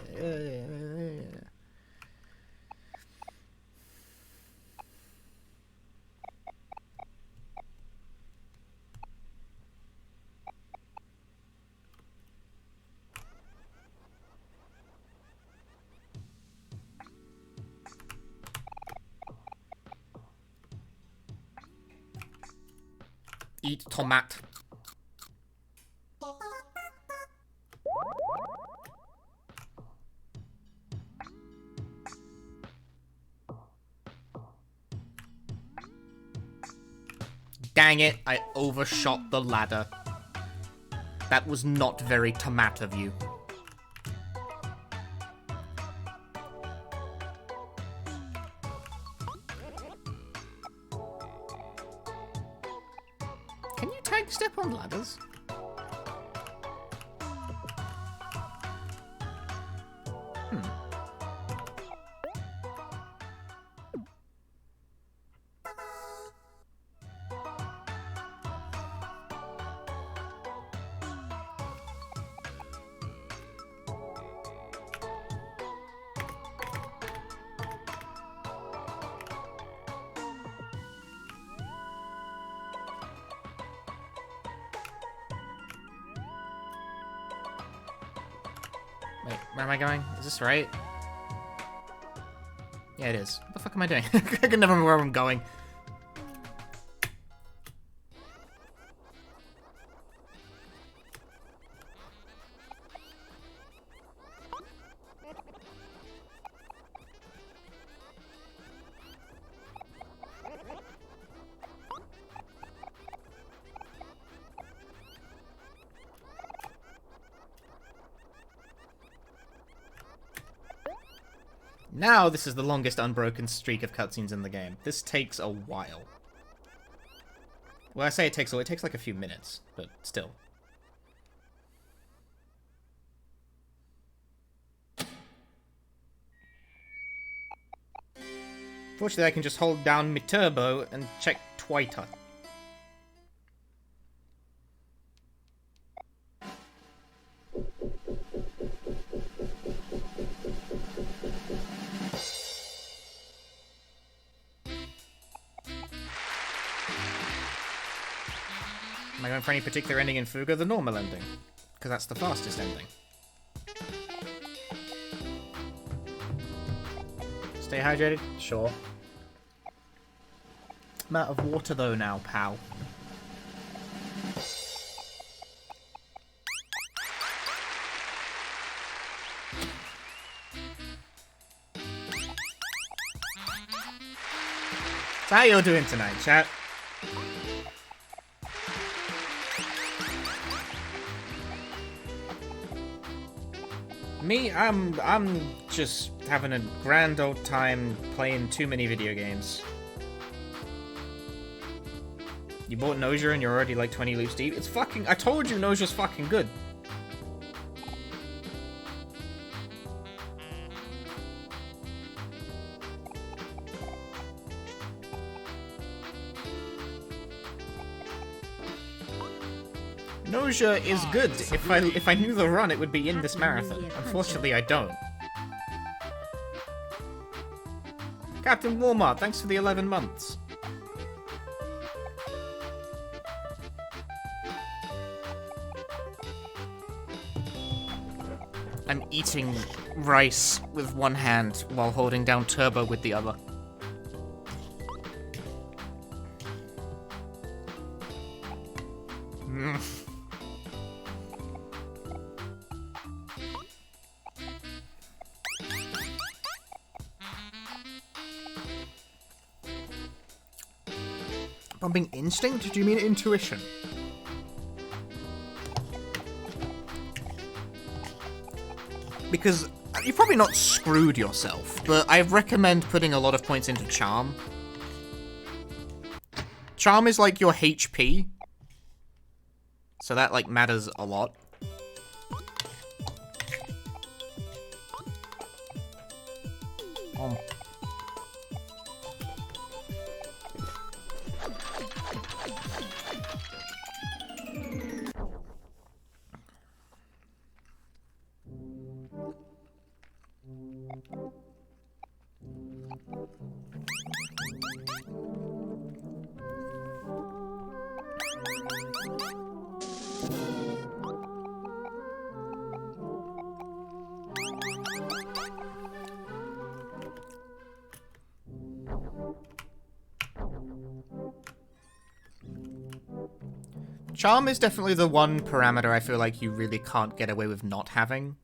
Eat tomat. Dang it, I overshot the ladder. That was not very tomat of you. Can you tag step on ladders? Where am I going? Is this right? Yeah, it is. What the fuck am I doing? I can never remember where I'm going. Now this is the longest unbroken streak of cutscenes in the game. This takes a while. Well, I say it takes like a few minutes, but still. Fortunately, I can just hold down my turbo and check Twitter. Am I going for any particular ending in Fuga? The normal ending. Because that's the fastest ending. Stay hydrated? Sure. I'm out of water though now, pal. So how you all doing tonight, chat? Me, I'm just having a grand old time playing too many video games. You bought Noja and you're already like 20 loops deep? It's fucking... I told you Noja's fucking good. Noja is good. If I knew the run, it would be in this marathon. Unfortunately, I don't. Captain Walmart, thanks for the 11 months. I'm eating rice with one hand while holding down turbo with the other. Bumping instinct? Do you mean intuition? Because you've probably not screwed yourself, but I recommend putting a lot of points into Charm. Charm is like your HP, so that like matters a lot. Charm is definitely the one parameter I feel like you really can't get away with not having.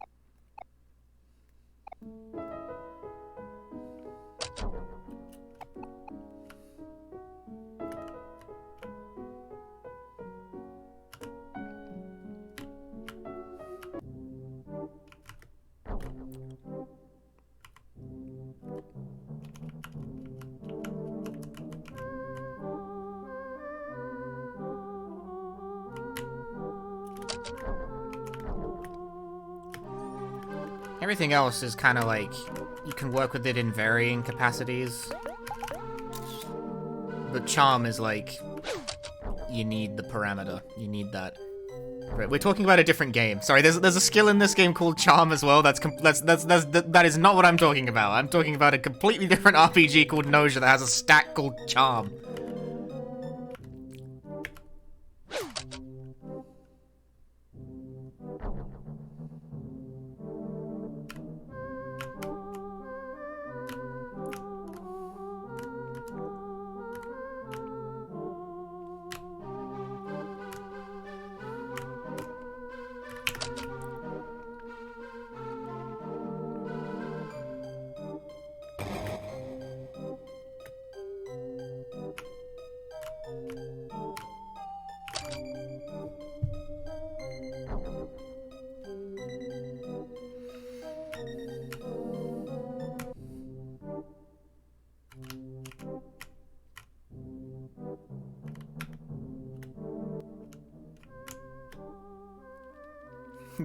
Everything else is kind of like, you can work with it in varying capacities. But Charm is like, you need the parameter. You need that. Right, we're talking about a different game. Sorry, there's a skill in this game called Charm as well. That is not what I'm talking about. I'm talking about a completely different RPG called Noja that has a stat called Charm.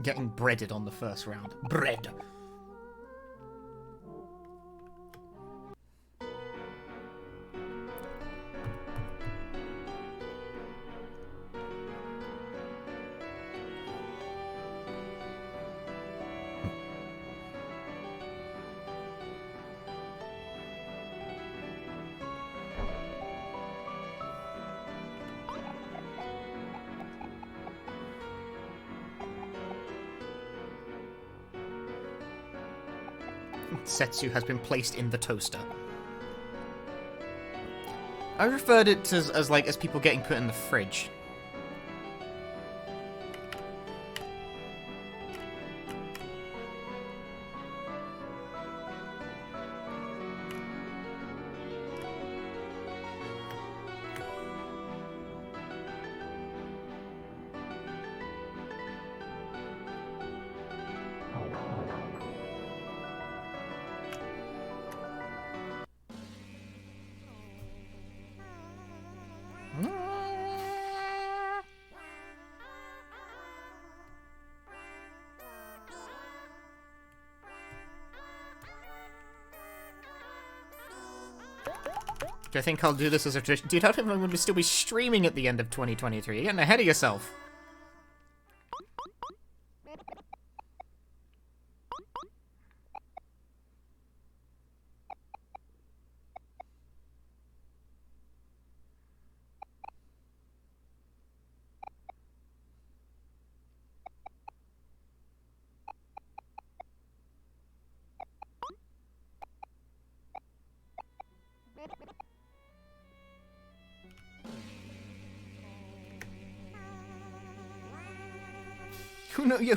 Getting breaded on the first round. Bread. Setsu has been placed in the toaster. I referred it to as people getting put in the fridge. Do I think I'll do this as a tradition? Dude, I don't think I'm going to still be streaming at the end of 2023. You're getting ahead of yourself.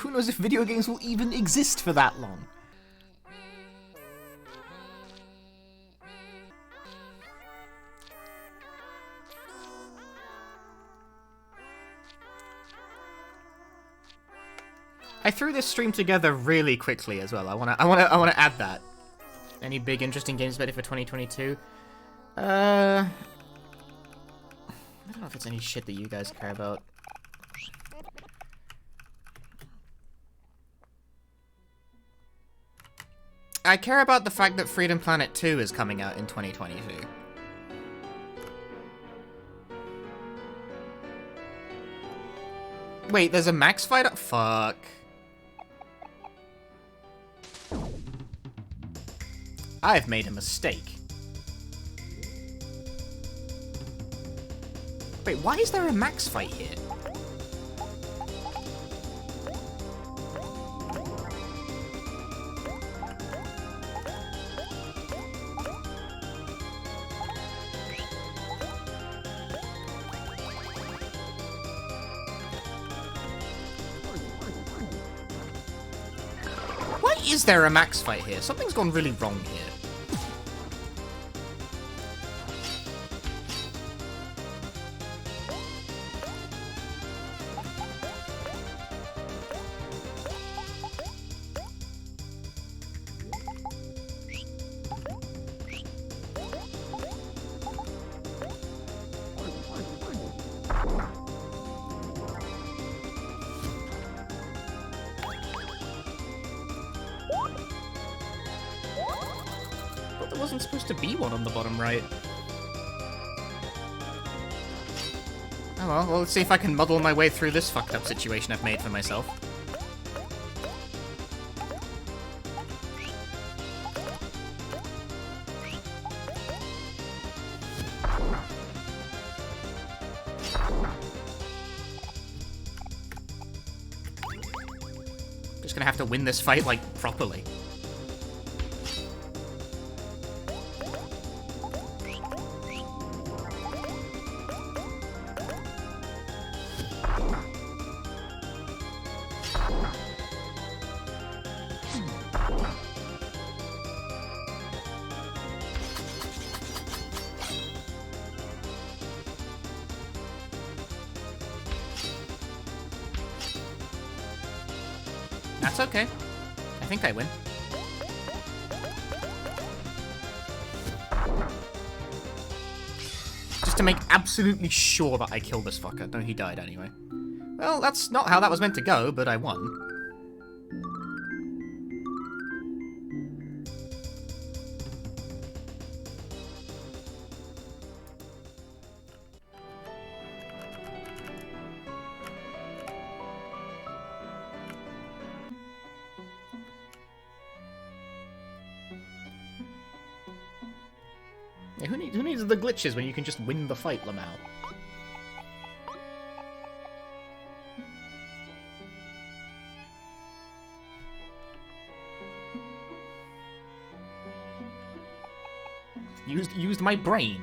Who knows if video games will even exist for that long? I threw this stream together really quickly as well. I wanna add that. Any big interesting games ready for 2022? I don't know if it's any shit that you guys care about. I care about the fact that Freedom Planet 2 is coming out in 2022. Wait, there's a max fight? Fuck. I've made a mistake. Wait, why is there a max fight here? Is there a max fight here? Something's gone really wrong here. Wasn't supposed to be one on the bottom right. Oh well, let's see if I can muddle my way through this fucked up situation I've made for myself. Just gonna have to win this fight, like, properly. That's okay. I think I win. Just to make absolutely sure that I kill this fucker. No, he died anyway. Well, that's not how that was meant to go, but I won. Yeah, who needs the glitches when you can just win the fight, Lamau? Used my brain.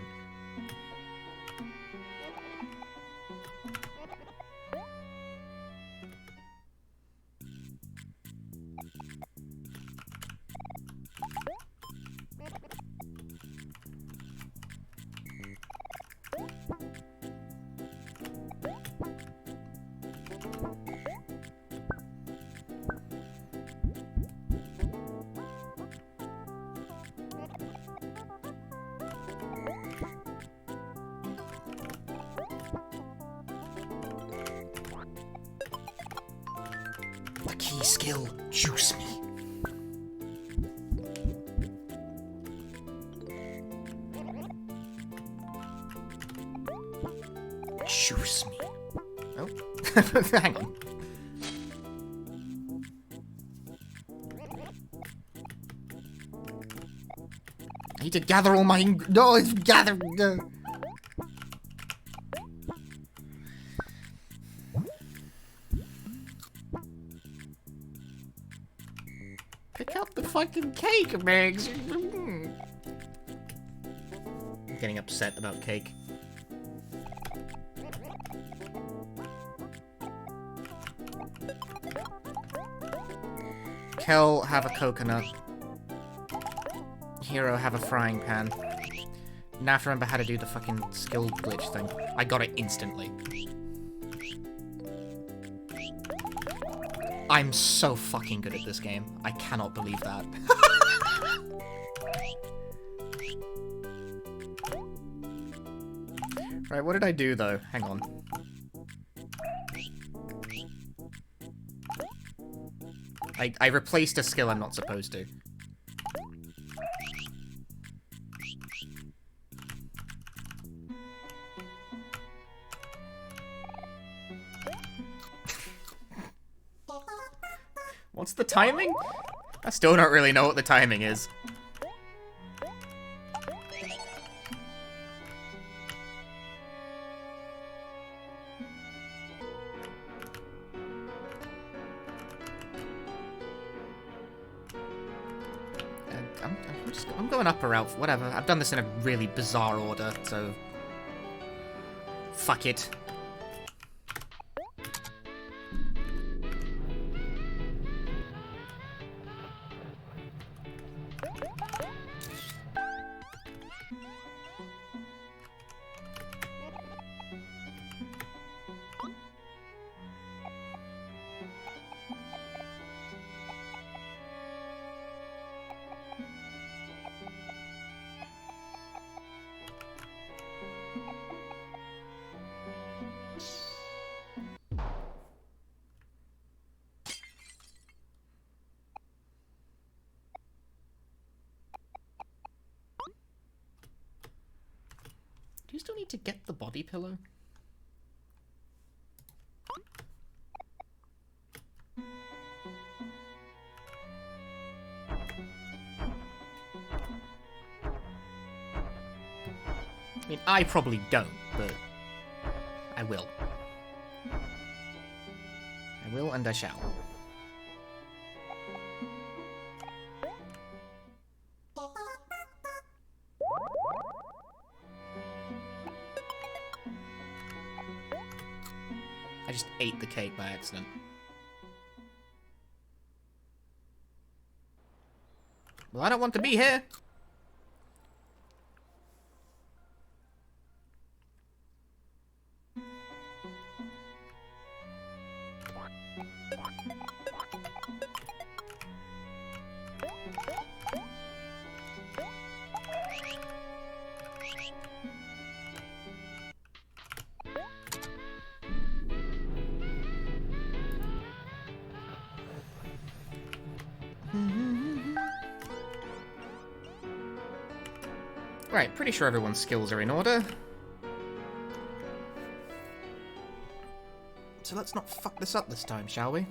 The key skill, juice me. Juice me. Oh, hang on. I need to gather all my no, gather. Pick up the fucking cake, Megs. I'm getting upset about cake. Kel, have a coconut. Hero, have a frying pan. Now I have to remember how to do the fucking skill glitch thing. I got it instantly. I'm so fucking good at this game. I cannot believe that. Right, what did I do though? Hang on. I replaced a skill I'm not supposed to. What's the timing? I still don't really know what the timing is. I'm going up or out, whatever. I've done this in a really bizarre order, so... Fuck it. Do you still need to get the body pillow? I mean, I probably don't, but I will. I will and I shall. I just ate the cake by accident. Well, I don't want to be here. Right, pretty sure everyone's skills are in order. So let's not fuck this up this time, shall we?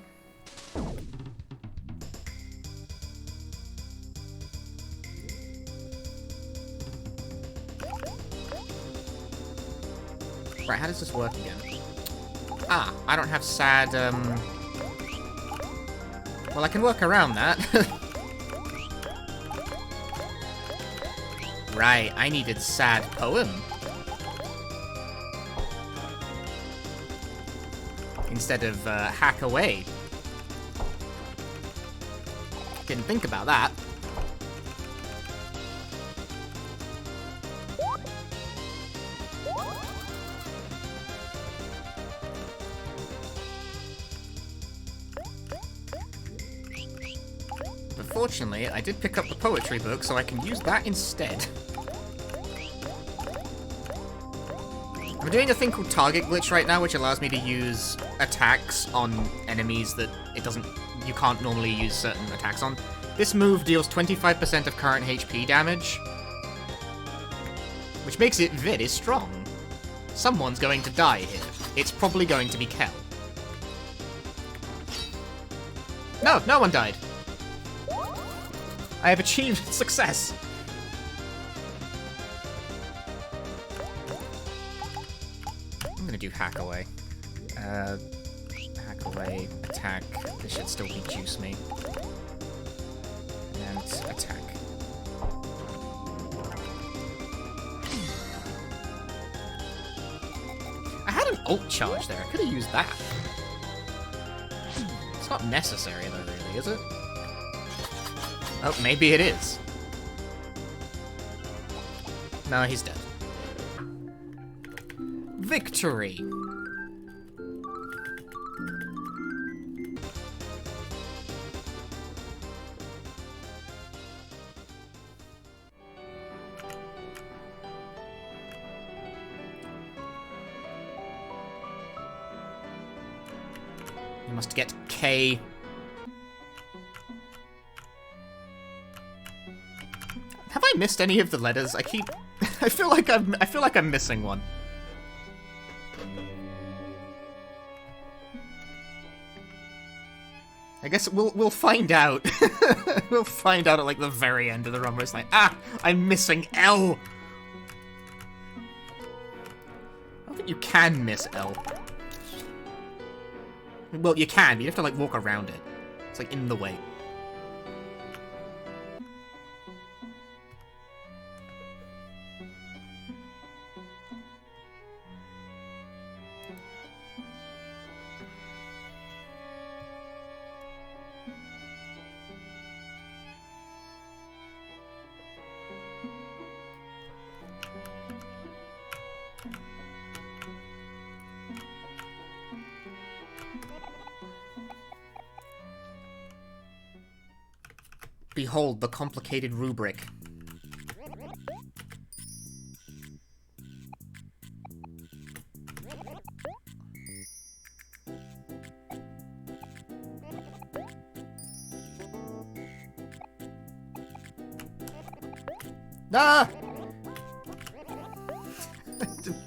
Right, how does this work again? Ah, I don't have sad, well, I can work around that. Right, I needed sad poem. Instead of, hack away. Didn't think about that. But fortunately, I did pick up the poetry book, so I can use that instead. I'm doing a thing called target glitch right now, which allows me to use attacks on enemies that you can't normally use certain attacks on. This move deals 25% of current HP damage, which makes it very strong. Someone's going to die here. It's probably going to be Kel. No, no one died. I have achieved success. I'm gonna do hack away. Hack away, attack. This should still be juice me. And attack. I had an ult charge there. I could have used that. It's not necessary though, really, is it? Oh, maybe it is. No, he's dead. Victory! You must get K. Have I missed any of the letters? I feel like I'm missing one. I guess we'll find out. We'll find out at like the very end of the run where it's like, ah, I'm missing L. I don't think you can miss L. Well, you can, but you have to like walk around it. It's like in the way. Behold the complicated rubric. Ah!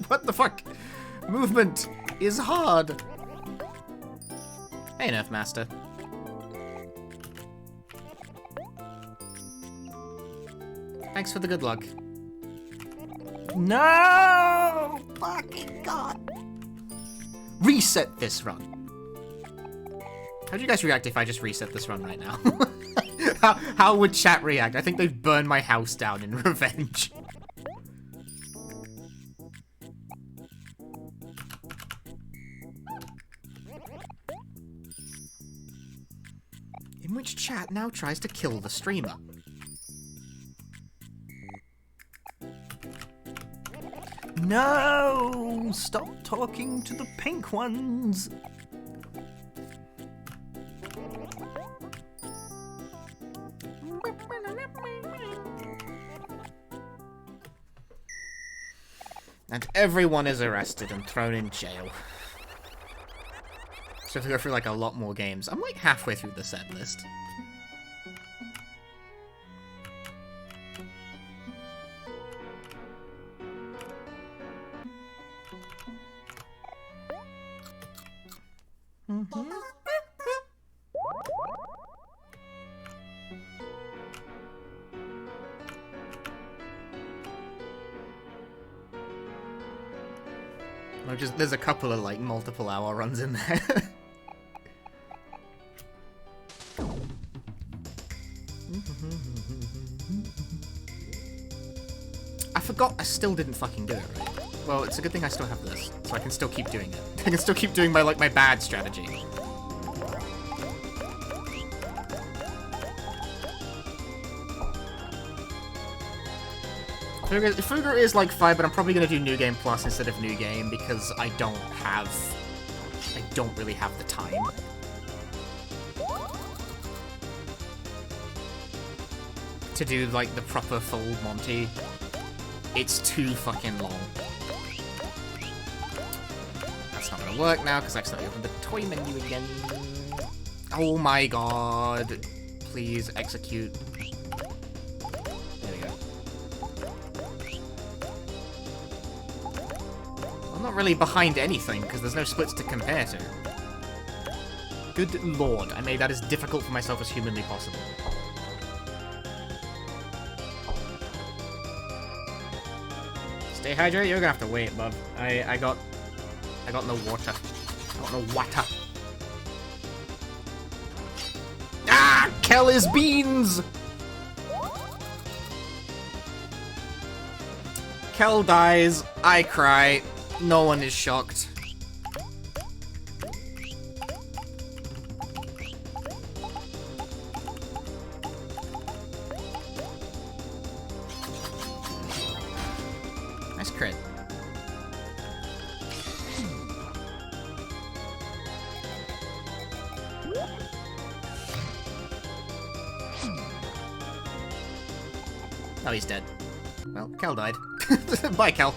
What the fuck? Movement is hard. Hey, Nerf Master. Thanks for the good luck. No! Fucking God! Reset this run. How do you guys react if I just reset this run right now? how would chat react? I think they've burned my house down in revenge. In which chat now tries to kill the streamer. No! Stop talking to the pink ones! And everyone is arrested and thrown in jail. So I have to go through like a lot more games. I'm like halfway through the set list. There's a couple of, like, multiple hour runs in there. I forgot I still didn't fucking do it, right? Well, it's a good thing I still have this, so I can still keep doing it. I can still keep doing my, like, my bad strategy. Fuga is, like, fine, but I'm probably gonna do New Game Plus instead of New Game, because I don't really have the time. To do, like, the proper full Monty. It's too fucking long. That's not gonna work now, because I accidentally opened the toy menu again. Oh my god. Please execute. There we go. I'm not really behind anything, because there's no splits to compare to. Good lord, I made that as difficult for myself as humanly possible. Stay hydrated? You're gonna have to wait, bub. I got no water. I got no water. Ah! Kelly's beans! Kel dies. I cry. No one is shocked. Nice crit. Oh, he's dead. Well, Kel died. Bye, Kel.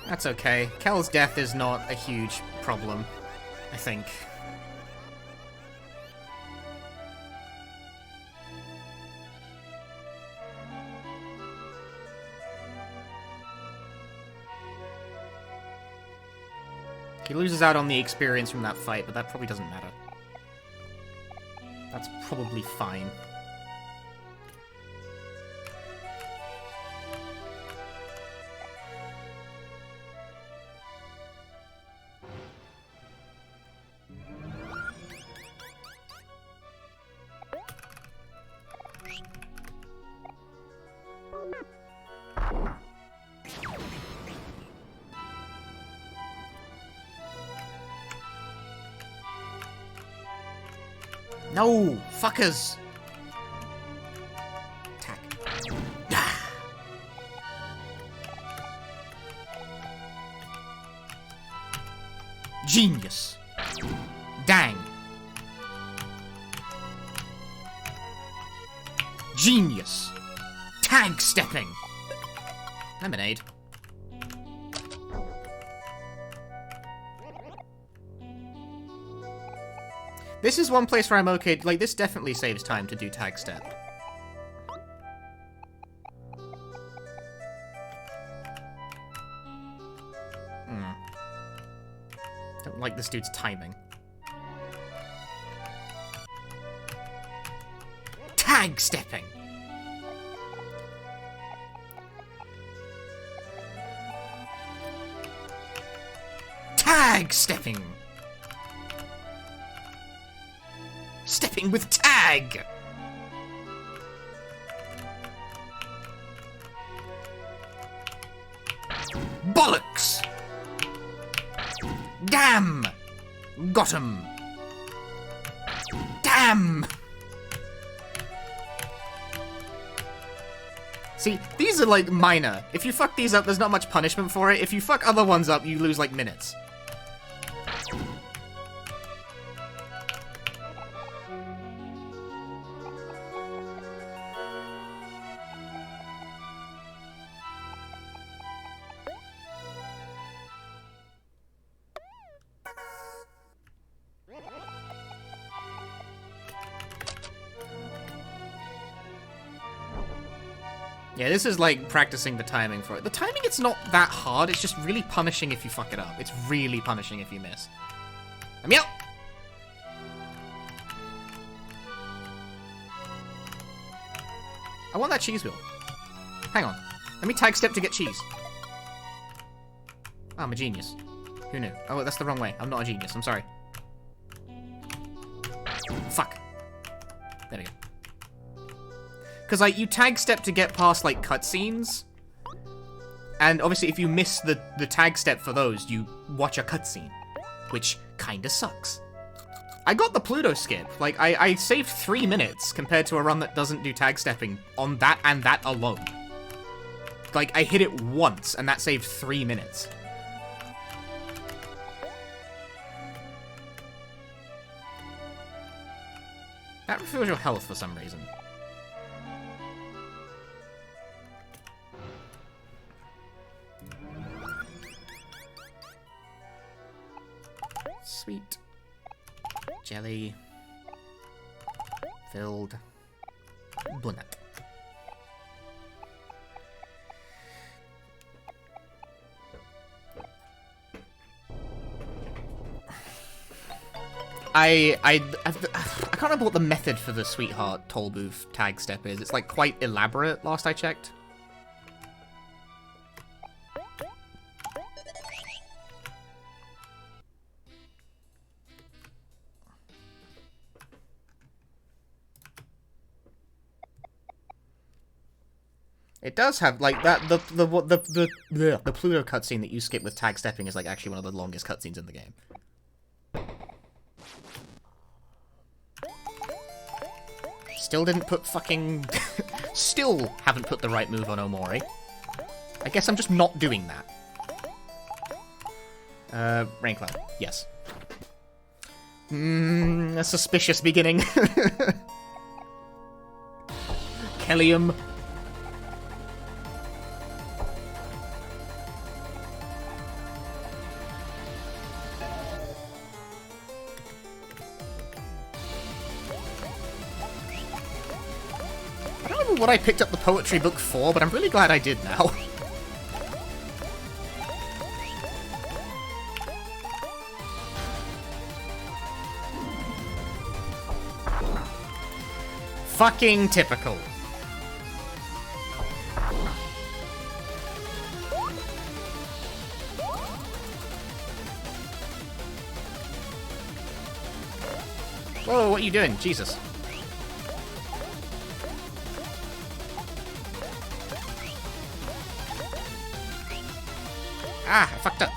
That's okay. Kel's death is not a huge problem, I think. He loses out on the experience from that fight, but that probably doesn't matter. That's probably fine. No! Fuckers! Attack. Genius! Dang! Genius! Tag stepping! Lemonade. This is one place where I'm okay. Like, this definitely saves time to do tag step. Don't like this dude's timing. Tag stepping! Tag stepping! Stepping with tag! Bollocks! Damn! Got him! Damn! See, these are like minor. If you fuck these up, there's not much punishment for it. If you fuck other ones up, you lose like minutes. Yeah, this is like practicing the timing for it. The timing, it's not that hard. It's just really punishing if you fuck it up. It's really punishing if you miss. I'm out. I want that cheese wheel. Hang on. Let me tag step to get cheese. Oh, I'm a genius. Who knew? Oh, that's the wrong way. I'm not a genius. I'm sorry. Fuck. There we go. Because, like, you tag step to get past, like, cutscenes. And, obviously, if you miss the tag step for those, you watch a cutscene. Which kinda sucks. I got the Pluto skip. Like, I saved 3 minutes compared to a run that doesn't do tag stepping on that and that alone. Like, I hit it once, and that saved 3 minutes. That refills your health for some reason. Sweet. Jelly. Filled. Bunnet. I can't remember what the method for the Sweetheart Toll Booth tag step is. It's like quite elaborate last I checked. It does have like that the Pluto cutscene that you skip with tag stepping is like actually one of the longest cutscenes in the game. Still didn't put fucking... Still haven't put the right move on Omori. I guess I'm just not doing that. Rain Cloud. Yes. A suspicious beginning. Kellium. What I picked up the poetry book for, but I'm really glad I did now. Fucking typical. Whoa, what are you doing? Jesus. Ah, I fucked up.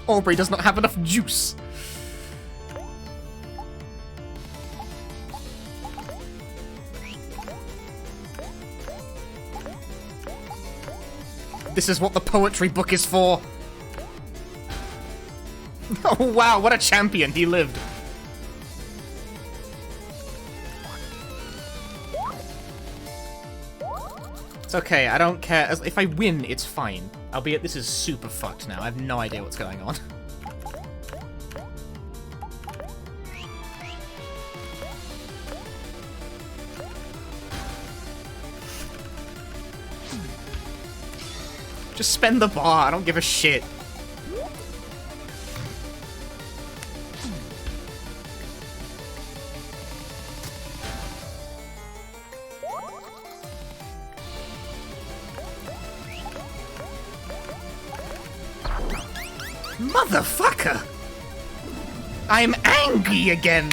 Aubrey does not have enough juice. This is what the poetry book is for. Oh wow, what a champion, he lived. It's okay, I don't care. If I win, it's fine. Albeit this is super fucked now. I have no idea what's going on. Just spend the bar, I don't give a shit. Motherfucker! I'm angry again!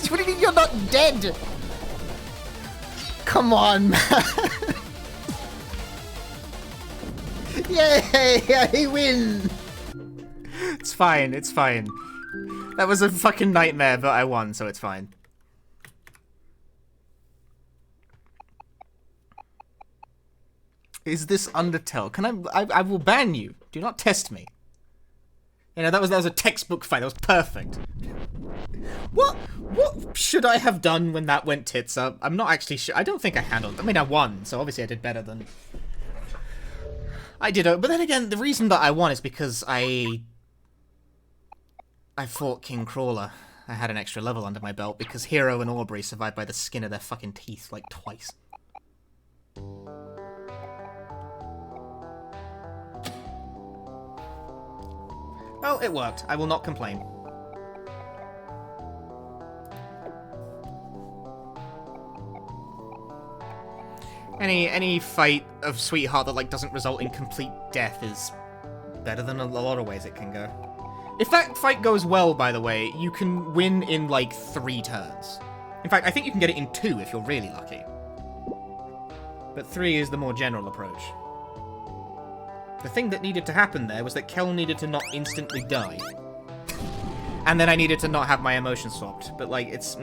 What do you mean you're not dead? Come on, man! Yay! I win! It's fine, it's fine. That was a fucking nightmare, but I won, so it's fine. Is this Undertale? Can I will ban you. Do not test me. You know, that was a textbook fight. That was perfect. What should I have done when that went tits up? I'm not actually sure. I don't think I handled it. I mean, I won, so obviously I did better than... I did, but then again, the reason that I won is because I fought King Crawler. I had an extra level under my belt because Hero and Aubrey survived by the skin of their fucking teeth, like, twice. Well, it worked. I will not complain. Any fight of Sweetheart that, like, doesn't result in complete death is better than a lot of ways it can go. If that fight goes well, by the way, you can win in, like, 3 turns. In fact, I think you can get it in 2 if you're really lucky. But 3 is the more general approach. The thing that needed to happen there was that Kel needed to not instantly die. And then I needed to not have my emotions swapped. But, like, it's...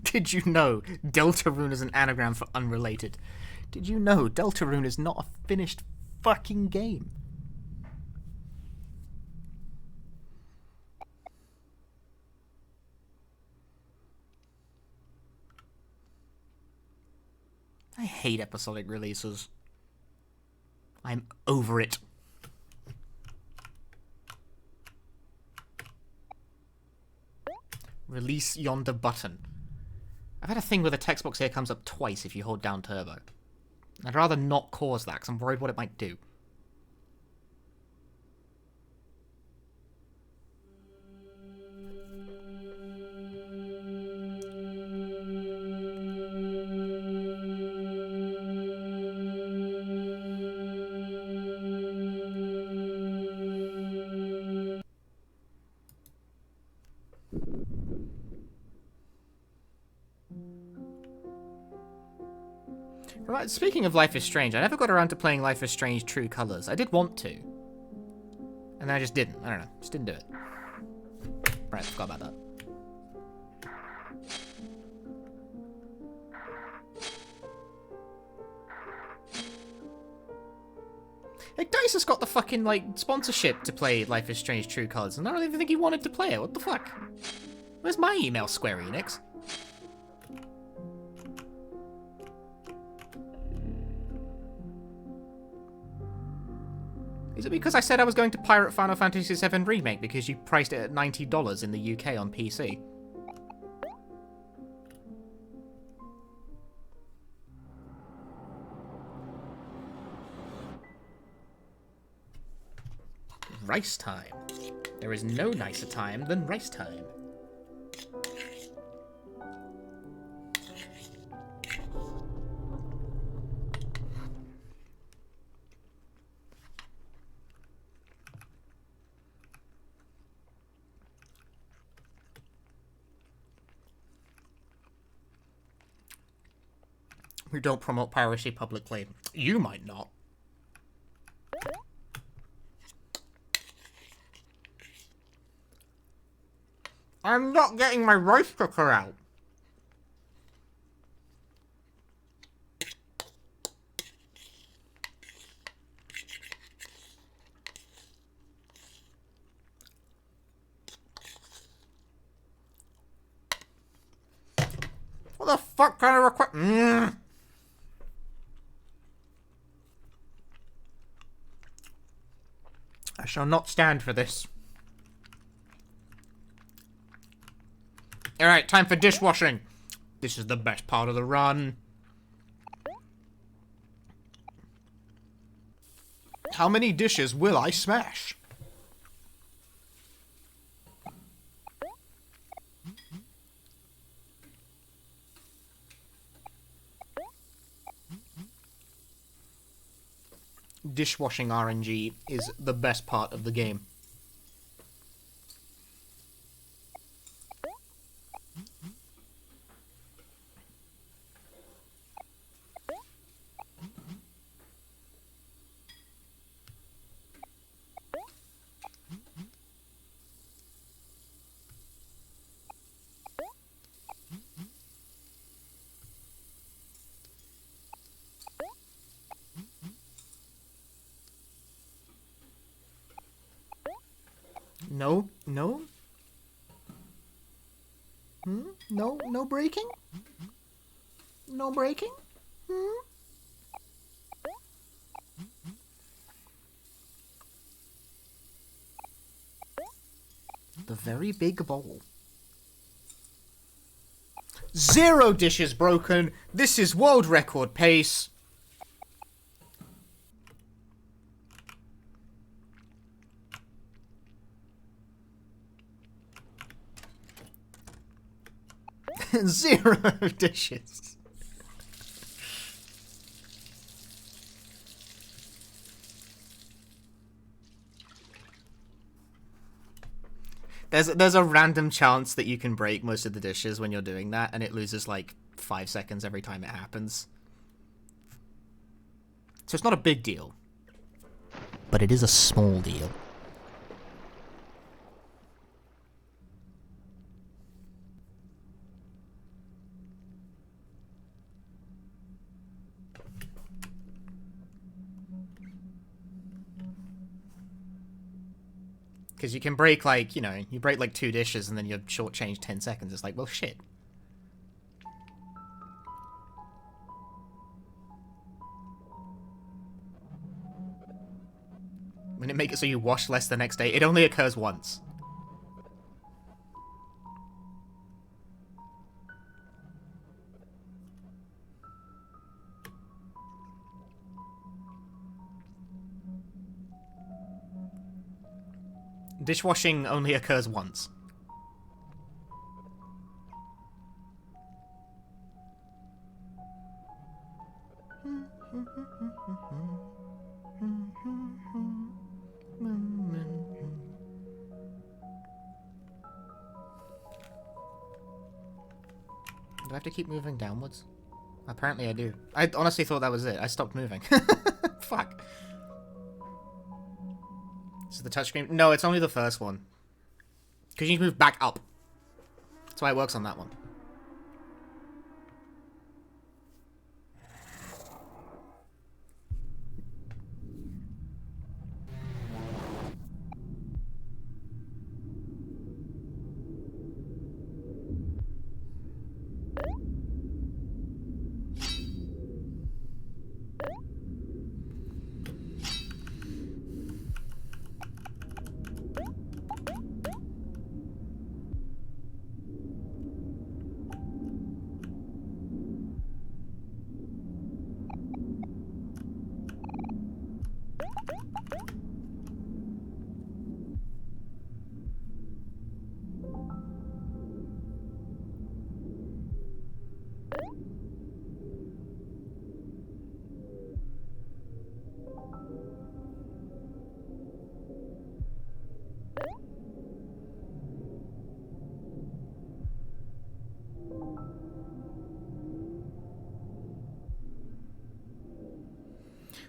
Did you know Deltarune is an anagram for unrelated? Did you know Deltarune is not a finished fucking game? I hate episodic releases. I'm over it. Release yonder button. I've had a thing where the text box here comes up twice if you hold down turbo. I'd rather not cause that, because I'm worried what it might do. Right, speaking of Life is Strange, I never got around to playing Life is Strange True Colors. I did want to. And then I just didn't. I don't know. Just didn't do it. Right, forgot about that. Hey, Dice has got the fucking, like, sponsorship to play Life is Strange True Colors, and I don't even think he wanted to play it. What the fuck? Where's my email, Square Enix? Is it because I said I was going to pirate Final Fantasy VII Remake because you priced it at $90 in the UK on PC? Rice time. There is no nicer time than rice time. We don't promote piracy publicly. You might not. I'm not getting my rice cooker out. What the fuck kind of request? I shall not stand for this. Alright, time for dishwashing. This is the best part of the run. How many dishes will I smash? dishwashing RNG is the best part of the game. No, no. No, no breaking? No breaking? The very big bowl. 0 dishes broken. This is world record pace. Zero dishes. There's a random chance that you can break most of the dishes when you're doing that, and it loses like 5 seconds every time it happens. So it's not a big deal. But it is a small deal. Because you can break, like, you know, you break, like, 2 dishes and then you're shortchanged 10 seconds. It's like, well, shit. When it make it so you wash less the next day, it only occurs once. Dishwashing only occurs once. Do I have to keep moving downwards? Apparently I do. I honestly thought that was it. I stopped moving. Fuck. Is it the touchscreen? No, it's only the first one. Because you need to move back up. That's why it works on that one.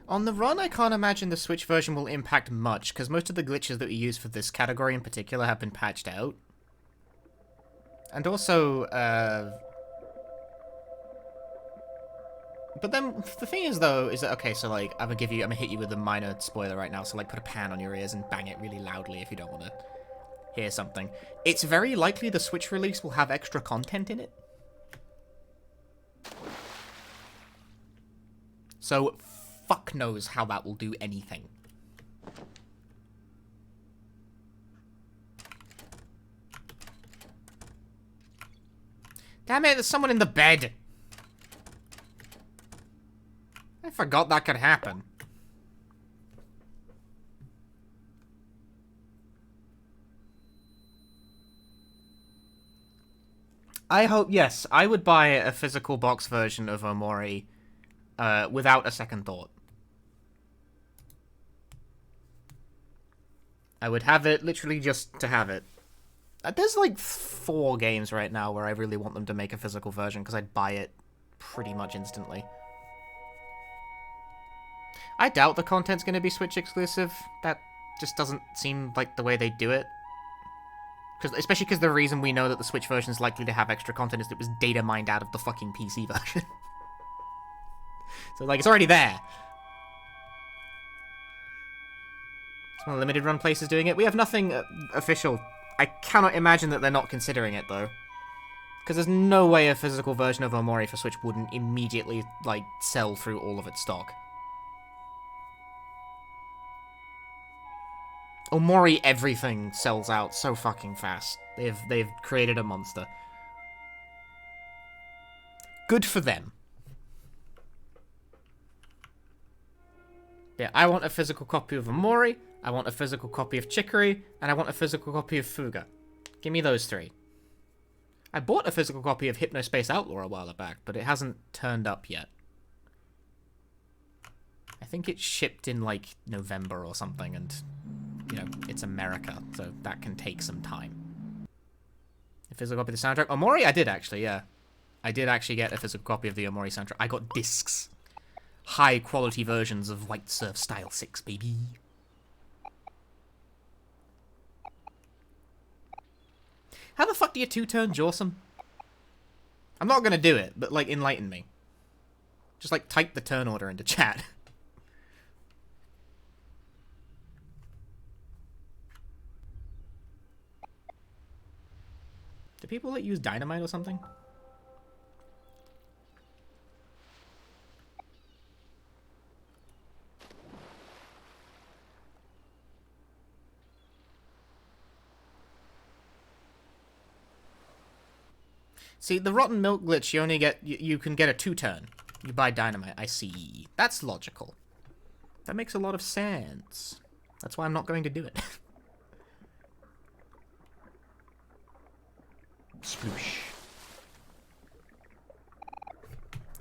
On the run, I can't imagine the Switch version will impact much, because most of the glitches that we use for this category in particular have been patched out. And also, but then, the thing is, though, is that, okay, so, like, I'm gonna hit you with a minor spoiler right now, so, like, put a pan on your ears and bang it really loudly if you don't want to hear something. It's very likely the Switch release will have extra content in it. So, fuck knows how that will do anything. Damn it, there's someone in the bed. I forgot that could happen. I hope, yes, I would buy a physical box version of Omori without a second thought. I would have it literally just to have it. There's like 4 games right now where I really want them to make a physical version because I'd buy it pretty much instantly. I doubt the content's going to be Switch exclusive. That just doesn't seem like the way they do it. Especially because the reason we know that the Switch version is likely to have extra content is that it was data mined out of the fucking PC version. So, like, it's already there. It's one of the limited run places doing it. We have nothing official. I cannot imagine that they're not considering it, though. Because there's no way a physical version of Omori for Switch wouldn't immediately, like, sell through all of its stock. Omori everything sells out so fucking fast. They've created a monster. Good for them. Yeah, I want a physical copy of Omori, I want a physical copy of Chicory, and I want a physical copy of Fuga. Give me those 3. I bought a physical copy of Hypnospace Outlaw a while back, but it hasn't turned up yet. I think it shipped in, like, November or something, and, you know, it's America, so that can take some time. A physical copy of the soundtrack? Omori, I did, actually, yeah. I did actually get a physical copy of the Omori soundtrack. I got discs. High-quality versions of White Surf Style 6, baby. How the fuck do you two-turn Jawsome? I'm not gonna do it, but, like, enlighten me. Just, like, type the turn order into chat. Do people that use dynamite or something? See, the rotten milk glitch, you only get, you can get a 2-turn. You buy dynamite, I see. That's logical. That makes a lot of sense. That's why I'm not going to do it. Sploosh.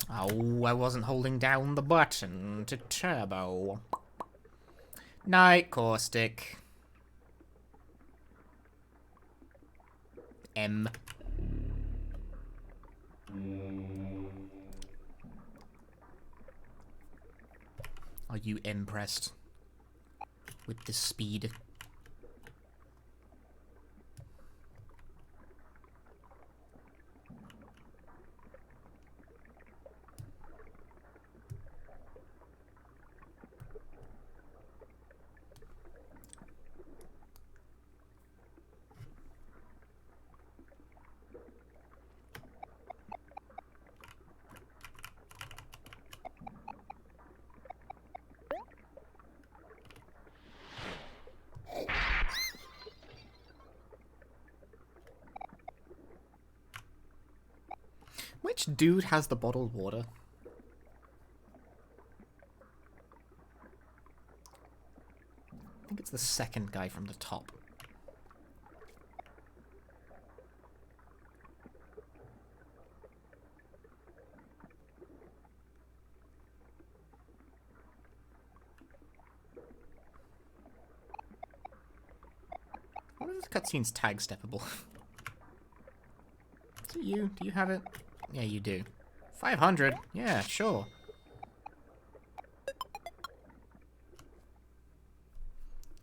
Oh, I wasn't holding down the button to turbo. Night Caustic. M. Are you impressed with the speed? Which dude has the bottled water? I think it's the second guy from the top. What if the cutscene's tag steppable? Is it you? Do you have it? Yeah, you do. 500? Yeah, sure.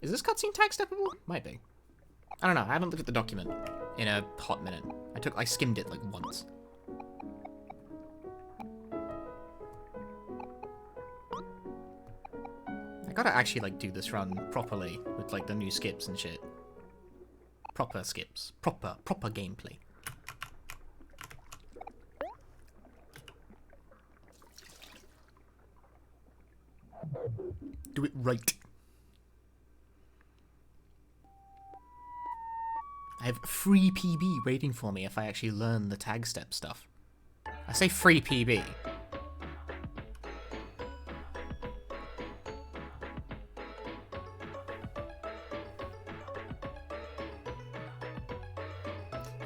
Is this cutscene tag steppable? Might be. I don't know. I haven't looked at the document in a hot minute. I skimmed it like once. I gotta actually like do this run properly with like the new skips and shit. Proper skips. Proper gameplay. Do it right. I have free PB waiting for me if I actually learn the tag step stuff. I say free PB.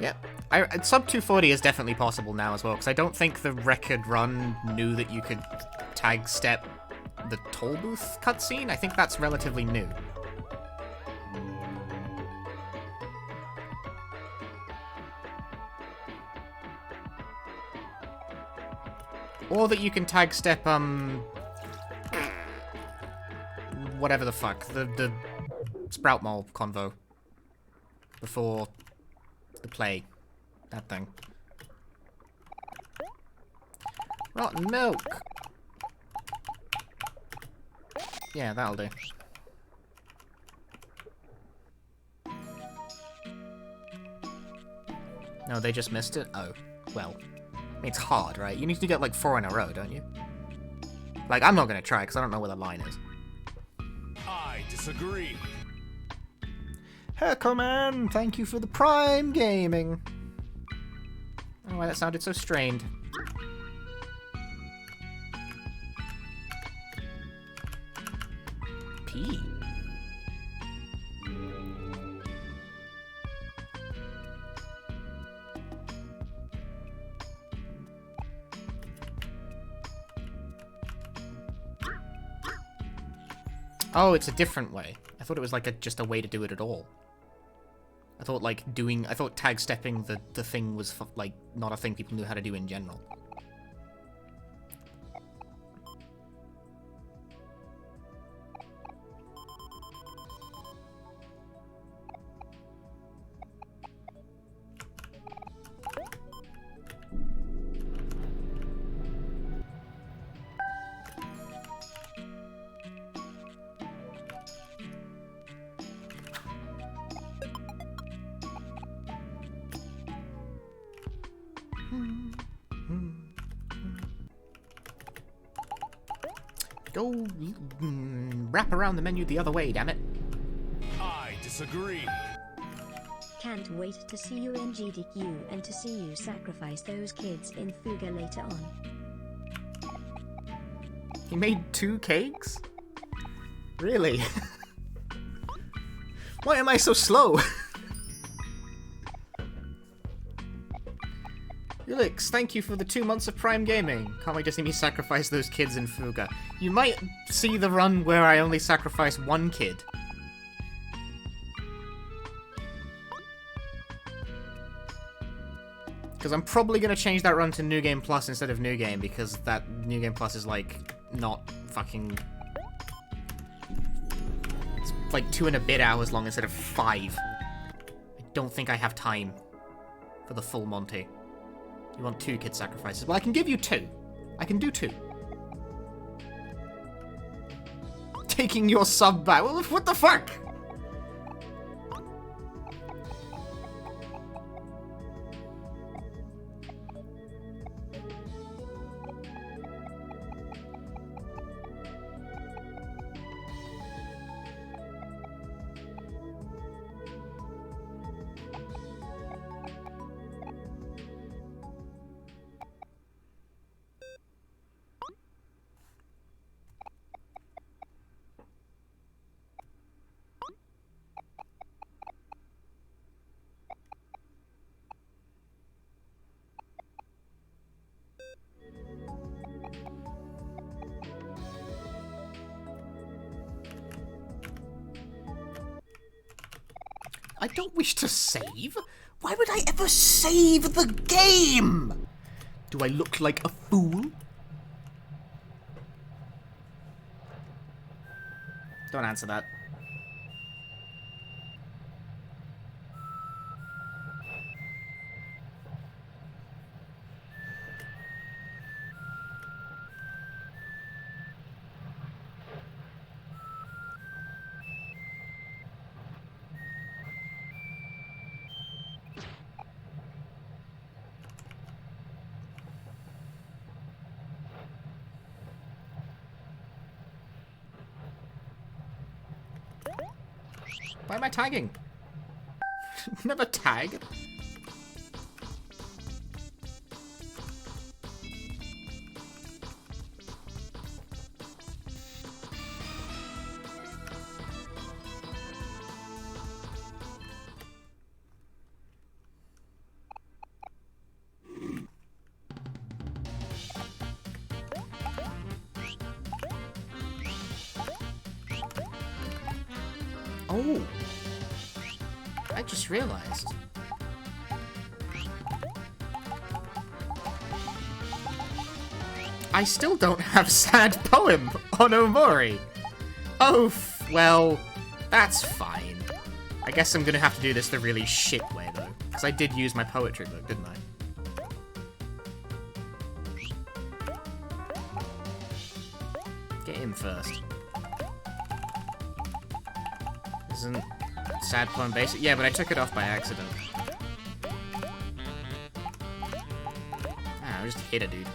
Yep. Sub 240 is definitely possible now as well, because I don't think the record run knew that you could tag step the toll booth cutscene. I think that's relatively new. Or that you can tag step, whatever the fuck, the Sprout Mole convo. Before the play. That thing. Rotten milk! Yeah, that'll do. No, they just missed it? Oh, well. It's hard, right? You need to get like 4 in a row, don't you? Like, I'm not gonna try, because I don't know where the line is. I disagree. Heckleman, thank you for the Prime Gaming. Oh, why that sounded so strained. P. Oh, it's a different way. I thought it was like just a way to do it at all. I thought I thought tag stepping the thing was like not a thing people knew how to do in general. Go wrap around the menu the other way, damn it. I disagree. Can't wait to see you in GDQ and to see you sacrifice those kids in Fuga later on. He made 2 cakes? Really? Why am I so slow? Ulix, thank you for the 2 months of Prime Gaming. Can't wait to see me sacrifice those kids in Fuga. You might see the run where I only sacrifice 1 kid. Because I'm probably going to change that run to New Game Plus instead of New Game, because that New Game Plus is, like, not fucking... It's like 2 and a bit hours long instead of 5. I don't think I have time for the full Monty. You want 2 kid sacrifices? Well, I can give you 2. I can do 2. Taking your sub back. What the fuck? I don't wish to save. Why would I ever save the game? Do I look like a fool? Don't answer that. Why am I tagging? Never tag. Oh, I just realized. I still don't have sad poem on Omori. Oh, well, that's fine. I guess I'm gonna have to do this the really shit way, though. Because I did use my poetry book, didn't I? Get him first. Isn't sad poem basic? Yeah, but I took it off by accident. Ah, I just hit a dude.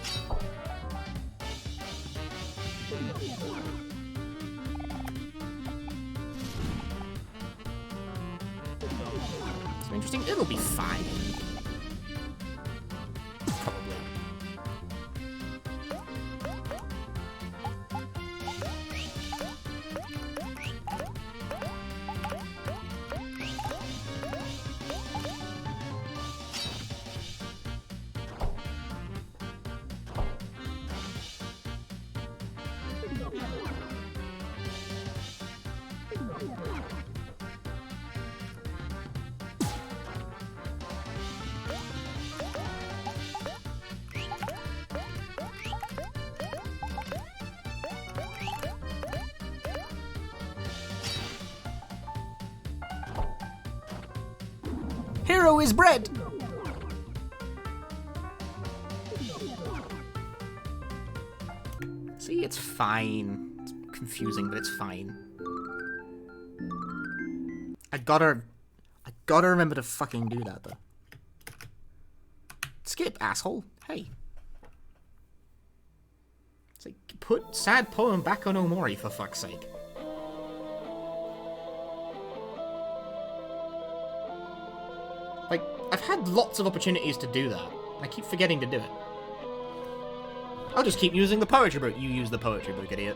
So interesting. It'll be fine. Probably. Hero is bread! See, it's fine. It's confusing, but it's fine. I gotta remember to fucking do that, though. Skip, asshole. Hey. It's like, put sad poem back on Omori, for fuck's sake. Like, I've had lots of opportunities to do that, and I keep forgetting to do it. I'll just keep using the poetry book. You use the poetry book, idiot.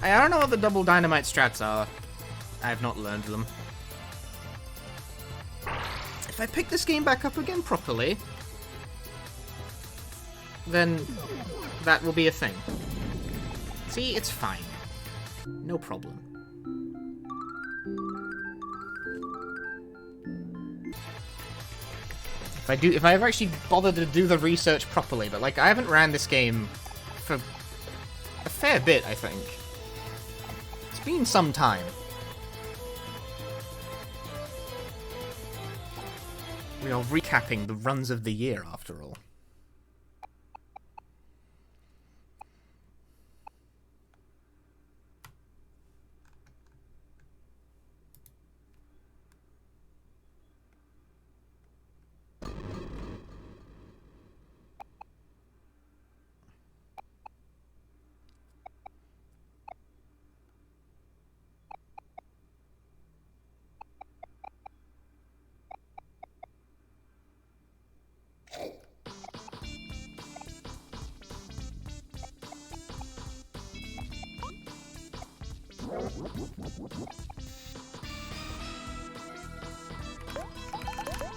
I don't know what the double dynamite strats are. I have not learned them. If I pick this game back up again properly, then that will be a thing. See, it's fine. No problem. If I ever actually bothered to do the research properly, but like I haven't ran this game for a fair bit, I think. It's been some time. We are recapping the runs of the year, after all.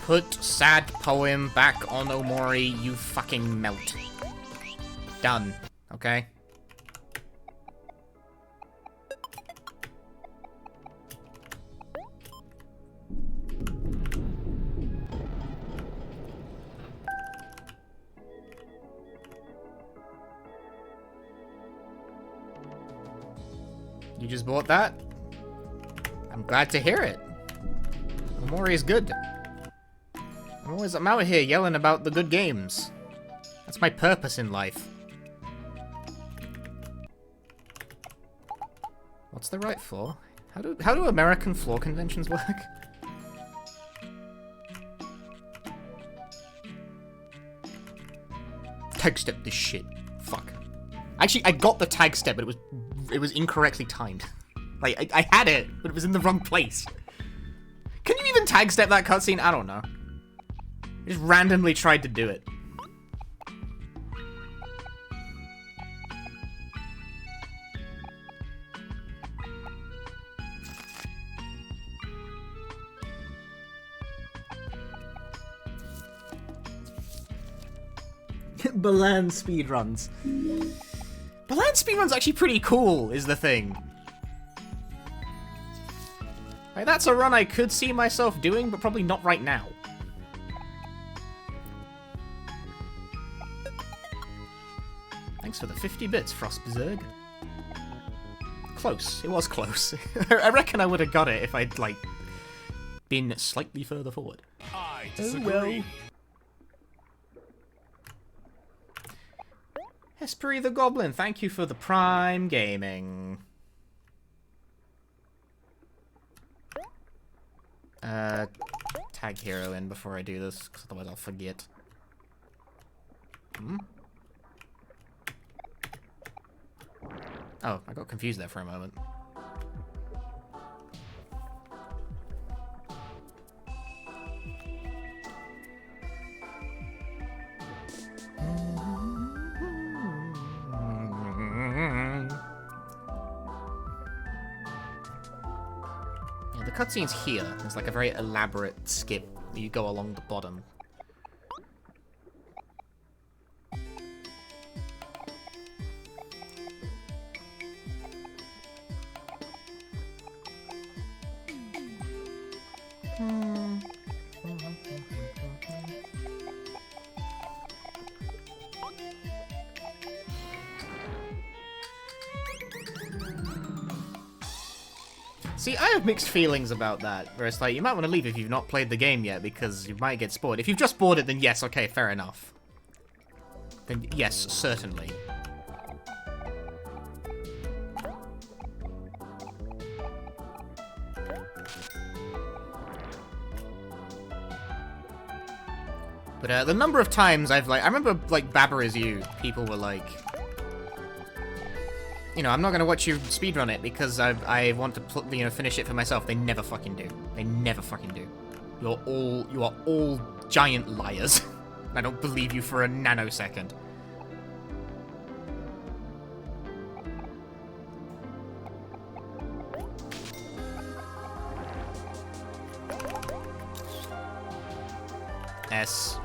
Put sad poem back on Omori, you fucking melt. Done. Okay? You just bought that? I'm glad to hear it. Omori is good. I'm out here yelling about the good games. That's my purpose in life. What's the right floor? How do American floor conventions work? Tag step this shit. Fuck. Actually, I got the tag step, but it was incorrectly timed. Like I had it, but it was in the wrong place. Can you even tag step that cutscene? I don't know. I just randomly tried to do it. Balan speedruns. But land speedrun's actually pretty cool, is the thing. Like, that's a run I could see myself doing, but probably not right now. Thanks for the 50 bits, Frostberg. Close. It was close. I reckon I would have got it if I'd, like, been slightly further forward. I disagree. Oh well. Hesperi the Goblin, thank you for the Prime Gaming. Tag hero in before I do this, because otherwise I'll forget. Oh, I got confused there for a moment. Yeah, the cutscene's here. There's like a very elaborate skip that you go along the bottom. See, I have mixed feelings about that, where it's like, you might want to leave if you've not played the game yet, because you might get spoiled. If you've just bought it, then yes, okay, fair enough. Then yes, certainly. But the number of times I've, like, I remember, like, Babber Is You, people were like, you know, I'm not going to watch you speedrun it because I want to, you know, finish it for myself. They never fucking do. They never fucking do. You are all giant liars. I don't believe you for a nanosecond. S.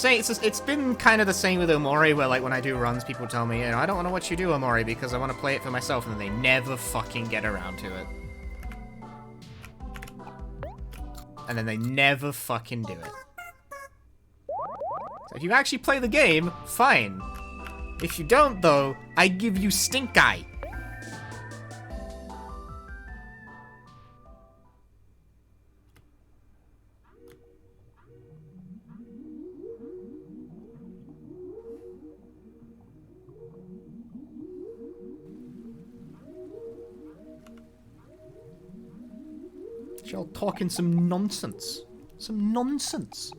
It's been kind of the same with Omori, where, like, when I do runs, people tell me, you know, I don't want to watch you do Omori because I want to play it for myself, and then they never fucking get around to it. And then they never fucking do it. So if you actually play the game, fine. If you don't, though, I give you stink eye. Y'all talking some nonsense. Some nonsense.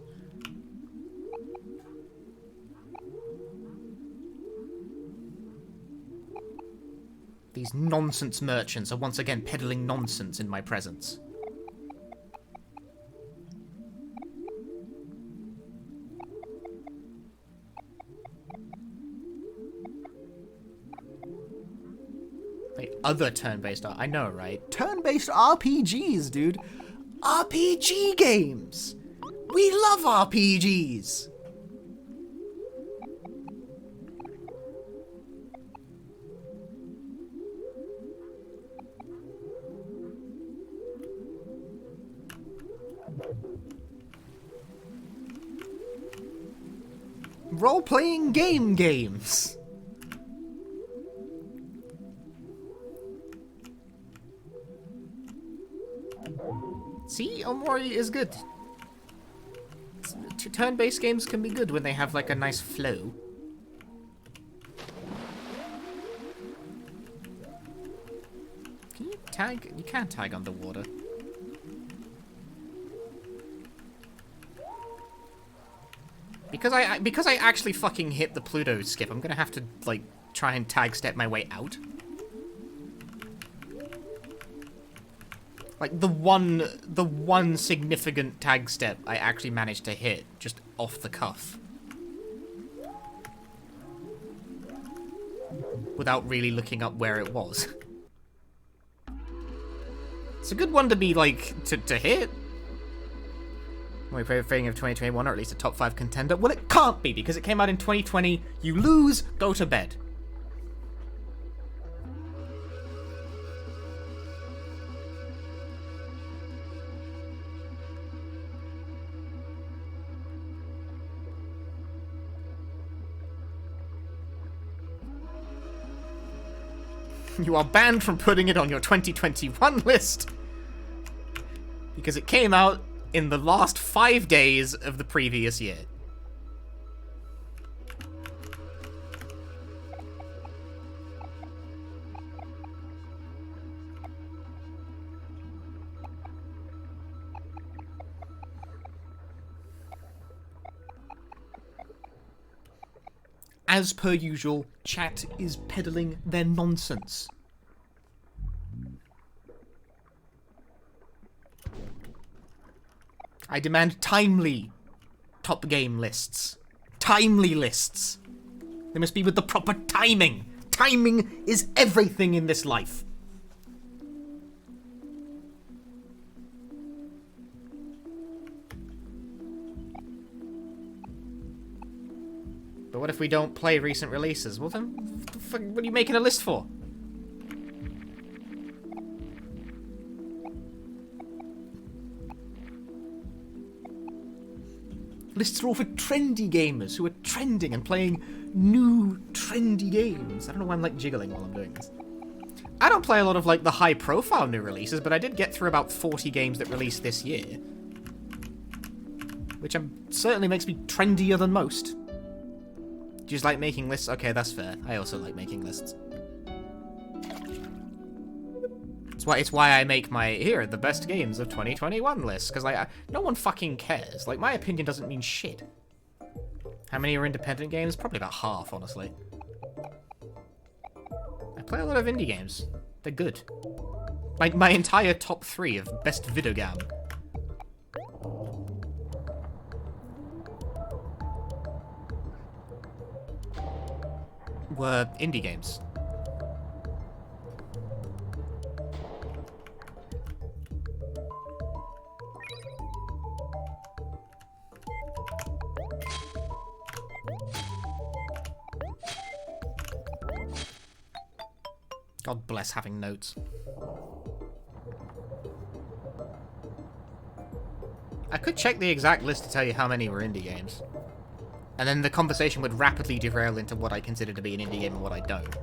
These nonsense merchants are once again peddling nonsense in my presence. Other turn-based I know, right? Turn-based RPGs, dude. RPG games. We love RPGs. Role-playing games. See, Omori is good. Turn-based games can be good when they have, like, a nice flow. Can you tag? You can tag underwater. Because I actually fucking hit the Pluto skip, I'm gonna have to, like, try and tag step my way out. Like, the one significant tag step I actually managed to hit, just off the cuff. Without really looking up where it was. It's a good one to be, like, to hit. My favorite thing of 2021, or at least a top 5 contender. Well, it can't be, because it came out in 2020. You lose, go to bed. You are banned from putting it on your 2021 list because it came out in the last 5 days of the previous year. As per usual, chat is peddling their nonsense. I demand timely top game lists. Timely lists. They must be with the proper timing. Timing is everything in this life. But what if we don't play recent releases? Well then, what are you making a list for? Lists are all for trendy gamers who are trending and playing new trendy games. I don't know why I'm like jiggling while I'm doing this. I don't play a lot of like the high profile new releases, but I did get through about 40 games that released this year. Which certainly makes me trendier than most. Do you just like making lists? Okay, that's fair. I also like making lists. It's why I make my, here are the best games of 2021 lists, because like, no one fucking cares. Like, my opinion doesn't mean shit. How many are independent games? Probably about half, honestly. I play a lot of indie games. They're good. Like, my entire top 3 of best videogame were indie games. God bless having notes. I could check the exact list to tell you how many were indie games. And then the conversation would rapidly derail into what I consider to be an indie game and what I don't.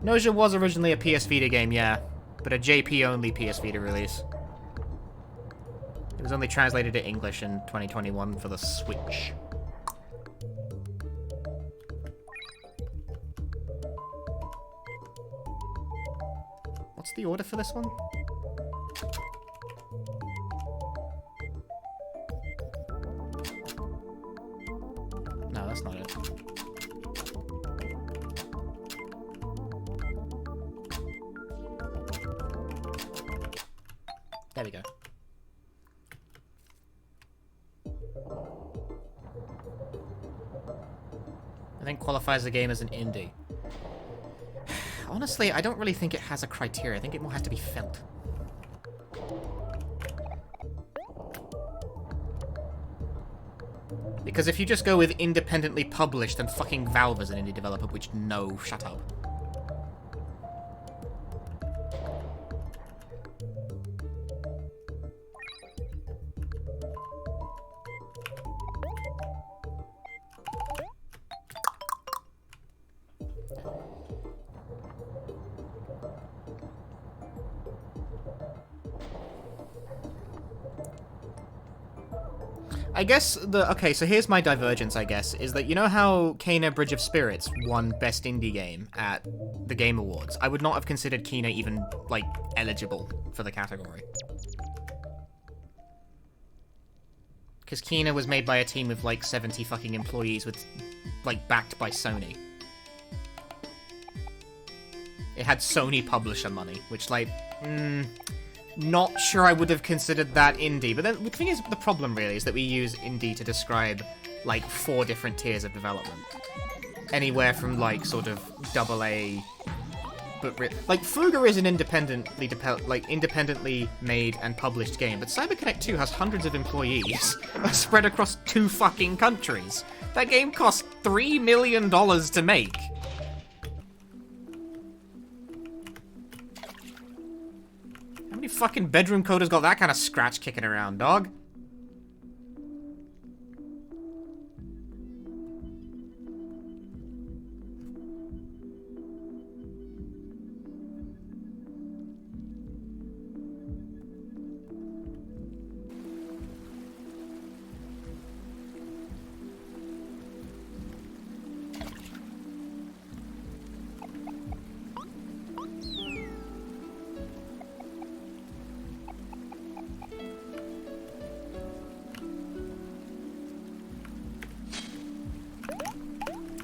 Noja was originally a PS Vita game, yeah, but a JP-only PS Vita release. It was only translated to English in 2021 for the Switch. What's the order for this one? No, that's not it. There we go. I think qualifies the game as an indie. Honestly, I don't really think it has a criteria. I think it more has to be felt. Because if you just go with independently published, then fucking Valve is an indie developer, which no, shut up. I guess okay, so here's my divergence, I guess, is that you know how Kena Bridge of Spirits won Best Indie Game at the Game Awards? I would not have considered Kena even, like, eligible for the category. Because Kena was made by a team of, like, 70 fucking employees with, like, backed by Sony. It had Sony publisher money, which, like, not sure I would have considered that indie. But then the thing is, the problem really is that we use indie to describe like 4 different tiers of development. Anywhere from like sort of AA, but like Fuga is an independently made and published game, but CyberConnect 2 has hundreds of employees spread across 2 fucking countries. That game cost $3 million to make. How many fucking bedroom coders got that kind of scratch kicking around, dog?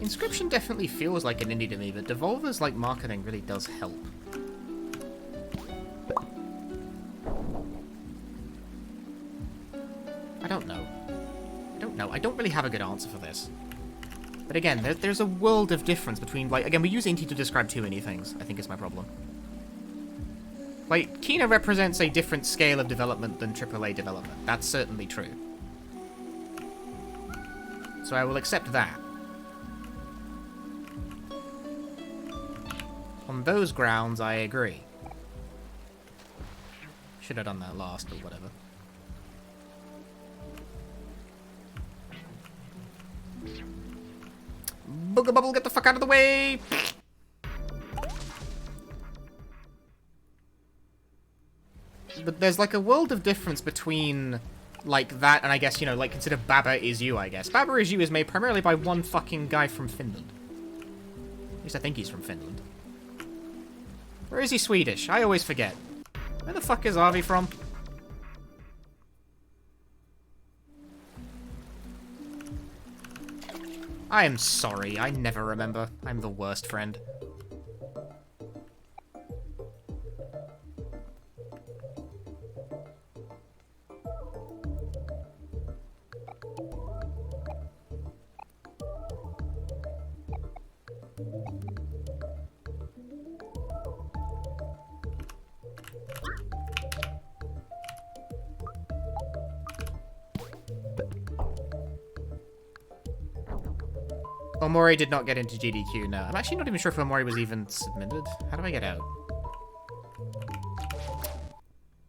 Inscription definitely feels like an indie to me, but Devolver's like marketing really does help. I don't know. I don't really have a good answer for this. But again, there's a world of difference between, like, again, we use indie to describe too many things, I think is my problem. Like, Kena represents a different scale of development than AAA development. That's certainly true. So I will accept that. On those grounds, I agree. Should have done that last, or whatever. Booga Bubble, get the fuck out of the way! But there's like a world of difference between like that and I guess, you know, like consider Baba Is You, I guess. Baba Is You is made primarily by one fucking guy from Finland. At least I think he's from Finland. Or is he Swedish? I always forget. Where the fuck is Avi from? I am sorry, I never remember. I'm the worst friend. Omori did not get into GDQ, no. I'm actually not even sure if Omori was even submitted. How do I get out?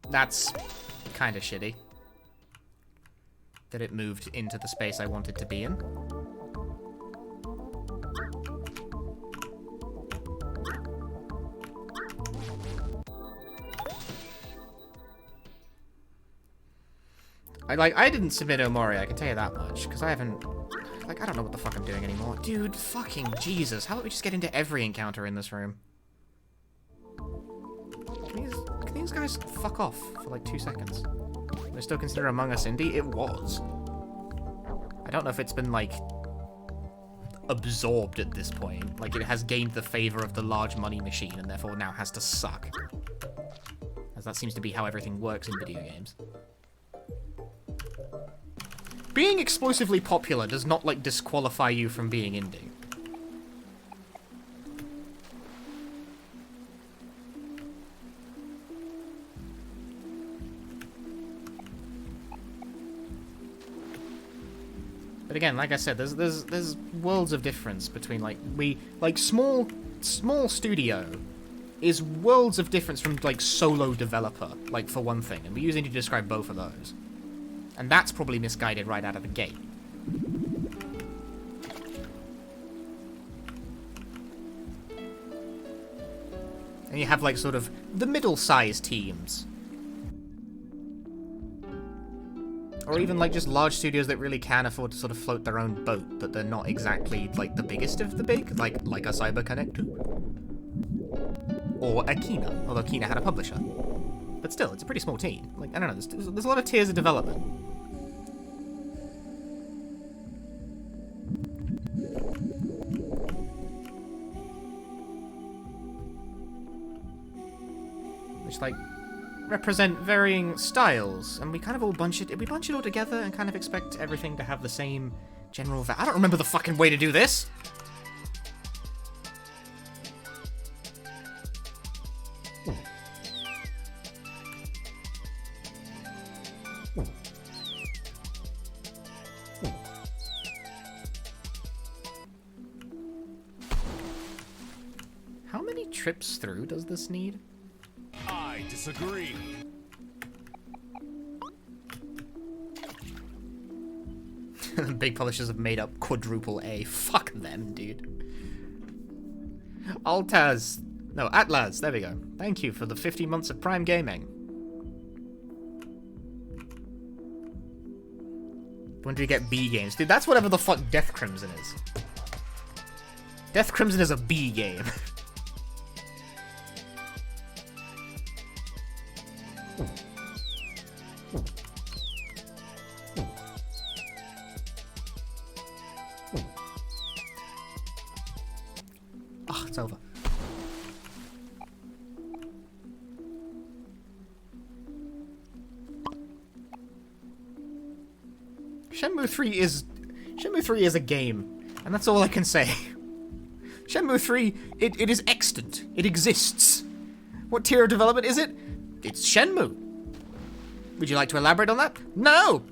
That's kind of shitty. That it moved into the space I wanted to be in. I didn't submit Omori, I can tell you that much, because I haven't... Like, I don't know what the fuck I'm doing anymore. Dude, fucking Jesus. How about we just get into every encounter in this room? Can these guys fuck off for like 2 seconds? They're still considered Among Us indie? It was. I don't know if it's been, like, absorbed at this point. Like, it has gained the favor of the large money machine and therefore now has to suck. As that seems to be how everything works in video games. Being explosively popular does not, like, disqualify you from being indie. But again, like I said, there's worlds of difference between, like, small studio is worlds of difference from, like, solo developer, like, for one thing. And we use indie to describe both of those. And that's probably misguided right out of the gate. And you have, like, sort of the middle-sized teams. Or even, like, just large studios that really can afford to sort of float their own boat, but they're not exactly, like, the biggest of the big, like a CyberConnect 2. Or a Kena, although Kena had a publisher. But still, it's a pretty small team. Like, I don't know, there's a lot of tiers of development. Which, like, represent varying styles, and we kind of all bunch it all together and kind of expect everything to have the same general I don't remember the fucking way to do this! How many trips through does this need? I disagree. Big publishers have made up quadruple A. Fuck them, dude. Altaz. No, Atlas. There we go. Thank you for the 50 months of Prime Gaming. When do we get B games? Dude, that's whatever the fuck Death Crimson is. Death Crimson is a B game. Oh, it's over. Shenmue 3 is a game, and that's all I can say. Shenmue 3, it is extant. It exists. What tier of development is it? It's Shenmue. Would you like to elaborate on that? No!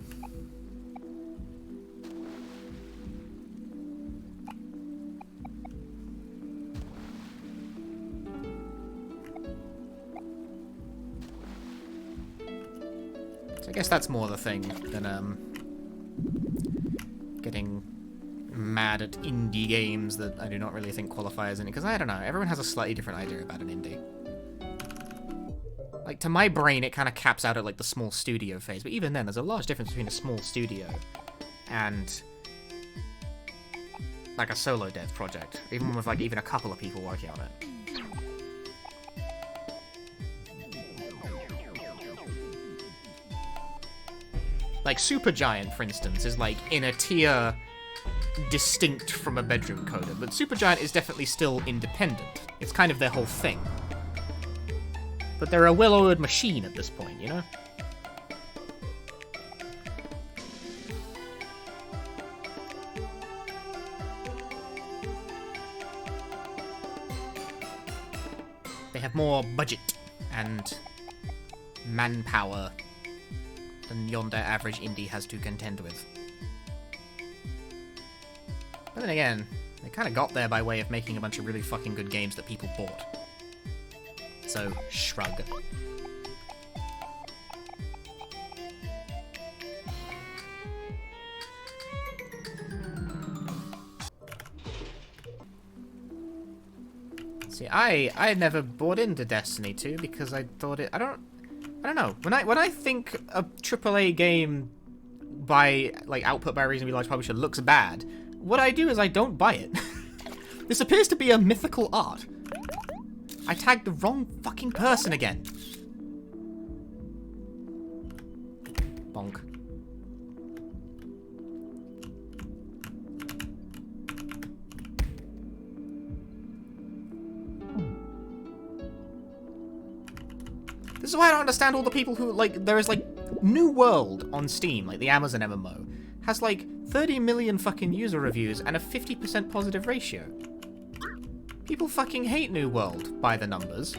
So I guess that's more the thing than, getting mad at indie games that I do not really think qualify as any, because I don't know, everyone has a slightly different idea about an indie. Like, to my brain, it kind of caps out at, like, the small studio phase, but even then, there's a large difference between a small studio and, like, a solo dev project, even with, like, even a couple of people working on it. Like, Supergiant, for instance, is, like, in a tier distinct from a bedroom coder, but Supergiant is definitely still independent. It's kind of their whole thing. But they're a well-oiled machine at this point, you know? They have more budget and manpower than yonder average indie has to contend with. But then again, they kind of got there by way of making a bunch of really fucking good games that people bought. So, shrug. See, I never bought into Destiny 2 because I thought it... I don't know. When I think a AAA game by, like, output by a reasonably large publisher looks bad, what I do is I don't buy it. This appears to be a mythical art. I tagged the wrong fucking person again. Bonk. This is why I don't understand all the people who, like, there is, like, New World on Steam, like the Amazon MMO, has, like, 30 million fucking user reviews and a 50% positive ratio. People fucking hate New World by the numbers.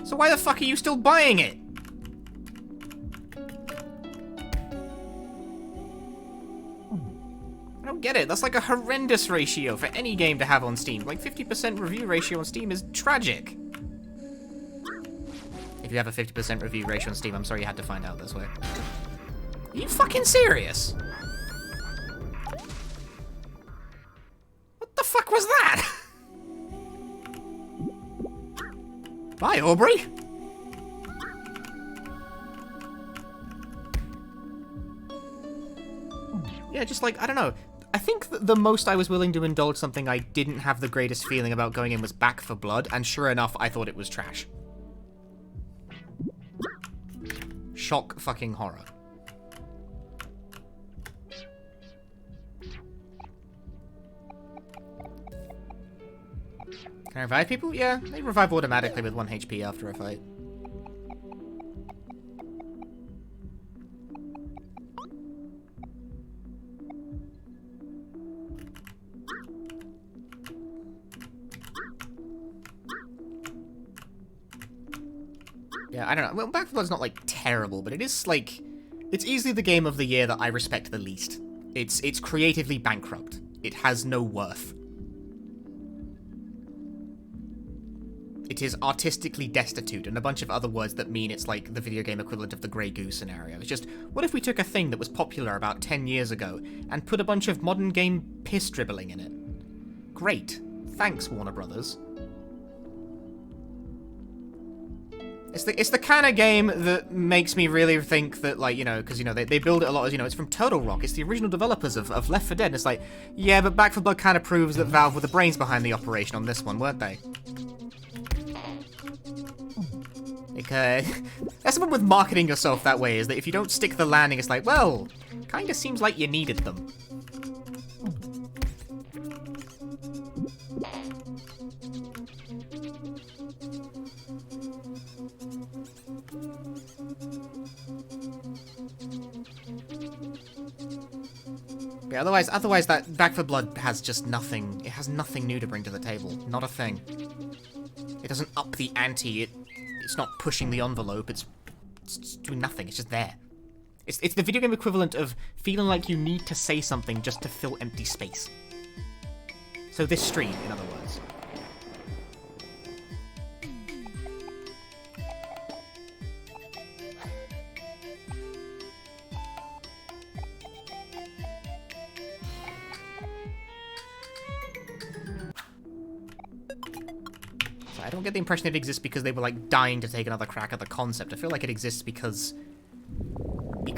So why the fuck are you still buying it? I don't get it. That's like a horrendous ratio for any game to have on Steam. Like, 50% review ratio on Steam is tragic. If you have a 50% review ratio on Steam, I'm sorry you had to find out this way. Are you fucking serious? What the fuck was that? Bye, Aubrey. Yeah, just like, I don't know. I think the most I was willing to indulge something I didn't have the greatest feeling about going in was Back for Blood, and sure enough, I thought it was trash. Shock fucking horror. Can I revive people? Yeah, they revive automatically with 1 HP after a fight. Yeah, I don't know. Well, Back 4 Blood's not, like, terrible, but it is, like... It's easily the game of the year that I respect the least. It's creatively bankrupt. It has no worth. It is artistically destitute, and a bunch of other words that mean it's like the video game equivalent of the Grey Goose scenario. It's just, what if we took a thing that was popular about 10 years ago and put a bunch of modern game piss dribbling in it? Great. Thanks, Warner Brothers. It's the kind of game that makes me really think that, like, because, they build it a lot as, it's from Turtle Rock. It's the original developers of Left 4 Dead. And it's like, yeah, but Back 4 Blood kind of proves that Valve were the brains behind the operation on this one, weren't they? That's the problem with marketing yourself that way, is that if you don't stick the landing, it's like, well, kind of seems like you needed them. Yeah, otherwise that Back 4 Blood has just nothing. It has nothing new to bring to the table. Not a thing. It doesn't up the ante. It's not pushing the envelope. It's doing nothing. It's just there. It's the video game equivalent of feeling like you need to say something just to fill empty space. So this stream, in other words. I don't get the impression it exists because they were like dying to take another crack at the concept. I feel like it exists because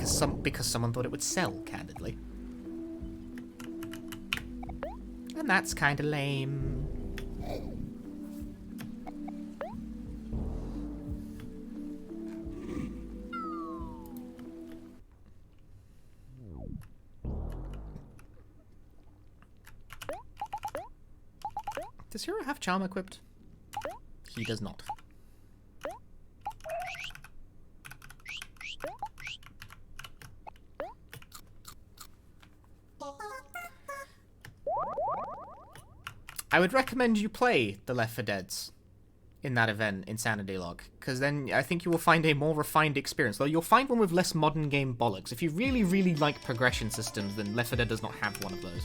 someone thought it would sell, candidly. And that's kind of lame. Does Hero have charm equipped? He does not. I would recommend you play the Left 4 Deads in that event, Insanity Log, because then I think you will find a more refined experience, though you'll find one with less modern game bollocks. If you really, really like progression systems, then Left 4 Dead does not have one of those.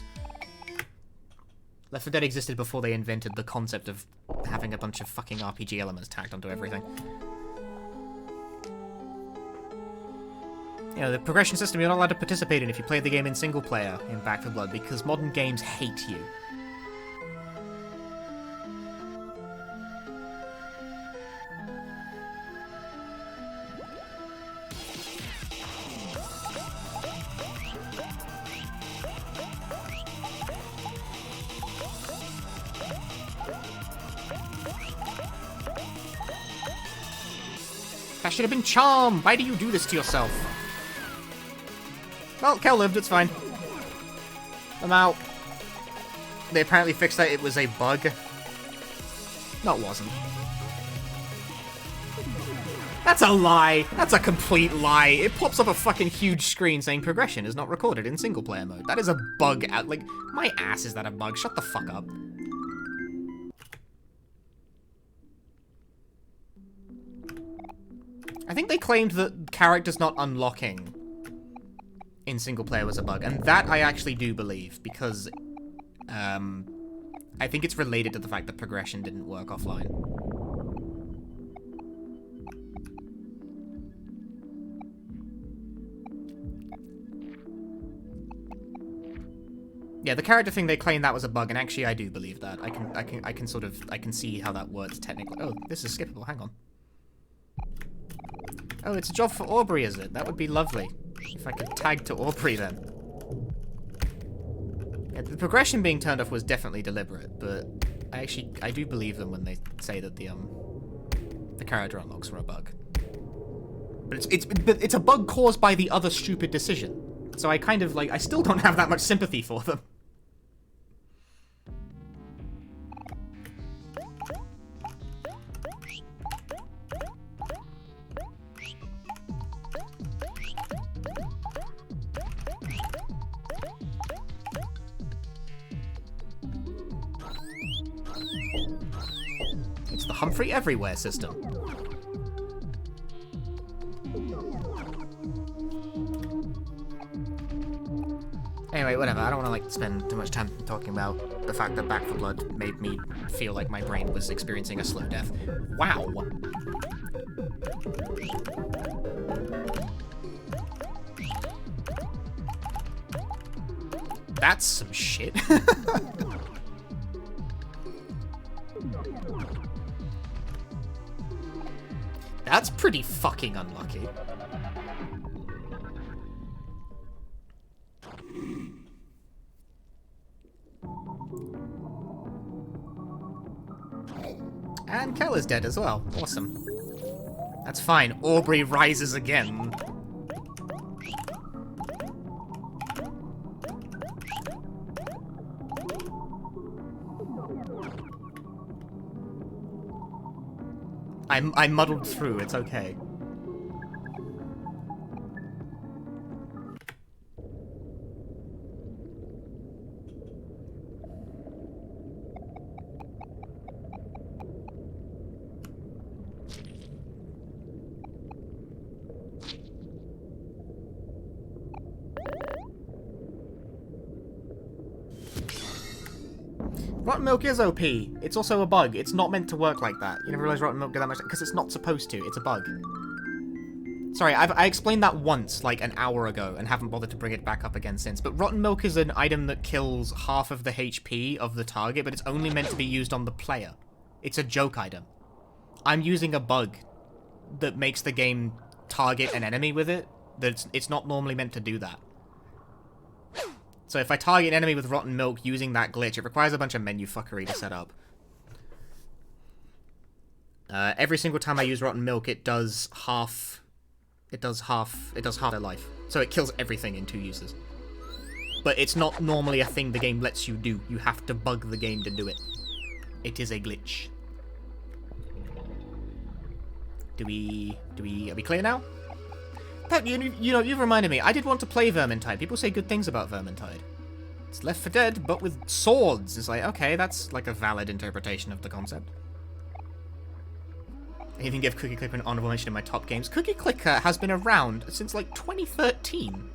Left 4 Dead existed before they invented the concept of having a bunch of fucking RPG elements tacked onto everything. The progression system you're not allowed to participate in if you play the game in single player in Back 4 Blood, because modern games hate you. That should have been charm! Why do you do this to yourself? Well, Kel lived, it's fine. I'm out. They apparently fixed that it was a bug. No, it wasn't. That's a lie! That's a complete lie! It pops up a fucking huge screen saying progression is not recorded in single player mode. That is a bug out. Like, my ass is that a bug? Shut the fuck up. I think they claimed that characters not unlocking in single player was a bug, and that I actually do believe, because I think it's related to the fact that progression didn't work offline. Yeah, the character thing, they claim that was a bug, and actually I do believe that. I can see how that works technically. Oh, this is skippable, hang on. Oh, it's a job for Aubrey, is it? That would be lovely. If I could tag to Aubrey, then. Yeah, the progression being turned off was definitely deliberate, but I do believe them when they say that the character unlocks were a bug. But it's a bug caused by the other stupid decision. So I kind of, I still don't have that much sympathy for them. It's the Humphrey Everywhere system. Anyway, whatever. I don't want to like spend too much time talking about the fact that Back for Blood made me feel like my brain was experiencing a slow death. Wow. That's some shit. That's pretty fucking unlucky. And Kel is dead as well. Awesome. That's fine. Aubrey rises again. I muddled through. It's okay. Rotten milk is OP. It's also a bug. It's not meant to work like that. You never realize rotten milk did that much because it's not supposed to. It's a bug. Sorry, I explained that once, like an hour ago, and haven't bothered to bring it back up again since. But rotten milk is an item that kills half of the HP of the target, but it's only meant to be used on the player. It's a joke item. I'm using a bug that makes the game target an enemy with it. It's not normally meant to do that. So if I target an enemy with rotten milk using that glitch, it requires a bunch of menu fuckery to set up. Every single time I use rotten milk, it does half their life. So it kills everything in 2 uses. But it's not normally a thing the game lets you do. You have to bug the game to do it. It is a glitch. Are we clear now? That, you know, you've reminded me. I did want to play Vermintide. People say good things about Vermintide. It's Left 4 Dead, but with swords. It's like, okay, that's like a valid interpretation of the concept. I even give Cookie Clicker an honorable mention in my top games. Cookie Clicker has been around since like 2013.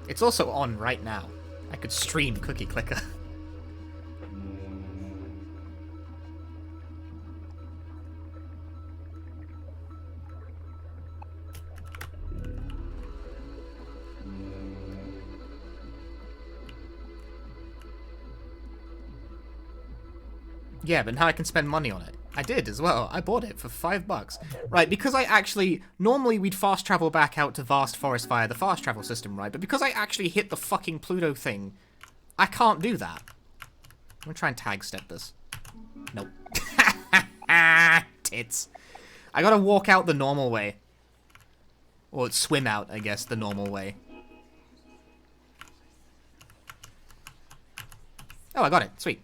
It's also on right now. I could stream Cookie Clicker. Yeah, but now I can spend money on it. I did as well. I bought it for $5. Right, because I actually... Normally we'd fast travel back out to Vast Forest via the fast travel system, right? But because I actually hit the fucking Pluto thing, I can't do that. I'm gonna try and tag step this. Nope. Tits. I gotta walk out the normal way. Or swim out, I guess, the normal way. Oh, I got it. Sweet.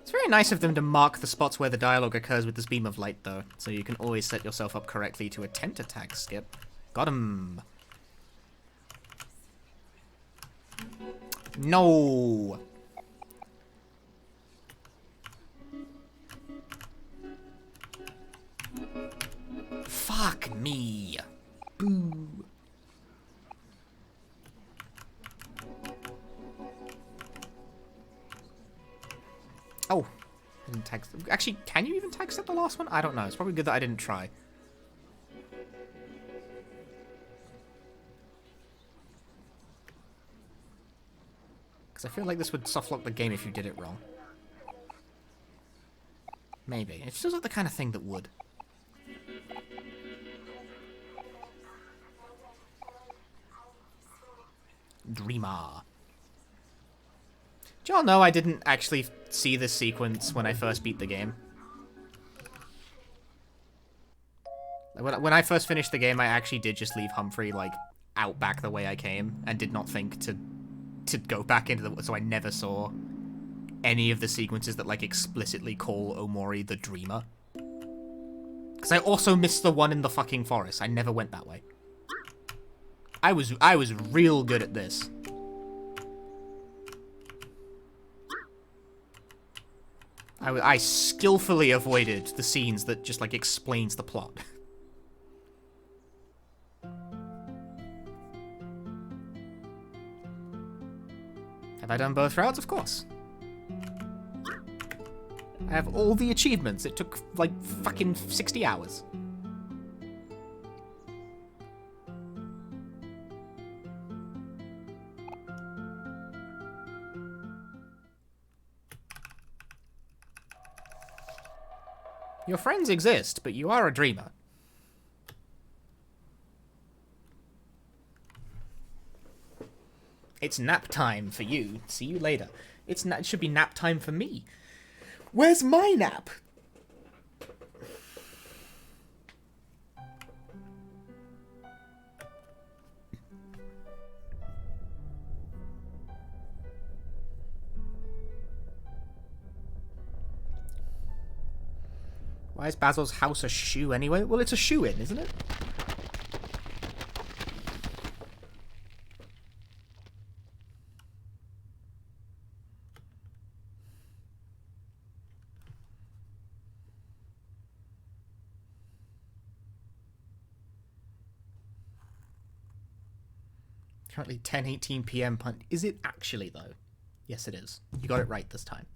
It's very nice of them to mark the spots where the dialogue occurs with this beam of light, though, so you can always set yourself up correctly to attempt a tag skip. Got him. No. Fuck me. Boo. Oh, I didn't tag. Actually, can you even tag step the last one? I don't know. It's probably good that I didn't try. Because I feel like this would softlock the game if you did it wrong. Maybe. It feels like the kind of thing that would. Dreamer. Do y'all know I didn't actually see this sequence when I first beat the game? When I first finished the game, I actually did just leave Humphrey, like, out back the way I came, and did not think to go back into the... So I never saw any of the sequences that, like, explicitly call Omori the Dreamer. Because I also missed the one in the fucking forest. I never went that way. I was real good at this. I skillfully avoided the scenes that just, like, explains the plot. Have I done both routes? Of course. I have all the achievements. It took, like, fucking 60 hours. Your friends exist, but you are a dreamer. It's nap time for you. See you later. It should be nap time for me. Where's my nap? Why is Basil's house a shoe anyway? Well, it's a shoe-in, isn't it? Currently 10:18 p.m. Is it actually, though? Yes, it is. You got it right this time.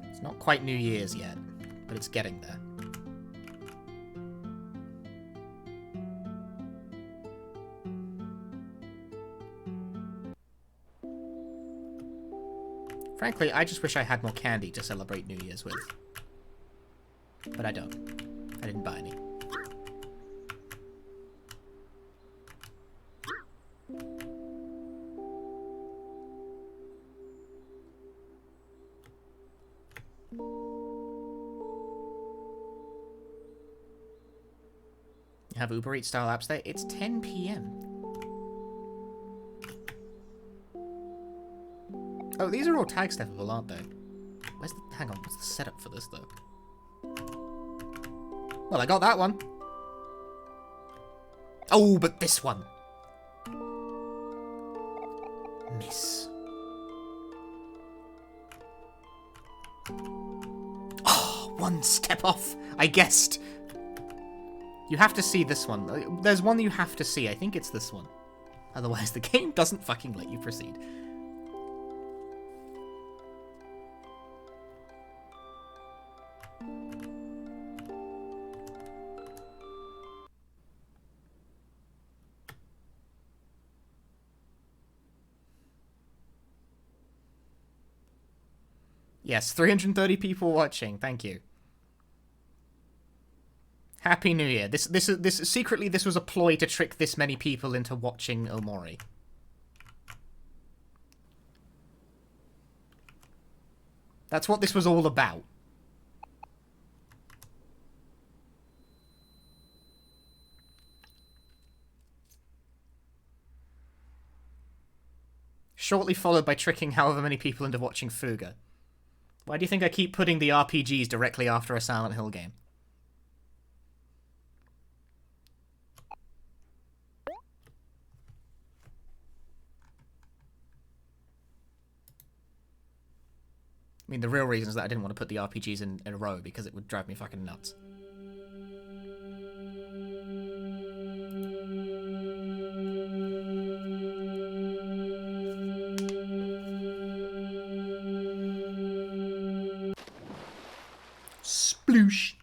It's not quite New Year's yet, but it's getting there. Frankly, I just wish I had more candy to celebrate New Year's with. But I don't. I didn't buy any. You have Uber Eats style apps there? It's 10 p.m. Oh, these are all tag steppable, aren't they? Where's the... Hang on, what's the setup for this, though? Well, I got that one. Oh, but this one. Miss. Oh, one step off. I guessed. You have to see this one. There's one that you have to see. I think it's this one. Otherwise, the game doesn't fucking let you proceed. Yes, 330 people watching. Thank you. Happy New Year. This secretly this was a ploy to trick this many people into watching Omori. That's what this was all about. Shortly followed by tricking however many people into watching Fuga. Why do you think I keep putting the RPGs directly after a Silent Hill game? I mean, the real reason is that I didn't want to put the RPGs in a row because it would drive me fucking nuts. Sploosh.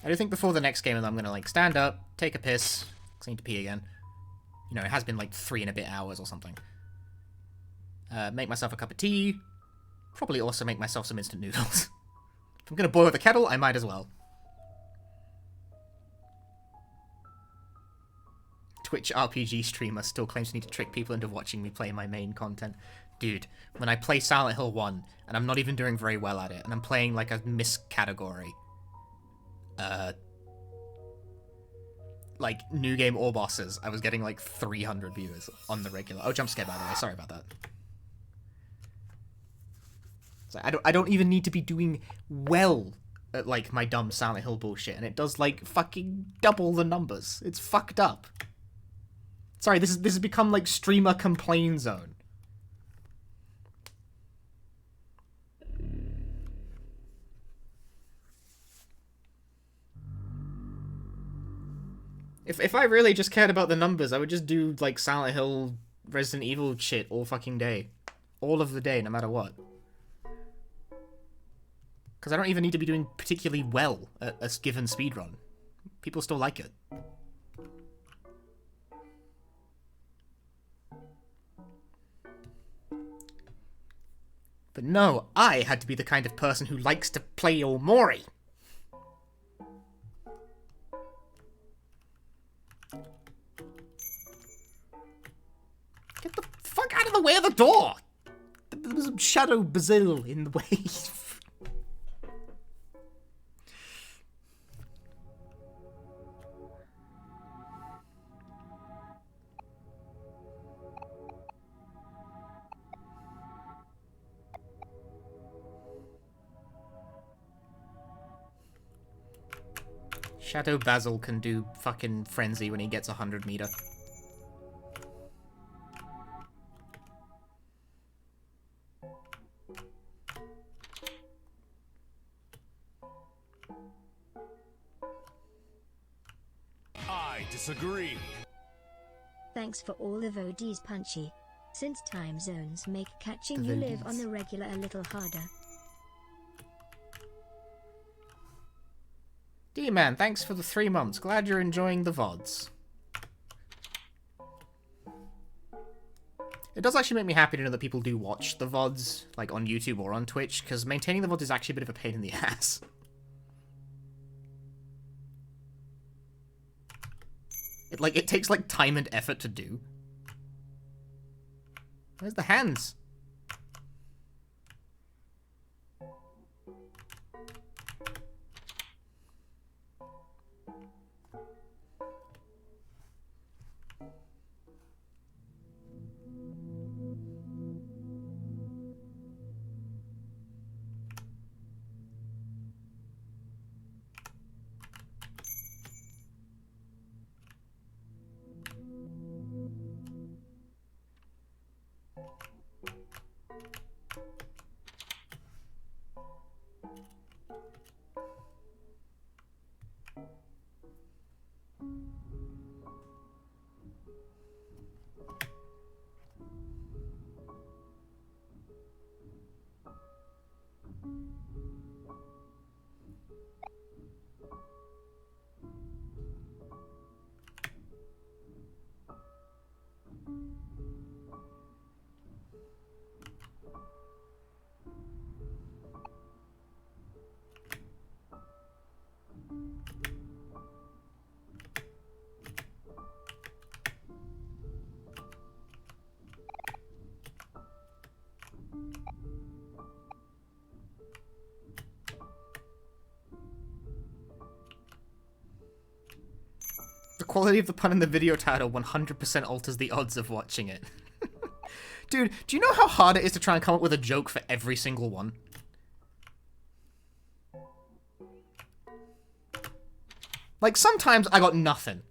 I do think before the next game I'm gonna, like, stand up, take a piss, 'cause I need to pee again. You know, it has been, like, 3 and a bit hours or something. Make myself a cup of tea. Probably also make myself some instant noodles. If I'm gonna boil the kettle, I might as well. Twitch RPG streamer still claims to need to trick people into watching me play my main content. Dude, when I play Silent Hill 1, and I'm not even doing very well at it, and I'm playing, like, a miss category, like, new game or bosses, I was getting, like, 300 viewers on the regular. Oh, jump scare, by the way. Sorry about that. So I don't even need to be doing well at, like, my dumb Silent Hill bullshit, and it does, like, fucking double the numbers. It's fucked up. Sorry, this has become, like, streamer complain zone. If I really just cared about the numbers, I would just do, like, Silent Hill, Resident Evil shit all fucking day. All of the day, no matter what. Because I don't even need to be doing particularly well at a given speedrun. People still like it. But no, I had to be the kind of person who likes to play Omori. Get the fuck out of the way of the door! There was a shadow basil in the way. Shadow Basil can do fucking frenzy when he gets 100 meter. I disagree. Thanks for all the VODs, Punchy. Since time zones make catching you live on the regular a little harder. D-Man, thanks for the 3 months. Glad you're enjoying the VODs. It does actually make me happy to know that people do watch the VODs, like on YouTube or on Twitch, because maintaining the VODs is actually a bit of a pain in the ass. It takes, like, time and effort to do. Where's the hands? The quality of the pun in the video title 100% alters the odds of watching it. Dude, do you know how hard it is to try and come up with a joke for every single one? Like, sometimes I got nothing.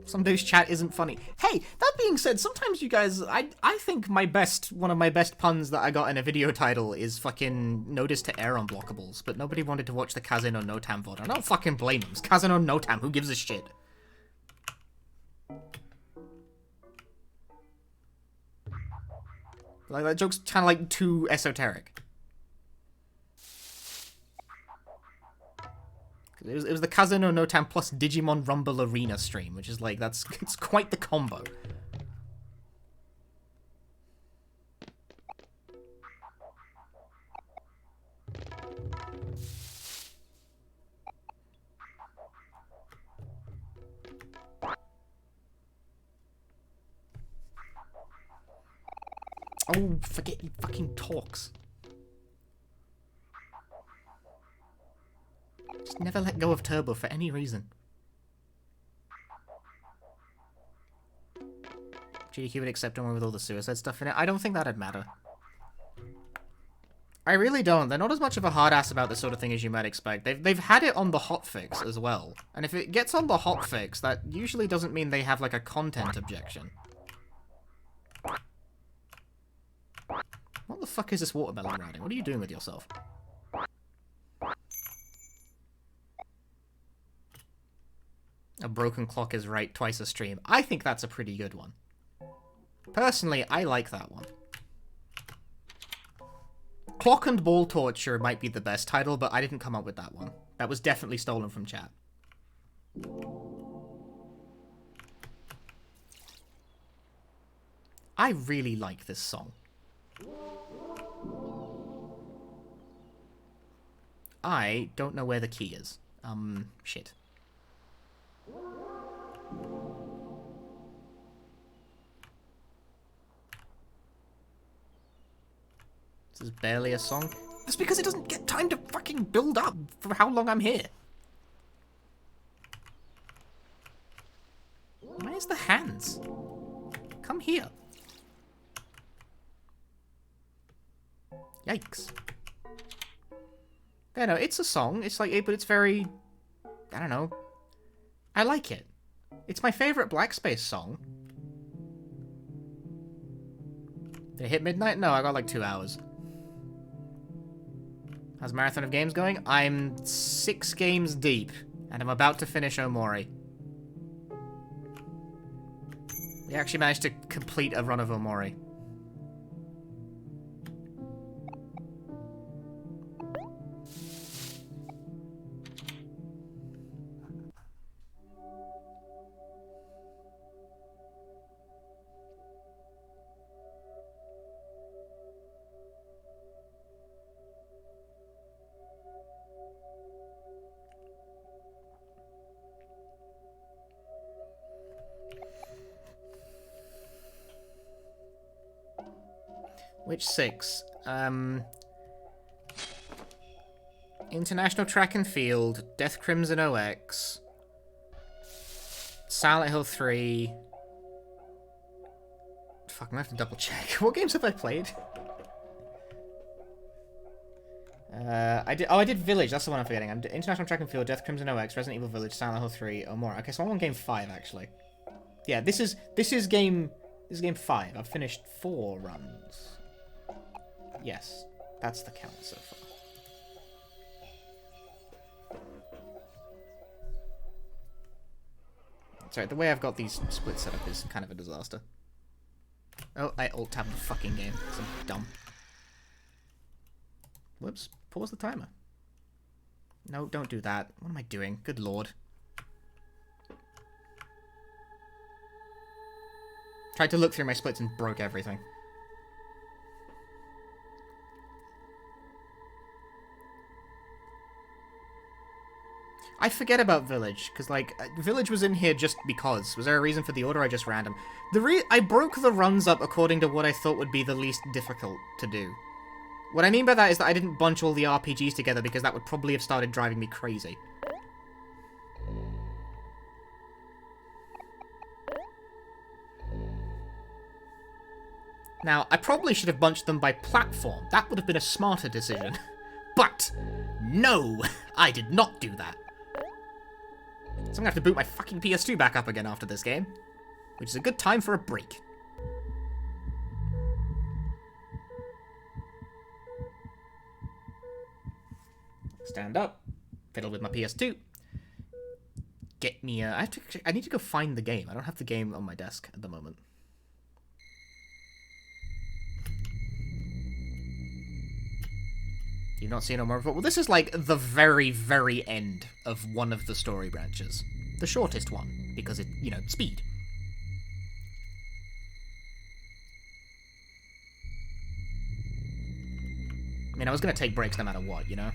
Some days chat isn't funny. Hey, that being said, sometimes you guys, I think one of my best puns that I got in a video title is fucking notice to air unblockables, but nobody wanted to watch the Kaze no Notam VOD. I don't fucking blame them. It's Kaze no Notam, who gives a shit? Like, that joke's kind of like too esoteric. It was the Kaze no Notam plus Digimon Rumble Arena stream, which is like, it's quite the combo. Oh, forget he fucking talks. Just never let go of Turbo for any reason. GDQ would accept one with all the suicide stuff in it. I don't think that'd matter. I really don't. They're not as much of a hard ass about this sort of thing as you might expect. They've had it on the hotfix as well. And if it gets on the hotfix, that usually doesn't mean they have like a content objection. What the fuck is this watermelon riding? What are you doing with yourself? A broken clock is right twice a stream. I think that's a pretty good one. Personally, I like that one. Clock and Ball Torture might be the best title, but I didn't come up with that one. That was definitely stolen from chat. I really like this song. I don't know where the key is. Shit. This is barely a song. That's because it doesn't get time to fucking build up for how long I'm here. Where's the hands? Come here. Yikes. Yeah, no, it's a song. It's like, but it's very, I don't know. I like it. It's my favorite Black Space song. Did it hit midnight? No, I got like 2 hours. How's Marathon of Games going? I'm 6 games deep, and I'm about to finish Omori. We actually managed to complete a run of Omori. Which 6? International Track and Field, Death Crimson OX, Silent Hill 3. Fuck, I'm gonna have to double check. What games have I played? I did Village, that's the one I'm forgetting. International Track and Field, Death Crimson OX, Resident Evil Village, Silent Hill 3, or more. Okay, so I'm on game 5 actually. Yeah, this is game 5. I've finished 4 runs. Yes, that's the count so far. Sorry, the way I've got these splits set up is kind of a disaster. Oh, I alt-tabbed the fucking game. So dumb. Whoops. Pause the timer. No, don't do that. What am I doing? Good lord. Tried to look through my splits and broke everything. I forget about Village, because, like, Village was in here just because. Was there a reason for the order? I just random. I broke the runs up according to what I thought would be the least difficult to do. What I mean by that is that I didn't bunch all the RPGs together, because that would probably have started driving me crazy. Now, I probably should have bunched them by platform. That would have been a smarter decision. But, no! I did not do that. So I'm gonna have to boot my fucking PS2 back up again after this game. Which is a good time for a break. Stand up. Fiddle with my PS2. Get me a... I need to go find the game. I don't have the game on my desk at the moment. You've not seen no more before? Well, this is like the very, very end of one of the story branches. The shortest one, because it, you know, speed. I mean, I was going to take breaks no matter what, you know?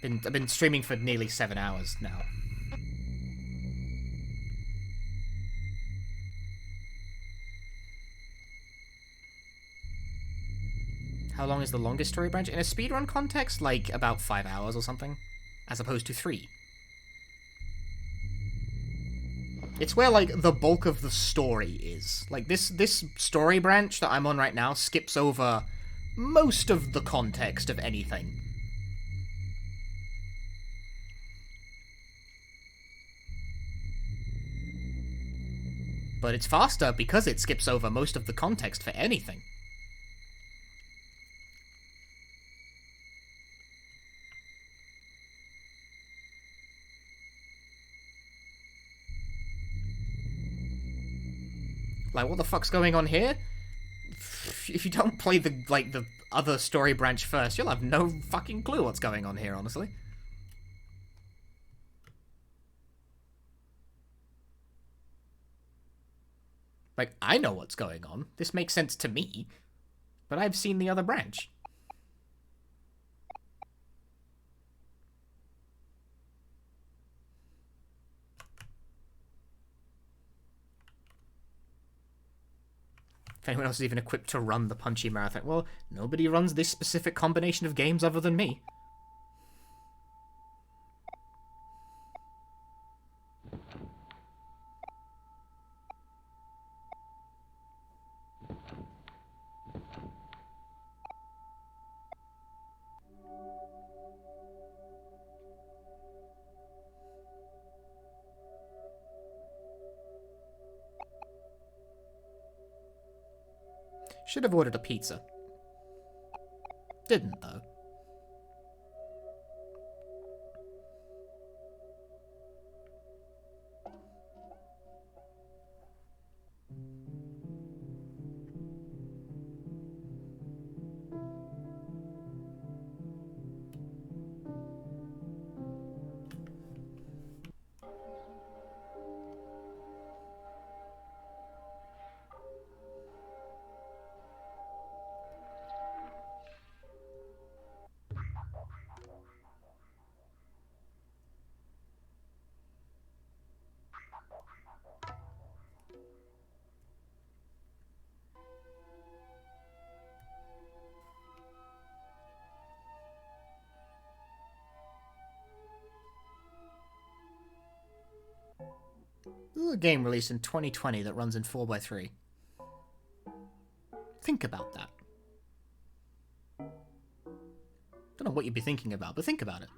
I've been streaming for nearly 7 hours now. How long is the longest story branch? In a speedrun context, like about 5 hours or something, as opposed to 3. It's where, like, the bulk of the story is. Like, this story branch that I'm on right now skips over most of the context of anything. But it's faster because it skips over most of the context for anything. Like, what the fuck's going on here? If you don't play the other story branch first, you'll have no fucking clue what's going on here, honestly. Like, I know what's going on. This makes sense to me. But I've seen the other branch. If anyone else is even equipped to run the Punchy Marathon, well, nobody runs this specific combination of games other than me. Should have ordered a pizza. Didn't, though. This is a game released in 2020 that runs in 4x3. Think about that. Don't know what you'd be thinking about, but think about it.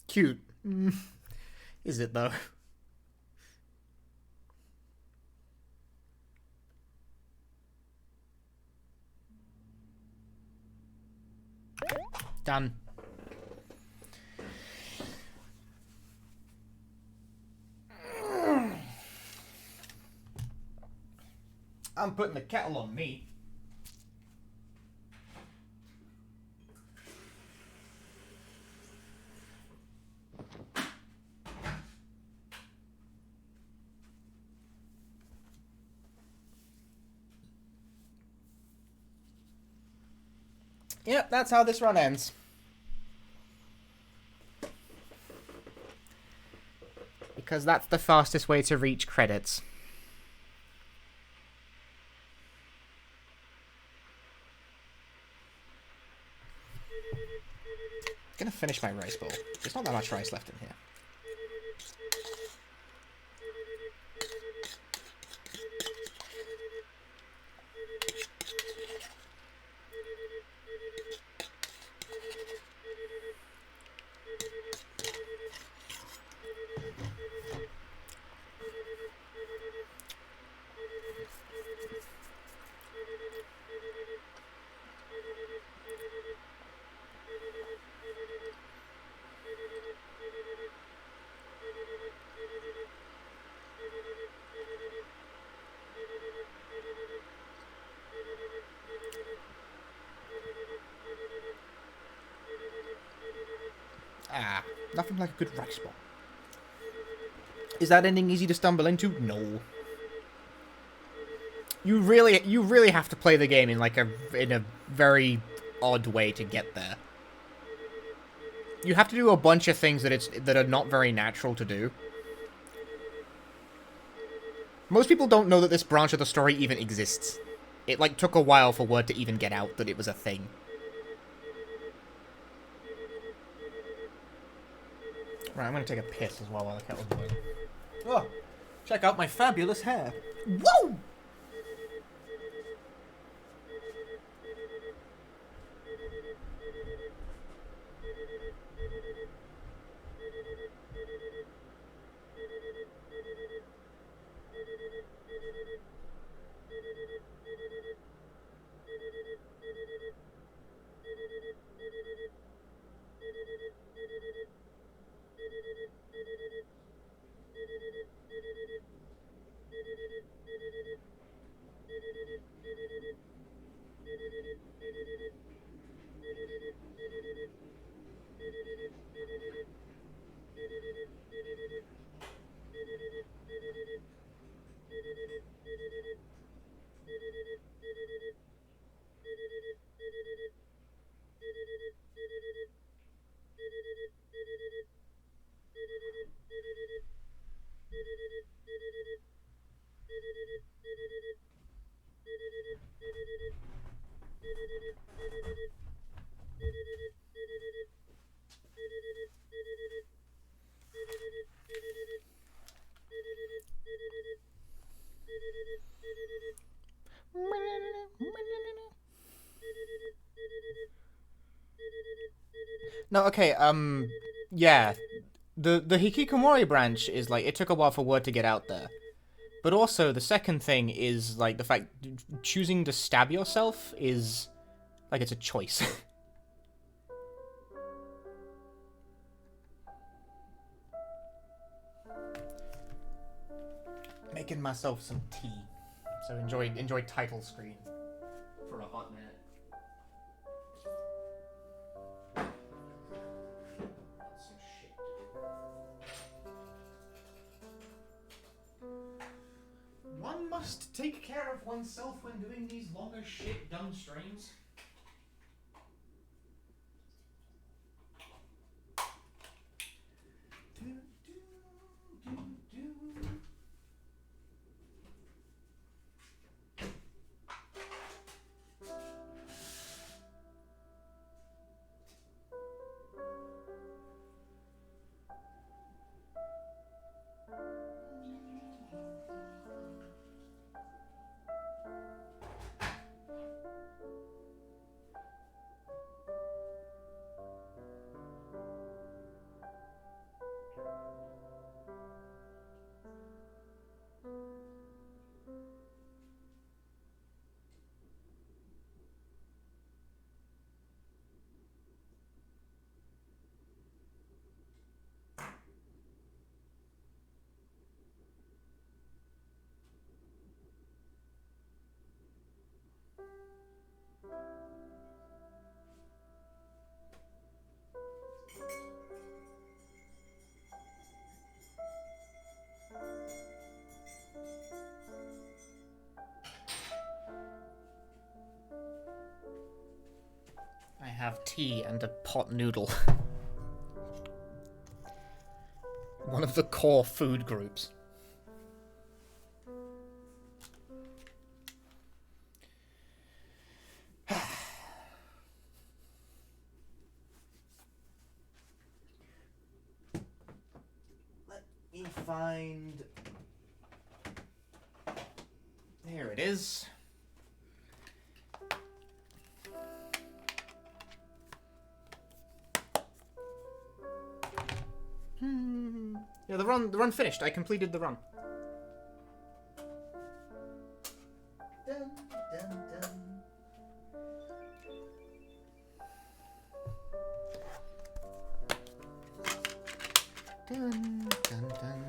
Cute. Is it, though? Done. I'm putting the kettle on me. Yep, that's how this run ends. Because that's the fastest way to reach credits. gonna finish my rice bowl. There's not that much rice left in here. Ah, nothing like a good rice bowl. Is that ending easy to stumble into? No. You really have to play the game in like in a very odd way to get there. You have to do a bunch of things that are not very natural to do. Most people don't know that this branch of the story even exists. It like took a while for word to even get out that it was a thing. Right, I'm gonna take a piss as well while the kettle's boiling. Oh, check out my fabulous hair. Whoa! No, okay, yeah. The Hikikomori branch is like, it took a while for word to get out there. But also, the second thing is, like, the fact choosing to stab yourself is, like, it's a choice. Making myself some tea. So enjoy title screen for a hot minute. One must take care of oneself when doing these long as shit dumb streams. I have tea and a pot noodle. One of the core food groups. find... There it is. Yeah, the run finished. I completed the run. Dun, dun, dun. Dun, dun, dun.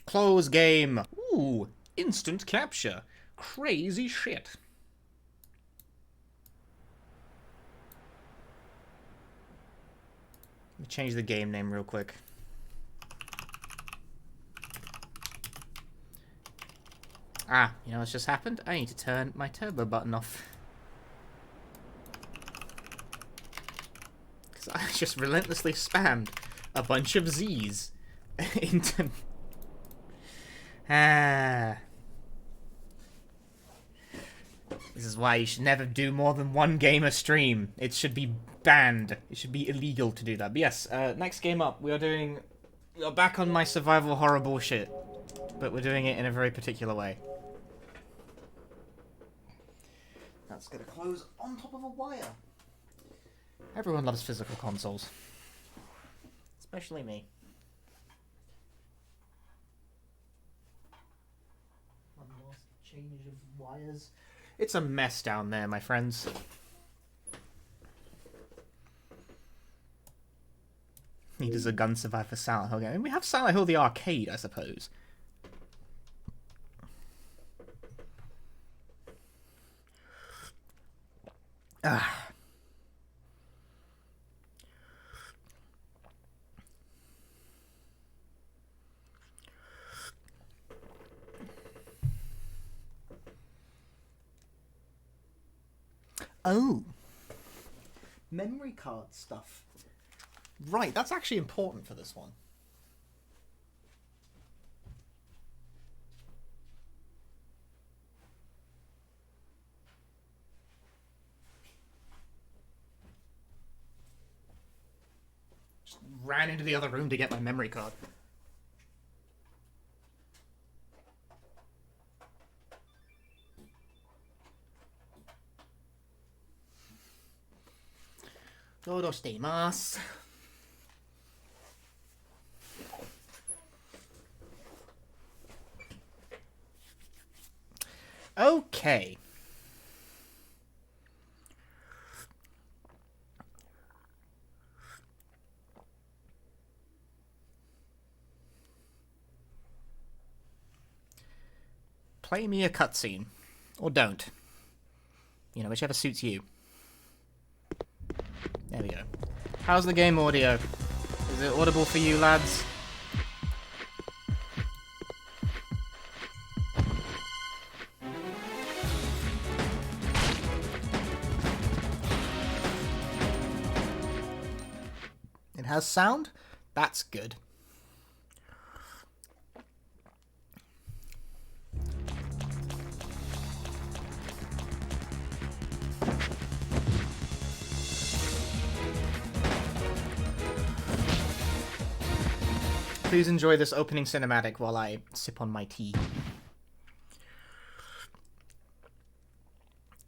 Close game. Ooh, instant capture. Crazy shit. Let me change the game name real quick. Ah, you know what's just happened? I need to turn my turbo button off. Because I just relentlessly spammed a bunch of Z's into... This is why you should never do more than one game a stream. It should be banned. It should be illegal to do that. But yes, next game up, we are back on my survival horror bullshit. But we're doing it in a very particular way. That's gonna close on top of a wire. Everyone loves physical consoles. Especially me. One more change of wires. It's a mess down there, my friends. Needed a gun survive for Silent Hill game. I mean, we have Silent Hill the arcade, I suppose. Ah. Oh. Memory card stuff. Right, that's actually important for this one. Just ran into the other room to get my memory card. Dodoshimasu. Okay. Play me a cutscene. Or don't. You know, whichever suits you. There we go. How's the game audio? Is it audible for you, lads? It has sound? That's good. Please enjoy this opening cinematic while I sip on my tea.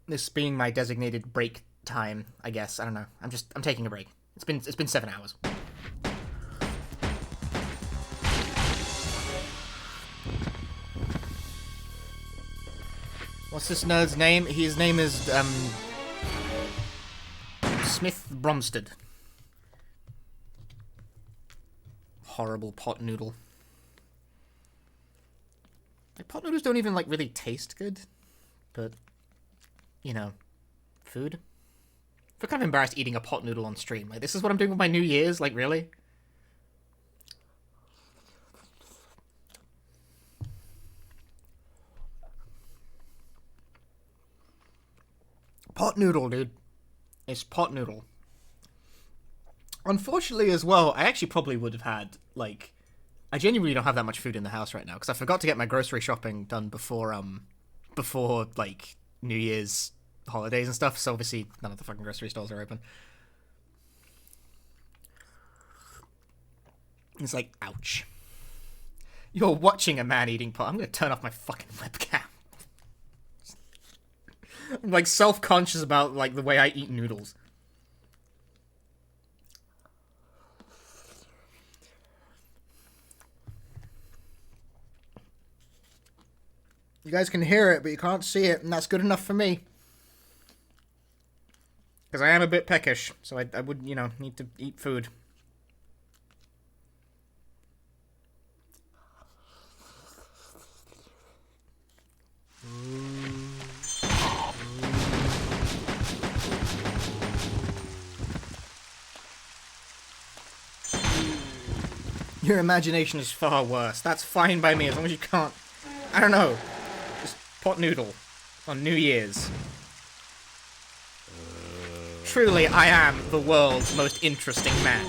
This being my designated break time, I guess. I don't know. I'm taking a break. It's been 7 hours. What's this nerd's name? His name is Smith Bromstead. Horrible pot noodle. Like, pot noodles don't even, like, really taste good. But, you know, food. I feel kind of embarrassed eating a pot noodle on stream. Like, this is what I'm doing with my New Year's? Like, really? Pot noodle, dude. It's pot noodle. Unfortunately, as well, I actually probably would have had, like... I genuinely don't have that much food in the house right now, because I forgot to get my grocery shopping done before, like, New Year's holidays and stuff, so obviously none of the fucking grocery stores are open. It's like, ouch. You're watching a man eating pot. I'm gonna turn off my fucking webcam. I'm like self-conscious about like the way I eat noodles. You guys can hear it, but you can't see it, and that's good enough for me. Because I am a bit peckish, so I would, you know, need to eat food. Your imagination is far worse. That's fine by me, as long as you can't... I don't know. Just pot noodle on New Year's. Truly, I am the world's most interesting man.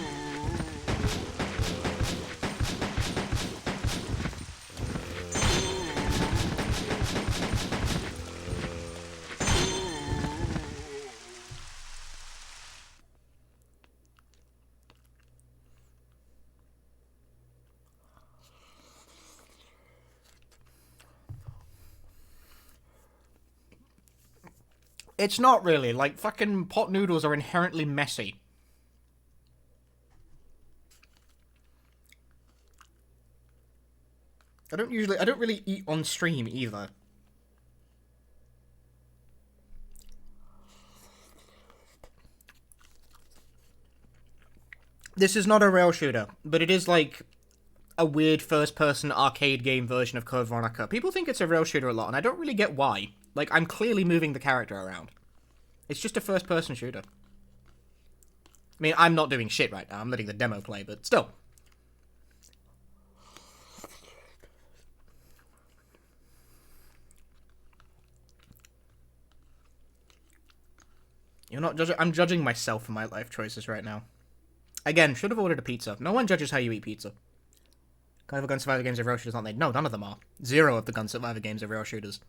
It's not really. Like, fucking pot noodles are inherently messy. I don't really eat on stream either. This is not a rail shooter, but it is like a weird first-person arcade game version of Code Veronica. People think it's a rail shooter a lot, and I don't really get why. Like, I'm clearly moving the character around. It's just a first-person shooter. I mean, I'm not doing shit right now. I'm letting the demo play, but still. You're not judging... I'm judging myself for my life choices right now. Again, should have ordered a pizza. No one judges how you eat pizza. Kind of a Gun Survivor games are rail shooters, aren't they? No, none of them are. 0 of the Gun Survivor games are rail shooters.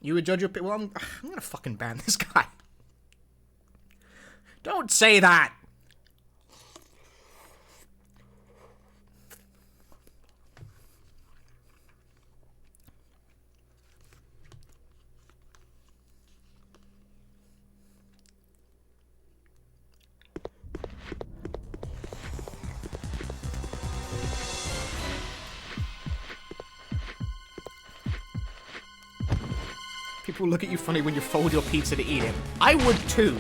You would judge your... Well, I'm gonna fucking ban this guy. Don't say that! People look at you funny when you fold your pizza to eat it. I would too.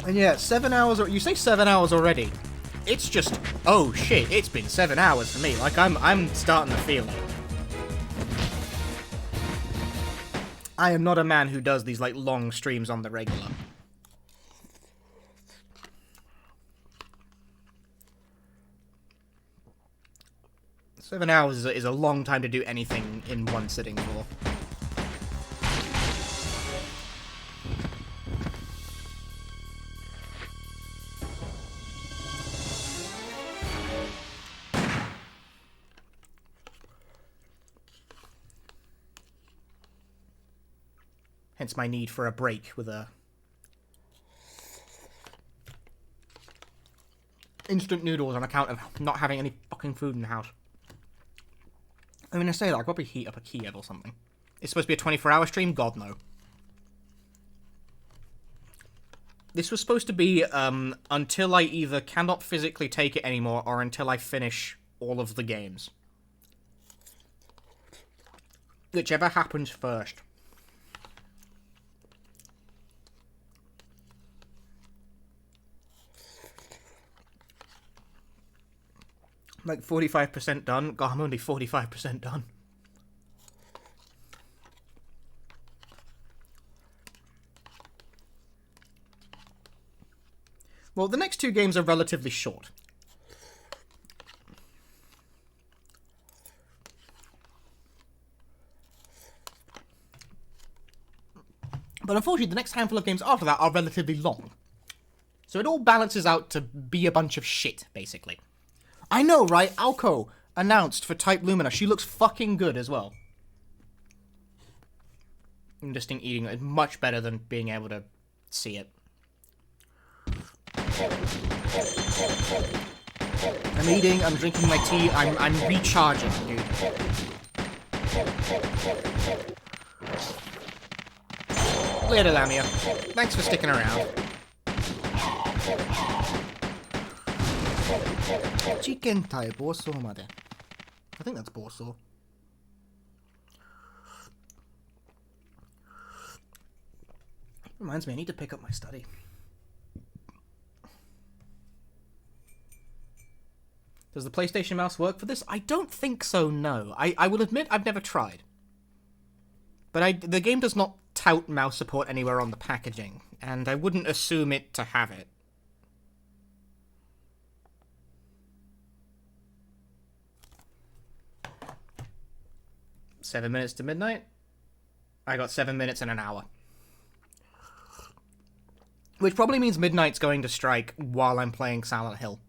And yeah, 7 hours, or you say 7 hours already. It's just, oh shit, it's been 7 hours for me. Like, I'm starting to feel it. I am not a man who does these, like, long streams on the regular. Seven hours is a long time to do anything in one sitting for. Hence my need for a break with a... instant noodles on account of not having any fucking food in the house. I'm gonna say that, I'll probably heat up a Kiev or something. It's supposed to be a 24-hour stream? God, no. This was supposed to be, until I either cannot physically take it anymore, or until I finish all of the games. Whichever happens first. Like 45% done. God, I'm only 45% done. Well, the next two games are relatively short. But unfortunately, the next handful of games after that are relatively long. So it all balances out to be a bunch of shit, basically. I know, right? Alco announced for Type Lumina. She looks fucking good as well. Interesting eating is much better than being able to see it. I'm eating, I'm drinking my tea, I'm recharging, dude. Later, Lamia. Thanks for sticking around. Chicken Thai Boso Made. I think that's Boso. Reminds me, I need to pick up my study. Does the PlayStation mouse work for this? I don't think so, no. I will admit I've never tried. But the game does not tout mouse support anywhere on the packaging, and I wouldn't assume it to have it. "7 minutes to midnight?" I got 7 minutes and an hour. Which probably means midnight's going to strike while I'm playing Silent Hill.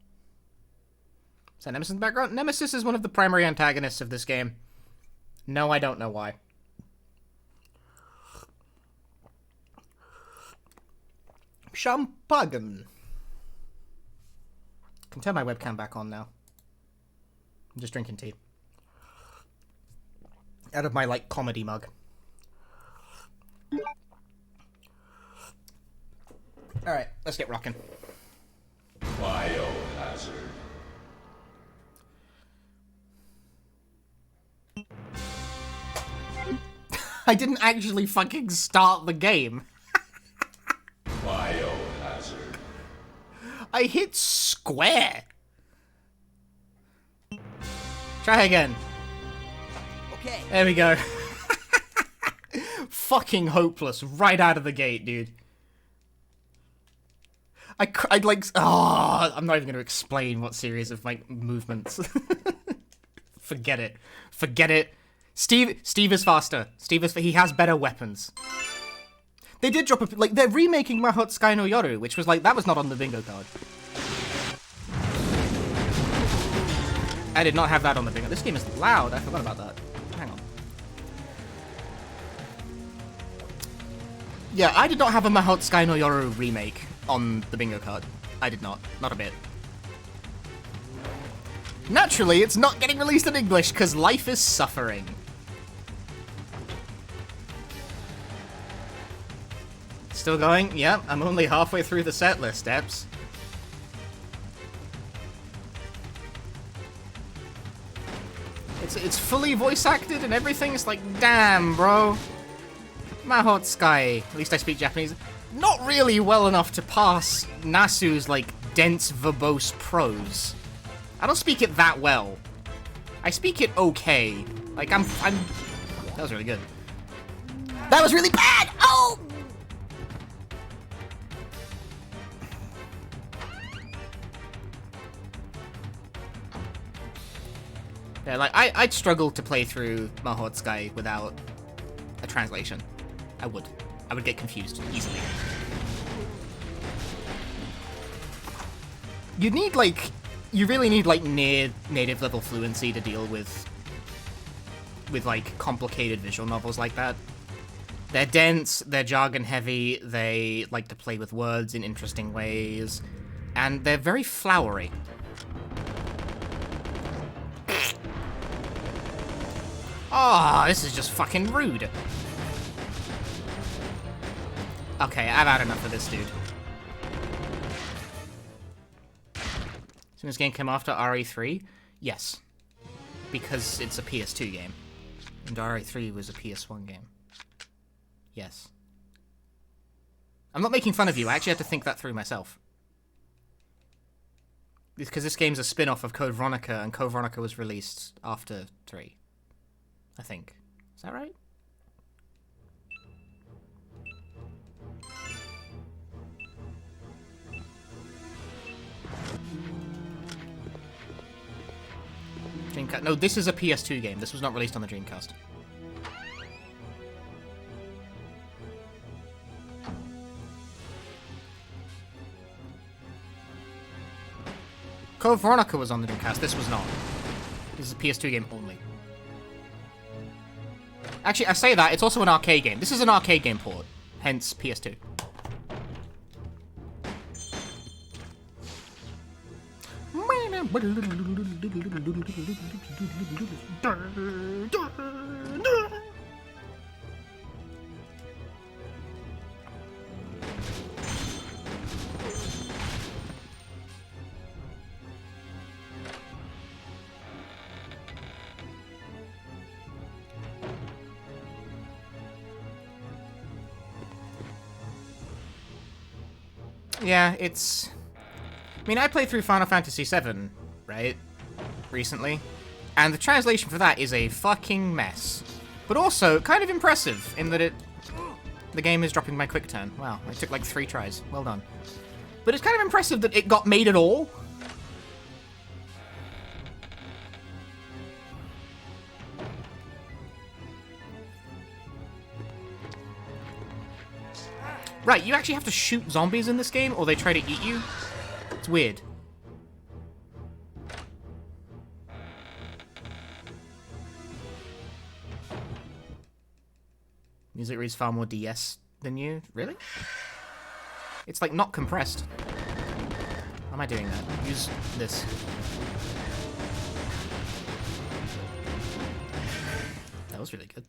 Is that Nemesis in the background? Nemesis is one of the primary antagonists of this game. No, I don't know why. Champagne. Can turn my webcam back on now. I'm just drinking tea. Out of my, like, comedy mug. Alright, let's get rocking. Biohazard. I didn't actually fucking start the game. Biohazard. I hit square. Try again. Okay. There we go. Fucking hopeless right out of the gate, dude. I'd like... Oh, I'm not even going to explain what series of, like, movements. Forget it. Forget it. Steve is faster. He has better weapons. They did drop a... Like, they're remaking Mahot Sky no Yoru, which was, like, that was not on the bingo card. I did not have that on the bingo. This game is loud. I forgot about that. Hang on. Yeah, I did not have a Mahot Sky no Yoru remake on the bingo card. I did not. Not a bit. Naturally, it's not getting released in English because life is suffering. Still going? Yeah, I'm only halfway through the set list, Eps. It's fully voice acted and everything. It's like, damn, bro. Mahot Sky. At least I speak Japanese. Not really well enough to pass Nasu's, like, dense, verbose prose. I don't speak it that well. I speak it okay. Like, I'm... That was really good. That was really bad! Oh! Yeah, like, I'd struggle to play through Mahot Sky without a translation. I would get confused easily. You need, like... You really need, like, near native level fluency to deal with, like, complicated visual novels like that. They're dense, they're jargon heavy, they like to play with words in interesting ways, and they're very flowery. Oh, this is just fucking rude. Okay, I've had enough of this dude. So this game came after RE3? Yes. Because it's a PS2 game. And RE3 was a PS1 game. Yes. I'm not making fun of you, I actually had to think that through myself. Because this game's a spin-off of Code Veronica, and Code Veronica was released after 3. I think. Is that right? Dreamcast. No, this is a PS2 game. This was not released on the Dreamcast. Code Veronica was on the Dreamcast. This was not. This is a PS2 game only. Actually, I say that, it's also an arcade game. This is an arcade game port, hence PS2. Yeah, it's... I mean, I played through Final Fantasy VII, right? Recently. And the translation for that is a fucking mess. But also, kind of impressive, in that the game is dropping my quick turn. Wow, it took like 3 tries. Well done. But it's kind of impressive that it got made at all. Right, you actually have to shoot zombies in this game, or they try to eat you? It's weird. Music reads far more DS than you? Really? It's like not compressed. How am I doing that? Use this. That was really good.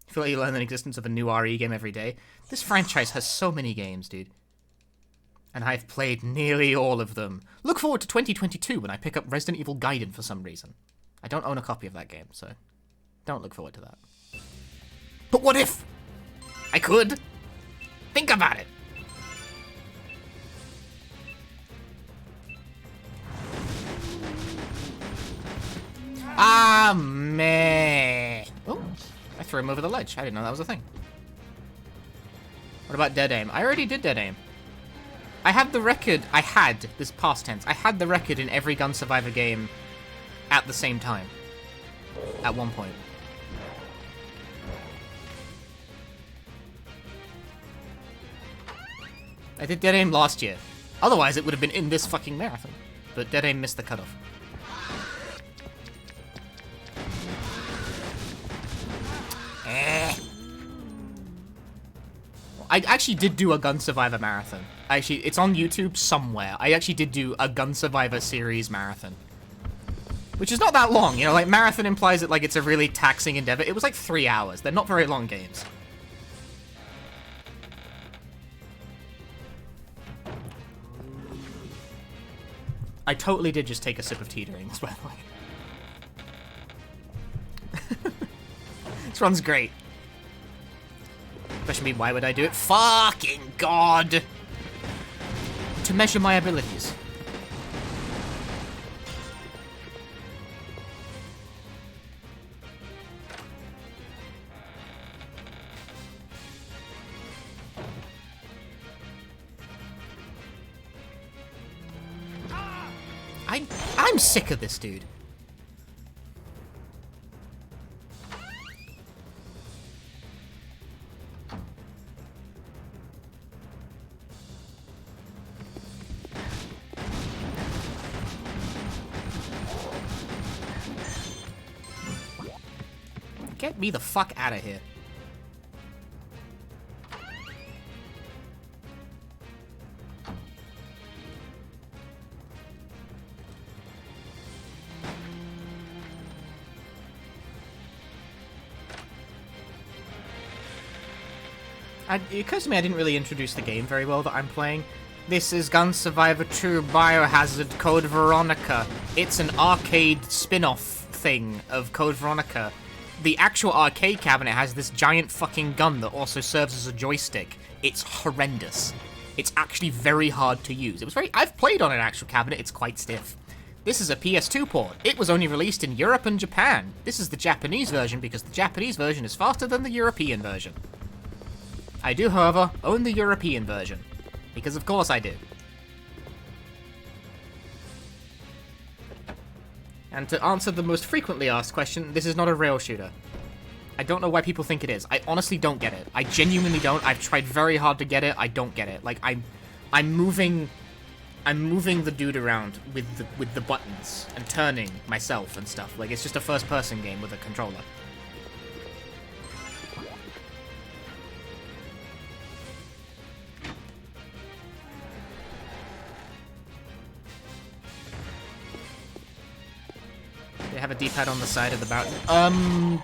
I feel like you learn the existence of a new RE game every day. This franchise has so many games, dude. And I've played nearly all of them. Look forward to 2022 when I pick up Resident Evil Gaiden for some reason. I don't own a copy of that game, so don't look forward to that. But what if I could? Think about it. Ah, meh. Oh, I threw him over the ledge. I didn't know that was a thing. What about dead aim? I already did dead aim. I had the record. I had this past tense. I had the record in every Gun Survivor game at the same time. At one point. I did dead aim last year. Otherwise, it would have been in this fucking marathon. But dead aim missed the cutoff. I actually did do a Gun Survivor marathon. Actually, it's on YouTube somewhere. I actually did do a Gun Survivor series marathon. Which is not that long, you know, like, marathon implies that, like, it's a really taxing endeavor. It was like 3 hours. They're not very long games. I totally did just take a sip of tea during this, by the way. This run's great. Question being, why would I do it? Fucking God! To measure my abilities. I'm sick of this dude. Get me the fuck out of here. It occurs to me I didn't really introduce the game very well that I'm playing. This is Gun Survivor 2 Biohazard Code Veronica. It's an arcade spin-off thing of Code Veronica. The actual arcade cabinet has this giant fucking gun that also serves as a joystick. It's horrendous. It's actually very hard to use. I've played on an actual cabinet, it's quite stiff. This is a PS2 port. It was only released in Europe and Japan. This is the Japanese version because the Japanese version is faster than the European version. I do, however, own the European version. Because of course I do. And to answer the most frequently asked question, this is not a rail shooter. I don't know why people think it is. I honestly don't get it. I genuinely don't. I've tried very hard to get it. I don't get it. Like, I'm moving the dude around with the buttons and turning myself and stuff. Like, it's just a first-person game with a controller. They have a D-pad on the side of the barrel.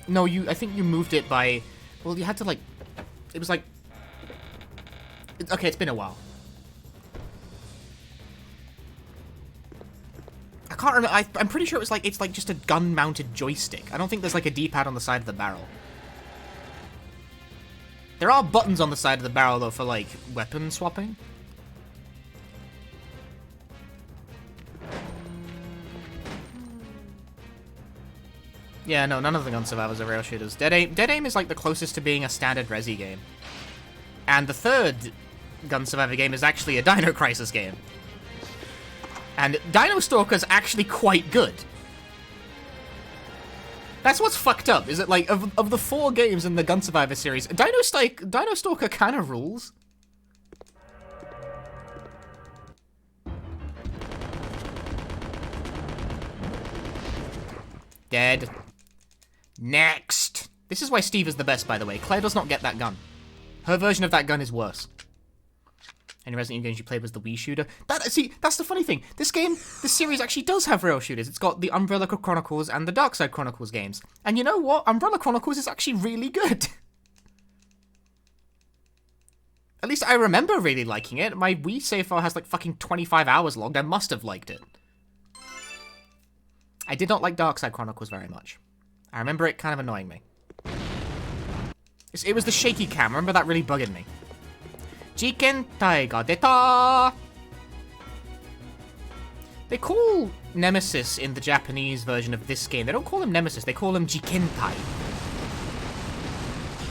No, I think you moved it by... Well, you had to, like... It was like... Okay, it's been a while. I can't remember. I'm pretty sure it's like just a gun-mounted joystick. I don't think there's like a D-pad on the side of the barrel. There are buttons on the side of the barrel, though, for, like, weapon swapping. Yeah, no, none of the Gun Survivors are rail shooters. Dead Aim is like the closest to being a standard Resi game. And the third Gun Survivor game is actually a Dino Crisis game. And Dino Stalker's actually quite good. That's what's fucked up, is that, like, of the 4 games in the Gun Survivor series, Dino Stalker kind of rules. Dead. Next. This is why Steve is the best, by the way. Claire does not get that gun. Her version of that gun is worse. Any Resident Evil games you played was the Wii shooter. See, that's the funny thing. This series actually does have rail shooters. It's got the Umbrella Chronicles and the Darkside Chronicles games. And you know what? Umbrella Chronicles is actually really good. At least I remember really liking it. My Wii save file has like fucking 25 hours logged. I must have liked it. I did not like Darkside Chronicles very much. I remember it kind of annoying me. It was the shaky cam. I remember that really bugging me. Jikentai ga deta! They call Nemesis in the Japanese version of this game. They don't call him Nemesis. They call him Jikentai.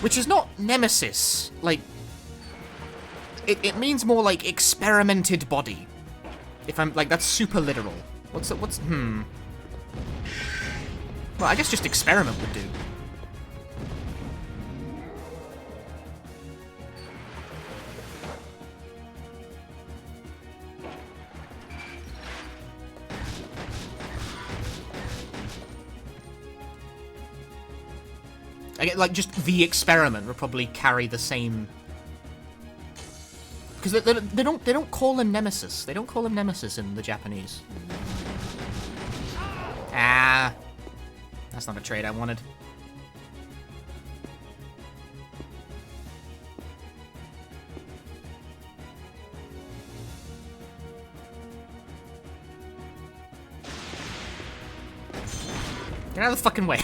Which is not Nemesis. Like, it means more like experimented body. If I'm, like, that's super literal. Well, I guess just experiment would do. I get, like, just the experiment would probably carry the same... Because they don't call him Nemesis. They don't call him Nemesis in the Japanese. Ah... That's not a trade I wanted. Get out of the fucking way.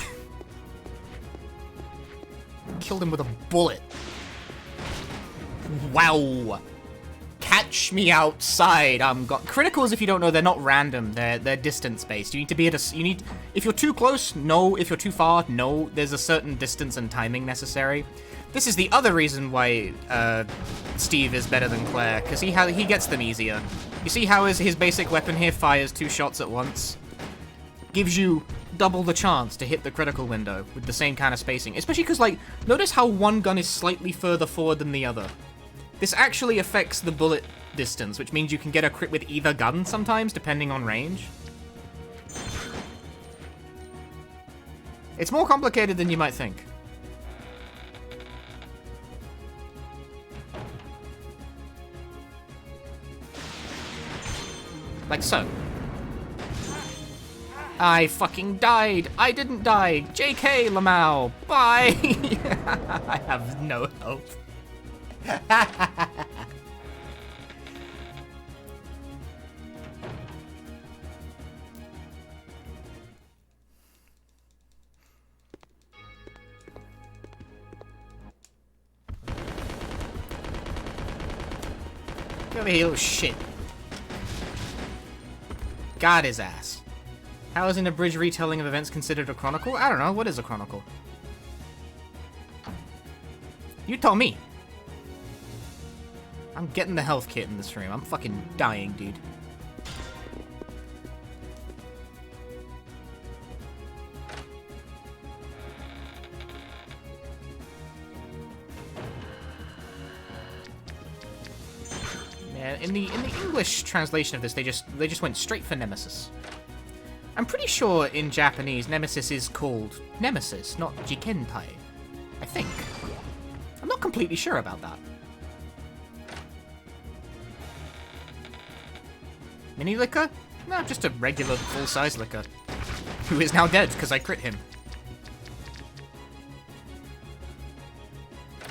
Killed him with a bullet. Wow. Catch me outside. Criticals, if you don't know, they're not random. They're distance based. You need to be at a. If you're too close, no. If you're too far, no. There's a certain distance and timing necessary. This is the other reason why Steve is better than Claire, because he gets them easier. You see how his basic weapon here fires 2 shots at once? Gives you double the chance to hit the critical window with the same kind of spacing. Especially because, like, notice how one gun is slightly further forward than the other. This actually affects the bullet distance, which means you can get a crit with either gun sometimes, depending on range. It's more complicated than you might think. Like so. I fucking died. I didn't die. JK, Lamau. Bye. I have no hope. Get over here, little shit. Got his ass. How is an abridged retelling of events considered a chronicle? I don't know. What is a chronicle? You tell me. I'm getting the health kit in this stream. I'm fucking dying, dude. Yeah, in the English translation of this, they just went straight for Nemesis. I'm pretty sure in Japanese, Nemesis is called Nemesis, not Jikentai. I think. I'm not completely sure about that. Mini Licker? No, just a regular full-size Licker. Who is now dead, because I crit him.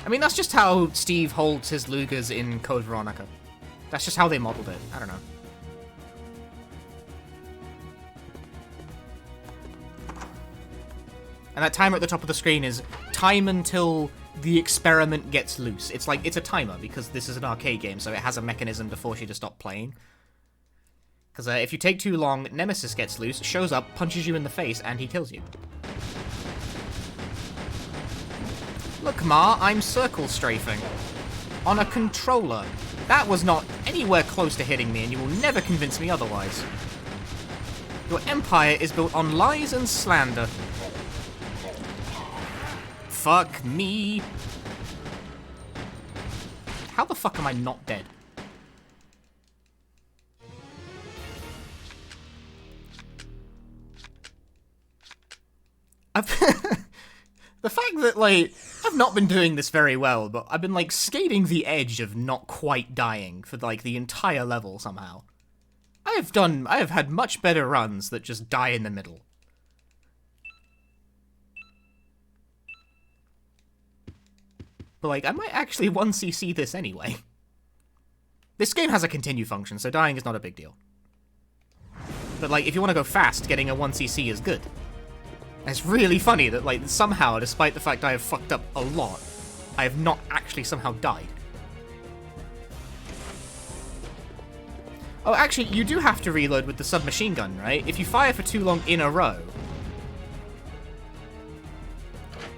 I mean, that's just how Steve holds his Lugers in Code Veronica. That's just how they modeled it. I don't know. And that timer at the top of the screen is time until the experiment gets loose. It's like, it's a timer, because this is an arcade game, so it has a mechanism to force you to stop playing. Because if you take too long, Nemesis gets loose, shows up, punches you in the face, and he kills you. Look, Ma, I'm circle strafing. On a controller. That was not anywhere close to hitting me, and you will never convince me otherwise. Your empire is built on lies and slander. Fuck me. How the fuck am I not dead? The fact that, like, I've not been doing this very well, but I've been, like, skating the edge of not quite dying for, like, the entire level somehow. I have had much better runs that just die in the middle. But, like, I might actually 1cc this anyway. This game has a continue function, so dying is not a big deal. But, like, if you want to go fast, getting a 1cc is good. And it's really funny that, like, somehow, despite the fact I have fucked up a lot, I have not actually somehow died. Oh, actually, you do have to reload with the submachine gun, right? If you fire for too long in a row,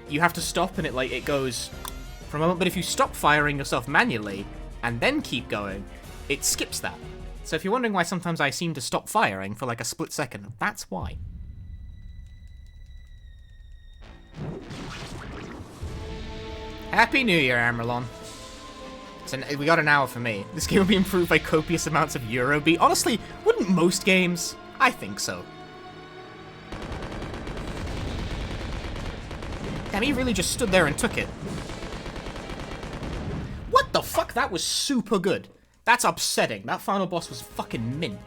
you have to stop and it goes for a moment. But if you stop firing yourself manually and then keep going, it skips that. So if you're wondering why sometimes I seem to stop firing for like a split second, that's why. Happy New Year, Amerlon. We got an hour for me. This game will be improved by copious amounts of Eurobeat. Honestly, wouldn't most games? I think so. Damn, he really just stood there and took it. What the fuck? That was super good. That's upsetting. That final boss was fucking mint.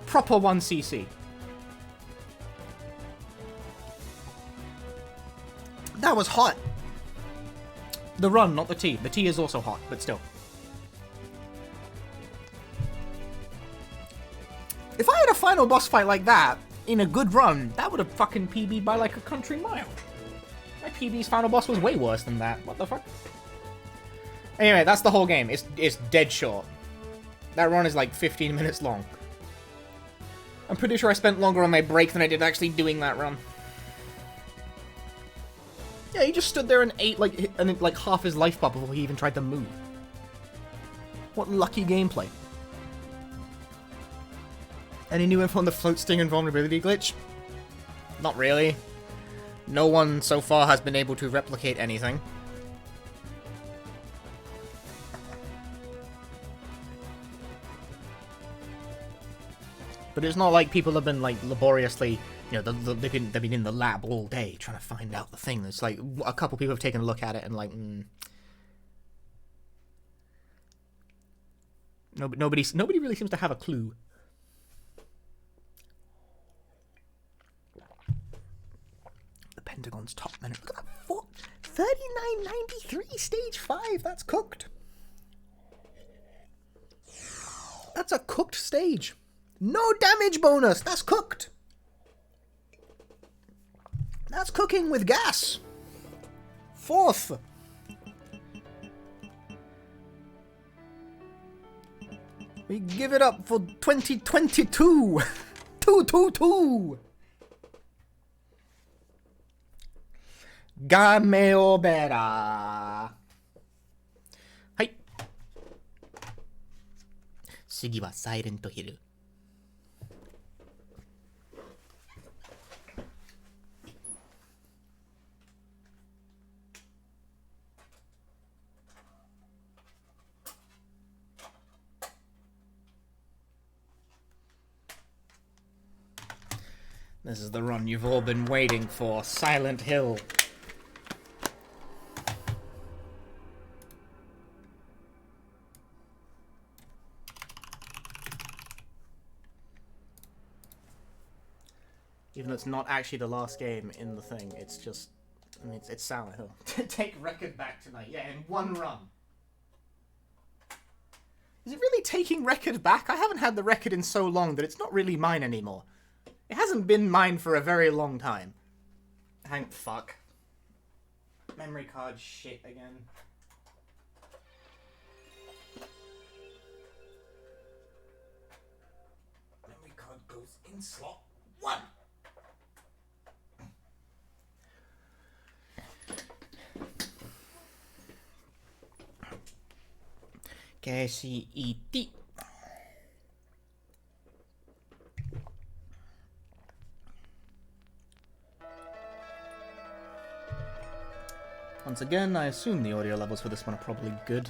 Proper 1cc. That was hot. The run, not the T. The T is also hot, but still. If I had a final boss fight like that, in a good run, that would have fucking PB'd by like a country mile. My PB's final boss was way worse than that. What the fuck? Anyway, that's the whole game. It's dead short. That run is like 15 minutes long. I'm pretty sure I spent longer on my break than I did actually doing that run. Yeah, he just stood there and ate like half his life bar before he even tried to move. What lucky gameplay. Any new info on the float sting and vulnerability glitch? Not really. No one so far has been able to replicate anything. But it's not like people have been like laboriously, you know, they've been in the lab all day trying to find out the thing. It's like a couple people have taken a look at it and like, nobody really seems to have a clue. The Pentagon's top minute. Look at that, 39.93, stage 5. That's cooked. That's a cooked stage. No damage bonus! That's cooked! That's cooking with gas! 4th! We give it up for 2022! 222! Game obera! はい。次はサイレントヒル。This is the run you've all been waiting for. Silent Hill. Even though it's not actually the last game in the thing, it's just... I mean, it's Silent Hill. Take record back tonight. Yeah, in one run. Is it really taking record back? I haven't had the record in so long that it's not really mine anymore. It hasn't been mine for a very long time. Fuck. Memory card shit again. Memory card goes in slot 1. KCET. Once again, I assume the audio levels for this one are probably good.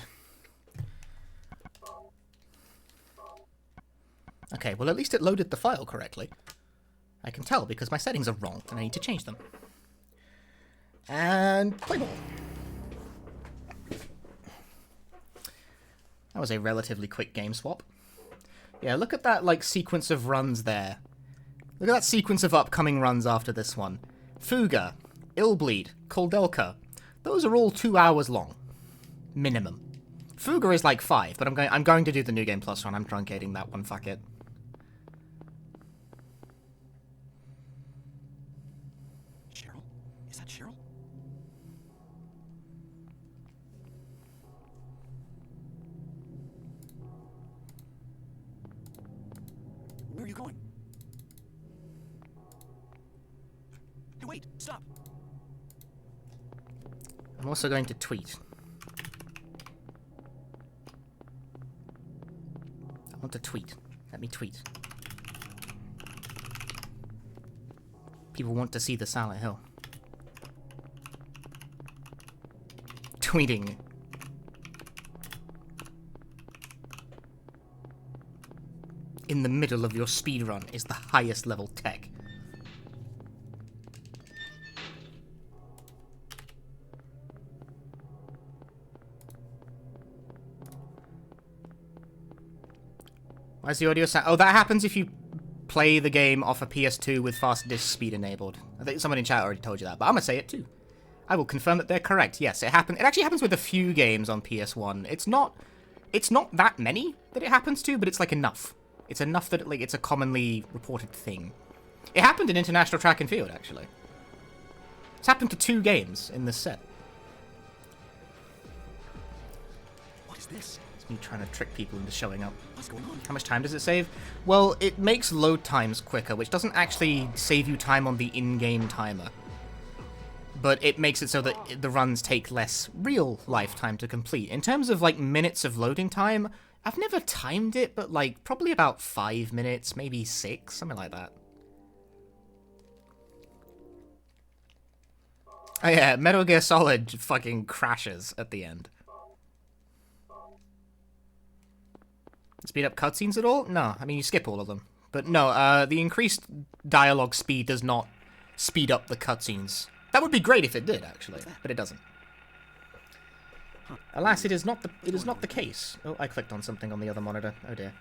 Okay, well at least it loaded the file correctly. I can tell because my settings are wrong and I need to change them. And play ball. That was a relatively quick game swap. Yeah, look at that, like, sequence of runs there. Look at that sequence of upcoming runs after this one. Fuga, Illbleed, Koldelka. Those are all 2 hours long. Minimum. Fuga is like 5, but I'm going to do the New Game Plus run. I'm truncating that one, fuck it. Cheryl? Is that Cheryl? Where are you going? Hey, wait! Stop! I'm also going to tweet. I want to tweet. Let me tweet. People want to see the Silent Hill. Tweeting. In the middle of your speedrun is the highest level tech. Why's the audio sound? Oh, that happens if you play the game off a PS2 with fast disk speed enabled. I think someone in chat already told you that, but I'm gonna say it too. I will confirm that they're correct. Yes, it happens. It actually happens with a few games on PS1. It's not that many that it happens to, but it's like enough. It's enough that it's a commonly reported thing. It happened in International Track and Field, actually. It's happened to 2 games in this set. What is this? It's me trying to trick people into showing up. What's going on? How much time does it save? Well, it makes load times quicker, which doesn't actually save you time on the in-game timer. But it makes it so that the runs take less real life time to complete. In terms of, like, minutes of loading time, I've never timed it, but, like, probably about 5 minutes, maybe 6, something like that. Oh yeah, Metal Gear Solid fucking crashes at the end. Speed up cutscenes at all? No, I mean, you skip all of them. But no, the increased dialogue speed does not speed up the cutscenes. That would be great if it did, actually, but it doesn't. Alas, it is not the case. Oh, I clicked on something on the other monitor. Oh dear.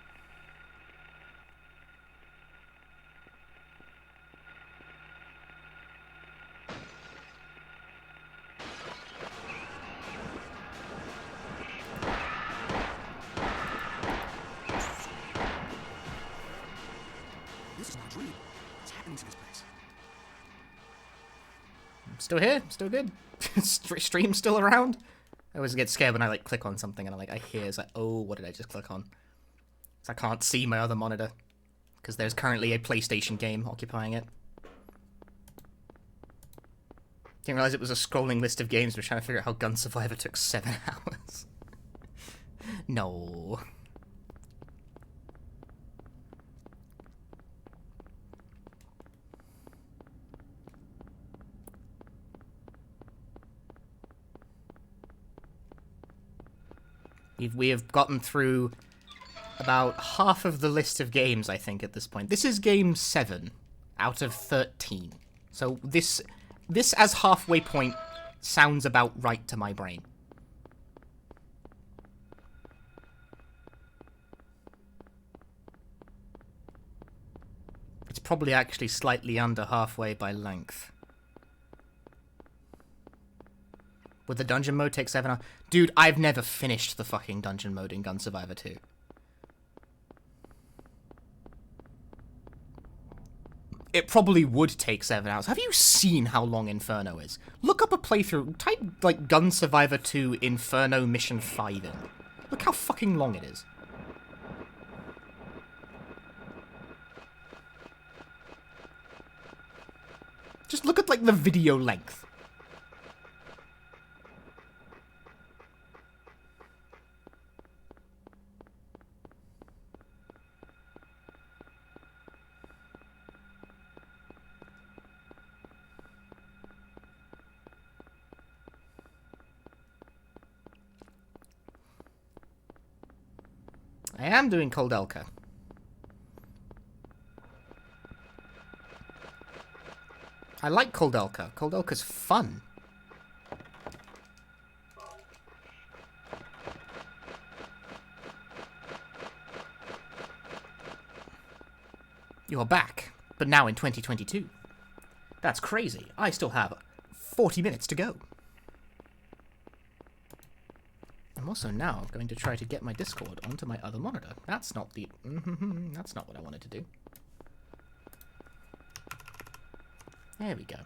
This is not a dream. What's happening to this place? Still here, still good. Stream's still around. I always get scared when I like click on something and I hear it's like, oh, what did I just click on? So I can't see my other monitor because there's currently a PlayStation game occupying it. Didn't realize it was a scrolling list of games. We're trying to figure out how Gun Survivor took 7 hours. No. We have gotten through about half of the list of games, I think, at this point. This is game 7 out of 13. So this as halfway point sounds about right to my brain. It's probably actually slightly under halfway by length. Would the dungeon mode take 7 hours? Dude, I've never finished the fucking dungeon mode in Gun Survivor 2. It probably would take 7 hours. Have you seen how long Inferno is? Look up a playthrough. Type, like, Gun Survivor 2 Inferno Mission 5 in. Look how fucking long it is. Just look at, like, the video length. I am doing Koldelka. I like Koldelka. Koldelka's fun. You're back, but now in 2022. That's crazy. I still have 40 minutes to go. I'm also now going to try to get my Discord onto my other monitor. That's not the... that's not what I wanted to do. There we go.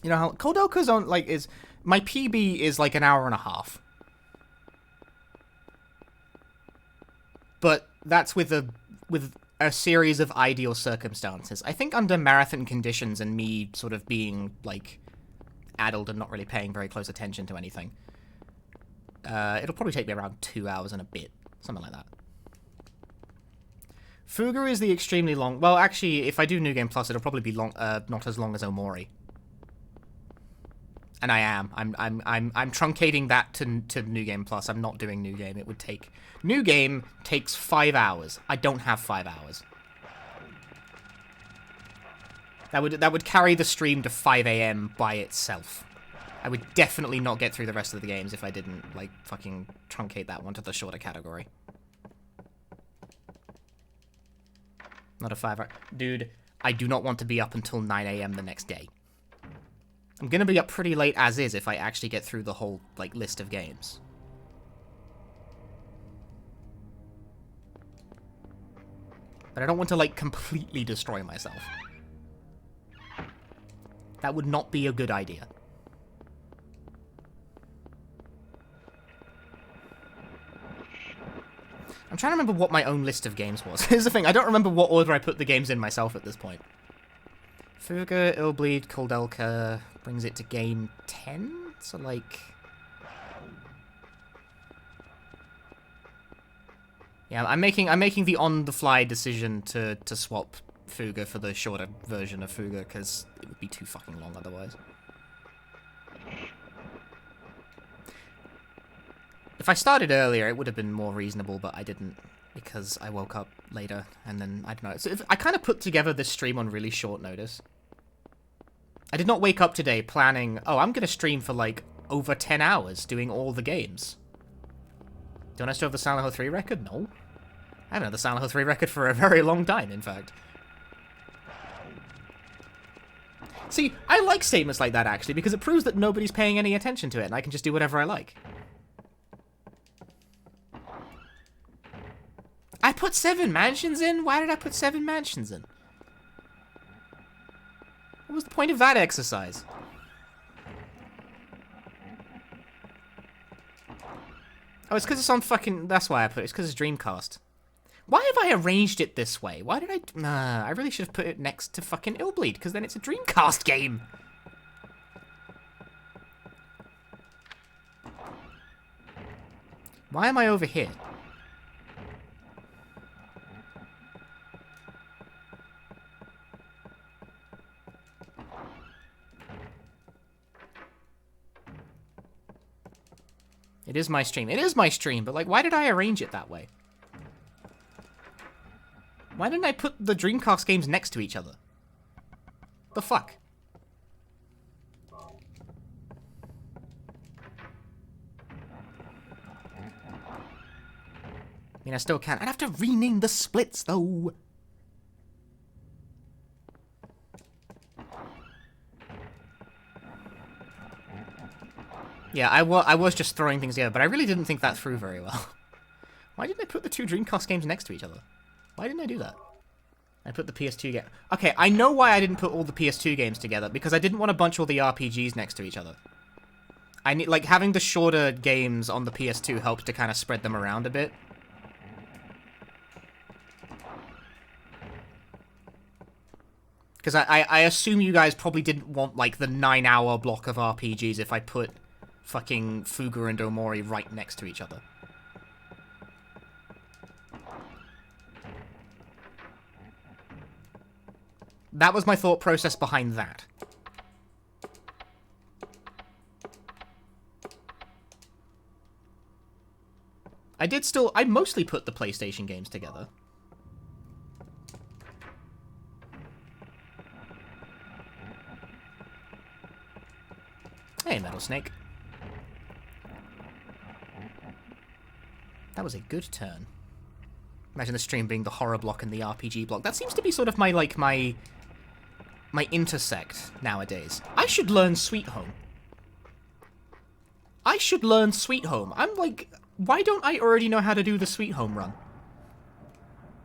You know how Koldelka's on, like, is... My PB is like an hour and a half. But that's with a series of ideal circumstances. I think under marathon conditions and me sort of being, like, addled and not really paying very close attention to anything, it'll probably take me around 2 hours and a bit. Something like that. Fuga is the extremely long... Well, actually, if I do New Game Plus, it'll probably be long, not as long as Omori. And I am. I'm truncating that to New Game Plus. I'm not doing New Game. It would take... New Game takes 5 hours. I don't have 5 hours. That would carry the stream to 5 AM by itself. I would definitely not get through the rest of the games if I didn't, like, fucking truncate that one to the shorter category. Not a 5 hour... Dude, I do not want to be up until 9 AM the next day. I'm gonna be up pretty late as is if I actually get through the whole, like, list of games. But I don't want to, like, completely destroy myself. That would not be a good idea. I'm trying to remember what my own list of games was. Here's the thing, I don't remember what order I put the games in myself at this point. Fuga, Illbleed, Koldelka brings it to game 10? So, like... Yeah, I'm making the on-the-fly decision to swap Fuga for the shorter version of Fuga, because it would be too fucking long otherwise. If I started earlier, it would have been more reasonable, but I didn't, because I woke up later, and then, I don't know. So I kind of put together this stream on really short notice. I did not wake up today planning, oh, I'm going to stream for, like, over 10 hours doing all the games. Don't I still have the Silent Hill 3 record? No. I haven't had the Silent Hill 3 record for a very long time, in fact. See, I like statements like that, actually, because it proves that nobody's paying any attention to it, and I can just do whatever I like. I put 7 mansions in? Why did I put 7 mansions in? What was the point of that exercise? Oh, it's because it's on fucking... That's why I put it. It's because it's Dreamcast. Why have I arranged it this way? Why did I... I really should have put it next to fucking Illbleed, because then it's a Dreamcast game. Why am I over here? It is my stream. It is my stream, but like, why did I arrange it that way? Why didn't I put the Dreamcast games next to each other? The fuck? I mean, I still can. I'd have to rename the splits, though. Yeah, I was just throwing things together, but I really didn't think that through very well. Why didn't I put the two Dreamcast games next to each other? Why didn't I do that? I put the PS2 game... Okay, I know why I didn't put all the PS2 games together, because I didn't want to bunch all the RPGs next to each other. I need, like, having the shorter games on the PS2 helped to kind of spread them around a bit. Because I assume you guys probably didn't want, like, the 9-hour block of RPGs if I put fucking Fuga and Omori right next to each other. That was my thought process behind that. I mostly put the PlayStation games together. Hey, Metal Snake. That was a good turn. Imagine the stream being the horror block and the RPG block. That seems to be sort of my intersect nowadays. I should learn Sweet Home. I should learn Sweet Home. I'm like, why don't I already know how to do the Sweet Home run?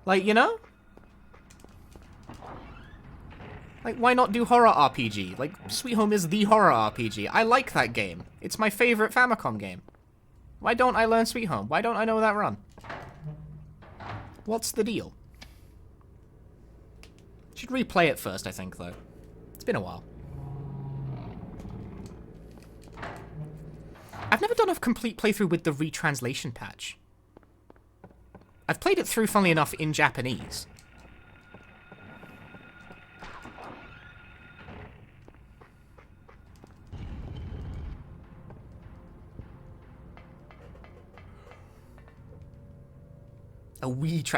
Like, you know? Like, why not do horror RPG? Like, Sweet Home is the horror RPG. I like that game. It's my favorite Famicom game. Why don't I learn Sweet Home? Why don't I know that run? What's the deal? Should replay it first, I think, though. It's been a while. I've never done a complete playthrough with the retranslation patch. I've played it through, funnily enough, in Japanese.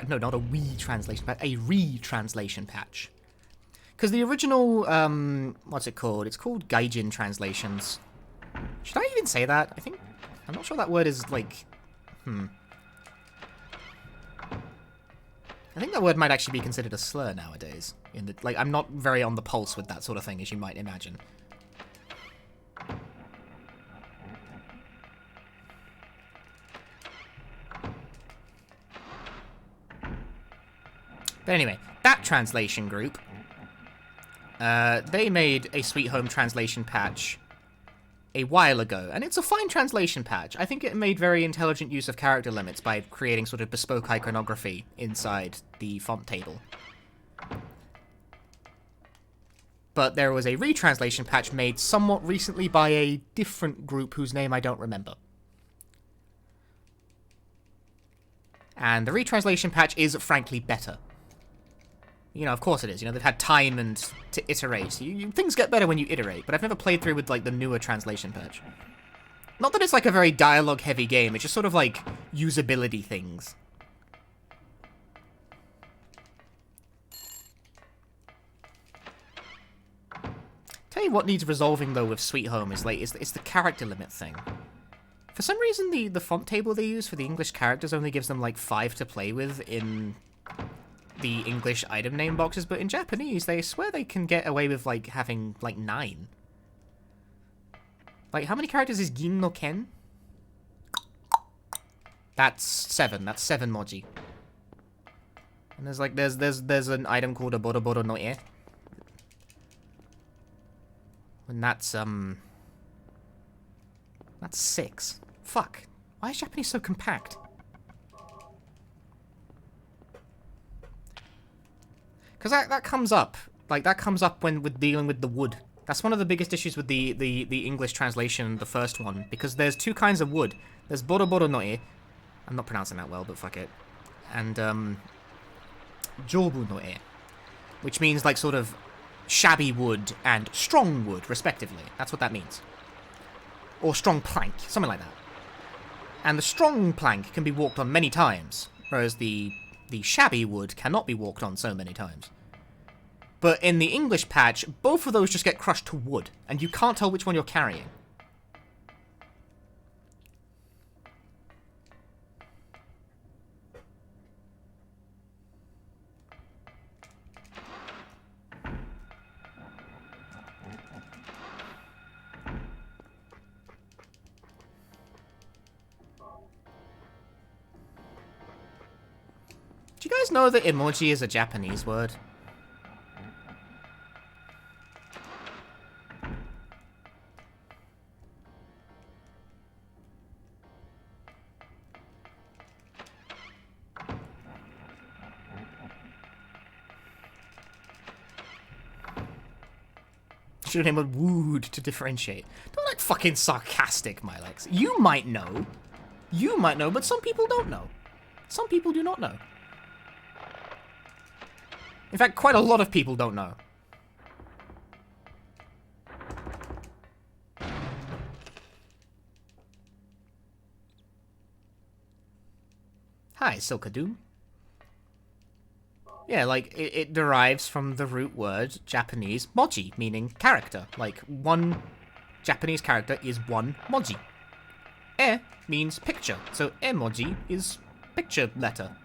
No, not a Wii translation patch, a retranslation patch. Because the original, what's it called? It's called Gaijin translations. Should I even say that? I'm not sure that word is, like, I think that word might actually be considered a slur nowadays. Like, I'm not very on the pulse with that sort of thing, as you might imagine. But anyway, that translation group, they made a Sweet Home translation patch a while ago, and it's a fine translation patch. I think it made very intelligent use of character limits by creating sort of bespoke iconography inside the font table. But there was a retranslation patch made somewhat recently by a different group whose name I don't remember. And the retranslation patch is, frankly, better. You know, of course it is. You know, they've had time and to iterate. Things get better when you iterate, but I've never played through with, like, the newer translation patch. Not that it's, like, a very dialogue-heavy game. It's just sort of, like, usability things. Tell you what needs resolving, though, with Sweet Home is, like, it's the character limit thing. For some reason, the font table they use for the English characters only gives them, like, 5 to play with in the English item name boxes, but in Japanese, they swear they can get away with, like, having, like, 9. Like, how many characters is Gin no Ken? That's 7. That's 7 moji. And there's, like, there's an item called a Boroboro no E. And that's 6. Fuck. Why is Japanese so compact? Because that comes up. Like, that comes up when with dealing with the wood. That's one of the biggest issues with the English translation, the first one. Because there's 2 kinds of wood. There's Boroboro no E. I'm not pronouncing that well, but fuck it. And, Jobu no E. Which means, like, sort of shabby wood and strong wood, respectively. That's what that means. Or strong plank. Something like that. And the strong plank can be walked on many times, whereas the shabby wood cannot be walked on so many times. But in the English patch, both of those just get crushed to wood, and you can't tell which one you're carrying. Do you guys know that emoji is a Japanese word? Should have named it wood to differentiate. Don't act fucking sarcastic, Milex. You might know. You might know, but some people don't know. Some people do not know. In fact, quite a lot of people don't know. Hi, Silkadoom. Yeah, like, it derives from the root word Japanese moji, meaning character. Like, one Japanese character is one moji. E means picture, so emoji is picture letter.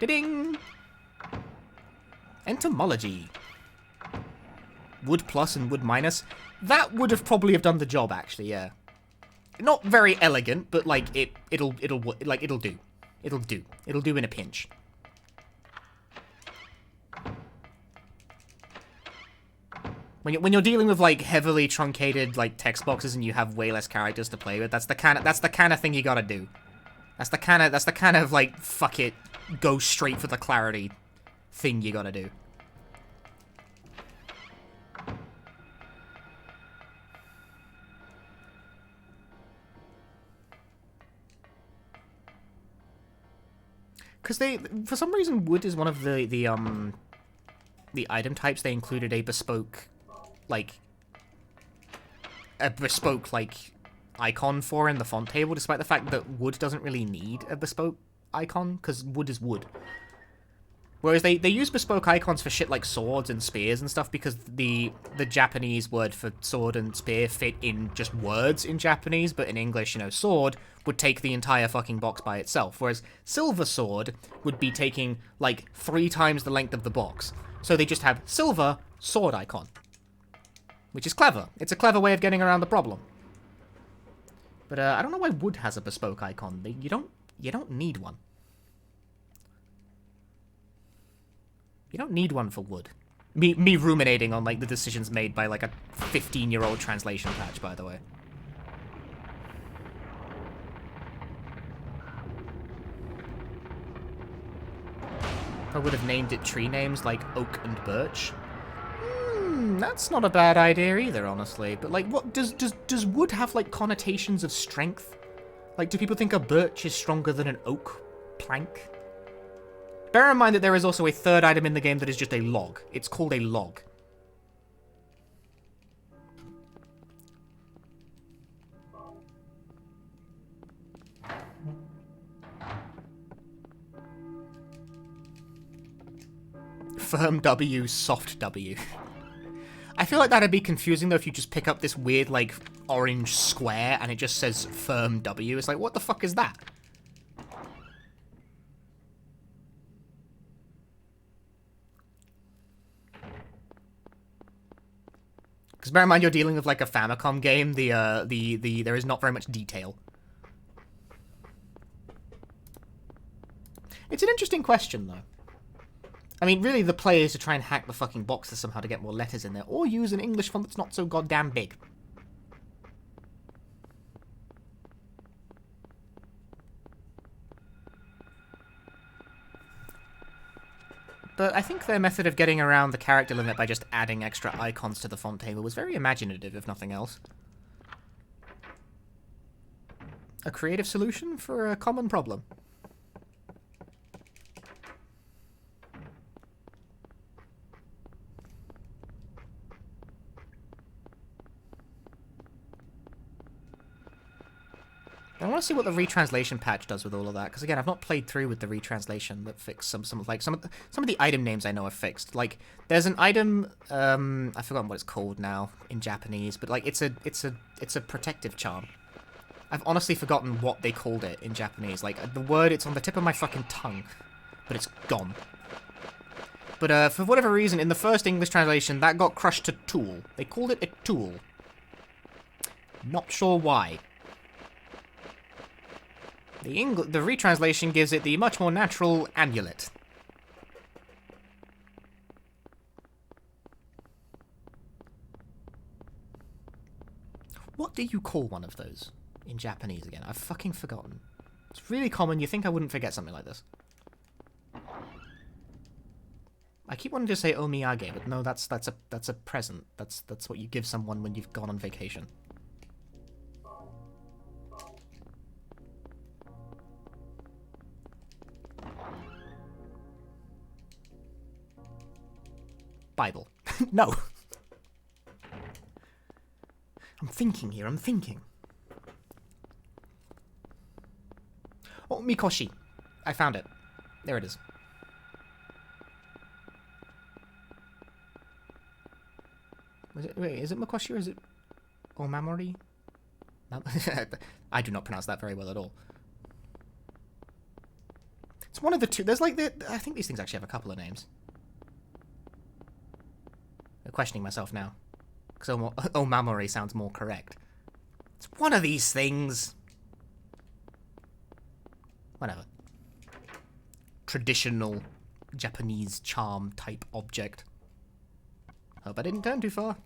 Ding! Entomology. Wood plus and wood minus. That would have probably have done the job, actually, yeah. Not very elegant, but, like, it'll do. It'll do. It'll do in a pinch. When you're dealing with, like, heavily truncated, like, text boxes and you have way less characters to play with, that's the kind of thing you gotta do. That's the kind of, like, fuck it, go straight for the clarity thing you gotta do. Because for some reason, wood is one of the item types they included a bespoke, like, icon for in the font table, despite the fact that wood doesn't really need a bespoke icon, because wood is wood. Whereas they use bespoke icons for shit like swords and spears and stuff because the Japanese word for sword and spear fit in just words in Japanese, but in English, you know, sword would take the entire fucking box by itself, whereas silver sword would be taking, like, 3 times the length of the box. So they just have silver sword icon. Which is clever. It's a clever way of getting around the problem. But I don't know why wood has a bespoke icon. You don't need one. You don't need one for wood. Me ruminating on, like, the decisions made by, like, a 15-year-old translation patch, by the way. I would have named it tree names like oak and birch. That's not a bad idea either, honestly. But, like, what does wood have, like, connotations of strength? Like, do people think a birch is stronger than an oak plank? Bear in mind that there is also a third item in the game that is just a log. It's called a log. Firm W, soft W. I feel like that'd be confusing though if you just pick up this weird, like, orange square and it just says firm W. It's like, what the fuck is that? Because bear in mind you're dealing with, like, a Famicom game, there is not very much detail. It's an interesting question, though. I mean, really, the play is to try and hack the fucking boxes somehow to get more letters in there, or use an English font that's not so goddamn big. But I think their method of getting around the character limit by just adding extra icons to the font table was very imaginative, if nothing else. A creative solution for a common problem. I want to see what the retranslation patch does with all of that, because again, I've not played through with the retranslation that fixed some of the item names I know are fixed. Like, there's an item, I've forgotten what it's called now in Japanese, but like it's a protective charm. I've honestly forgotten what they called it in Japanese. Like, the word, it's on the tip of my fucking tongue, but it's gone. But for whatever reason, in the first English translation, that got crushed to tool. They called it a tool. Not sure why. The retranslation gives it the much more natural amulet. What do you call one of those in Japanese again? I've fucking forgotten. It's really common. You think I wouldn't forget something like this. I keep wanting to say omiyage, but no, that's a present. That's what you give someone when you've gone on vacation. Bible. No. I'm thinking here, I'm thinking. Oh, Mikoshi. I found it. There it is. Wait, is it Mikoshi or is it Omamori? I do not pronounce that very well at all. It's one of the two. There's like I think these things actually have a couple of names. I'm questioning myself now. Because Omamori sounds more correct. It's one of these things. Whatever. Traditional Japanese charm type object. Hope I didn't turn too far.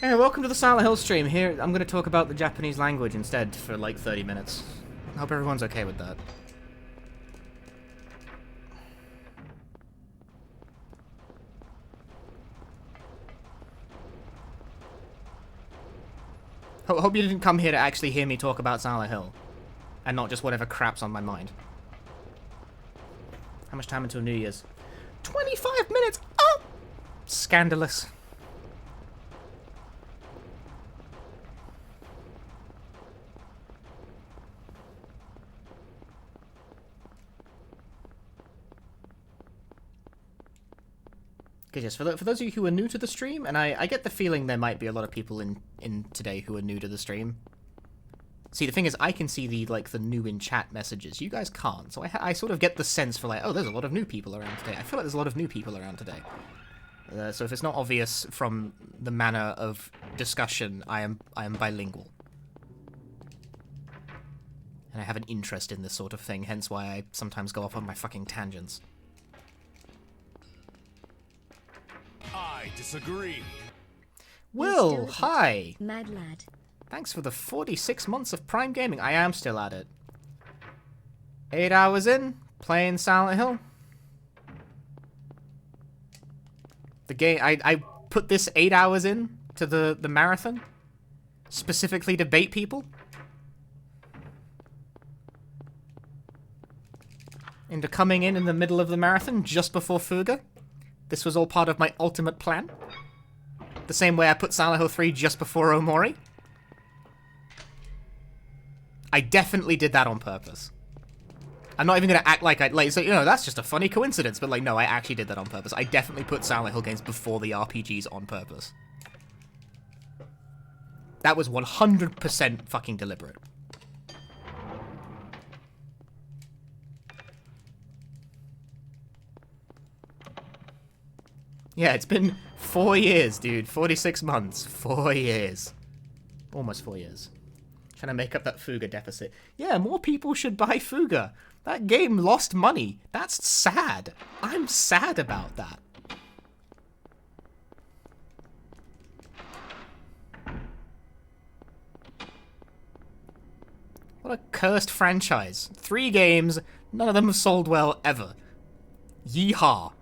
Hey, welcome to the Silent Hill stream. Here, I'm going to talk about the Japanese language instead for like 30 minutes. I hope everyone's okay with that. Hope you didn't come here to actually hear me talk about Silent Hill. And not just whatever crap's on my mind. How much time until New Year's? 25 minutes! Oh! Scandalous. Okay, just for those of you who are new to the stream, and I get the feeling there might be a lot of people in today who are new to the stream. See, the thing is, I can see the new in chat messages. You guys can't, so I sort of get the sense for like, oh, there's a lot of new people around today. I feel like there's a lot of new people around today. So if it's not obvious from the manner of discussion, I am bilingual. And I have an interest in this sort of thing, hence why I sometimes go off on my fucking tangents. I disagree. Will, hi! Mad lad. Thanks for the 46 months of Prime Gaming. I am still at it. 8 hours in, playing Silent Hill. The game, I put this 8 hours in to the marathon. Specifically to bait people. Into coming in the middle of the marathon, just before Fuga. This was all part of my ultimate plan. The same way I put Silent Hill 3 just before Omori. I definitely did that on purpose. I'm not even gonna act like so, you know, that's just a funny coincidence, but like, no, I actually did that on purpose. I definitely put Silent Hill games before the RPGs on purpose. That was 100% fucking deliberate. Yeah, it's been 4 years, dude. 46 months. 4 years. Almost 4 years. Trying to make up that Fuga deficit. Yeah, more people should buy Fuga. That game lost money. That's sad. I'm sad about that. What a cursed franchise. 3 games, none of them have sold well ever. Yeehaw.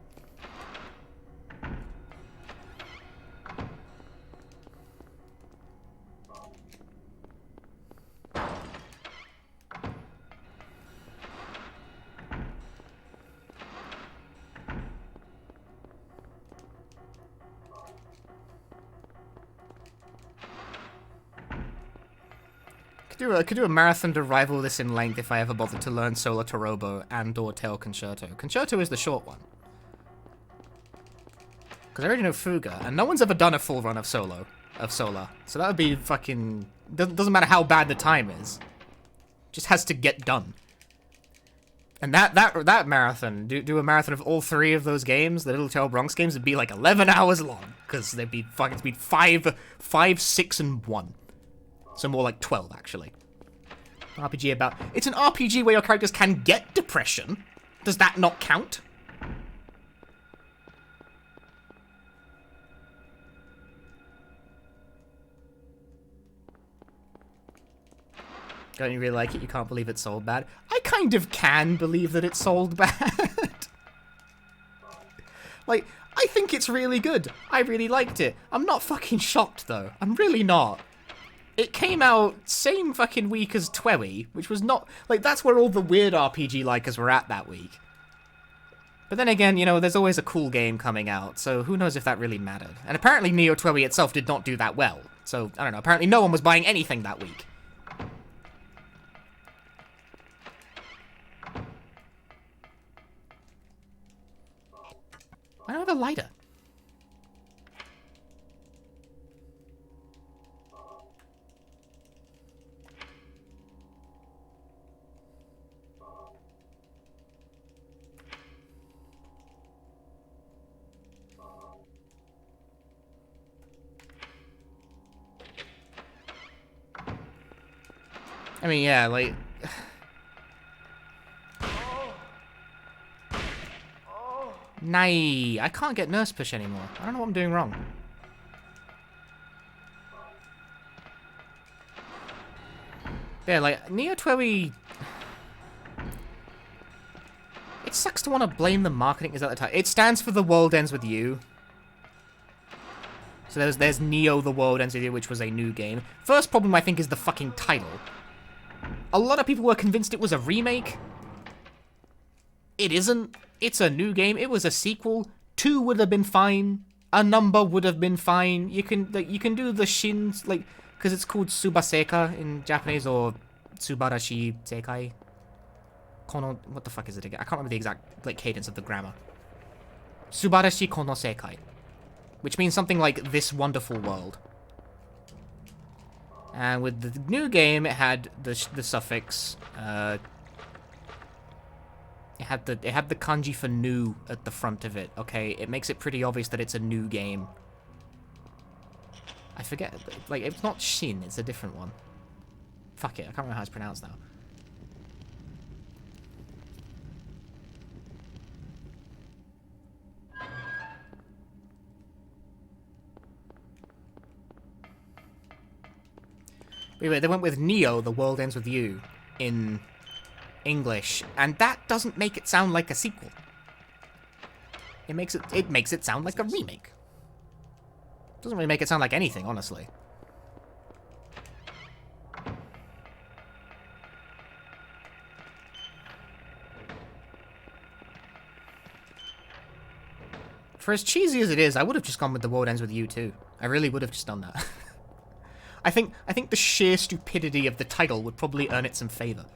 I could do a marathon to rival this in length if I ever bothered to learn Solo Torobo and or Tail Concerto. Concerto is the short one. Because I already know Fuga, and no one's ever done a full run of Solar. So that would be fucking... Doesn't matter how bad the time is. Just has to get done. And that marathon, do a marathon of all 3 of those games, the Little Tail Bronx games, would be like 11 hours long. Because they'd be fucking 5, 6, and 1. So more like 12, actually. RPG about... It's an RPG where your characters can get depression. Does that not count? Don't you really like it? You can't believe it sold bad? I kind of can believe that it sold bad. Like, I think it's really good. I really liked it. I'm not fucking shocked, though. I'm really not. It came out same fucking week as Twewy, which was not... Like, that's where all the weird RPG likers were at that week. But then again, you know, there's always a cool game coming out, so who knows if that really mattered. And apparently Neo Twewy itself did not do that well. So, I don't know, apparently no one was buying anything that week. I don't have a lighter. I mean, yeah, like... Nay, I can't get nurse push anymore. I don't know what I'm doing wrong. Yeah, like, Neo Twewy... It sucks to want to blame the marketing. Is that the title? It stands for The World Ends With You. So there's Neo The World Ends With You, which was a new game. First problem, I think, is the fucking title. A lot of people were convinced it was a remake. It isn't. It's a new game. It was a sequel. 2 would have been fine. A number would have been fine. You can do the shins, like, because it's called Subaseka in Japanese, or Subarashi Sekai. Kono, what the fuck is it again? I can't remember the exact, like, cadence of the grammar. Subarashi Kono Sekai. Which means something like this wonderful world. And with the new game, it had the suffix, It had the kanji for new at the front of it, okay? It makes it pretty obvious that it's a new game. I forget, like, it's not Shin, it's a different one. Fuck it, I can't remember how it's pronounced now. Anyway, they went with Neo, The World Ends With You, in English, and that doesn't make it sound like a sequel. It makes it sound like a remake. Doesn't really make it sound like anything, honestly. For as cheesy as it is, I would have just gone with The World Ends With You too. I really would have just done that. I think the sheer stupidity of the title would probably earn it some favor.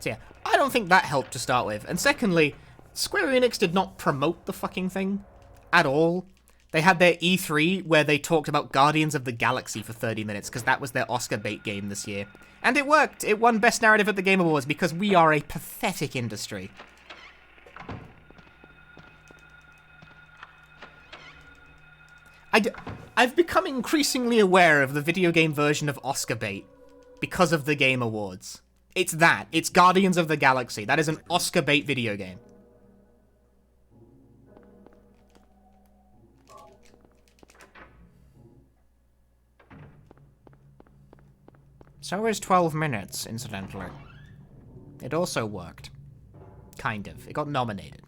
So yeah, I don't think that helped to start with. And secondly, Square Enix did not promote the fucking thing at all. They had their E3 where they talked about Guardians of the Galaxy for 30 minutes because that was their Oscar bait game this year. And it worked. It won Best Narrative at the Game Awards because we are a pathetic industry. I've become increasingly aware of the video game version of Oscar bait because of the Game Awards. It's that. It's Guardians of the Galaxy. That is an Oscar bait video game. So is 12 minutes, incidentally. It also worked. Kind of. It got nominated.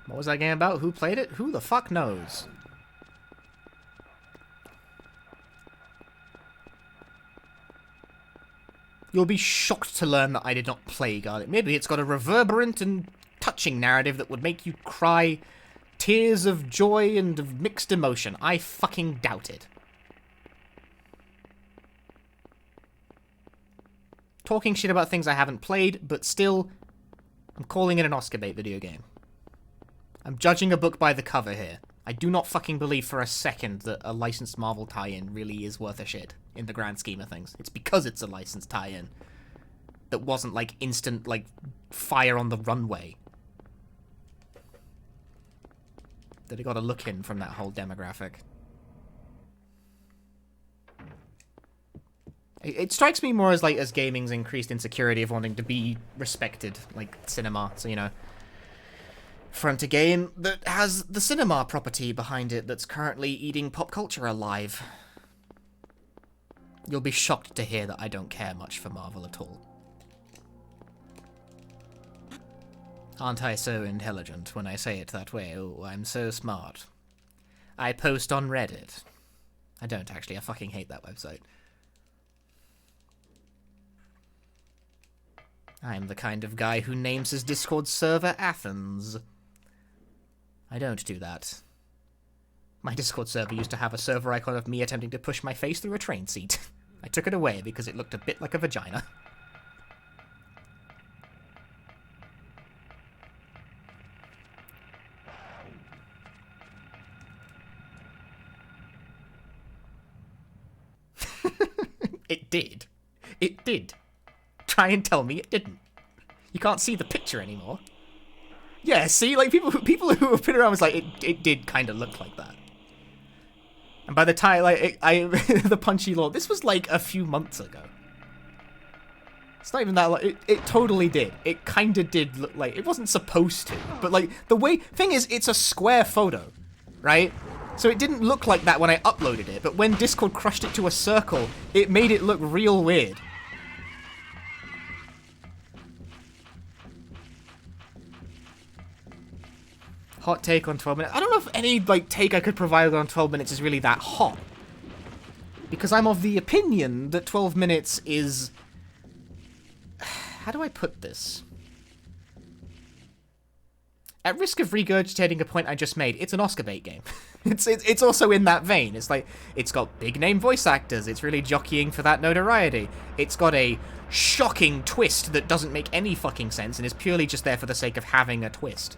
What was that game about? Who played it? Who the fuck knows? You'll be shocked to learn that I did not plague on it. Maybe it's got a reverberant and touching narrative that would make you cry tears of joy and of mixed emotion. I fucking doubt it. Talking shit about things I haven't played, but still, I'm calling it an Oscar bait video game. I'm judging a book by the cover here. I do not fucking believe for a second that a licensed Marvel tie-in really is worth a shit in the grand scheme of things. It's because it's a licensed tie-in that wasn't like instant, like, fire on the runway that it got a look in from that whole demographic. It strikes me more as, like, as gaming's increased insecurity of wanting to be respected, like cinema, so, you know, front a game that has the cinema property behind it that's currently eating pop culture alive. You'll be shocked to hear that I don't care much for Marvel at all. Aren't I so intelligent when I say it that way? Oh, I'm so smart. I post on Reddit. I don't, actually. I fucking hate that website. I'm the kind of guy who names his Discord server Athens. I don't do that. My Discord server used to have a server icon of me attempting to push my face through a train seat. I took it away because it looked a bit like a vagina. It did. It did. Try and tell me it didn't. You can't see the picture anymore. Yeah, see, like people who have been around was like it did kind of look like that. And by the time the punchy lord, this was like a few months ago. It's not even that like it totally did. It kind of did look like it wasn't supposed to, but like the way thing is, it's a square photo, right? So it didn't look like that when I uploaded it, but when Discord crushed it to a circle, it made it look real weird. Hot take on 12 minutes. I don't know if any like take I could provide on 12 minutes is really that hot. Because I'm of the opinion that 12 minutes is... How do I put this? At risk of regurgitating a point I just made, it's an Oscar bait game. It's also in that vein. It's like, it's got big name voice actors. It's really jockeying for that notoriety. It's got a shocking twist that doesn't make any fucking sense and is purely just there for the sake of having a twist.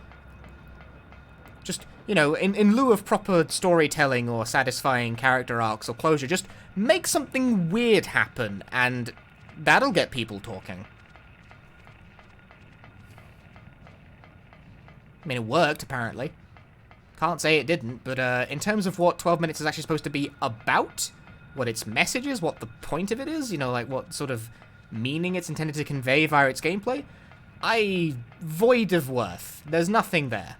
Just, you know, in lieu of proper storytelling or satisfying character arcs or closure, just make something weird happen and that'll get people talking. I mean, it worked, apparently. Can't say it didn't, but in terms of what 12 minutes is actually supposed to be about, what its message is, what the point of it is, you know, like what sort of meaning it's intended to convey via its gameplay, void of worth. There's nothing there.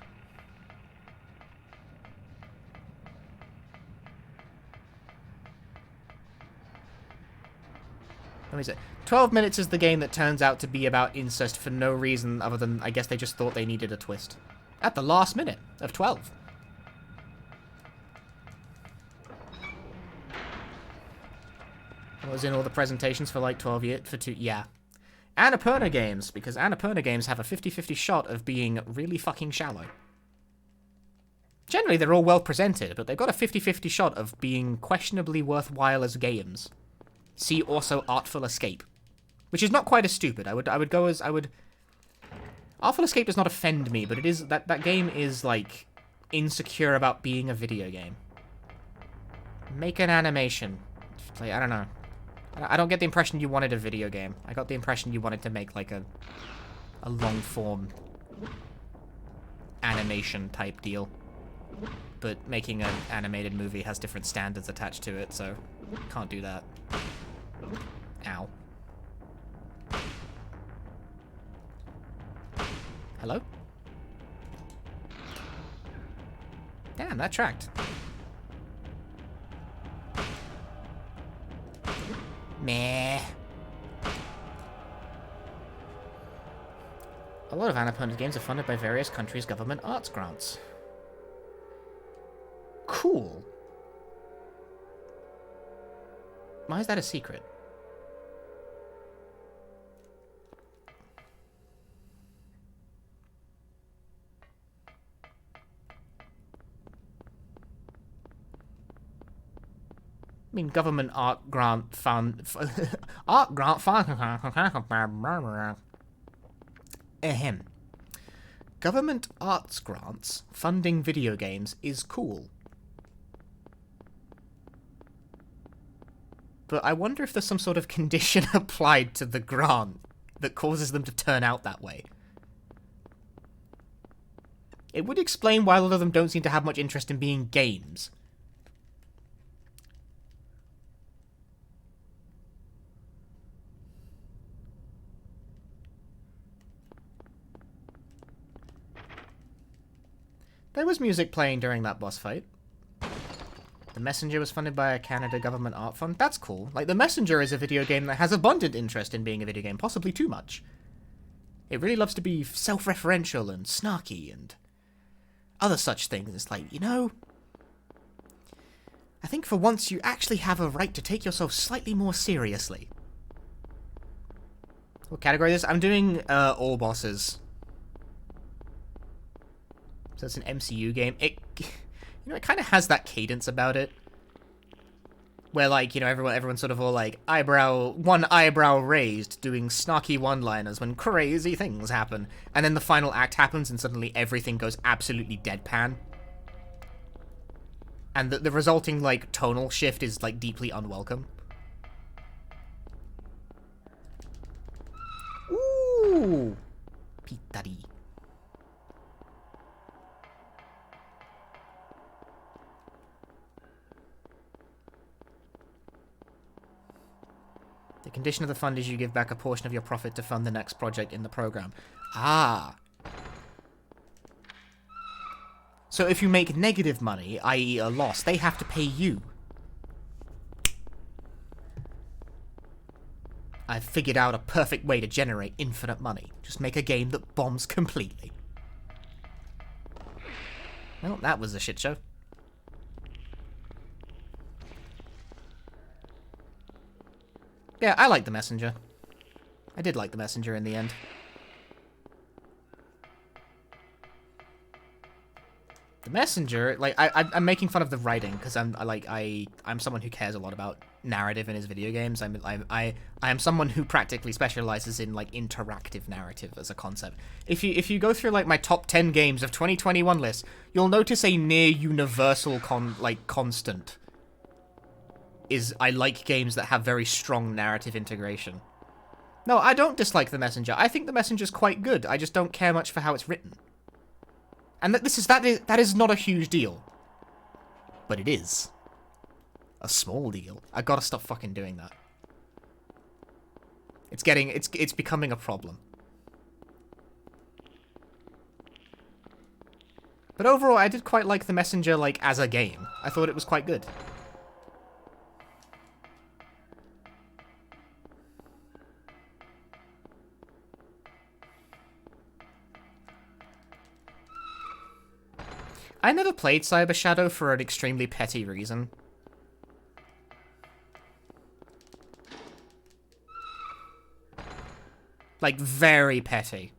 Let me say, 12 minutes is the game that turns out to be about incest for no reason other than, I guess they just thought they needed a twist. At the last minute of 12. I was in all the presentations for like 12 years, yeah. Annapurna games, because Annapurna games have a 50-50 shot of being really fucking shallow. Generally, they're all well presented, but they've got a 50-50 shot of being questionably worthwhile as games. See also Artful Escape, which is not quite as stupid. I would go as Artful Escape does not offend me, but it is that game is like insecure about being a video game. Make an animation. Play, I don't know. I don't get the impression you wanted a video game. I got the impression you wanted to make like a long form animation type deal. But making an animated movie has different standards attached to it, so can't do that. Ow. Hello? Damn, that tracked. Meh. A lot of Annapurna games are funded by various countries' government arts grants. Cool. Why is that a secret? I mean, government art grant fund... art grant fund... Ahem. Government arts grants funding video games is cool. But I wonder if there's some sort of condition applied to the grant that causes them to turn out that way. It would explain why a lot of them don't seem to have much interest in being games. There was music playing during that boss fight. The Messenger was funded by a Canada government art fund. That's cool. Like, The Messenger is a video game that has abundant interest in being a video game, possibly too much. It really loves to be self-referential and snarky and other such things. It's like, you know, I think for once you actually have a right to take yourself slightly more seriously. What category is this? I'm doing all bosses. So it's an MCU game. It, you know, it kind of has that cadence about it, where, like, you know, everyone's sort of all like one eyebrow raised, doing snarky one-liners when crazy things happen, and then the final act happens, and suddenly everything goes absolutely deadpan, and the resulting, like, tonal shift is, like, deeply unwelcome. Ooh, pitari. The condition of the fund is you give back a portion of your profit to fund the next project in the program. Ah. So if you make negative money, i.e. a loss, they have to pay you. I've figured out a perfect way to generate infinite money. Just make a game that bombs completely. Well, that was a shit show. Yeah, I like The Messenger. I did like The Messenger in the end. The Messenger, like, I'm making fun of the writing because I'm someone who cares a lot about narrative in his video games. I am someone who practically specializes in, like, interactive narrative as a concept. If you go through, like, my top 10 games of 2021 list, you'll notice a near universal constant is I like games that have very strong narrative integration. No, I don't dislike The Messenger. I think The Messenger's quite good. I just don't care much for how it's written. And that is not a huge deal. But it is. A small deal. I gotta stop fucking doing that. It's becoming a problem. But overall, I did quite like The Messenger, like, as a game. I thought it was quite good. I never played Cyber Shadow for an extremely petty reason. Like, very petty.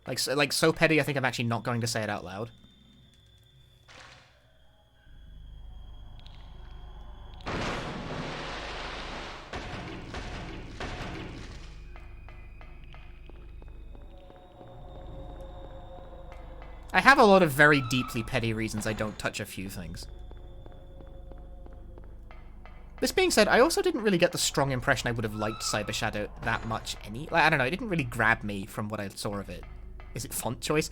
Like so petty, I think I'm actually not going to say it out loud. I have a lot of very deeply petty reasons I don't touch a few things. This being said, I also didn't really get the strong impression I would have liked Cyber Shadow that much like, I don't know, it didn't really grab me from what I saw of it. Is it font choice?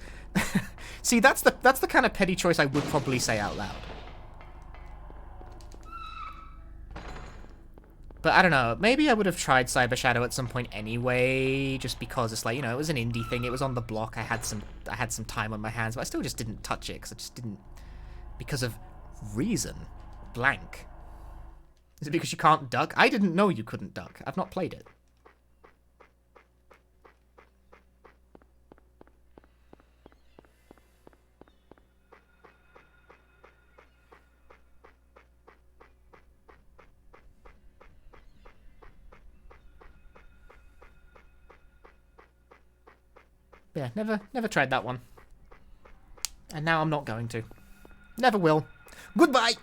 See, that's the kind of petty choice I would probably say out loud. But I don't know, maybe I would have tried Cyber Shadow at some point anyway, just because it's like, you know, it was an indie thing, it was on the block, I had some time on my hands, but I still just didn't touch it, because I just didn't, because of reason. Blank. Is it because you can't duck? I didn't know you couldn't duck. I've not played it. Yeah, never tried that one. And now I'm not going to. Never will. Goodbye!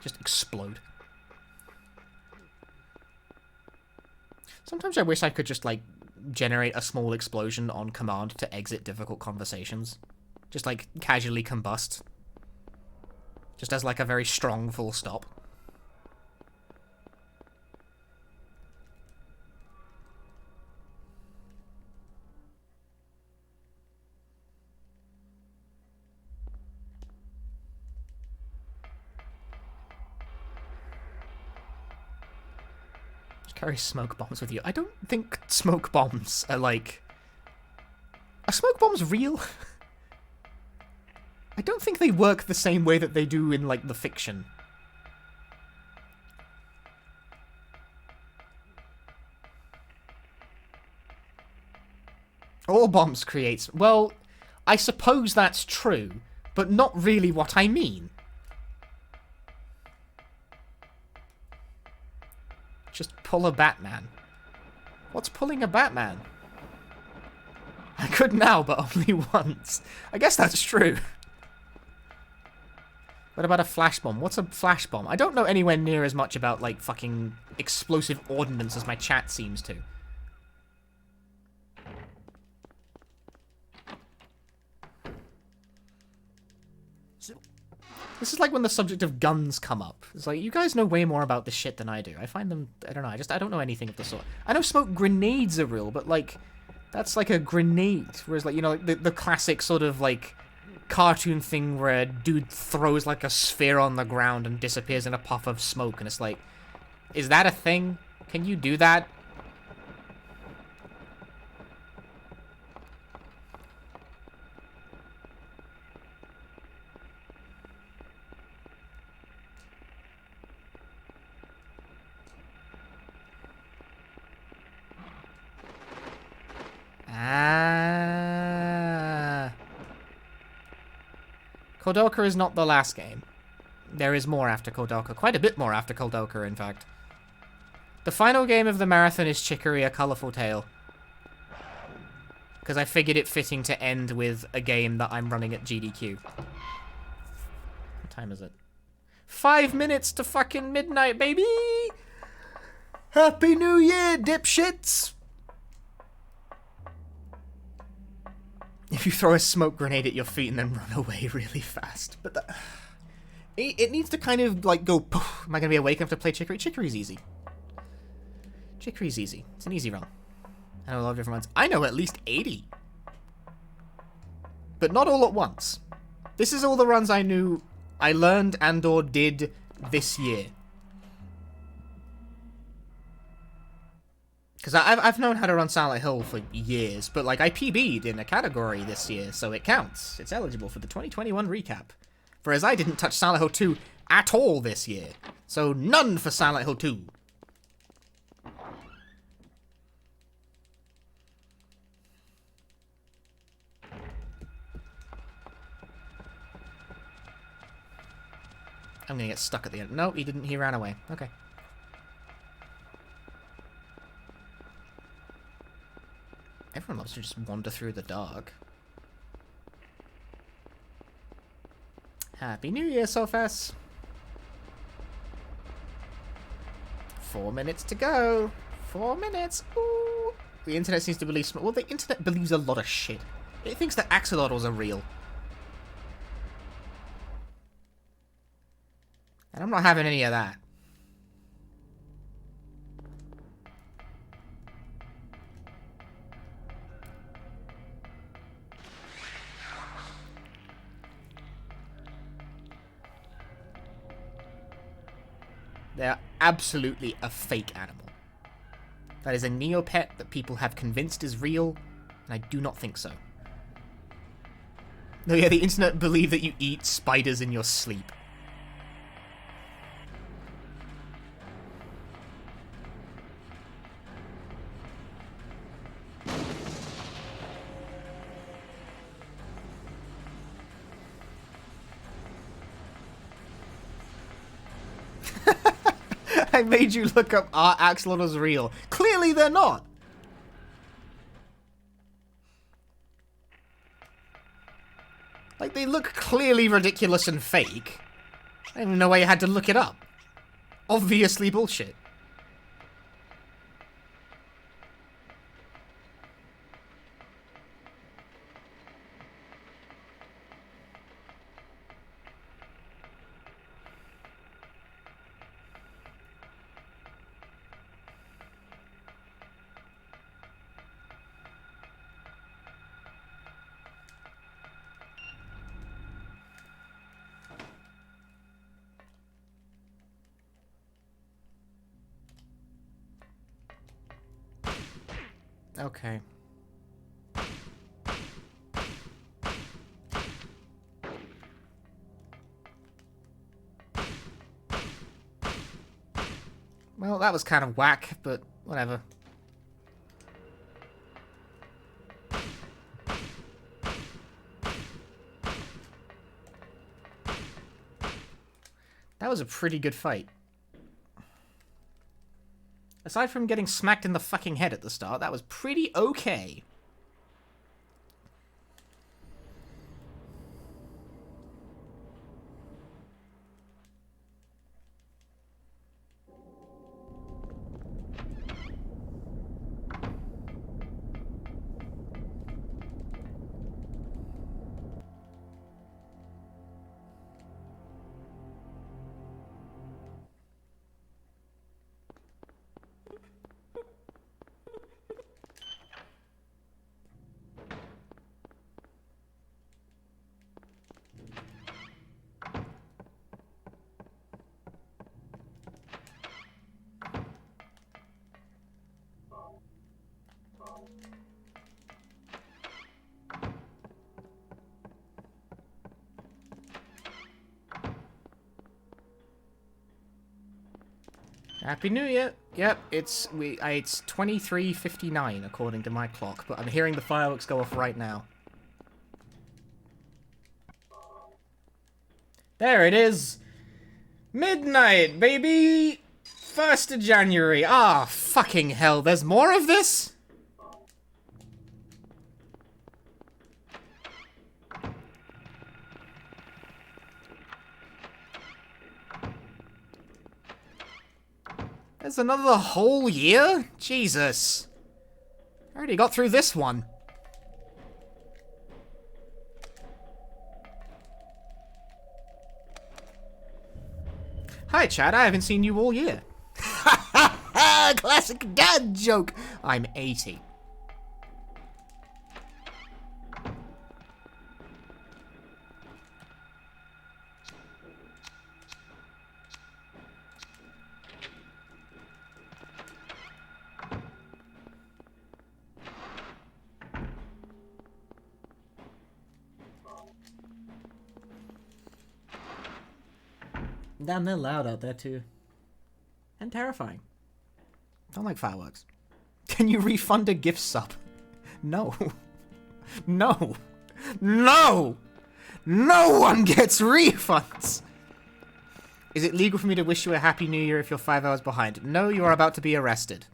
Just explode. Sometimes I wish I could just, like, generate a small explosion on command to exit difficult conversations. Just, like, casually combust. Just as, like, a very strong full stop. Carry smoke bombs with you. I don't think smoke bombs are like... Are smoke bombs real? I don't think they work the same way that they do in, like, the fiction. All bombs creates... Well, I suppose that's true, but not really what I mean. Just pull a Batman. What's pulling a Batman? I could now, but only once. I guess that's true. What about a flash bomb? What's a flash bomb? I don't know anywhere near as much about, like, fucking explosive ordnance as my chat seems to. This is like when the subject of guns come up. It's like, you guys know way more about this shit than I do. I find them, I don't know, I don't know anything of the sort. I know smoke grenades are real, but, like, that's like a grenade. Whereas, like, you know, like, the classic sort of, like, cartoon thing where a dude throws, like, a sphere on the ground and disappears in a puff of smoke, and it's like, is that a thing? Can you do that? Ah. Kodoka is not the last game. There is more after Kodoka. Quite a bit more after Kodoka, in fact. The final game of the marathon is Chicory: A Colorful Tale. Because I figured it fitting to end with a game that I'm running at GDQ. What time is it? 5 minutes to fucking midnight, baby! Happy New Year, dipshits! If you throw a smoke grenade at your feet and then run away really fast. But that... It needs to kind of, like, go, poof. Am I going to be awake enough to play Chicory? Chicory's easy. Chicory's easy. It's an easy run. I know a lot of different ones. I know at least 80. But not all at once. This is all the runs I knew, I learned and or did this year. Because I've known how to run Silent Hill for years, but, like, I PB'ed in a category this year, so it counts. It's eligible for the 2021 recap. Whereas I didn't touch Silent Hill 2 at all this year. So none for Silent Hill 2. I'm gonna get stuck at the end. No, he didn't. He ran away. Okay. Everyone loves to just wander through the dark. Happy New Year, Sophas! 4 minutes to go. 4 minutes. Ooh. The internet seems to believe... Well, the internet believes a lot of shit. It thinks that axolotls are real. And I'm not having any of that. They're absolutely a fake animal. That is a Neopet that people have convinced is real, and I do not think so. No, yeah, the internet believe that you eat spiders in your sleep. I made you look up are axolotls real. Clearly they're not. Like, they look clearly ridiculous and fake. I didn't even know why you had to look it up. Obviously bullshit. Okay. Well, that was kind of whack, but whatever. That was a pretty good fight. Aside from getting smacked in the fucking head at the start, that was pretty okay. Happy New Year! Yep, it's 23:59 according to my clock, but I'm hearing the fireworks go off right now. There it is! Midnight, baby! 1st of January. Ah, fucking hell, there's more of this? There's another whole year? Jesus. I already got through this one. Hi, Chad. I haven't seen you all year. Classic dad joke. I'm 80. Damn, they're loud out there too. And terrifying. Don't like fireworks. Can you refund a gift sub? No. No. No! No one gets refunds! Is it legal for me to wish you a happy new year if you're 5 hours behind? No, you are about to be arrested.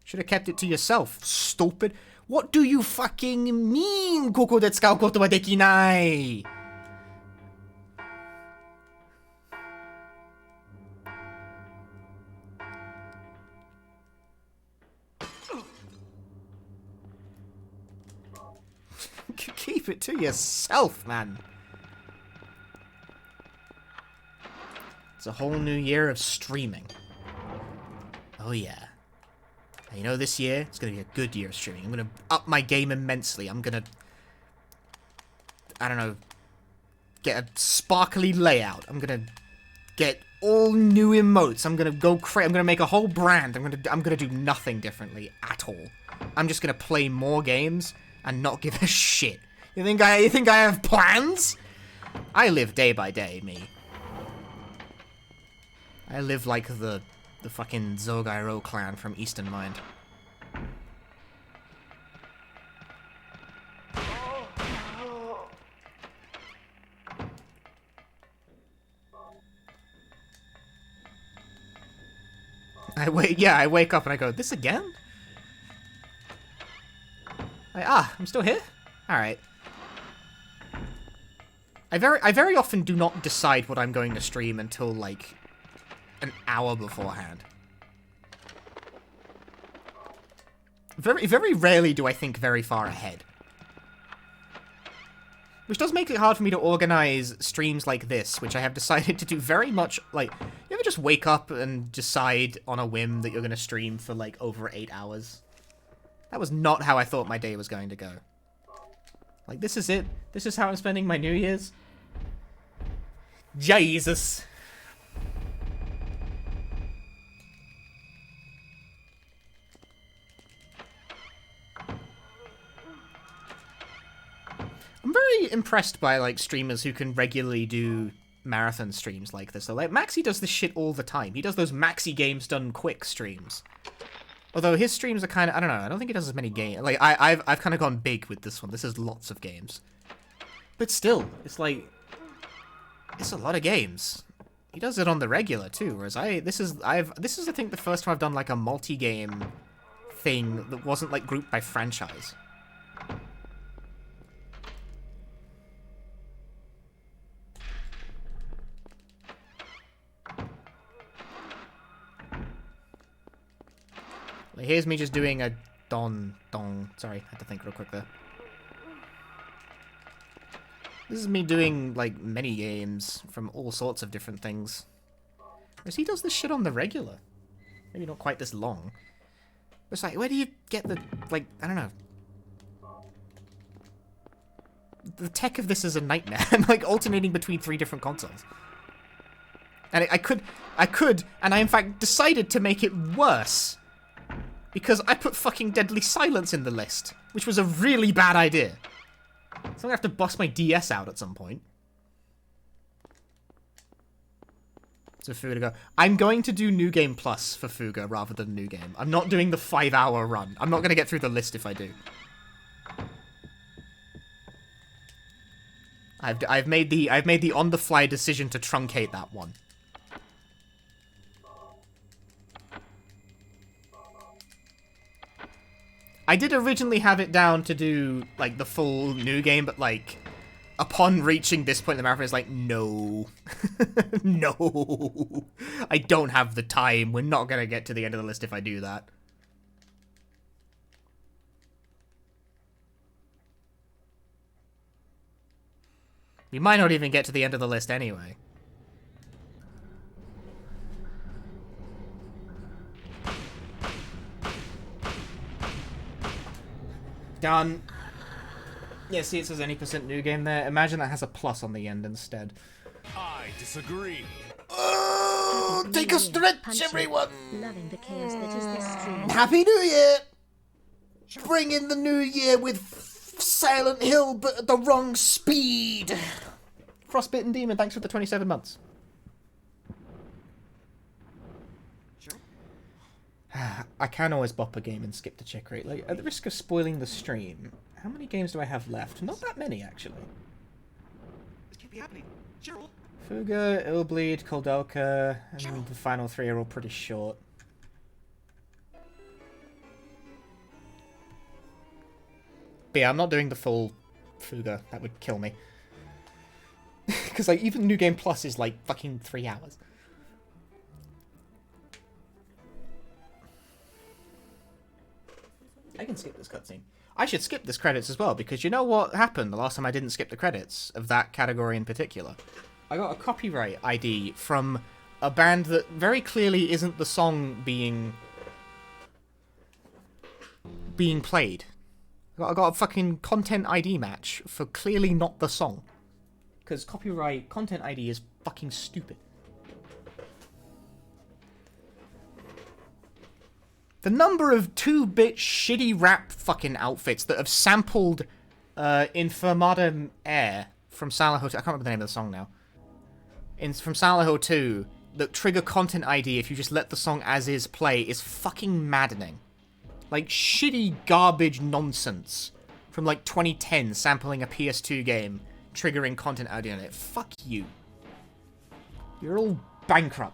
Should have kept it to yourself, stupid. What do you fucking mean, Koko de tsukau koto wa dekinai? Keep it to yourself, man. It's a whole new year of streaming. Oh yeah. And you know, this year, it's going to be a good year of streaming. I'm going to up my game immensely. I'm going to, I don't know, get a sparkly layout. I'm going to get all new emotes. I'm going to go crazy. I'm going to make a whole brand. I'm going to do nothing differently at all. I'm just going to play more games and not give a shit. You think I have plans? I live day by day, me. I live like the fucking Zogairo clan from Eastern Mind. I wake up and I go, this again? I'm still here? Alright. I very often do not decide what I'm going to stream until, like, an hour beforehand. Very rarely do I think very far ahead. Which does make it hard for me to organize streams like this, which I have decided to do very much, like, you ever just wake up and decide on a whim that you're going to stream for, like, over 8 hours? That was not how I thought my day was going to go. Like, this is it? This is how I'm spending my New Year's? Jesus. I'm very impressed by, like, streamers who can regularly do marathon streams like this. So, like, Maxi does this shit all the time. He does those Maxi games done quick streams. Although his streams are kind of, I don't know, I don't think he does as many games. Like, I've kind of gone big with this one. This is lots of games. But still, it's like, it's a lot of games. He does it on the regular, too, whereas this is, I think, the first time I've done, like, a multi-game thing that wasn't, like, grouped by franchise. Like, here's me just doing a dong. Sorry, I had to think real quick there. This is me doing, like, mini games from all sorts of different things. Whereas he does this shit on the regular. Maybe not quite this long. It's like, where do you get the, like, I don't know. The tech of this is a nightmare. I'm, like, alternating between 3 different consoles. And I could, and I, in fact, decided to make it worse. Because I put fucking Deadly Silence in the list, which was a really bad idea. So I'm gonna have to bust my DS out at some point. So Fuga to go. I'm going to do New Game Plus for Fuga rather than New Game. I'm not doing the 5-hour run. I'm not gonna get through the list if I do. I've made the on-the-fly decision to truncate that one. I did originally have it down to do, like, the full New Game, but, like, upon reaching this point in the marathon, it's like, no. No. I don't have the time. We're not going to get to the end of the list if I do that. We might not even get to the end of the list anyway. Done. Yeah, see, it says any % new game there. Imagine that has a plus on the end instead. I disagree. Oh, take a stretch, everyone. Loving the chaos that is this stream. Happy New Year. Bring in the new year with Silent Hill, but at the wrong speed. Frostbitten Demon, thanks for the 27 months. I can always bop a game and skip the check rate. Like, at the risk of spoiling the stream, how many games do I have left? Not that many, actually. This can't be happening. Gerald. Fuga, Illbleed, Koldelka, and the final 3 are all pretty short. But yeah, I'm not doing the full Fuga. That would kill me. Because, like, even New Game Plus is, like, fucking 3 hours. I can skip this cutscene. I should skip this credits as well, because you know what happened the last time I didn't skip the credits of that category in particular? I got a copyright ID from a band that very clearly isn't the song being played. I got a fucking content ID match for clearly not the song. Because copyright content ID is fucking stupid. The number of 2-bit shitty rap fucking outfits that have sampled Infirmada Air from Silent Hill 2. I can't remember the name of the song now. From Silent Hill 2 that trigger content ID if you just let the song as is play is fucking maddening. Like shitty garbage nonsense from like 2010 sampling a PS2 game triggering content ID on it. Fuck you. You're all bankrupt.